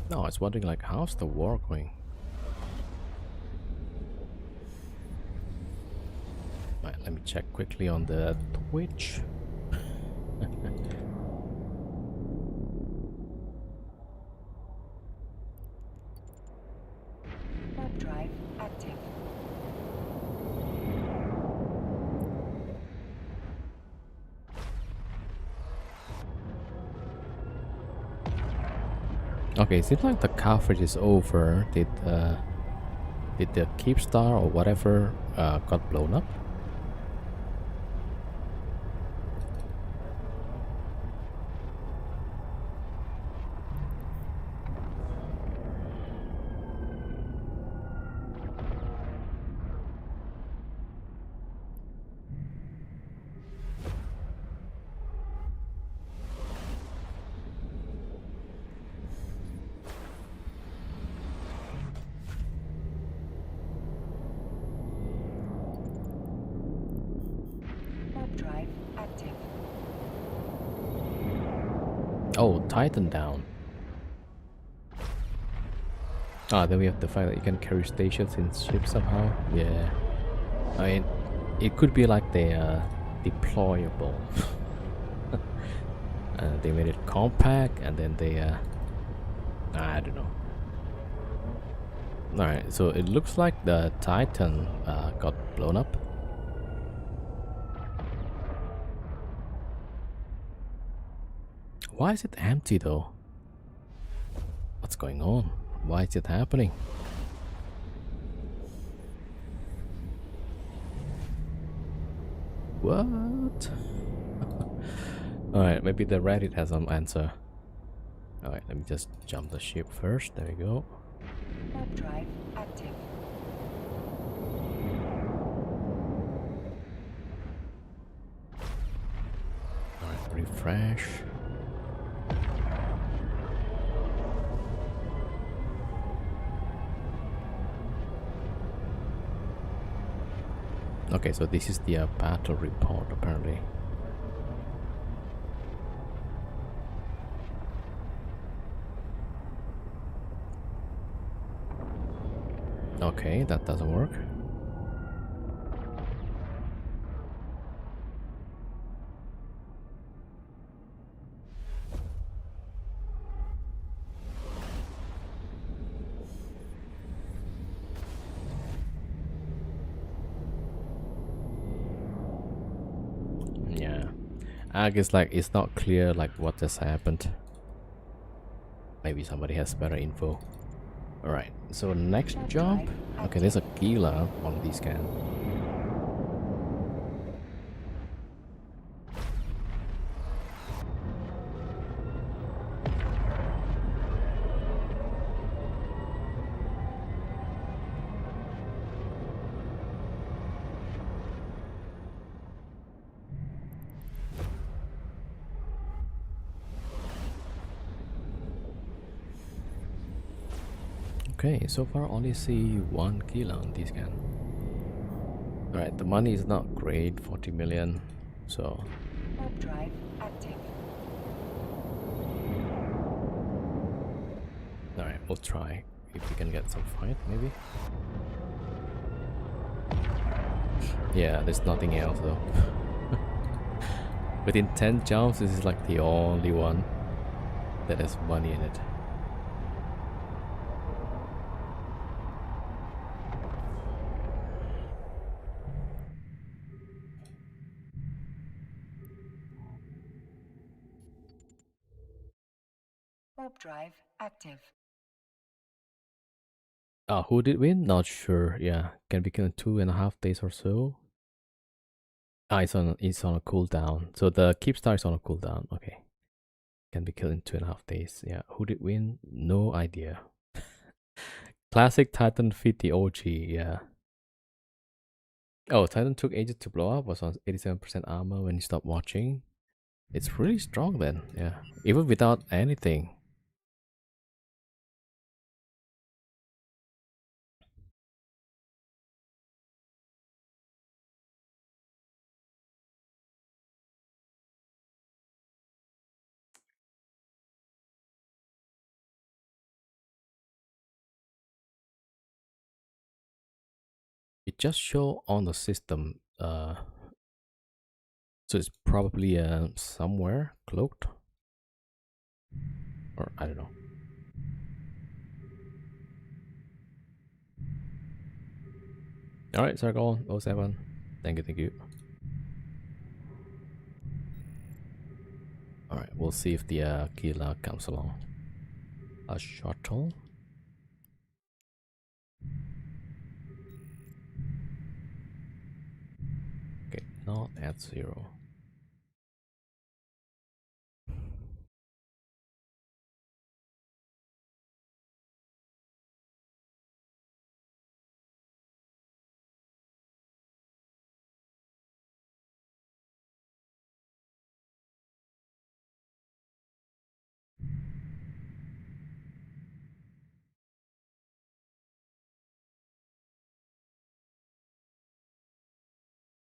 No, I was wondering like how's the war going? Right, let me check quickly on the Twitch. Warp drive active. Okay, seems like the coverage is over. Did the Keepstar or whatever got blown up? Warp drive active. Oh, Titan down. Ah, then we have the fact that you can carry stations in ships somehow. Yeah. I mean, it could be like they deployable. They made it compact and then they I don't know. Alright, so it looks like the Titan got blown up. Why is it empty though? What's going on? Why is it happening? What? Alright, maybe the Reddit has some answer. Alright, let me just jump the ship first. There we go. Warp drive active. Alright, refresh. Okay, so this is the battle report apparently. Okay, that doesn't work. Yeah, I guess like it's not clear like what just happened. Maybe somebody has better info. Alright, so next jump. Okay, there's a Gila on the scan. Okay, so far only see one Gila on this scan. Alright, the money is not great, 40 million. So Warp drive active. alright, we'll try if we can get some fight maybe. Yeah, there's nothing else though. Within 10 jumps, this is like the only one that has money in it. Warp drive active. Who did win? Not sure. Yeah, can be killed in 2.5 days or so. It's on a cooldown. So the Keepstar is on a cooldown. Okay, can be killed in 2.5 days. Yeah, who did win? No idea. Classic Titan 50 OG. Yeah. Oh, Titan took ages to blow up. Was on 87% armor when you stopped watching. It's really strong then. Yeah, even without anything. it just show on the system. So it's probably somewhere cloaked, or I don't know. All right, Circle 07. Thank you. All right, we'll see if the killer comes along. A shuttle. Okay, not at 0.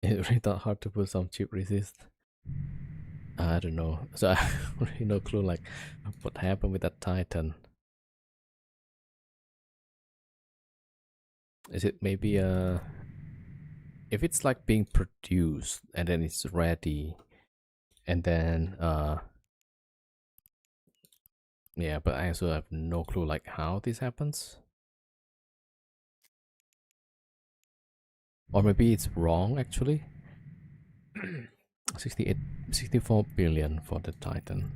It's really not hard to put some chip resist. I don't know. So I have really no clue like what happened with that Titan. Is it maybe if it's like being produced and then it's ready and then yeah, but I also have no clue like how this happens. Or maybe it's wrong actually. 64 billion for the Titan.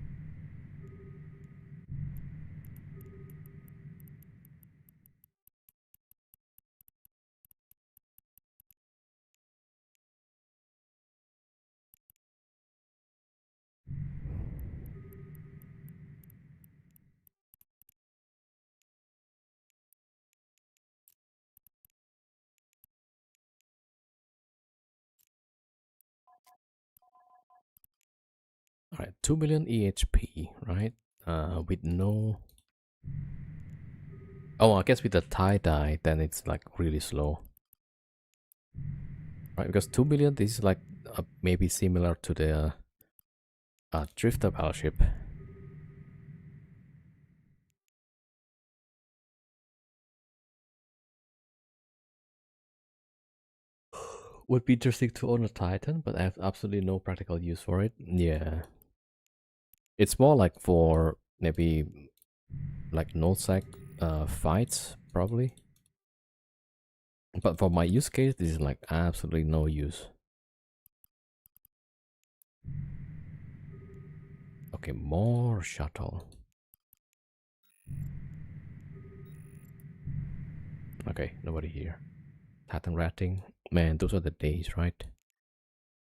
Alright, 2 million EHP, right? With no... Oh, I guess with the tie-dye, then it's like really slow. Right, because 2 million, this is like maybe similar to the Drifter battleship. Would be interesting to own a Titan, but I have absolutely no practical use for it. Yeah. It's more like for maybe like no-sec fights, probably. But for my use case, this is like absolutely no use. Okay, more shuttle. Okay, nobody here. Titan ratting. Man, those are the days, right?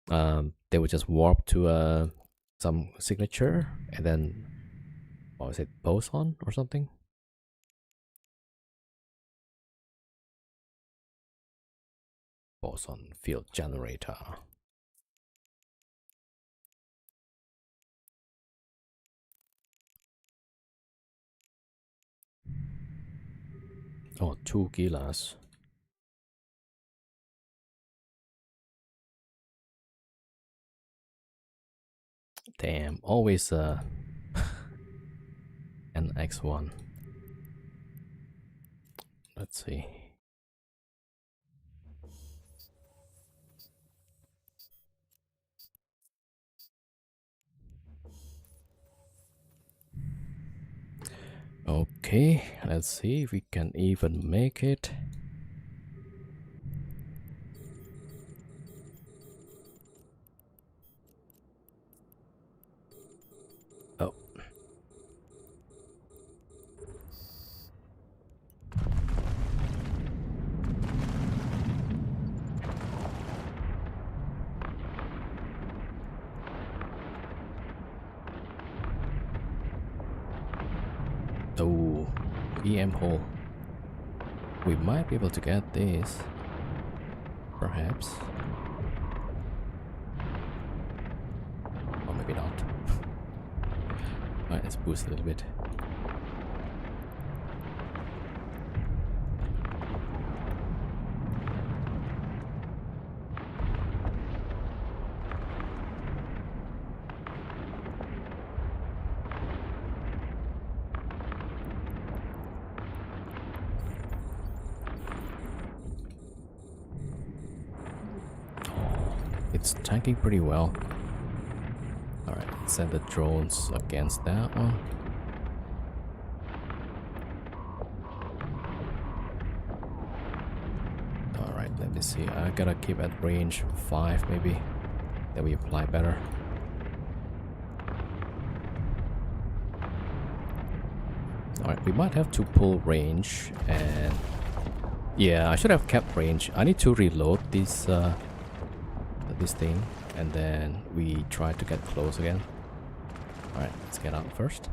They would just warp to some signature and then, what was it, boson or something? Boson field generator. Oh, 2 gilas. Damn, always an X1. Let's see. Okay, let's see if we can even make it. Oh. Oh, EM hole. We might be able to get this. Perhaps. Or maybe not. Alright, let's boost a little bit. it's tanking pretty well. Alright, send the drones against that one. Alright, let me see. I gotta keep at range 5 maybe. Then we apply better. Alright, we might have to pull range and... yeah, I should have kept range. I need to reload this thing and then we try to get close again. Alright, let's get out first.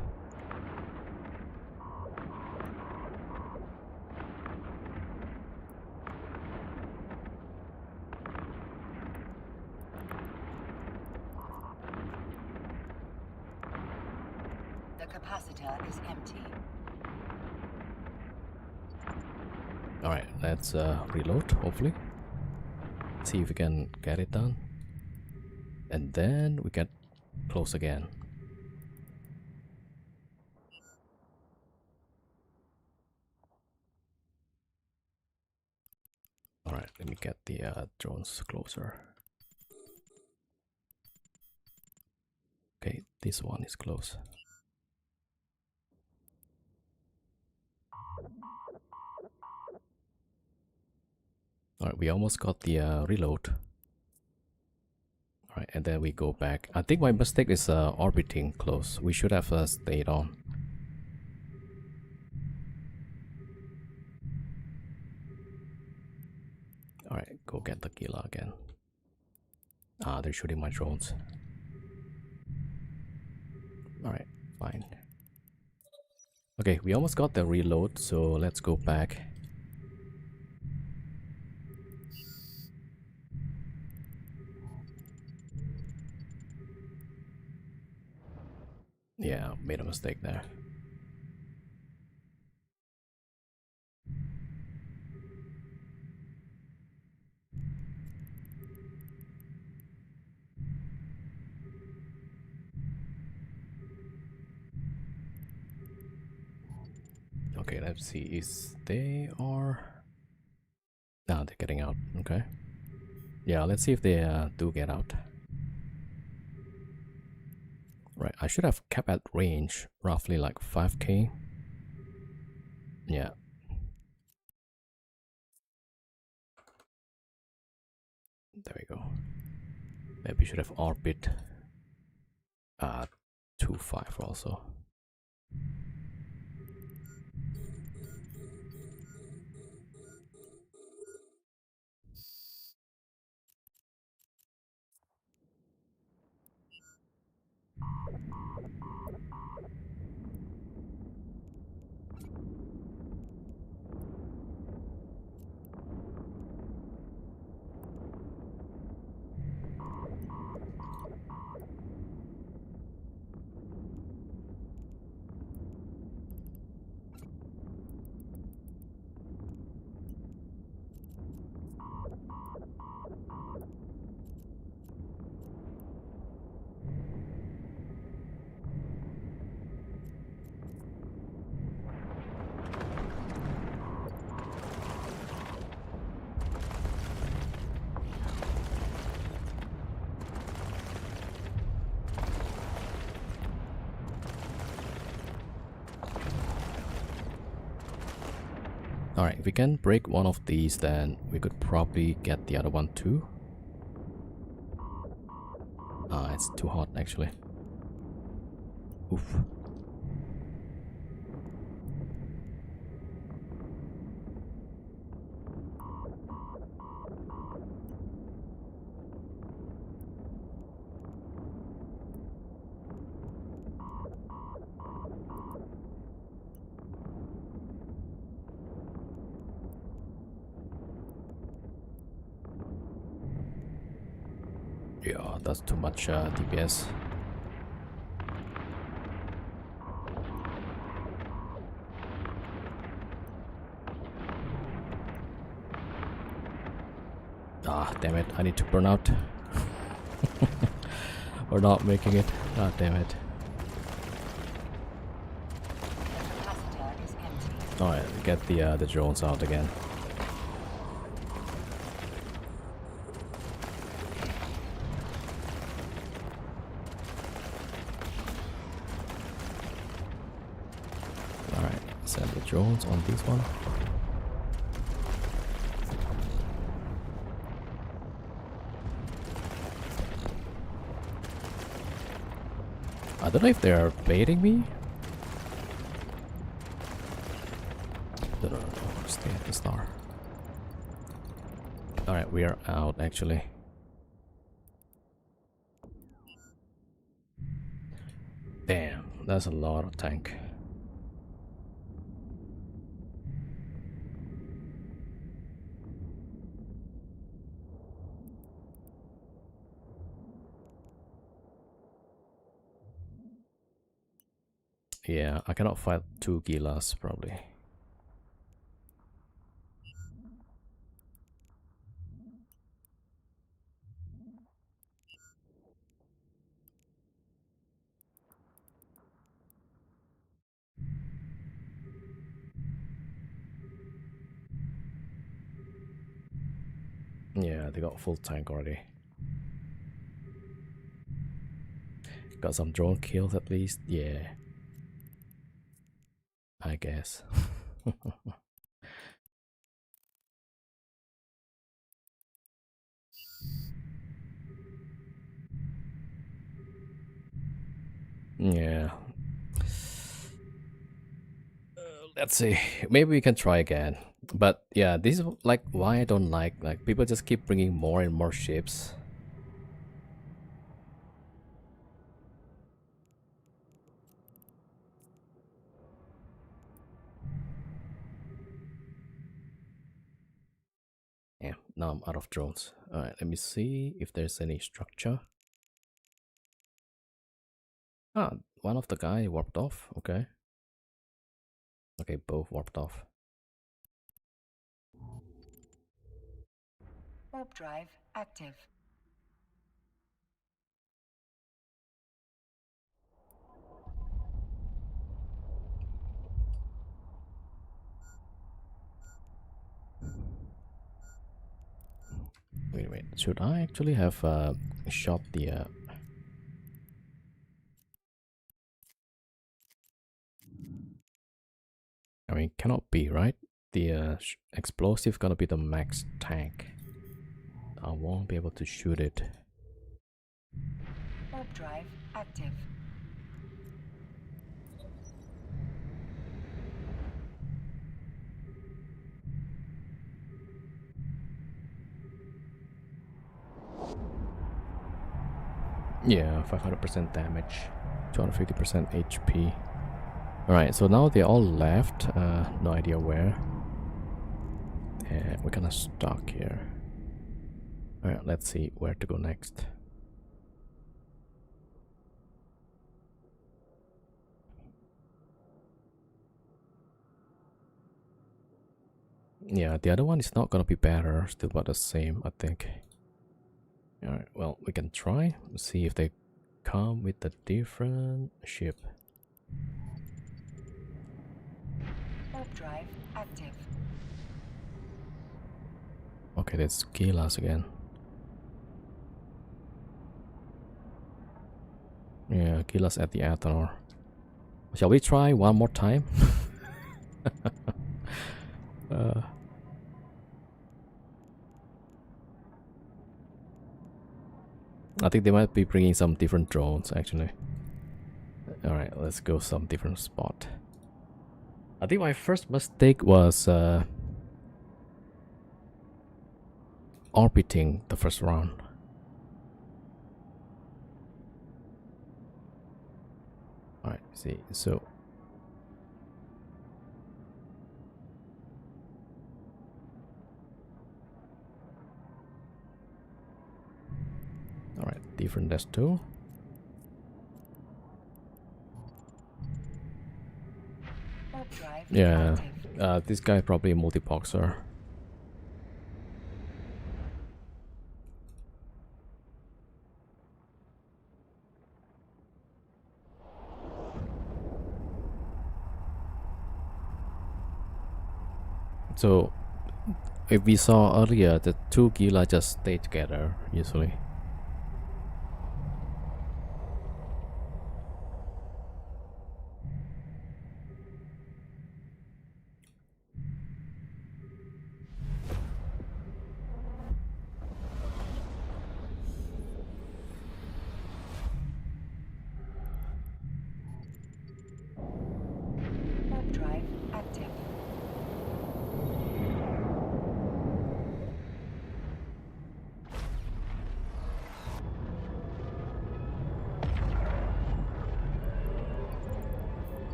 The capacitor is empty. Alright, let's reload, hopefully. See if we can get it done. And then we get close again. Alright, let me get the drones closer. Okay, this one is close. Alright, we almost got the reload. Alright, and then we go back. I think my mistake is orbiting close. We should have stayed on. Alright, go get the Gila again. Ah, they're shooting my drones. Alright, fine. Okay, we almost got the reload, so let's go back. Yeah, made a mistake there. Okay, let's see. Is they are... nah, they're getting out. Okay. Yeah, let's see if they do get out. Right, I should have kept at range roughly like 5k. Yeah. There we go. Maybe we should have orbit 2.5 also. Alright, if we can break one of these, then we could probably get the other one too. Ah, it's too hot actually. Oof. Yeah, that's too much DPS. Ah, damn it, I need to burn out. We're not making it. Ah, damn it. The capacitor is empty. Alright, get the drones out again. drones on this one. I don't know if they're baiting me. No, stay at the star. Alright, we are out actually. Damn, that's a lot of tank. Yeah, I cannot fight 2 Gilas probably. Yeah, they got full tank already. Got some drone kills at least, yeah. I guess. Yeah. Let's see. Maybe we can try again. But yeah, this is like why I don't like people just keep bringing more and more ships. Yeah, now I'm out of drones. Alright, let me see if there's any structure. Ah, one of the guy warped off. Okay. Okay, both warped off. Warp drive active. Wait. Should I actually have shot the I mean, cannot be, right? The explosive gonna be the max tank. I won't be able to shoot it. Warp drive active. Yeah, 500% damage, 250% HP. Alright, so now they're all left. No idea where. And we're kind of stuck here. Alright, let's see where to go next. Yeah, the other one is not gonna be better, still about the same, I think. Alright, well, we can try, see if they come with a different ship. Warp drive active. Okay, that's Gilas again. Yeah, Gilas at the Athanor. Shall we try one more time? I think they might be bringing some different drones actually. Alright, let's go some different spot. I think my first mistake was orbiting the first round. Alright, see, so alright, different dash 2. Warp drive Yeah, active. this guy probably a multiboxer. So, if we saw earlier, the 2 Gila just stay together usually.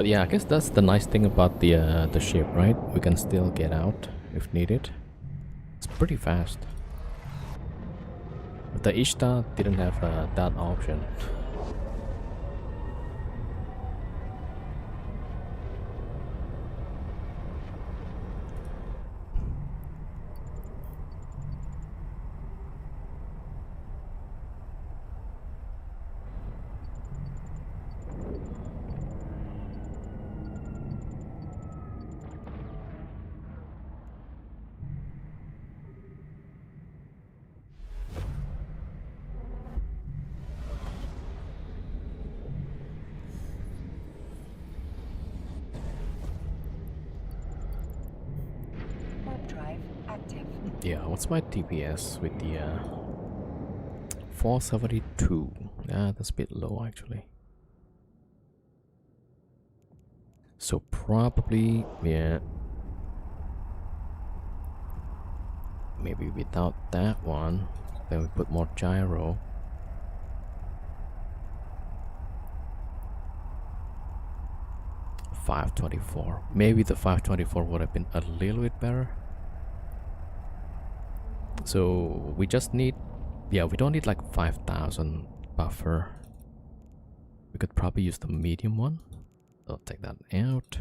But yeah, I guess that's the nice thing about the ship, right? We can still get out if needed. It's pretty fast. But the Ishtar didn't have that option. Warp drive active. Yeah, what's my TPS with the 472? Yeah, that's a bit low actually. So probably, yeah, maybe without that one, then we put more gyro. $524. Maybe the 524 would have been a little bit better. So we just need, yeah, we don't need like 5,000 buffer. We could probably use the medium one. I'll take that out.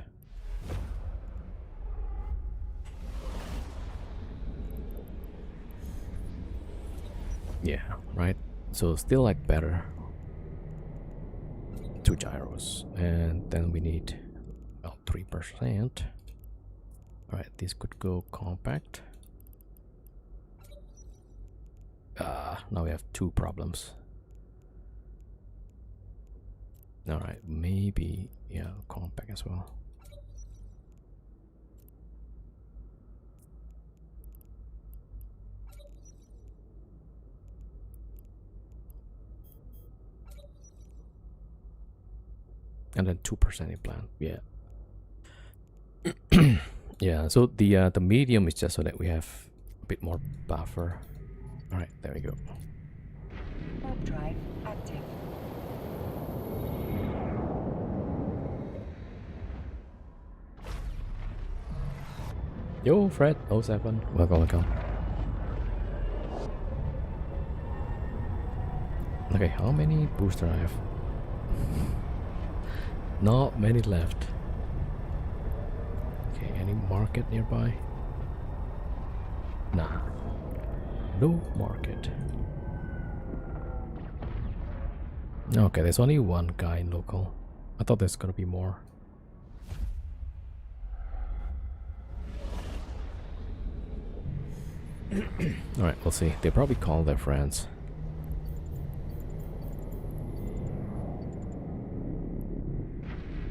Yeah, right. So still like better. 2 gyros, and then we need about 3%. All right, this could go compact. Now we have 2 problems. All right, maybe, yeah, compact as well. And then 2% implant, yeah. Yeah, so the medium is just so that we have a bit more buffer. All right, there we go. Warp drive active. Yo, Fred 07, welcome. Okay, how many booster I have? Not many left. Okay, any market nearby? Nah, no market. Okay, there's only one guy in local. I thought there's gonna be more. Alright, we'll see. They probably call their friends.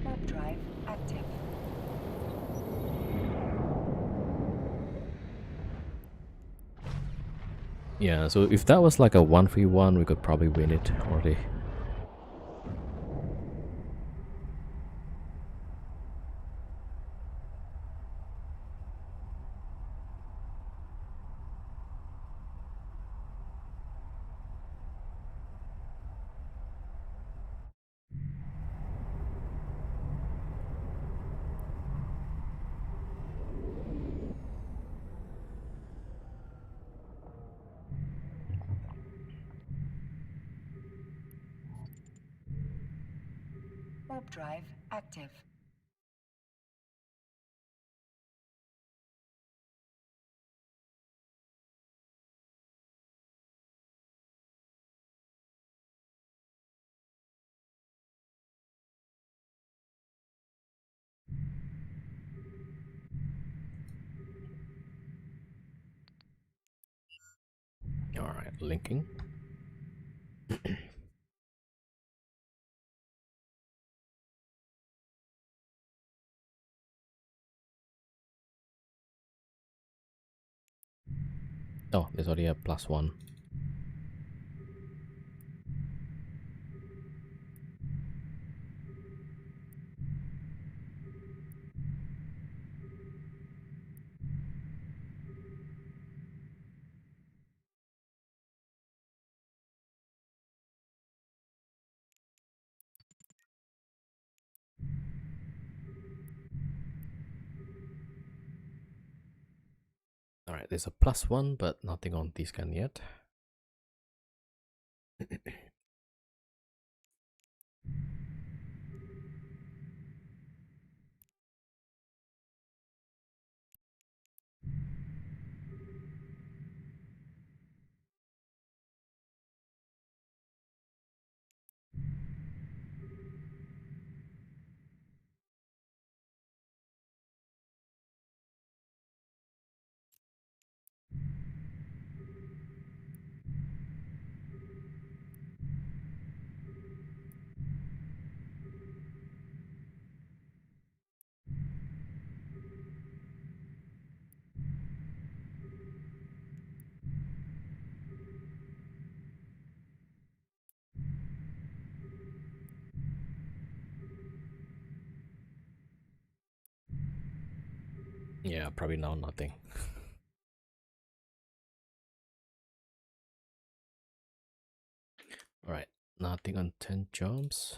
Warp drive active. Yeah, so if that was like a 1v1, we could probably win it already. Warp drive active. Alright, linking. Oh, there's already a +1. Alright, there's a +1, but nothing on this scan yet. Yeah, probably now nothing. Alright, nothing on 10 jumps.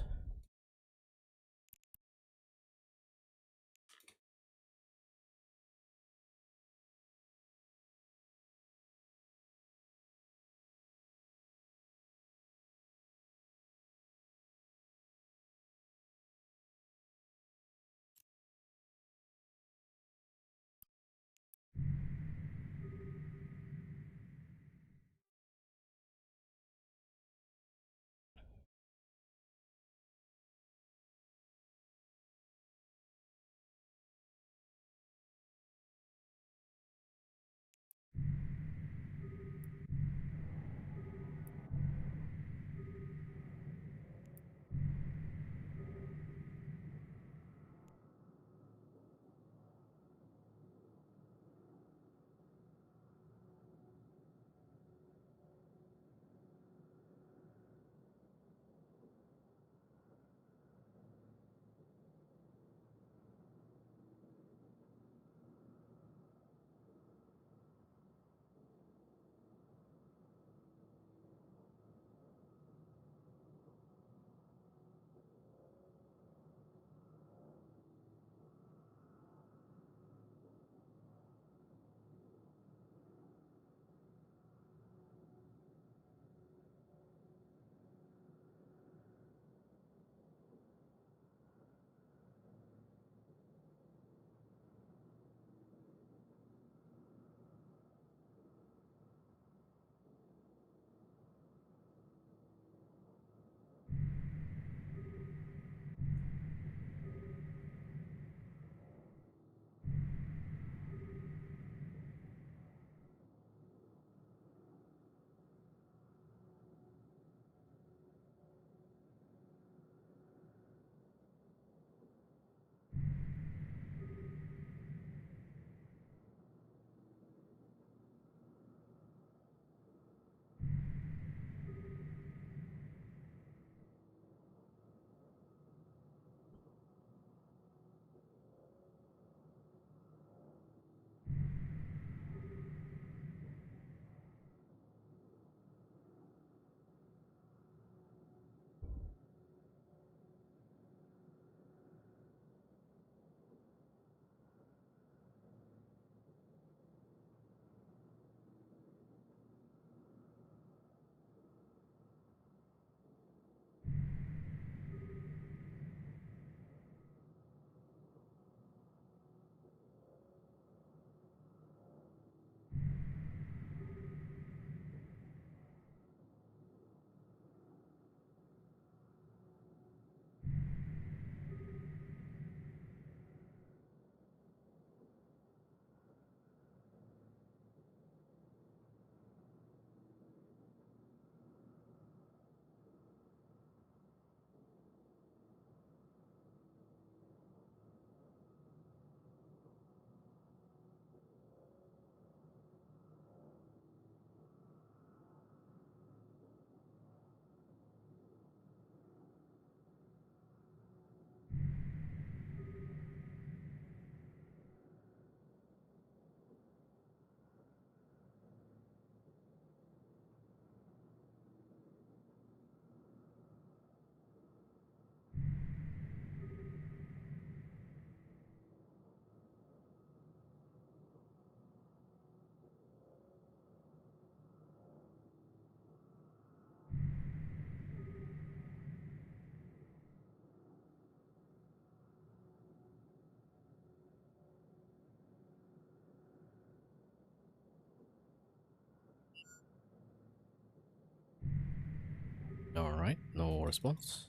response.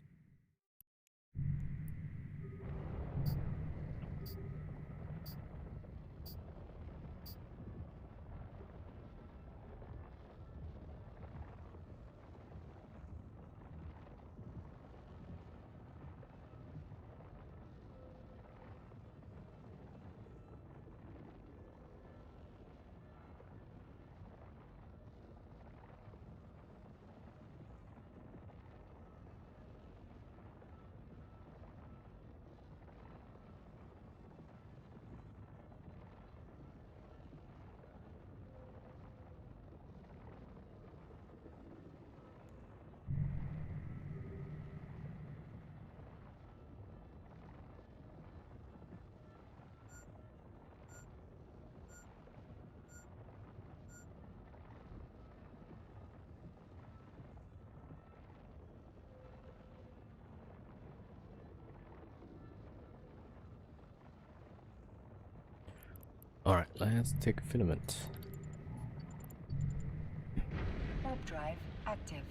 Alright, let's take a filament. Warp drive active.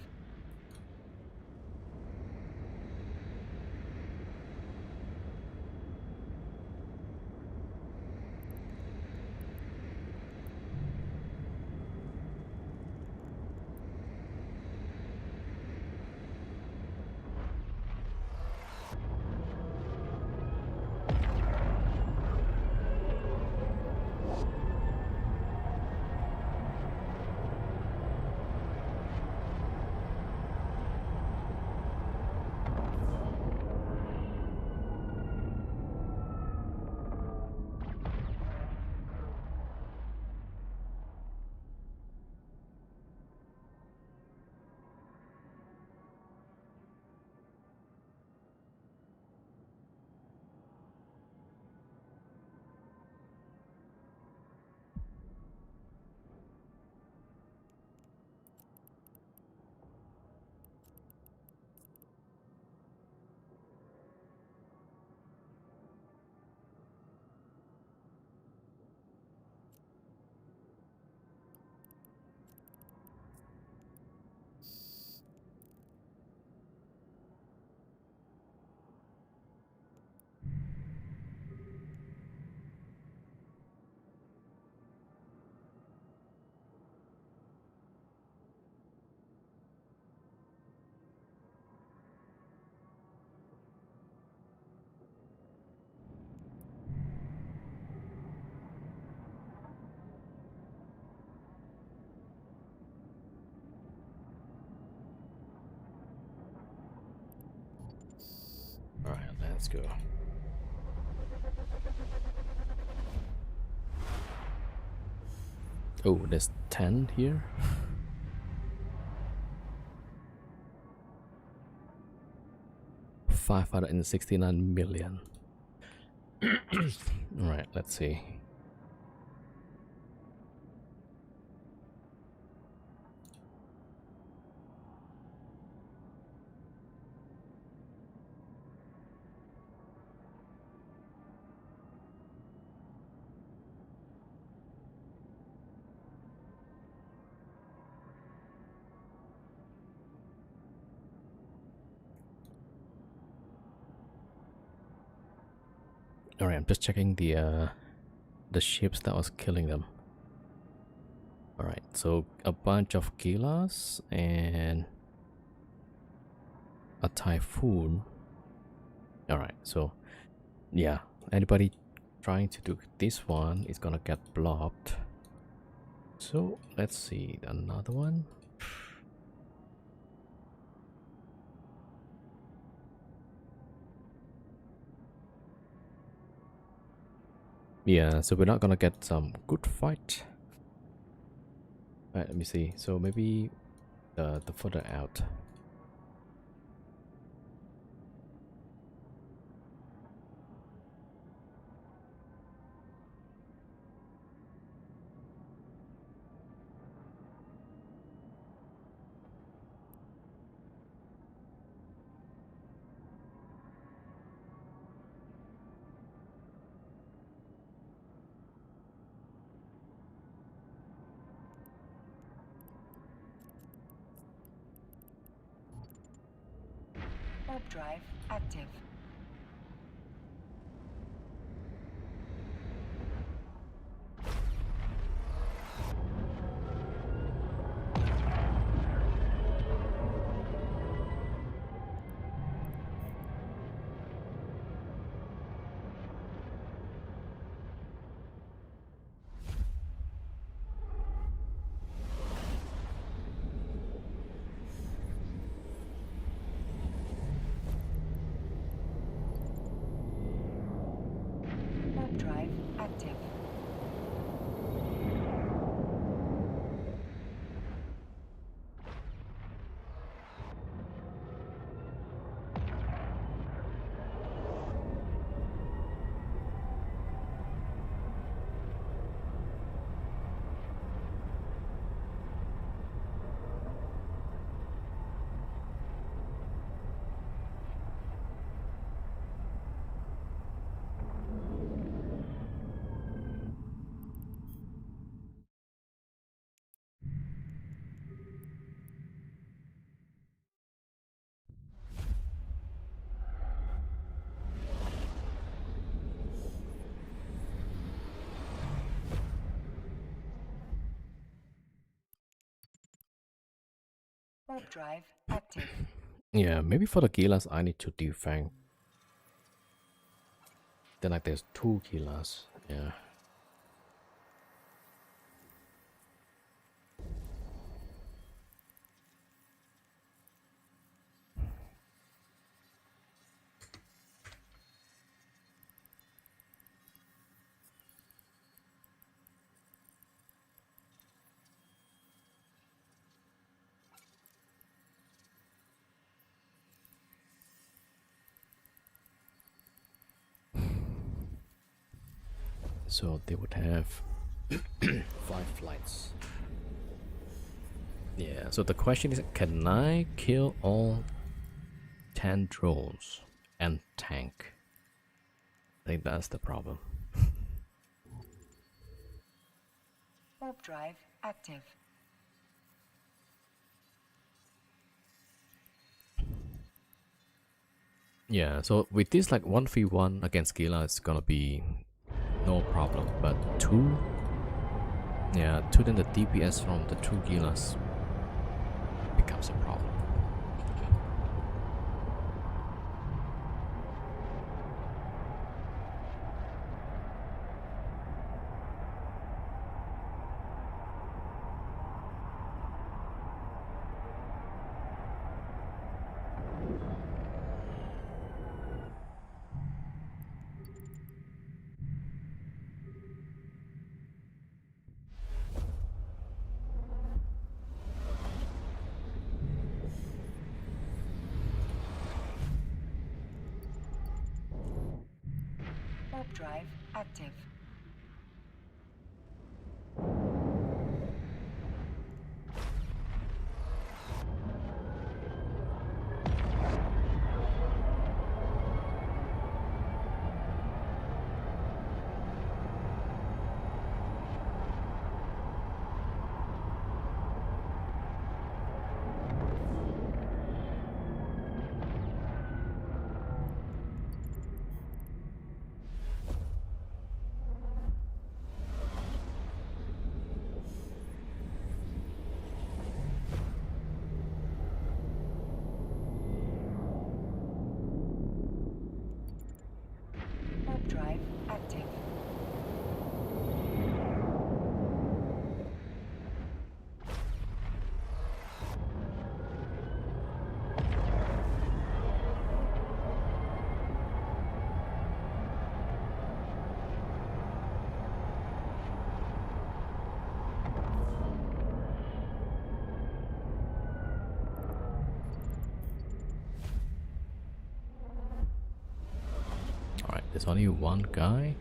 Alright, let's go. Oh, there's 10 here. $569 million. Alright, let's see. Alright, I'm just checking the ships that was killing them. Alright, so a bunch of Gilas and a Typhoon. Alright, so yeah, anybody trying to do this one is gonna get blocked. So let's see, another one. Yeah, so we're not gonna get some good fight. Alright, let me see. So maybe the further out. Warp drive active. Warp drive active. Warp drive active. Yeah, maybe for the Gilas I need to defang. Then like there's 2 Gilas. Yeah. So they would have 5 flights. Yeah, so the question is, can I kill all 10 drones and tank? I think that's the problem. Warp drive active. Yeah, so with this like 1v1 against Gila, it's gonna be no problem. But 2, yeah, 2 then the DPS from the 2 Gilas becomes a problem. Warp drive active. Warp drive active. Alright, there's only 1 guy,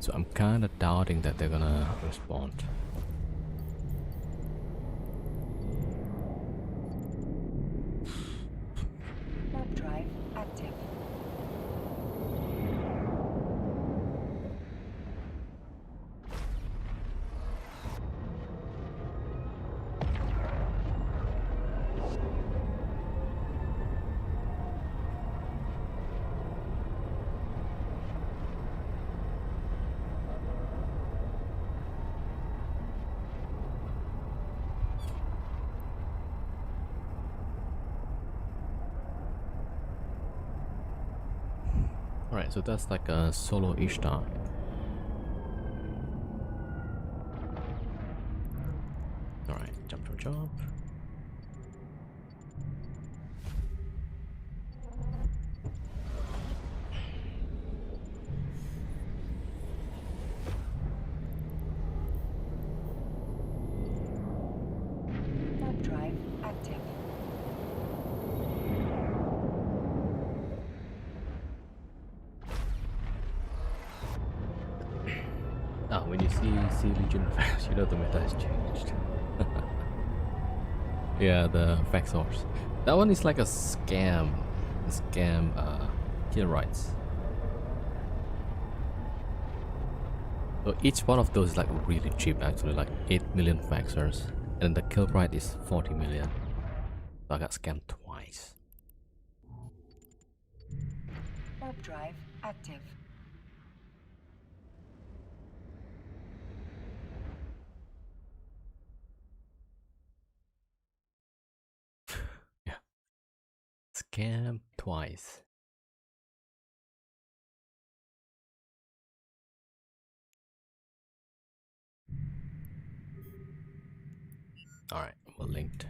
so I'm kinda doubting that they're gonna respond. Warp drive active. Alright, so that's like a solo Ishtar. Alright, jump. Warp drive active. When you see Legion effects, you know the meta has changed. Yeah, the fact source. That one is like a scam. Kill rights. So each one of those is like really cheap actually, like 8 million faxers. And the kill right is 40 million. So I got scammed twice. Warp drive active. Yeah. Scam twice. Alright, we're linked.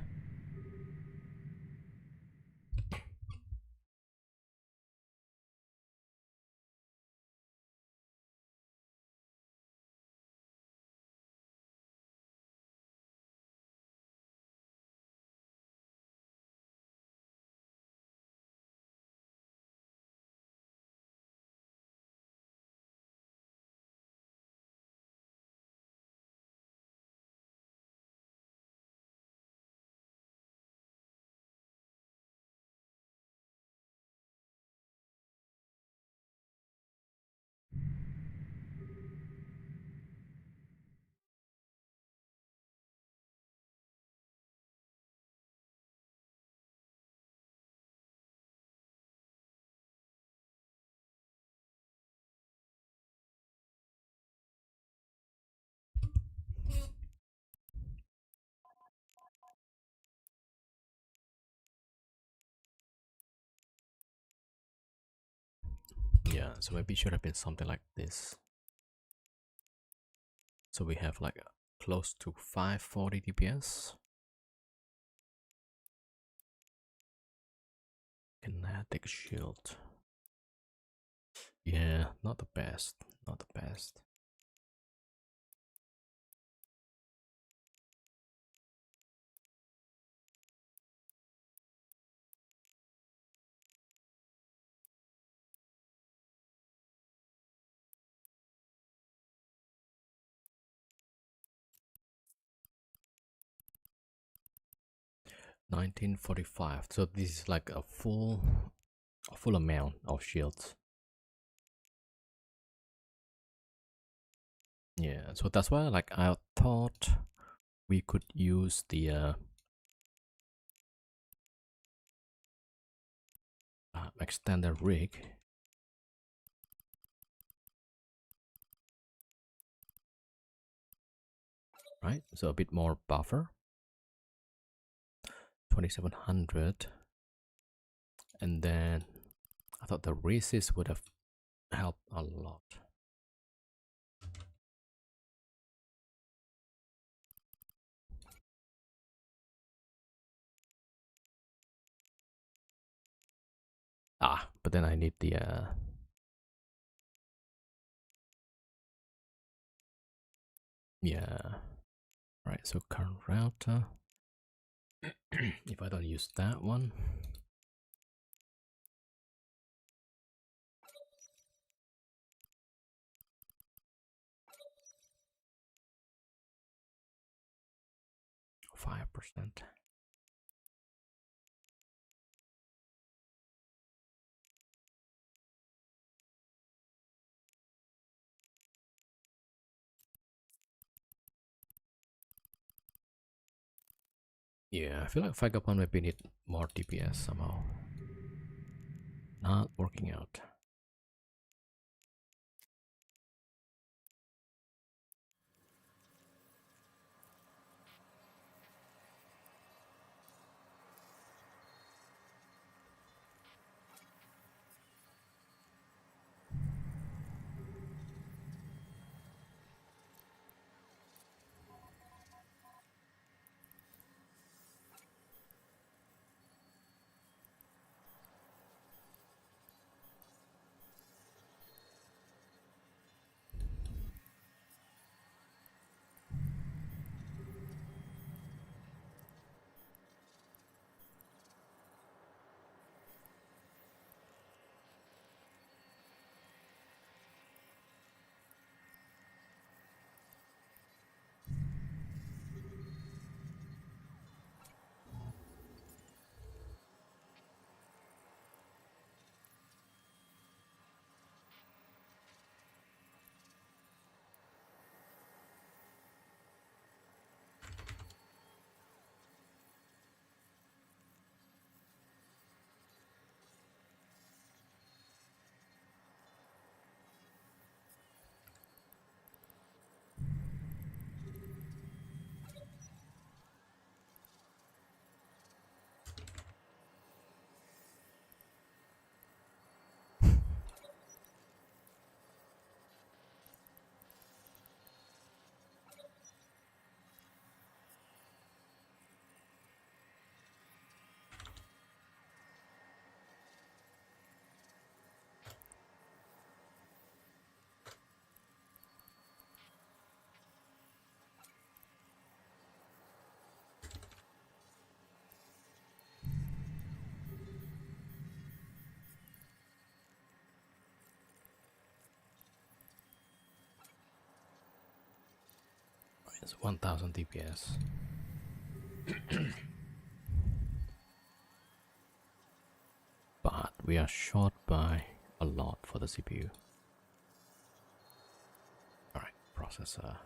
Yeah, so maybe it should have been something like this. So we have like close to 540 DPS. Kinetic shield. Yeah, not the best. Not the best. $19.45. So this is like a full amount of shields. Yeah, so that's why like I thought we could use the extended rig. Right, so a bit more buffer. 2700. And then I thought the resist would have helped a lot. But then I need the yeah. Right, so current router. If I don't use that one. %. Yeah, I feel like Vagabond maybe need more DPS somehow. Not working out. It's 1000 DPS. But we are short by a lot for the CPU. Alright, processor.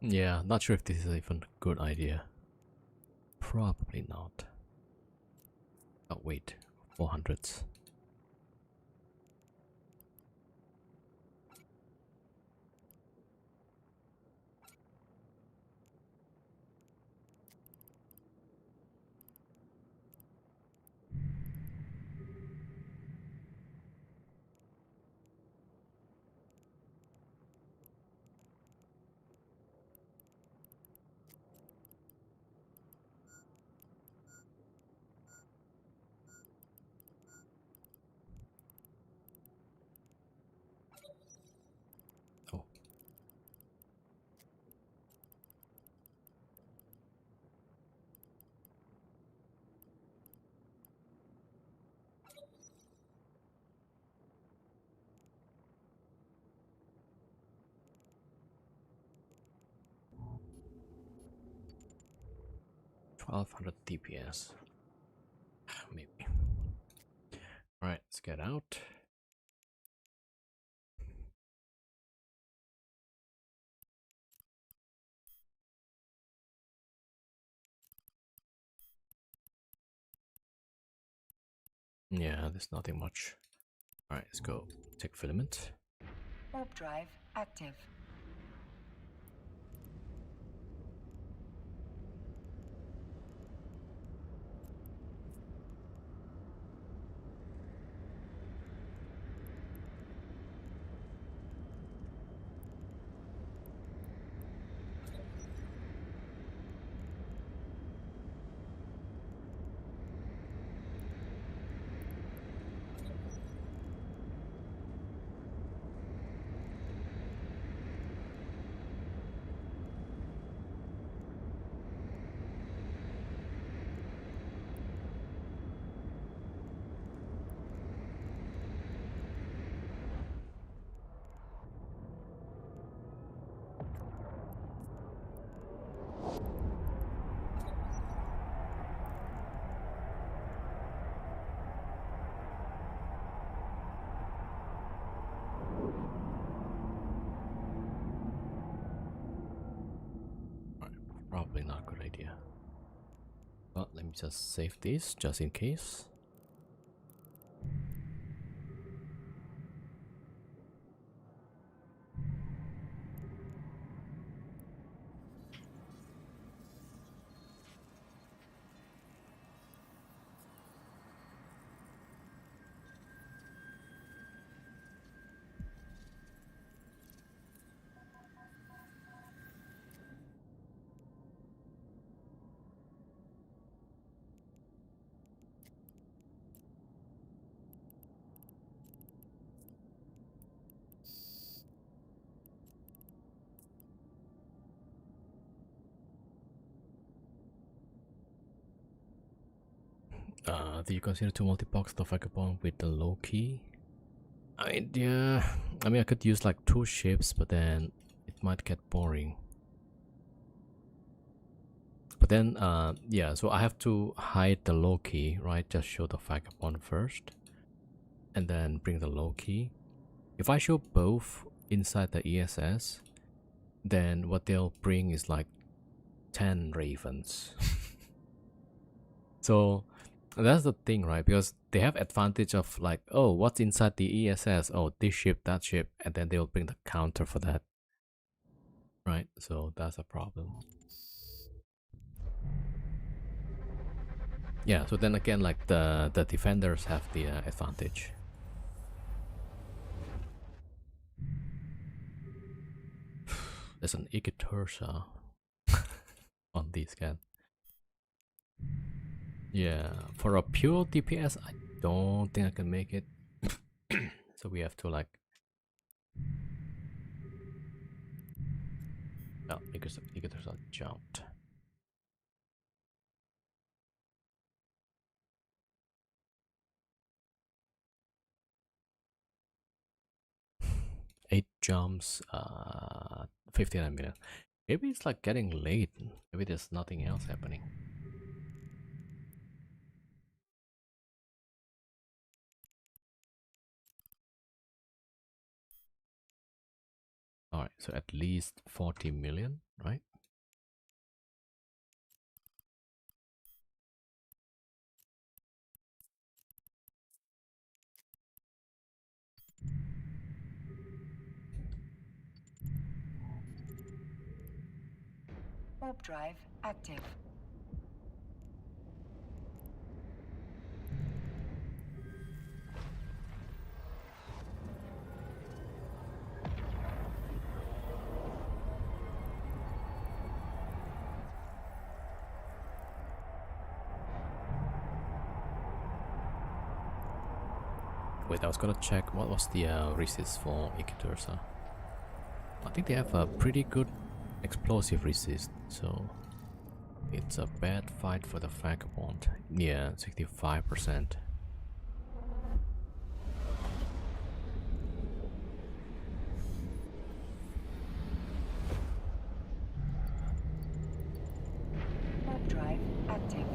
Yeah, not sure if this is even a good idea. Probably not. Oh wait, 400s. Oh. $1200 DPS. Maybe. Alright, let's get out. Yeah, there's nothing much. Alright, let's go. Take filament. Warp drive active. Probably not a good idea. But let me just save this just in case. Do you consider to multi-box the vagabond with the low key? Yeah, I mean I could use like 2 ships, but then it might get boring. But then, yeah, so I have to hide the low key, right? Just show the vagabond first, and then bring the low key. If I show both inside the ESS, then what they'll bring is like 10 ravens. So that's the thing, right? Because they have advantage of like, oh, what's inside the ESS? Oh, this ship, that ship, and then they'll bring the counter for that, right? So that's a problem. Yeah, so then again, like the defenders have the advantage. There's an Igitursa on this guy. Yeah, for a pure DPS, I don't think I can make it. So we have to like... Oh, Igitursa jumped. Eight jumps, 59 minutes. Maybe it's like getting late. Maybe there's nothing else happening. Alright, so at least 40 million, right? Warp drive active. Wait, I was gonna check what was the resist for Ikitursa. I think they have a pretty good explosive resist, so it's a bad fight for the Vagabond. Yeah, 65%. Warp drive active.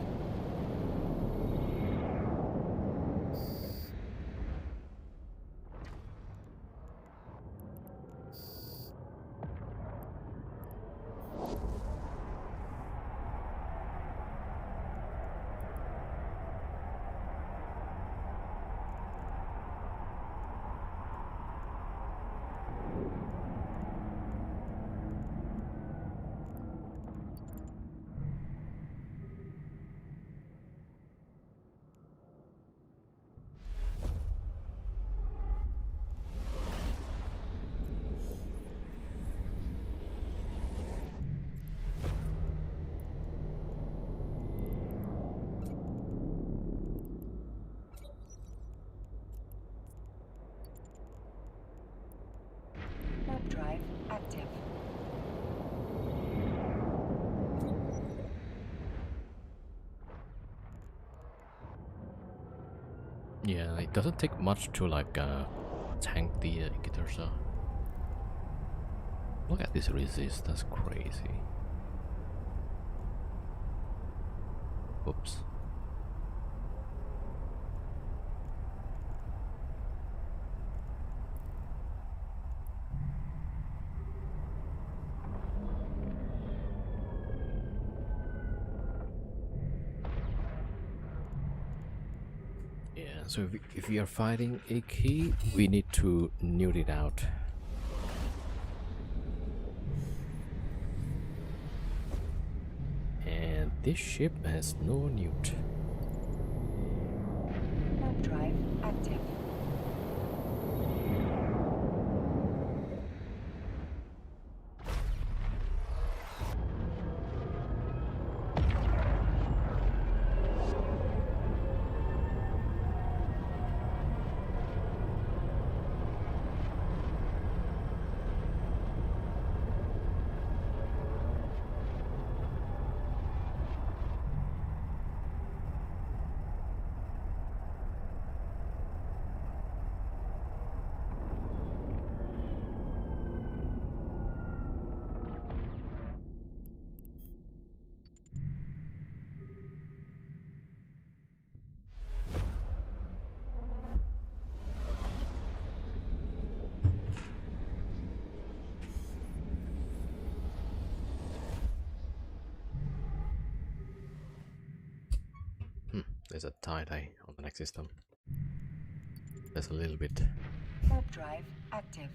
Warp drive active. Yeah, it doesn't take much to like tank the Ikitursa. Look at this resist, that's crazy. Oops. Yeah, so if we are fighting a key, we need to nuke it out. And this ship has no newt. Warp drive active. There's a tie-dye on the next system. There's a little bit. Warp drive active.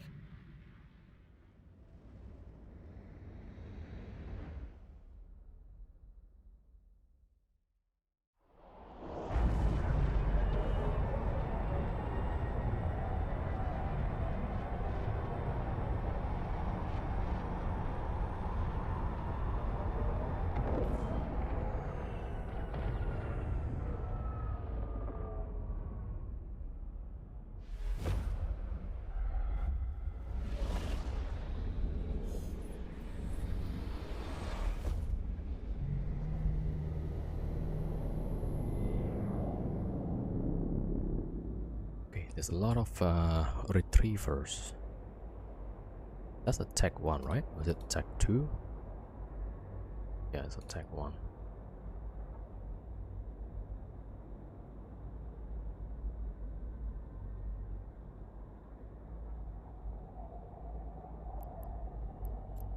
There's a lot of retrievers. That's a tech 1, right? Was it tech 2? Yeah, it's a tech 1.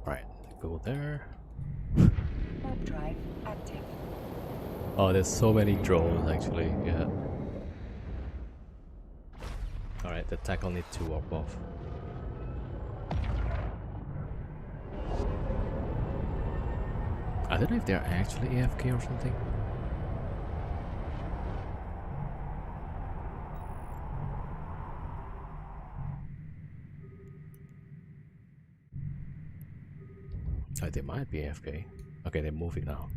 Right, go there. Warp drive active. Oh, there's so many drones actually, yeah. Alright, the tackle need to warp off. I don't know if they're actually AFK or something. Oh, they might be AFK. Okay, they're moving now.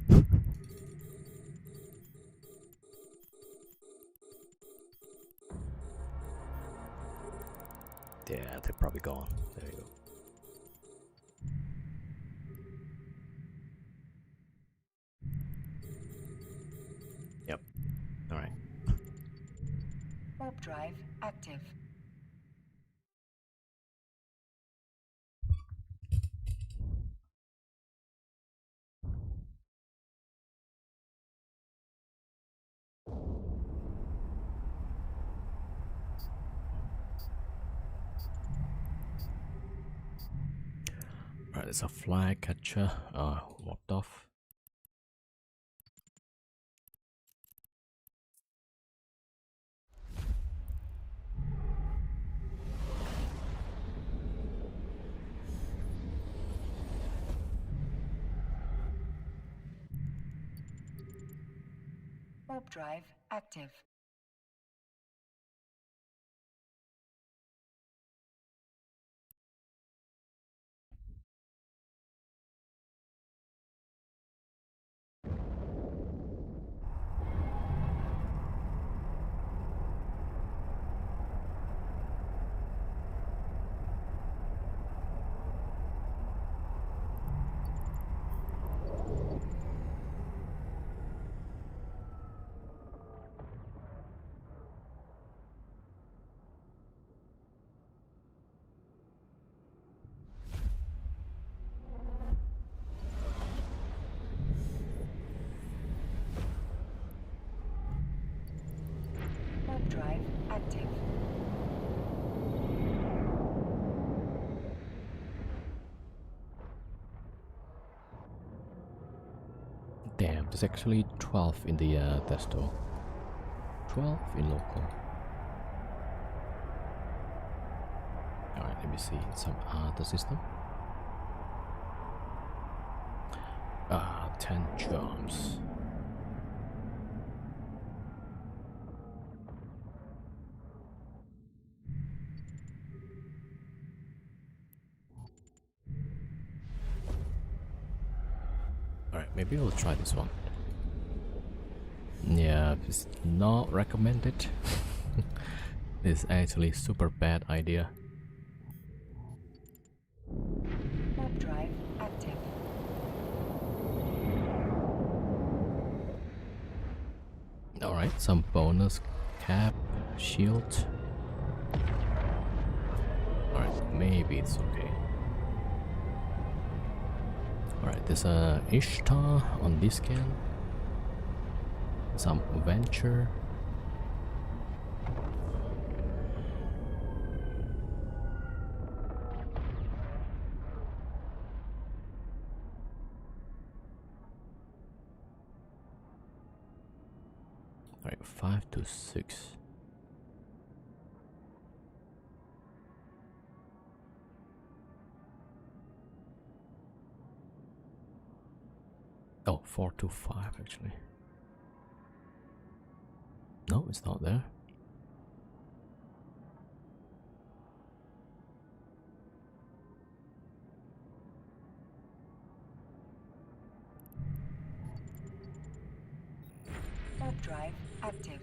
Yeah, they're probably gone. There you go. Yep. Alright. Warp drive active. Alright, it's a fly catcher. Warped off. Warp drive active. Warp drive active. Damn, there's actually 12 in the testo. 12 in local. Alright, let me see some other system. 10 jumps. Alright, maybe we'll try this one. Yeah, it's not recommended. It's actually super bad idea. Warp drive active. Alright, some bonus cap, shield. Alright, maybe it's okay. Alright, there's a Ishtar on this scan. Some Venture. Alright, 5 to 6. Oh, 4 to 5 actually. No, it's not there. Warp drive active.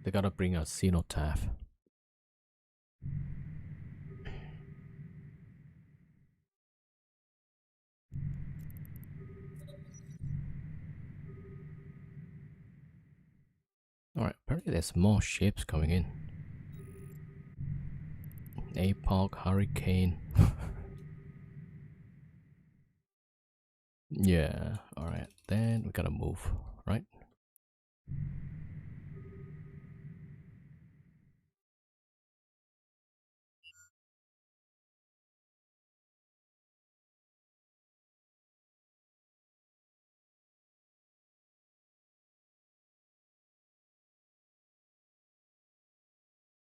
They gotta bring a cenotaph. Alright, apparently there's more ships coming in. Apoc, Hurricane. Yeah, alright, then we gotta move, right?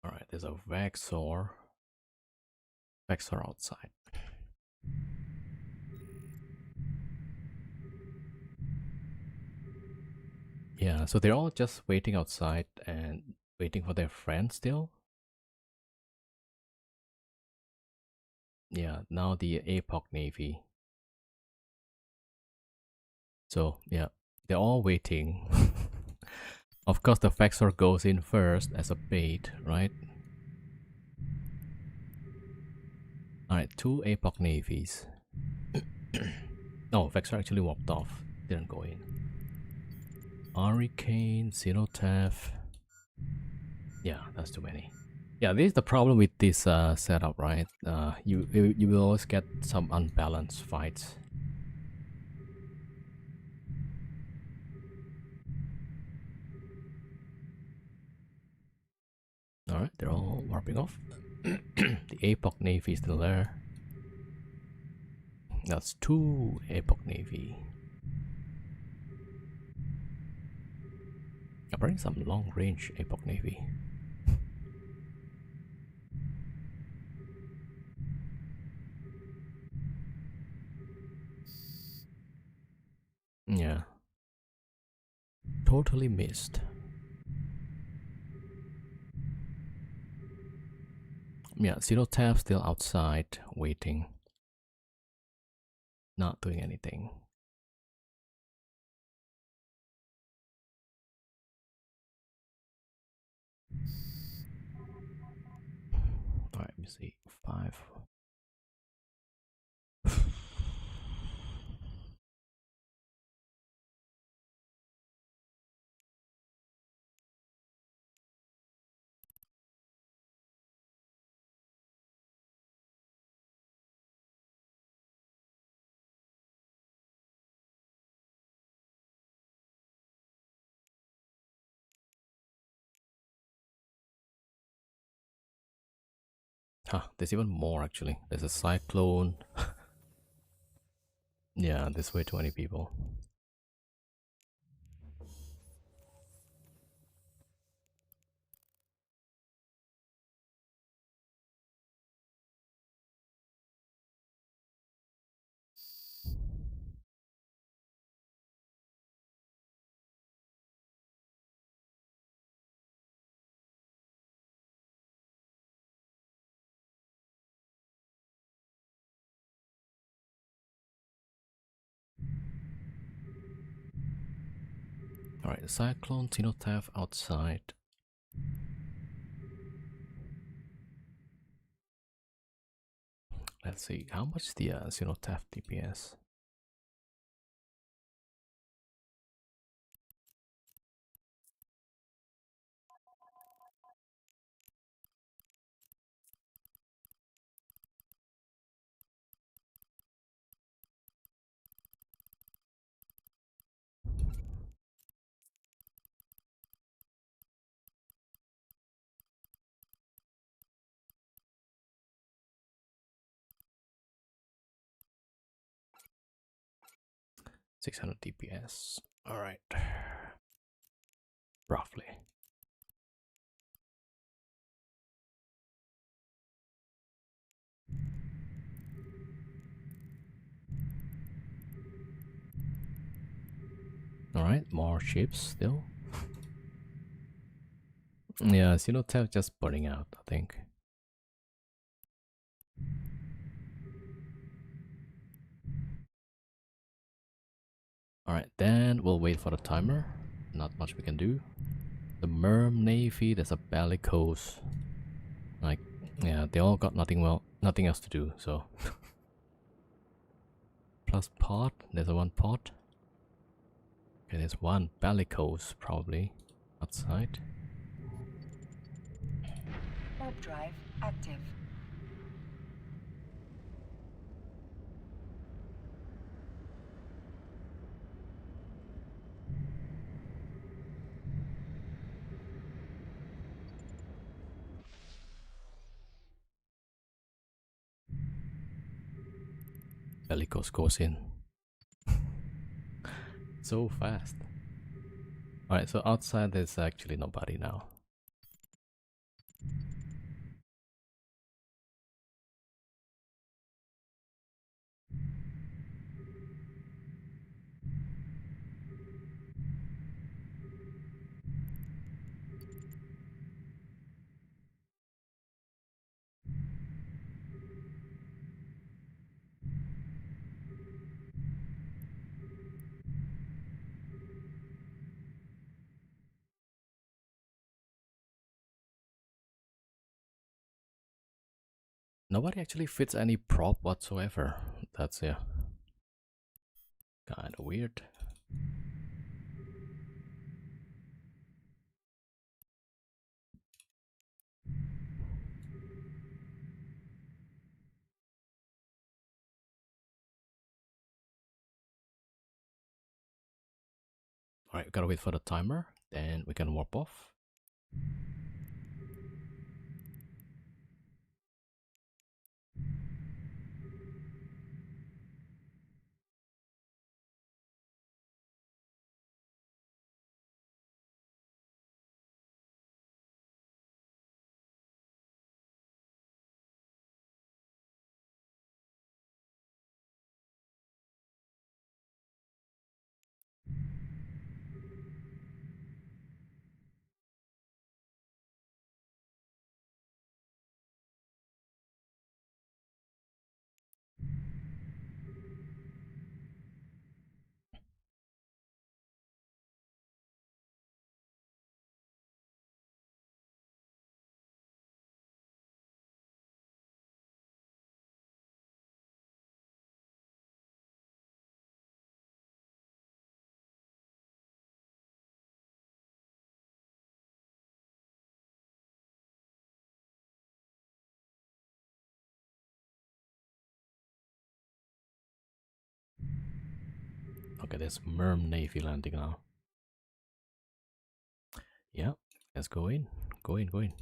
Alright, there's a Vexor. Vexor outside. Yeah, so they're all just waiting outside and waiting for their friends still. Yeah, now the Apoc Navy. So, yeah, they're all waiting. Of course, the Vexor goes in first as a bait, right? Alright, 2 Apoc Navies. No, Vexor actually walked off, didn't go in. Hurricane, Cenotaph. Yeah, that's too many. Yeah, this is the problem with this setup, right? You will always get some unbalanced fights. Alright, they're all warping off. The Apoc Navy is still there. That's 2 Apoc Navy. Apparently some long range Apoc Navy. Yeah. Totally missed. Yeah, Cenotaph still outside waiting. Not doing anything. Alright, let me see. 5. Huh, there's even more actually. There's a cyclone. Yeah, there's way too many people. Alright, the cyclone, Cenotaph outside. Let's see, how much is the Cenotaph DPS? $600 DPS. Alright. Roughly. Alright, more ships still. Yeah, Cenotaph just burning out, I think. Alright, then we'll wait for the timer. Not much we can do. The Merm Navy, there's a bellicose. Like, yeah, they all got nothing else to do, so. Plus pod, there's a one pod. Okay, there's one bellicose probably outside. Warp drive active. Bellicose goes in. So fast. Alright, so outside there's actually nobody now. Nobody actually fits any prop whatsoever. That's, yeah, kinda weird. Alright, we gotta wait for the timer, then we can warp off. Okay, there's Merm Navy landing now. Yeah, let's go in. Go in, go in.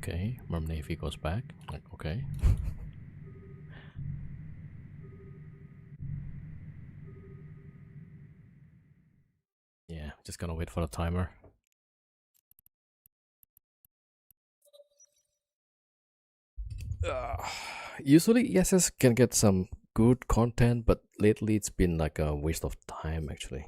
Okay, Merm Navy goes back. Like, okay. Yeah, just gonna wait for the timer. Usually ESS can get some good content, but lately it's been like a waste of time actually.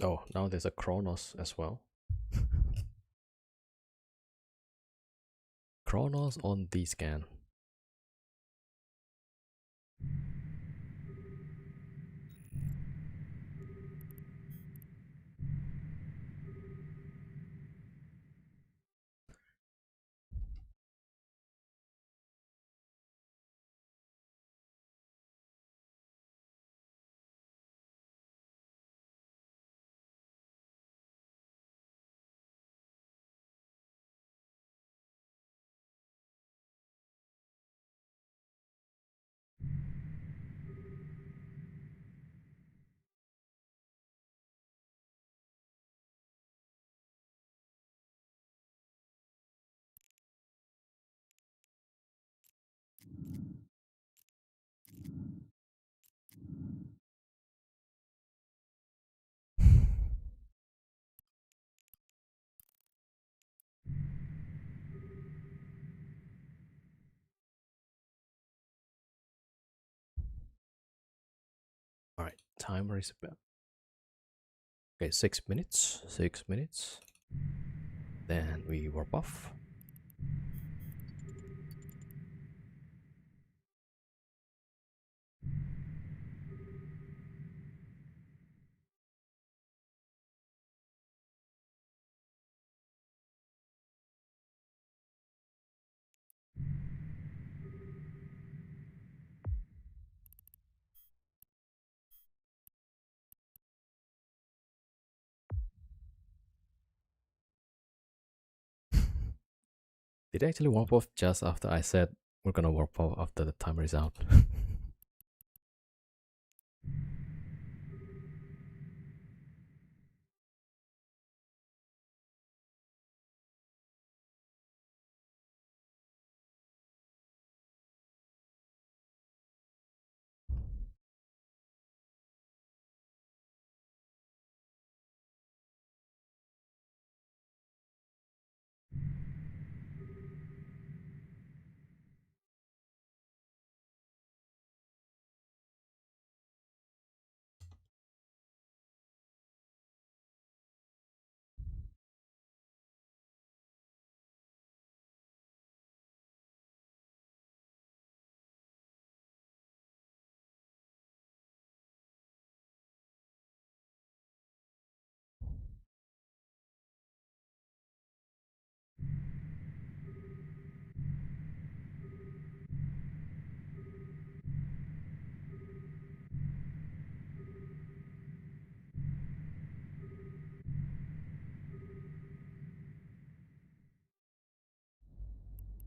Oh, now there's a Chronos as well. Chronos on the scan. All right, timer is about okay. 6 minutes. 6 minutes. Then we warp off. Did I actually warp off just after I said we're gonna warp off after the timer is out?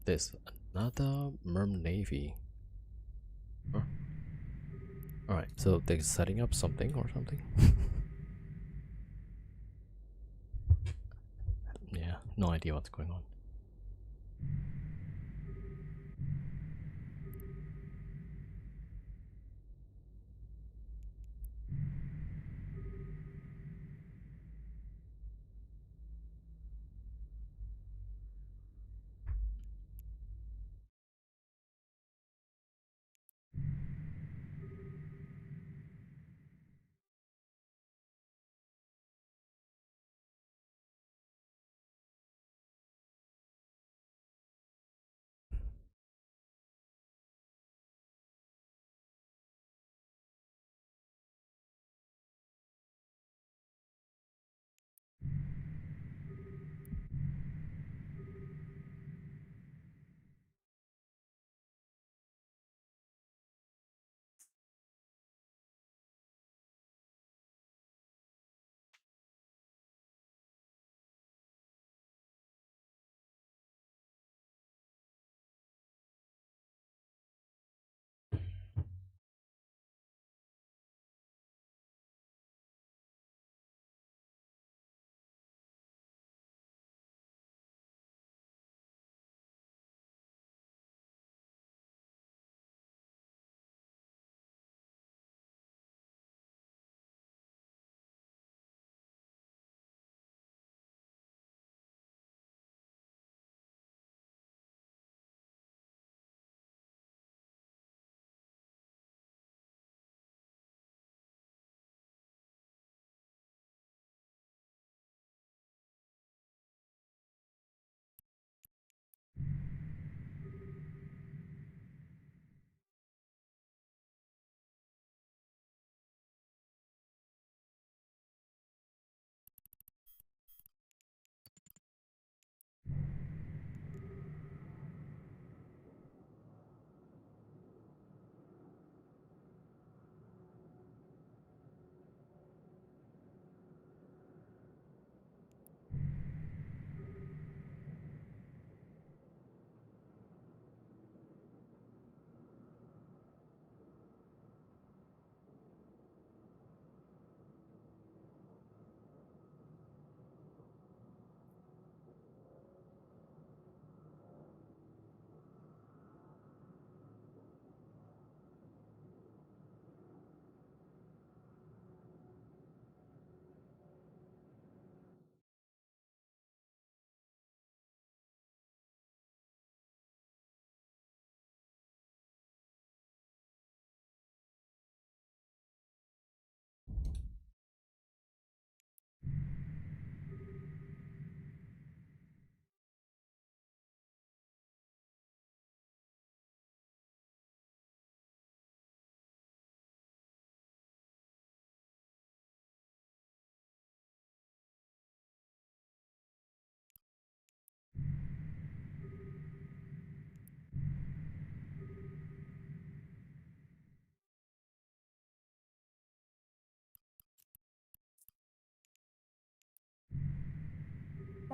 There's another Merm Navy. Huh? Alright, so they're setting up something or something. Yeah, no idea what's going on.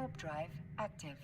Warp drive active.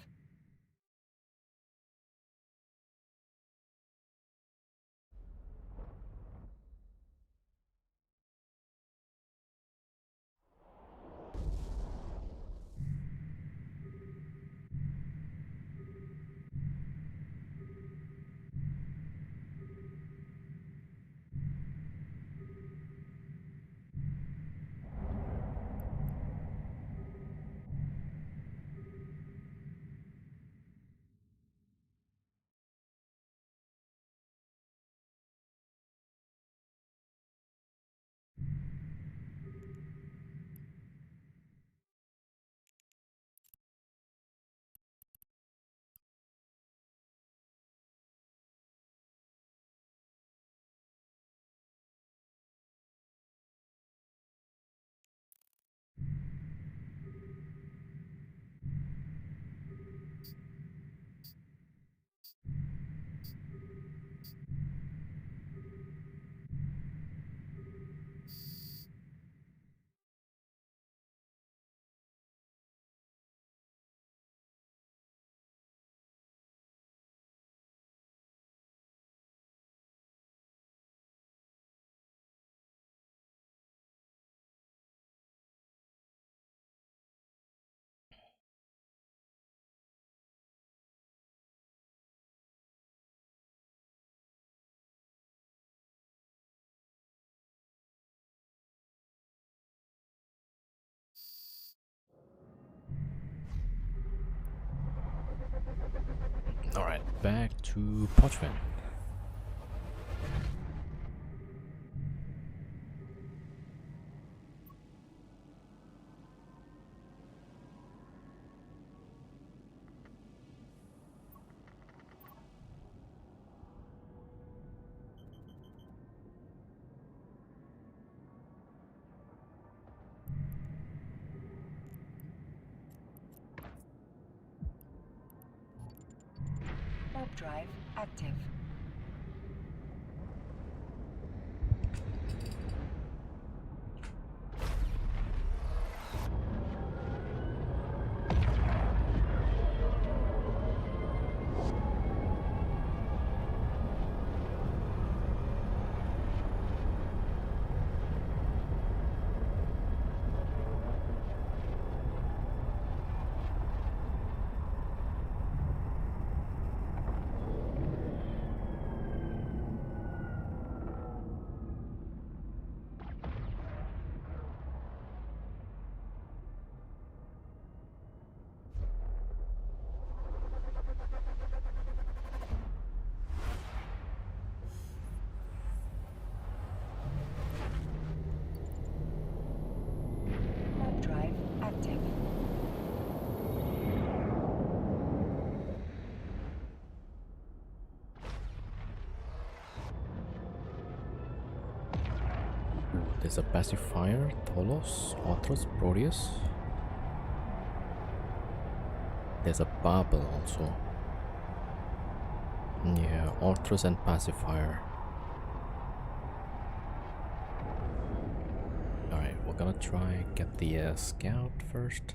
Alright, back to Pochven. Warp drive active. Warp drive active. Ooh, there's a pacifier, Tholos, Arthros, Proteus. There's a bubble also. Yeah, Arthros and pacifier. Alright, we're gonna try get the scout first.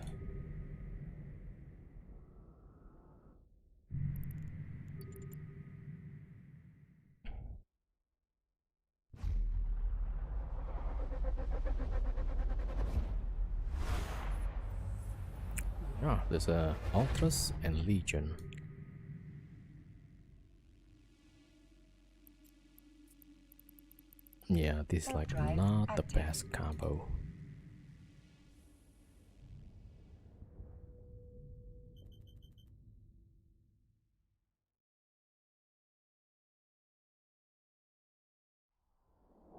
Ah, there's a Ultras and Legion. Yeah, this is like Drive not the active. best combo.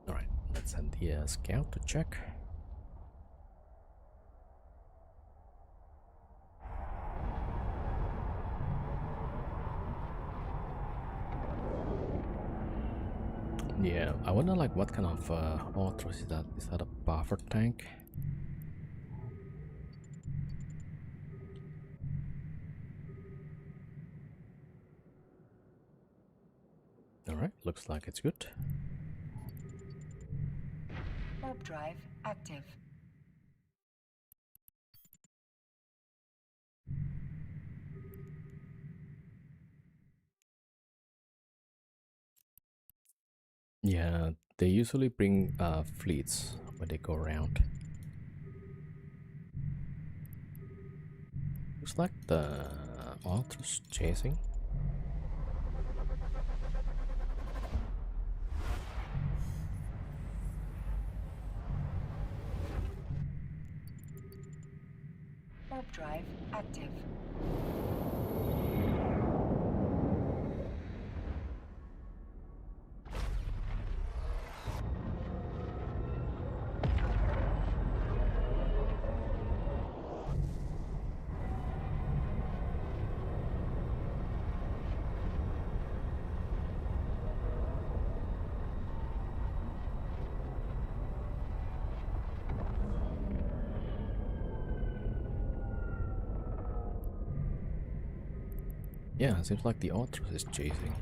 Alright, let's send the scout to check. Yeah, I wonder like what kind of Ultras is that? Is that a buffer tank? Alright, looks like it's good. Warp drive active. Yeah, they usually bring fleets when they go around. Looks like the Ultra's chasing. Warp drive active. Yeah, seems like the Ultra is chasing.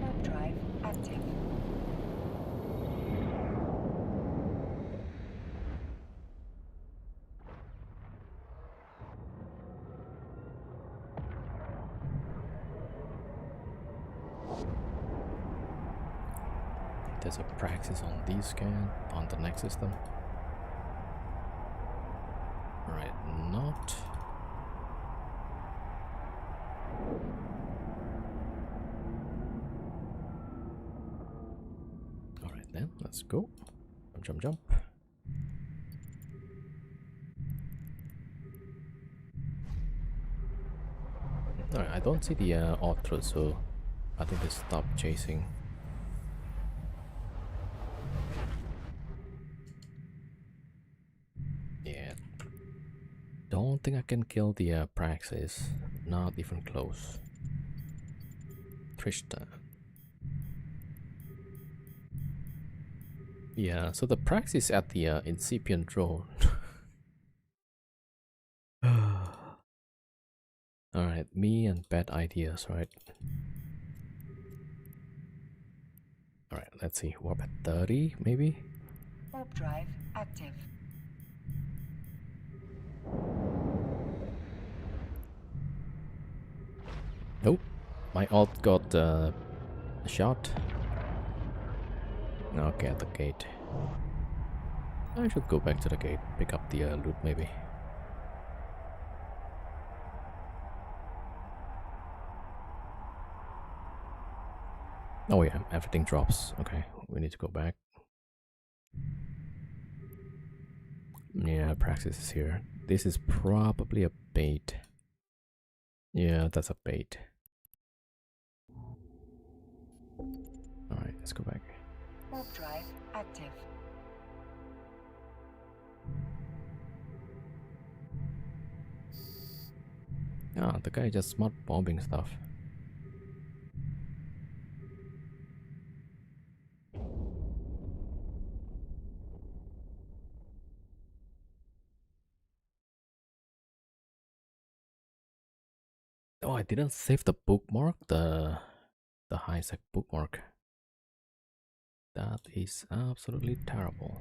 Warp drive active. There's a praxis on this scan on the next system. Right, not. Alright then, let's go. Jump, jump, jump. Alright, I don't see the Ultra, so I think they stopped chasing. Yeah. Don't think I can kill the Praxis. Not even close. Trishta. Yeah, so the Praxis at the incipient drone. Alright, me and bad ideas, right? Alright, let's see. Warp at 30, maybe? Warp drive active. Nope. My alt got shot. Okay, at the gate. I should go back to the gate, pick up the loot maybe. Oh yeah, everything drops. Okay, we need to go back. Yeah, Praxis is here. This is probably a bait. Yeah, that's a bait. Alright, let's go back. Warp drive active. Ah, the guy just smart bombing stuff. Oh, I didn't save the bookmark, the high sec bookmark. That is absolutely terrible.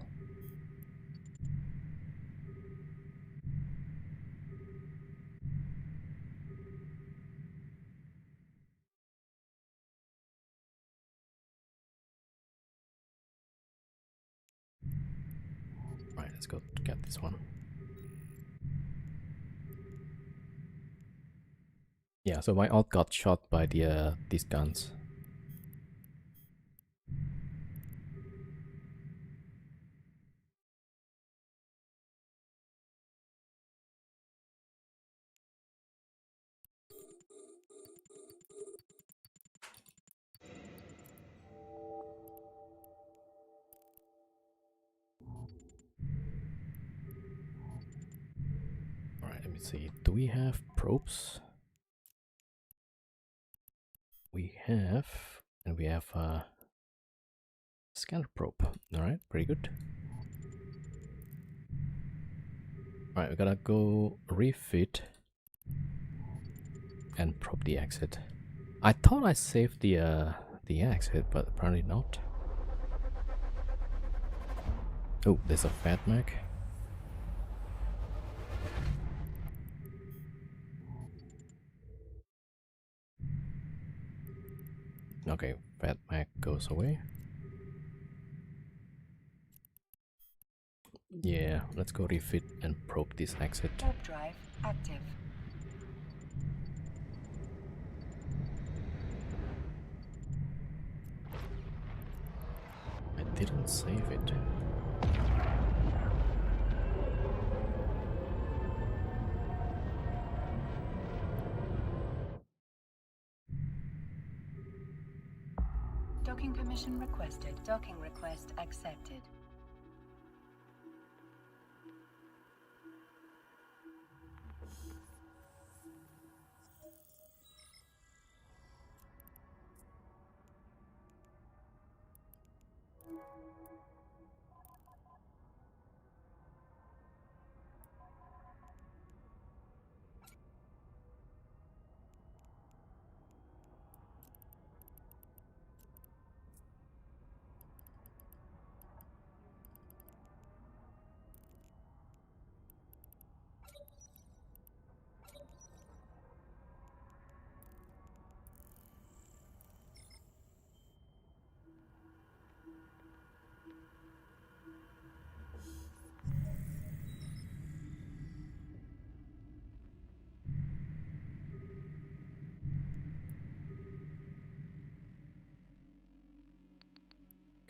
Right, let's go get this one. Yeah, so my alt got shot by the these guns. Alright, let me see. Do we have probes? We have, and we have a scanner probe. Alright, pretty good. Alright, we gotta go refit and probe the exit. I thought I saved the exit, but apparently not. Oh, there's a fat Mac. Okay, fat Mac goes away. Yeah, let's go refit and probe this exit. Warp drive active. I didn't save it. Docking permission requested. Docking request accepted.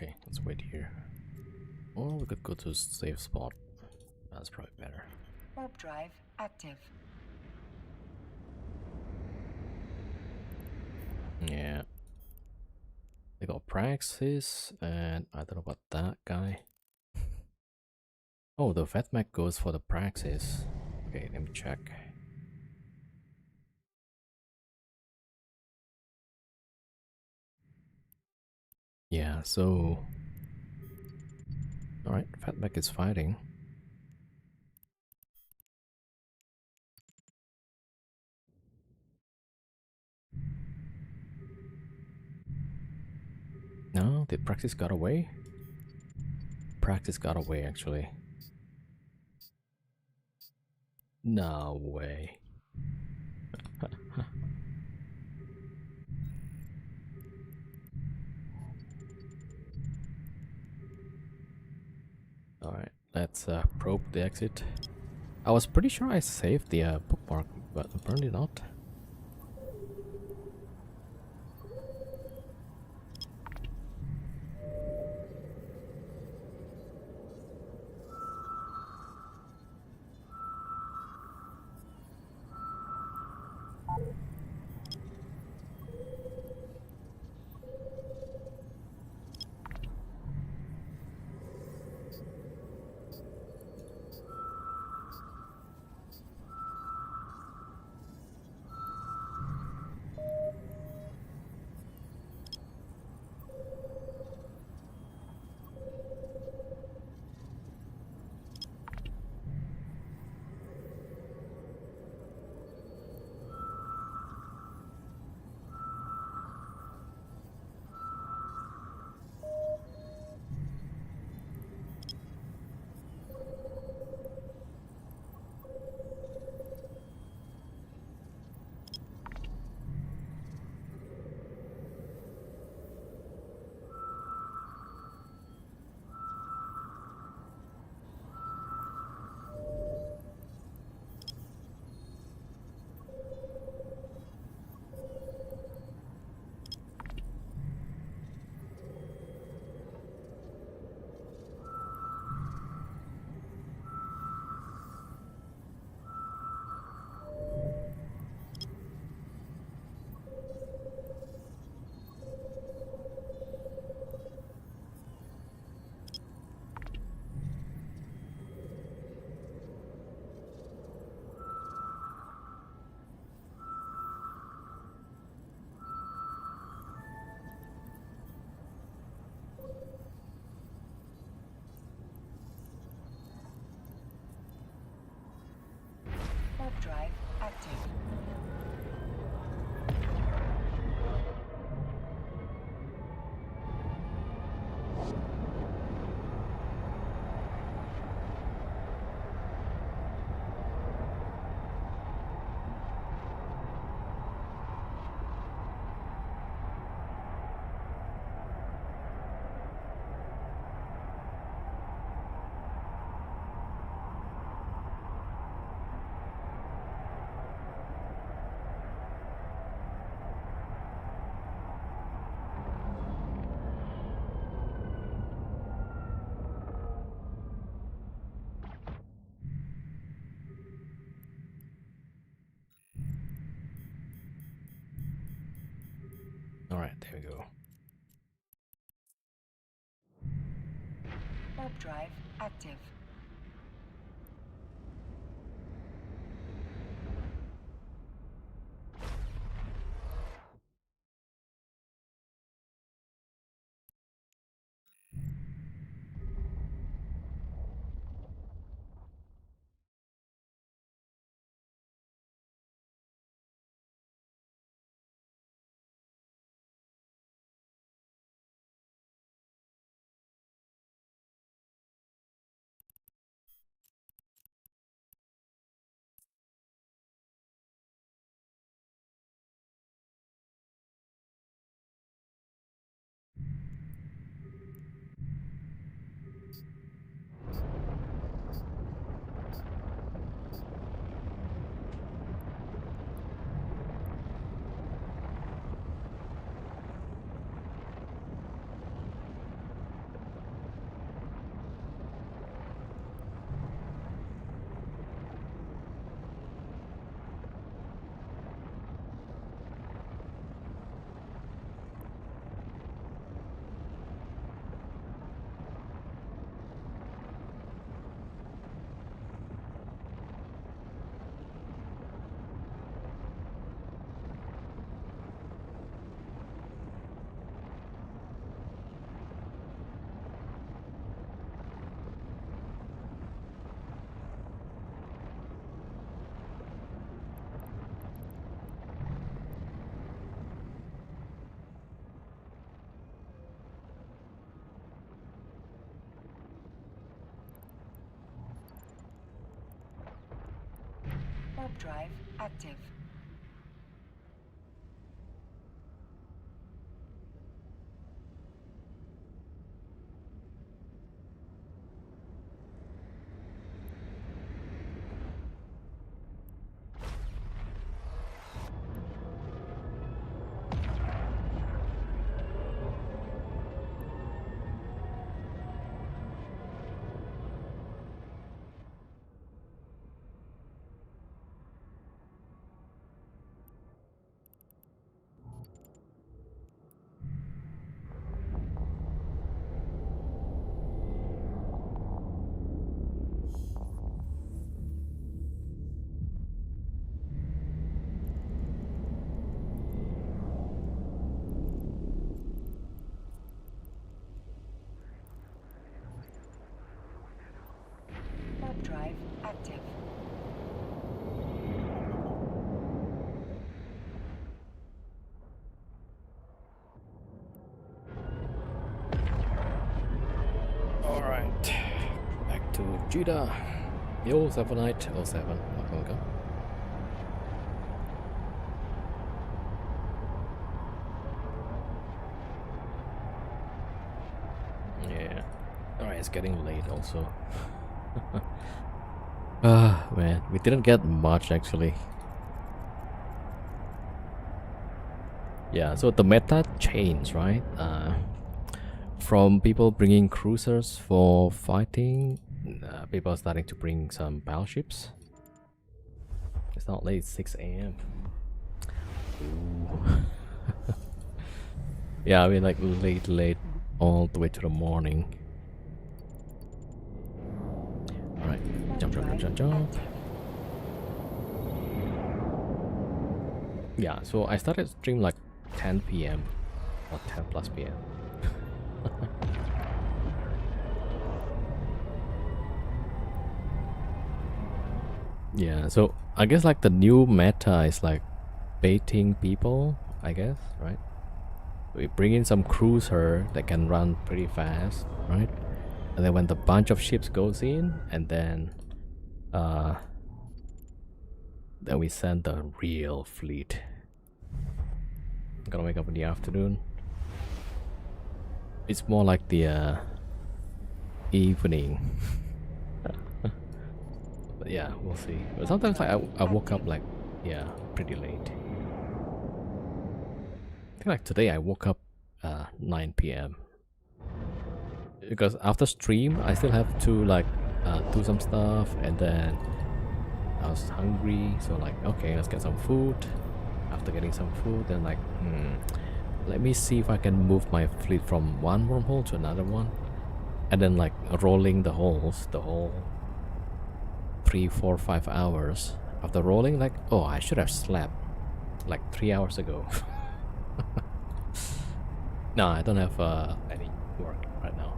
Okay, let's wait here. Or we could go to a safe spot. That's probably better. Warp drive active. Yeah. They got Praxis, and I don't know about that guy. Oh, the Fat Mac goes for the Praxis. Okay, let me check. Yeah, so... Alright, Fat Mac is fighting. No, did Praxis got away? Praxis got away, actually. No way. Alright, let's probe the exit. I was pretty sure I saved the bookmark, but apparently not. Alright, there we go. Warp drive active. Warp drive active. Warp drive active. Alright, back to Judah. Yo, 7-807. Okay. Yeah. Alright, it's getting late also. Ah, man, we didn't get much actually. Yeah, so the meta changed, right? From people bringing cruisers for fighting, people are starting to bring some battleships. It's not late, it's 6 a.m. Yeah, I mean like late, all the way to the morning. Alright, jump. Yeah, so I started stream like 10 p.m. or 10 plus p.m. Yeah, so I guess like the new meta is like baiting people, I guess, right? We bring in some cruiser that can run pretty fast, right? And then when the bunch of ships goes in, and then we send the real fleet. I'm gonna wake up in the afternoon. It's more like the evening. But yeah, we'll see. But sometimes like I woke up like, yeah, pretty late. I think like today I woke up 9 p.m. because after stream I still have to like do some stuff, and then I was hungry, so like okay, let's get some food. After getting some food, then like Let me see if I can move my fleet from one wormhole to another one, and then like rolling the holes, the whole 3, 4, 5 hours. After rolling, like, oh, I should have slept like 3 hours ago. No, I don't have any work right now.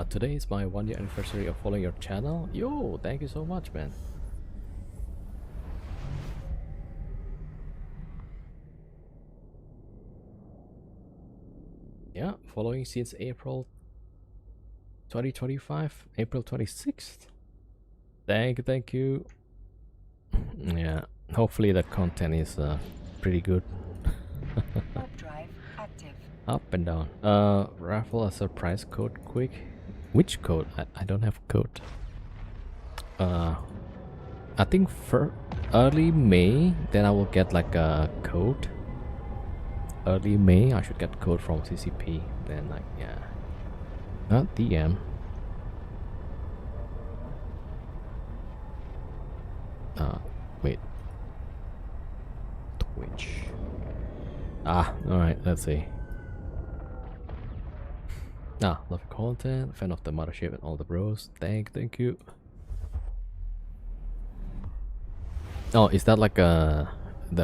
Today is my 1 year anniversary of following your channel. Yo, thank you so much, man. Yeah, following since April 2025, April 26th. Thank you. Yeah, hopefully the content is pretty good. Warp drive active. Up and down. Raffle a surprise code quick. Which code? I don't have code. I think for early May, then I will get like a code. Early May, I should get code from CCP. Then like, yeah. Not DM. Wait. Twitch. Alright, let's see. Love your content, fan of the mothership and all the bros. Thank you. Oh, is that like the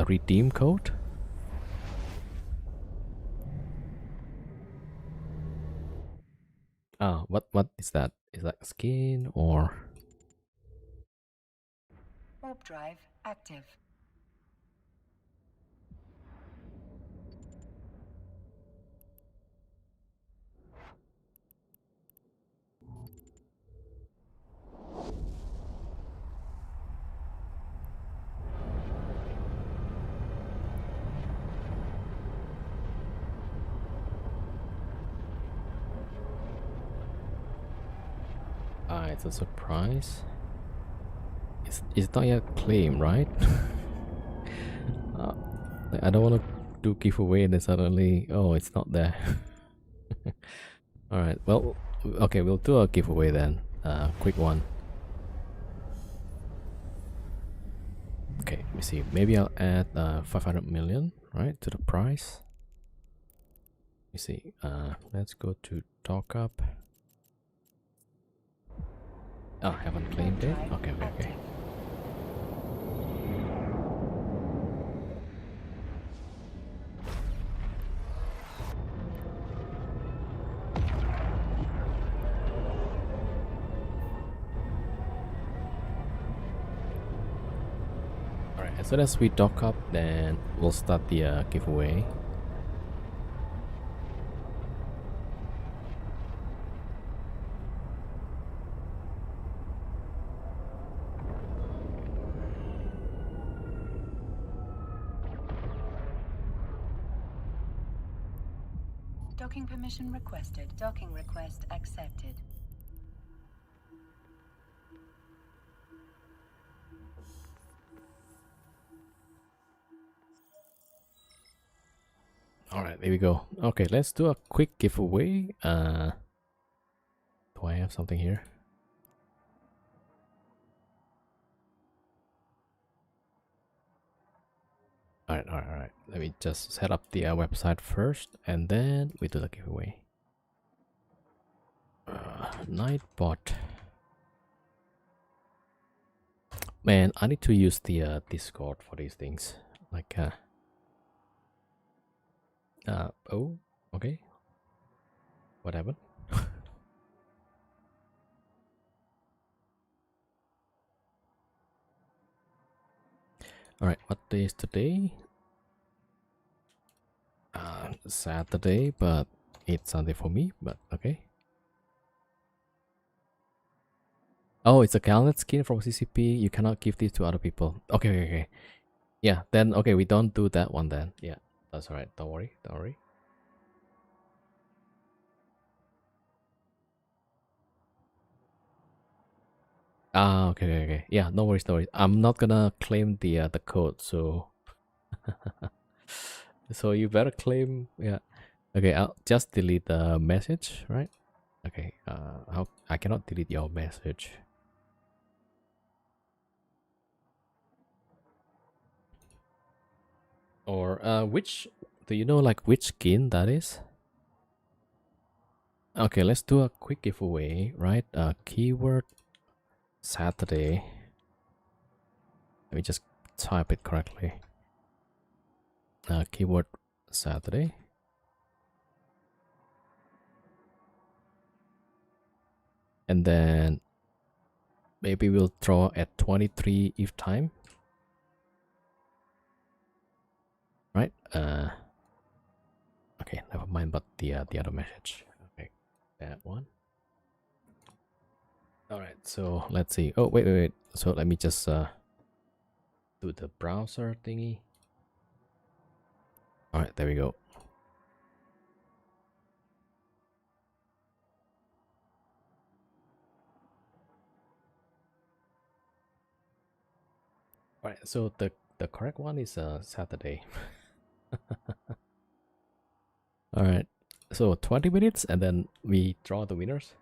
redeem code? What is that? Is that skin or? Warp drive active. It's a surprise. It's not yet claimed, right? I don't want to do giveaway and then suddenly, oh, it's not there. Alright, well, okay, we'll do a giveaway then. Quick one. Okay, let me see. Maybe I'll add 500 million, right, to the price. Let me see. Let's go to talk up. Oh, haven't claimed it? Okay. Alright, as soon as we dock up, then we'll start the giveaway. Docking permission requested. Docking request accepted. Alright, there we go. Okay, let's do a quick giveaway. Do I have something here? Alright. Let me just set up the website first and then we do the giveaway. Nightbot. Man, I need to use the Discord for these things. Like, oh, okay. What happened? Alright, what day is today? Saturday, but it's Sunday for me, but okay. Oh, it's a calendar skin from CCP. You cannot give this to other people. Okay. Yeah, then, okay, we don't do that one then. Yeah, that's alright. Don't worry. Okay. Yeah, no worries. I'm not gonna claim the code, so So you better claim. Yeah. Okay, I'll just delete the message, right? Okay. How I cannot delete your message. Or which do you know like which skin that is? Okay, let's do a quick giveaway, right? Keyword Saturday. Let me just type it correctly. Keyword Saturday. And then maybe we'll draw at 23 if time. Right? Okay, never mind, but the other message. Okay, that one. Alright, so let's see. Oh wait. So let me just do the browser thingy. Alright, there we go. Alright, so the correct one is Saturday. Alright, so 20 minutes and then we draw the winners.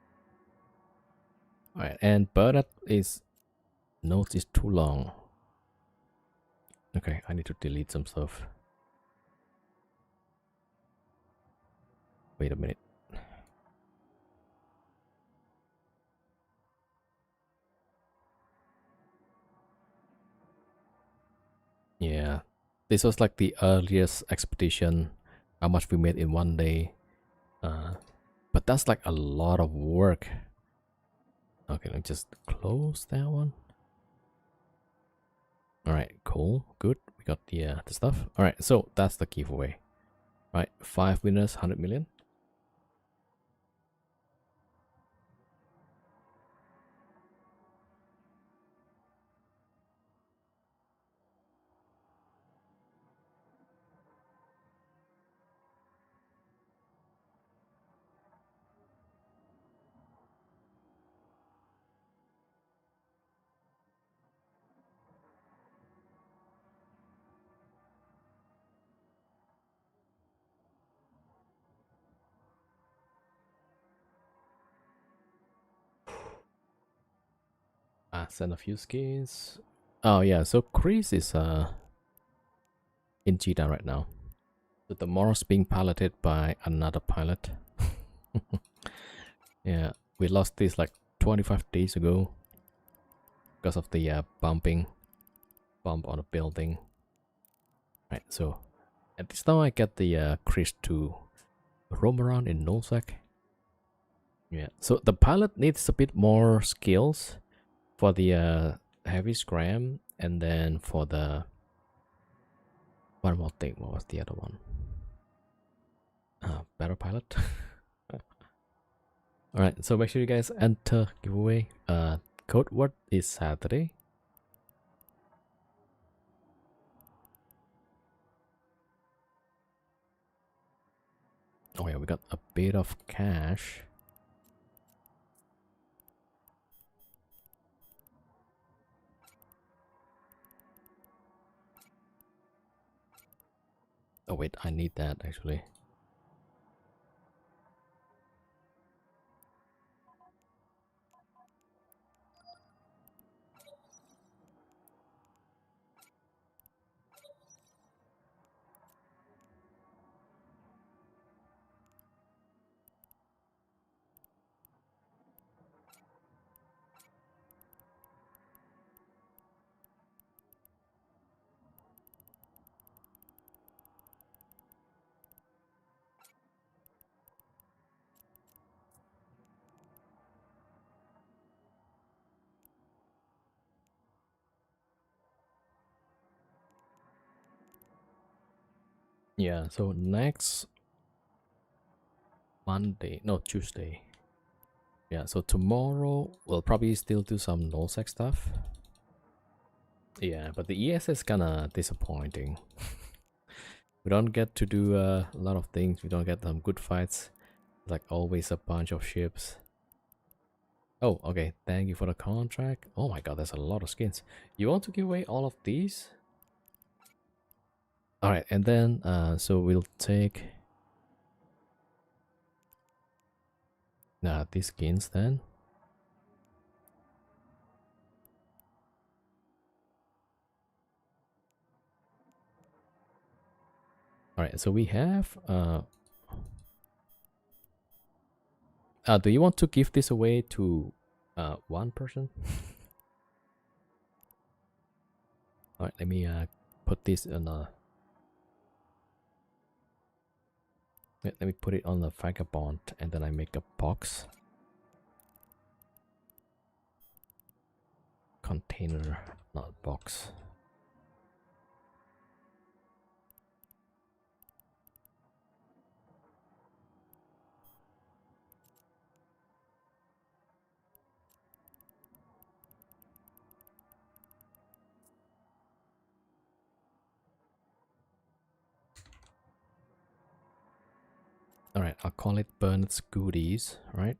Alright, and Bernard is notes is too long. Okay, I need to delete some stuff. Wait a minute. Yeah, this was like the earliest expedition, how much we made in one day. But that's like a lot of work. Okay, let me just close that one. Alright, cool, good. We got the stuff. Alright, so that's the giveaway. Right, 5 winners, 100 million. Send a few skins. Oh yeah, so Chris is in Cheetah right now. So the Morse being piloted by another pilot. Yeah, we lost this like 25 days ago because of the bump on a building. Right, so at this time I get the Chris to roam around in nullsec. Yeah, so the pilot needs a bit more skills for the heavy scram, and then for the one more thing. What was the other one? Better pilot. All right, so make sure you guys enter giveaway. Code word is Saturday. Oh yeah, we got a bit of cash. Oh wait, I need that actually. Yeah, so next Monday, no, Tuesday. Yeah, so tomorrow we'll probably still do some nullsec stuff. Yeah, but the ESS is kinda disappointing. We don't get to do a lot of things. We don't get some good fights. Like always a bunch of ships. Oh, okay. Thank you for the contract. Oh my god, there's a lot of skins. You want to give away all of these? All right, and then so we'll take these skins then. All right, so we have do you want to give this away to one person? All right, let me put this on a let me put it on the vagabond, and then I make a box container, not box. All right, I'll call it Bernard's Goodies, right?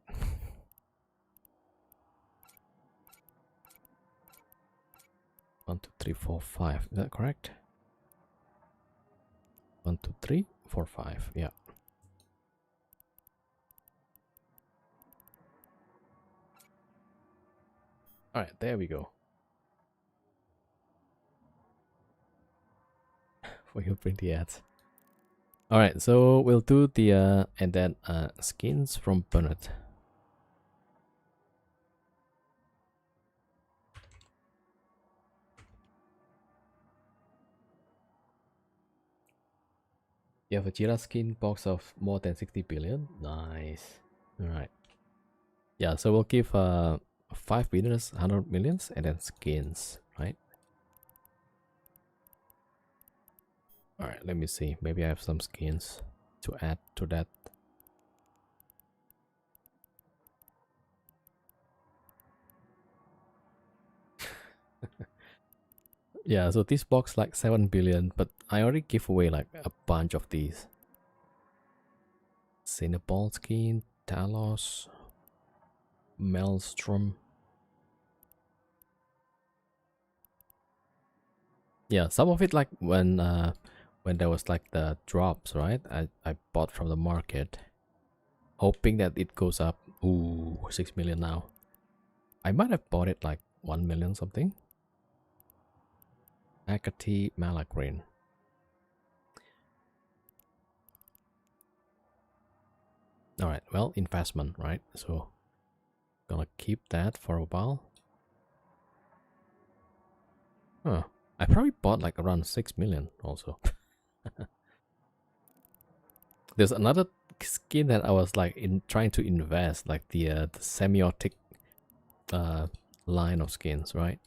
One, two, three, four, five. Is that correct? 1, 2, 3, 4, 5. Yeah. All right, there we go. For your pretty ads. All right, so we'll do the and then skins from Bernard. You have a Jira skin box of more than 60 billion. Nice. All right. Yeah, so we'll give 5 winners 100 millions and then skins, right? All right, let me see. Maybe I have some skins to add to that. Yeah, so this box like 7 billion, but I already give away like a bunch of these. Cinnaball skin, Talos, Maelstrom. Yeah, some of it like when there was like the drops, right? I bought from the market, hoping that it goes up. Ooh, 6 million now. I might have bought it like 1 million something. Akati Malagrin. All right, well, investment, right? So gonna keep that for a while. Huh. I probably bought like around 6 million also. There's another skin that I was like trying to invest, like the semiotic line of skins, right?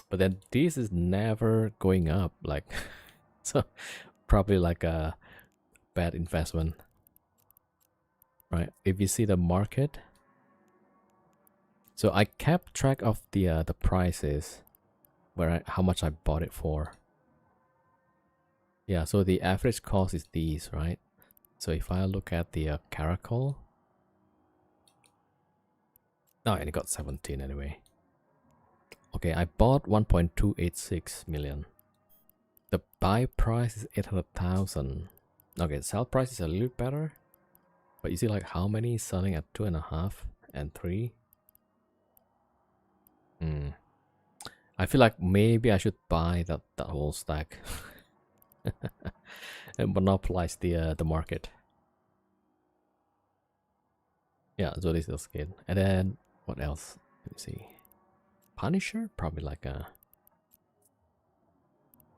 But then this is never going up, like so probably like a bad investment, right? If you see the market, so I kept track of the prices, where how much I bought it for. Yeah, so the average cost is these, right? So if I look at the Caracol, oh, and it got 17 anyway. Okay, I bought 1.286 million. The buy price is 800,000. Okay, sell price is a little better, but you see like how many is selling at 2.5 and 3? I feel like maybe I should buy that whole stack and monopolize the market. Yeah, so this is the skin. And then what else? Let me see. Punisher, probably like a.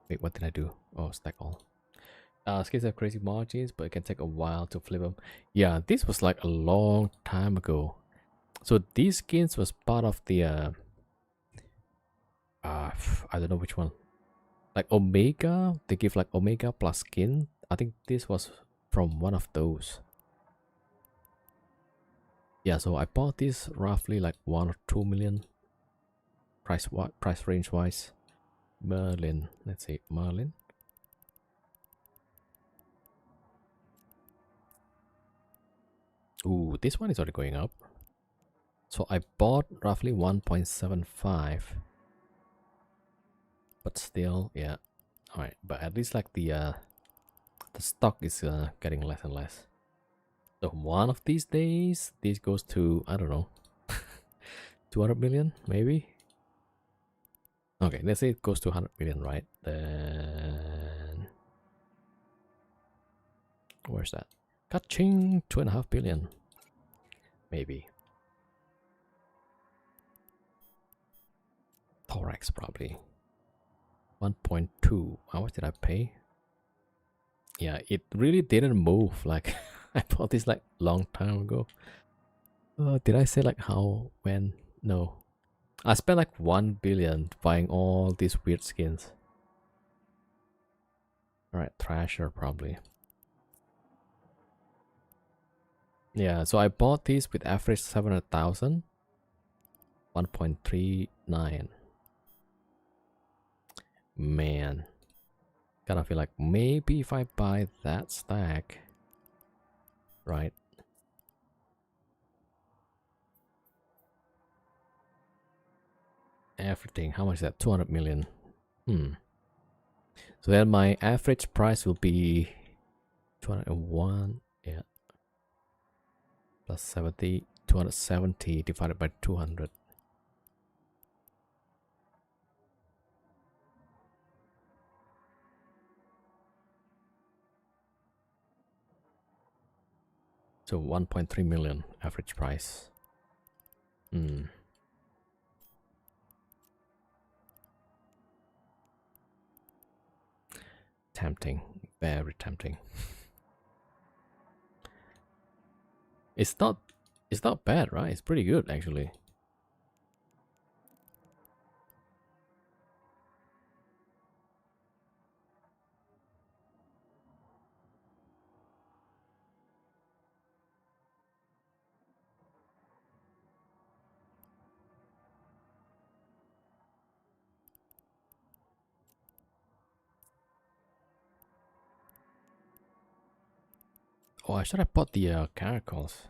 Wait, what did I do? Oh, stack all. Skins have crazy margins, but it can take a while to flip them. Yeah, this was like a long time ago. So these skins was part of the I don't know which one. Like Omega, they give like Omega plus skin. I think this was from one of those. Yeah, so I bought this roughly like 1 or 2 million. Price range wise. Merlin, let's see, Merlin. Ooh, this one is already going up. So I bought roughly 1.75. but still, yeah. All right, but at least like the stock is getting less and less. So one of these days, this goes to, I don't know, 200 million maybe. Okay, let's say it goes to 100 million, right? Then where's that? Catching 2.5 billion, maybe. Thorax probably 1.2. How much did I pay? Yeah, it really didn't move. Like I bought this like long time ago. Did I say like how, when? No, I spent like 1 billion buying all these weird skins. All right, Thrasher probably. Yeah, so I bought these with average 700,000. 1.39. Man, kind of feel like maybe if I buy that stack, right? Everything, how much is that? 200 million. So then my average price will be 201, yeah, plus 70, 270 divided by 200. So 1.3 million average price. Tempting, very tempting. It's not bad, right? It's pretty good actually. Oh, I should have bought the caracals.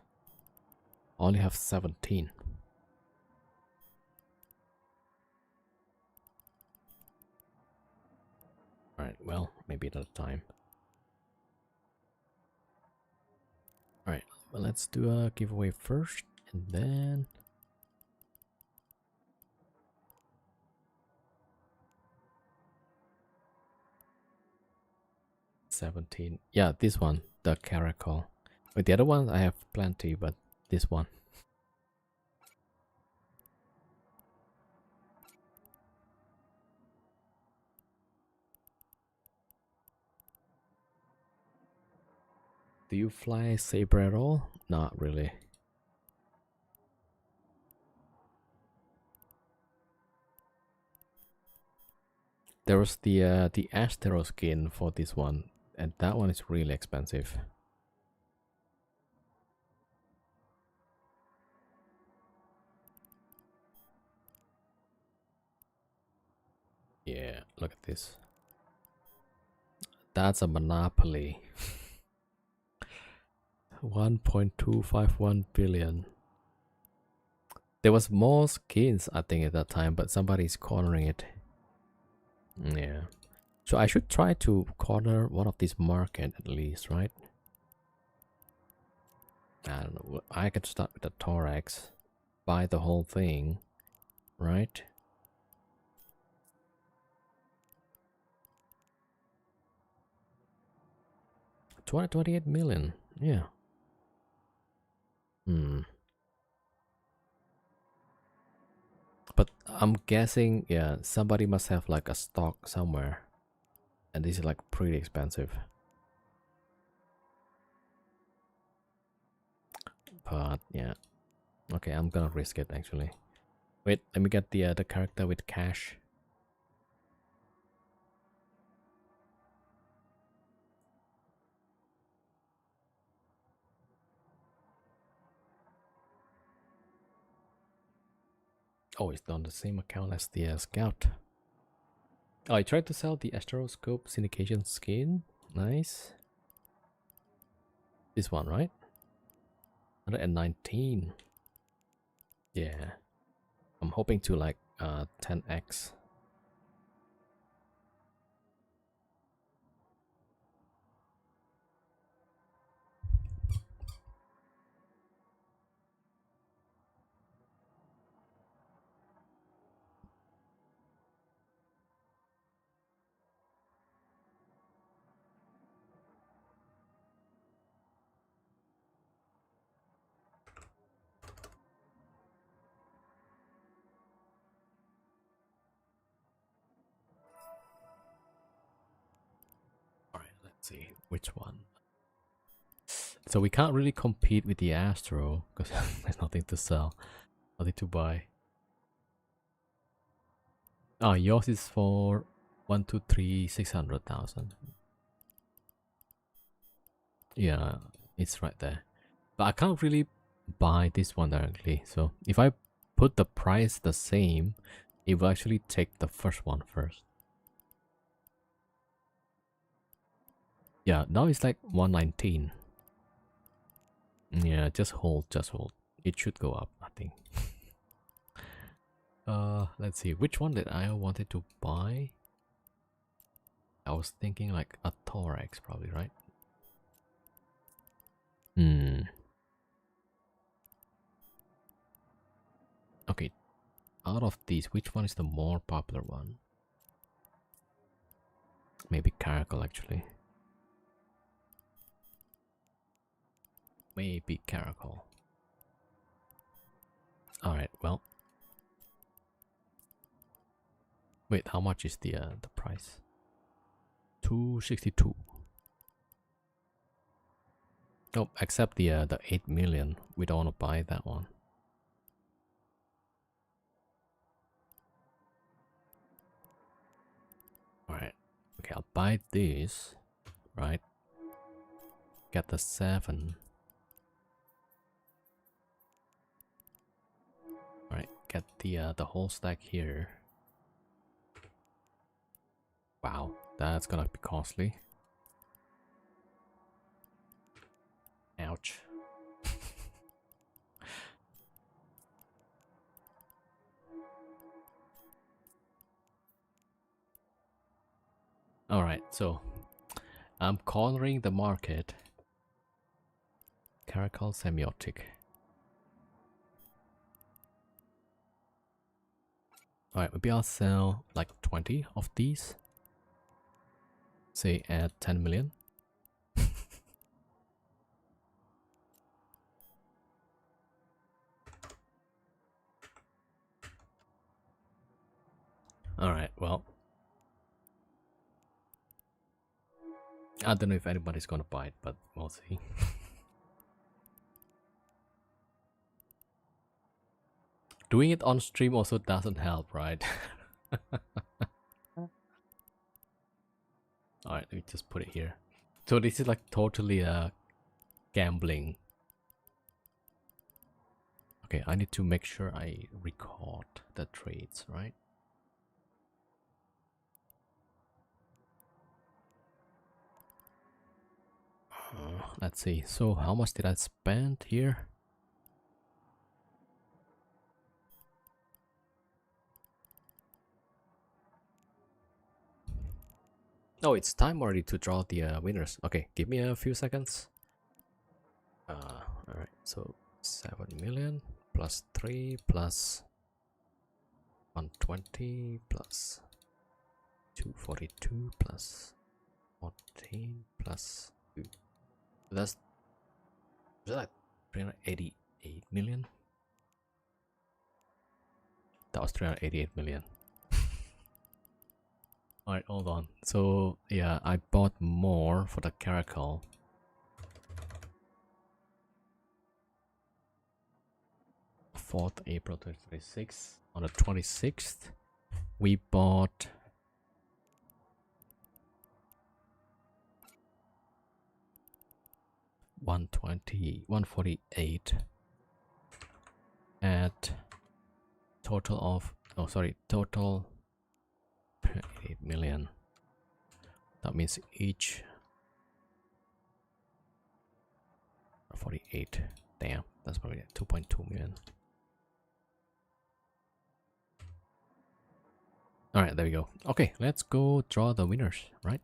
I only have 17. Alright, well, maybe another time. Alright, well, let's do a giveaway first, and then... $17. Yeah, this one, the caracal. With the other one, I have plenty, but this one. Do you fly Saber at all? Not really. There was the Astero skin for this one, and that one is really expensive. Yeah, look at this. That's a monopoly. 1.251 billion. There was more skins, I think, at that time, but somebody's cornering it. Yeah. So I should try to corner one of these market at least, right? I don't know. I could start with the Thorax. Buy the whole thing, right? $228 million. Yeah. But I'm guessing, yeah, somebody must have like a stock somewhere. And this is like pretty expensive. But yeah. Okay, I'm gonna risk it actually. Wait, let me get the character with cash. Oh, it's on the same account as the scout. Oh, I tried to sell the astroscope syndication skin. Nice. This one, right? 119. Yeah. I'm hoping to like 10x. Let's see which one. So we can't really compete with the Astro because there's nothing to sell, nothing to buy. Oh, yours is for 1, 2, 3, 600,000. Yeah, it's right there. But I can't really buy this one directly. So if I put the price the same, it will actually take the first one first. Yeah, now it's like 119. Yeah, just hold. It should go up, I think. Let's see, which one did I wanted to buy? I was thinking like a Thorax, probably, right? Okay, out of these, which one is the more popular one? Maybe Caracal, actually. Maybe Caracal. Alright, well. Wait, how much is the price? 262. Nope, except the 8 million. We don't want to buy that one. Alright. Okay, I'll buy this. Right. Get the 7. Alright, get the whole stack here. Wow, that's gonna be costly. Ouch. Alright, so I'm cornering the market. Caracal semiotic. Alright, maybe I'll sell like 20 of these. Say at 10 million. Alright, well. I don't know if anybody's gonna buy it, but we'll see. Doing it on stream also doesn't help, right? Alright, let me just put it here. So this is like totally gambling. Okay, I need to make sure I record the trades, right? Let's see. So how much did I spend here? Oh, it's time already to draw the winners. Okay, give me a few seconds. Alright, so 7 million plus 3 plus 120 plus 242 plus 14 plus 2. That's like 388 million. That was 388 million. Alright, hold on. So yeah, I bought more for the Caracal. April 2026. On the 26th, we bought 148 at total of total 8 million. That means each 48. Damn, that's probably 2.2 million. Alright, there we go. Okay, let's go draw the winners, right?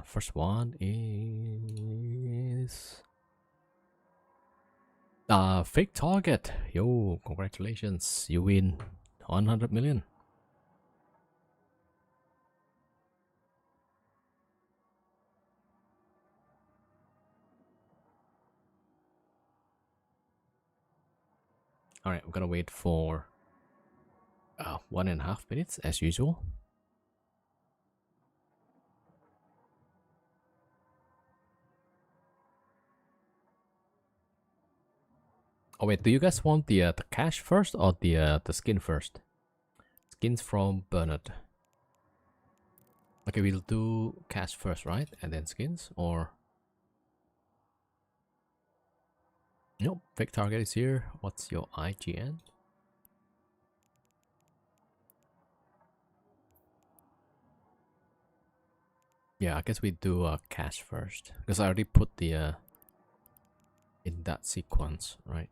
First one is fake target. Yo, congratulations, you win 100 million. Alright, I'm gonna wait for 1.5 minutes as usual. Oh wait, do you guys want the cash first or the skin first? Skins from Bernard. Okay, we'll do cash first, right? And then skins, or nope. Fake target is here. What's your IGN? Yeah, I guess we do cash first because I already put the in that sequence, right?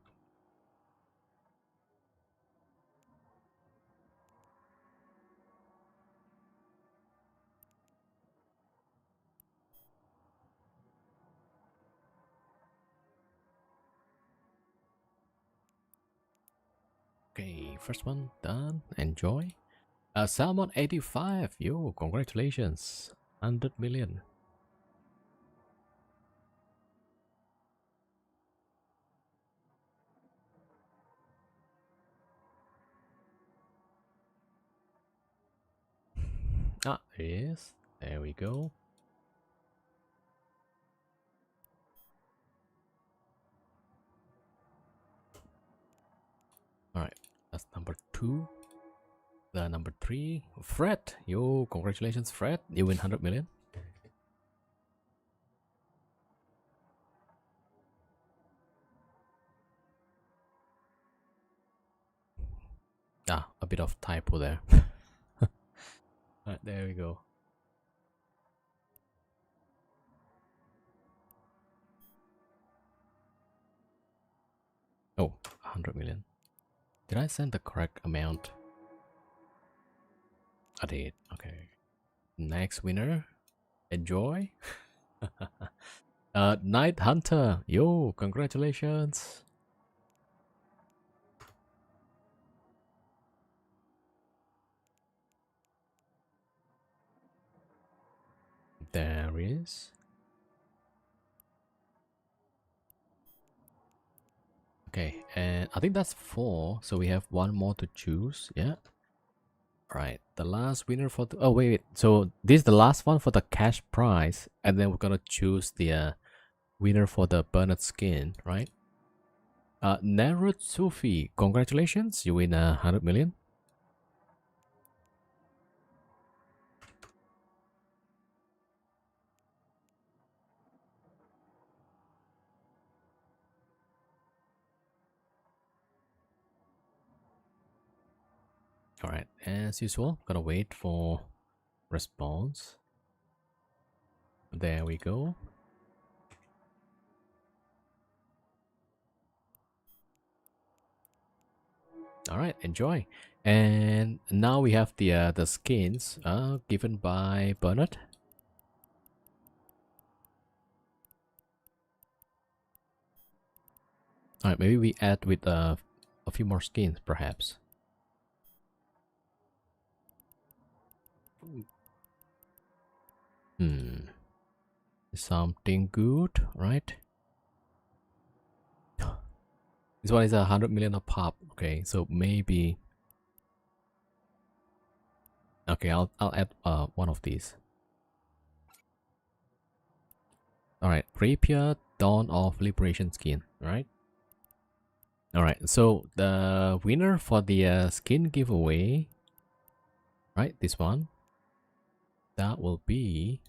Okay, first one done. Enjoy. Salmon 85. Yo, congratulations. 100 million. Ah, yes. There we go. Alright, that's number 2. The number 3, Fred. Yo, congratulations, Fred. You win 100 million. Ah, a bit of typo there. Alright, there we go. Oh, 100 million. Did I send the correct amount? I did. Okay. Next winner. Enjoy. Night Hunter. Yo, congratulations. There is. Okay, and I think that's 4. So we have one more to choose. Yeah. Right, the last winner for the, oh wait, so this is the last one for the cash prize, and then we're gonna choose the winner for the Bernard skin, right? Narut Sufi, congratulations, you win 100 million. All right, as usual, gonna wait for response. There we go. All right, enjoy. And now we have the skins given by Bernard. All right, maybe we add with a few more skins, perhaps. Something good, right? This one is 100 million a pop. Okay, so maybe. Okay, I'll add one of these. All right, Rapier Dawn of Liberation skin. Right. All right, so the winner for the skin giveaway, right? This one. That will be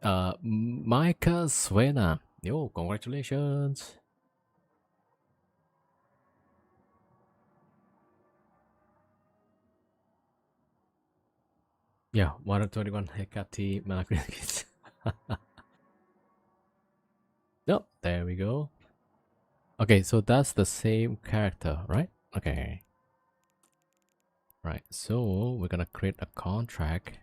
Micah Svena. Yo, congratulations. Yeah, 121 Hecate Malakris. Nope, there we go. Okay, so that's the same character, right? Okay. Right, so we're gonna create a contract.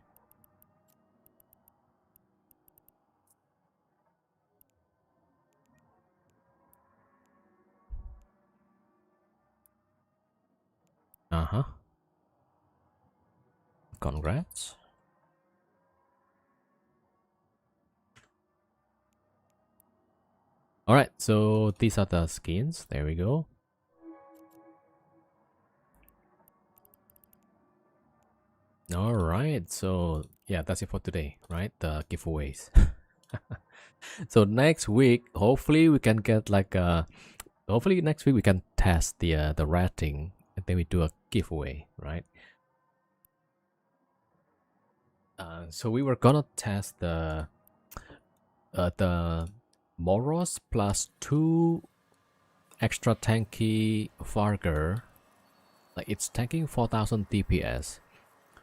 Congrats. Alright, so these are the skins. There we go. Alright, so yeah, that's it for today, right? The giveaways. So next week, hopefully we can get like Hopefully next week we can test the rating, and then we do a giveaway, right? So we were gonna test the Moros plus 2 extra tanky Farger. Like it's tanking 4000 DPS.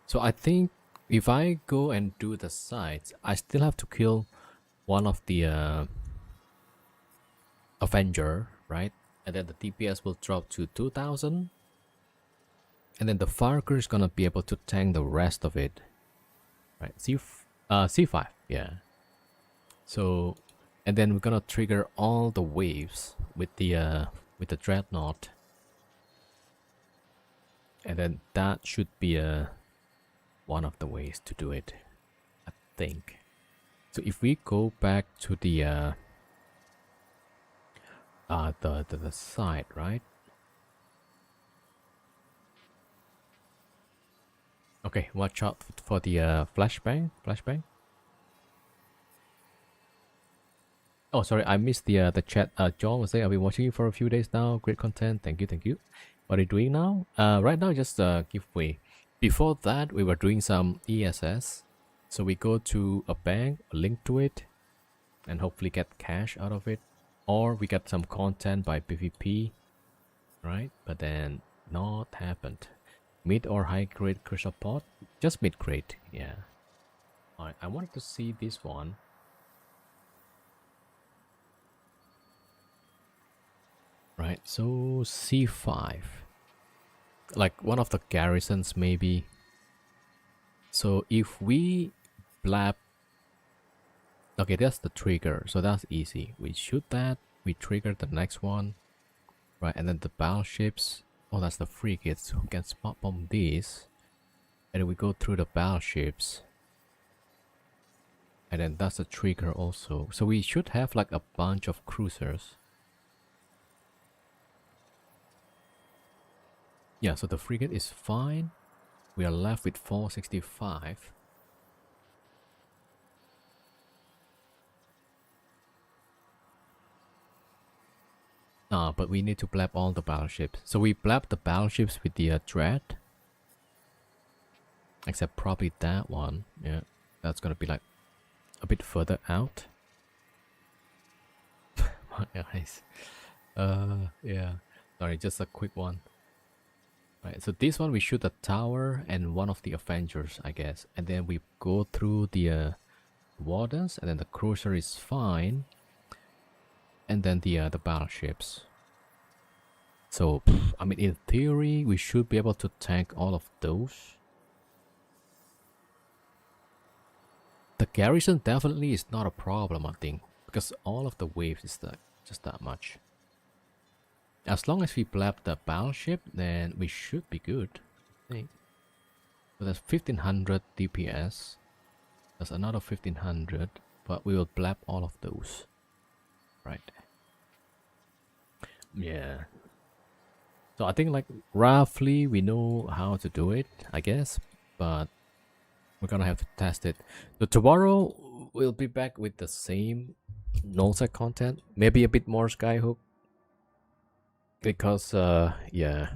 So I think if I go and do the sides, I still have to kill one of the Avenger, right? And then the DPS will drop to 2000. And then the Farker is gonna be able to tank the rest of it. Right, C5, yeah. So, and then we're gonna trigger all the waves with the Dreadnought. And then that should be one of the ways to do it, I think. So if we go back to the side, right? Okay, watch out for the flashbang. Oh, sorry, I missed the chat. John was saying I've been watching you for a few days now. Great content. Thank you. What are you doing now? Right now, just giveaway. Before that, we were doing some ESS. So we go to a bank, link to it, and hopefully get cash out of it, or we get some content by PvP, right? But then not happened. Mid or high grade crystal pot? Just mid grade, yeah. Alright, I wanted to see this one. Right, so C5. Like one of the garrisons maybe. So if we blab... Okay, that's the trigger, so that's easy. We shoot that, we trigger the next one. Right, and then the battleships. Oh, that's the frigates who can spot bomb these. And then we go through the battleships. And then that's the trigger also. So we should have like a bunch of cruisers. Yeah, so the frigate is fine. We are left with 465. But we need to blab all the battleships. So we blab the battleships with the Dread. Except probably that one. Yeah, that's gonna be like a bit further out. My eyes. Yeah. Sorry, just a quick one. Right, so this one we shoot a tower and one of the Avengers, I guess. And then we go through the wardens, and then the cruiser is fine. And then the battleships. So, I mean, in theory, we should be able to tank all of those. The garrison definitely is not a problem, I think, because all of the waves is just that much. As long as we blab the battleship, then we should be good, I think. So that's 1500 DPS. That's another 1500, but we will blab all of those. Right. Yeah. So I think like roughly we know how to do it, I guess, but we're gonna have to test it. So tomorrow we'll be back with the same nullsec content, maybe a bit more skyhook, because yeah,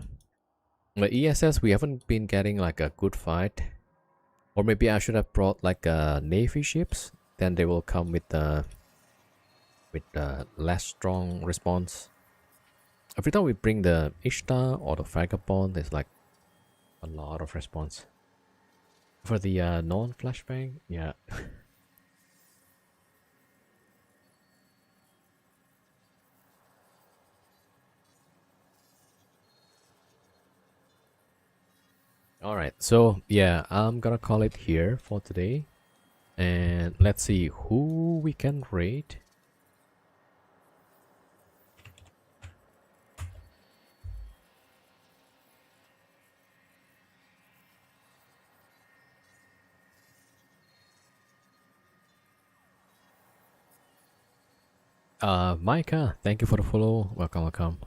the ESS we haven't been getting like a good fight, or maybe I should have brought like navy ships. Then they will come with less strong response. Every time we bring the Ishtar or the Vagabond, there's like a lot of response. For the non-flashbang, yeah. Alright, so yeah, I'm gonna call it here for today. And let's see who we can raid. Micah, thank you for the follow. Welcome.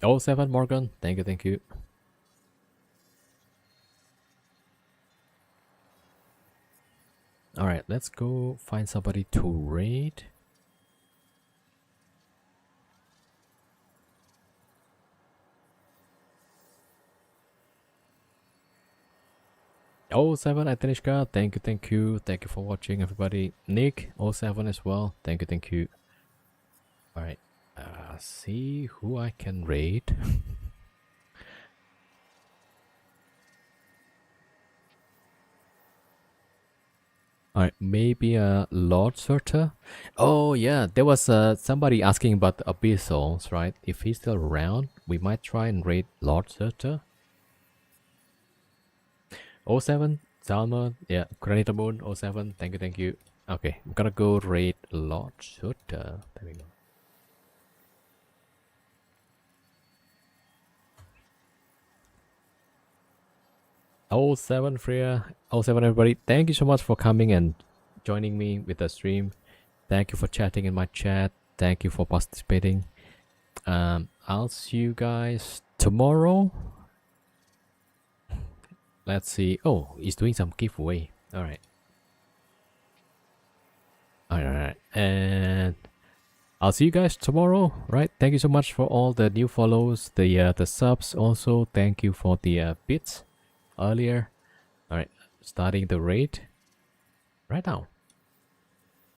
Oh, 7 Morgan, thank you. All right, let's go find somebody to raid. Oh, 07 Atenishka, thank you for watching, everybody. Nick 07 as well, thank you. All right, see who I can raid. All right, maybe a Lord Surtur. Oh yeah, there was somebody asking about the Abyssals, right? If he's still around, we might try and raid Lord Surtur. 07 Salmon, yeah, Granita Moon 07, thank you. Okay, I'm gonna go raid Lord Surtur. There we go. Oh, 07 Freya, 07 everybody, thank you so much for coming and joining me with the stream. Thank you for chatting in my chat. Thank you for participating. I'll see you guys tomorrow. Let's see. Oh, he's doing some giveaway. All right. And I'll see you guys tomorrow. Right. Thank you so much for all the new follows, the subs. Also, thank you for the bits earlier. All right. Starting the raid right now.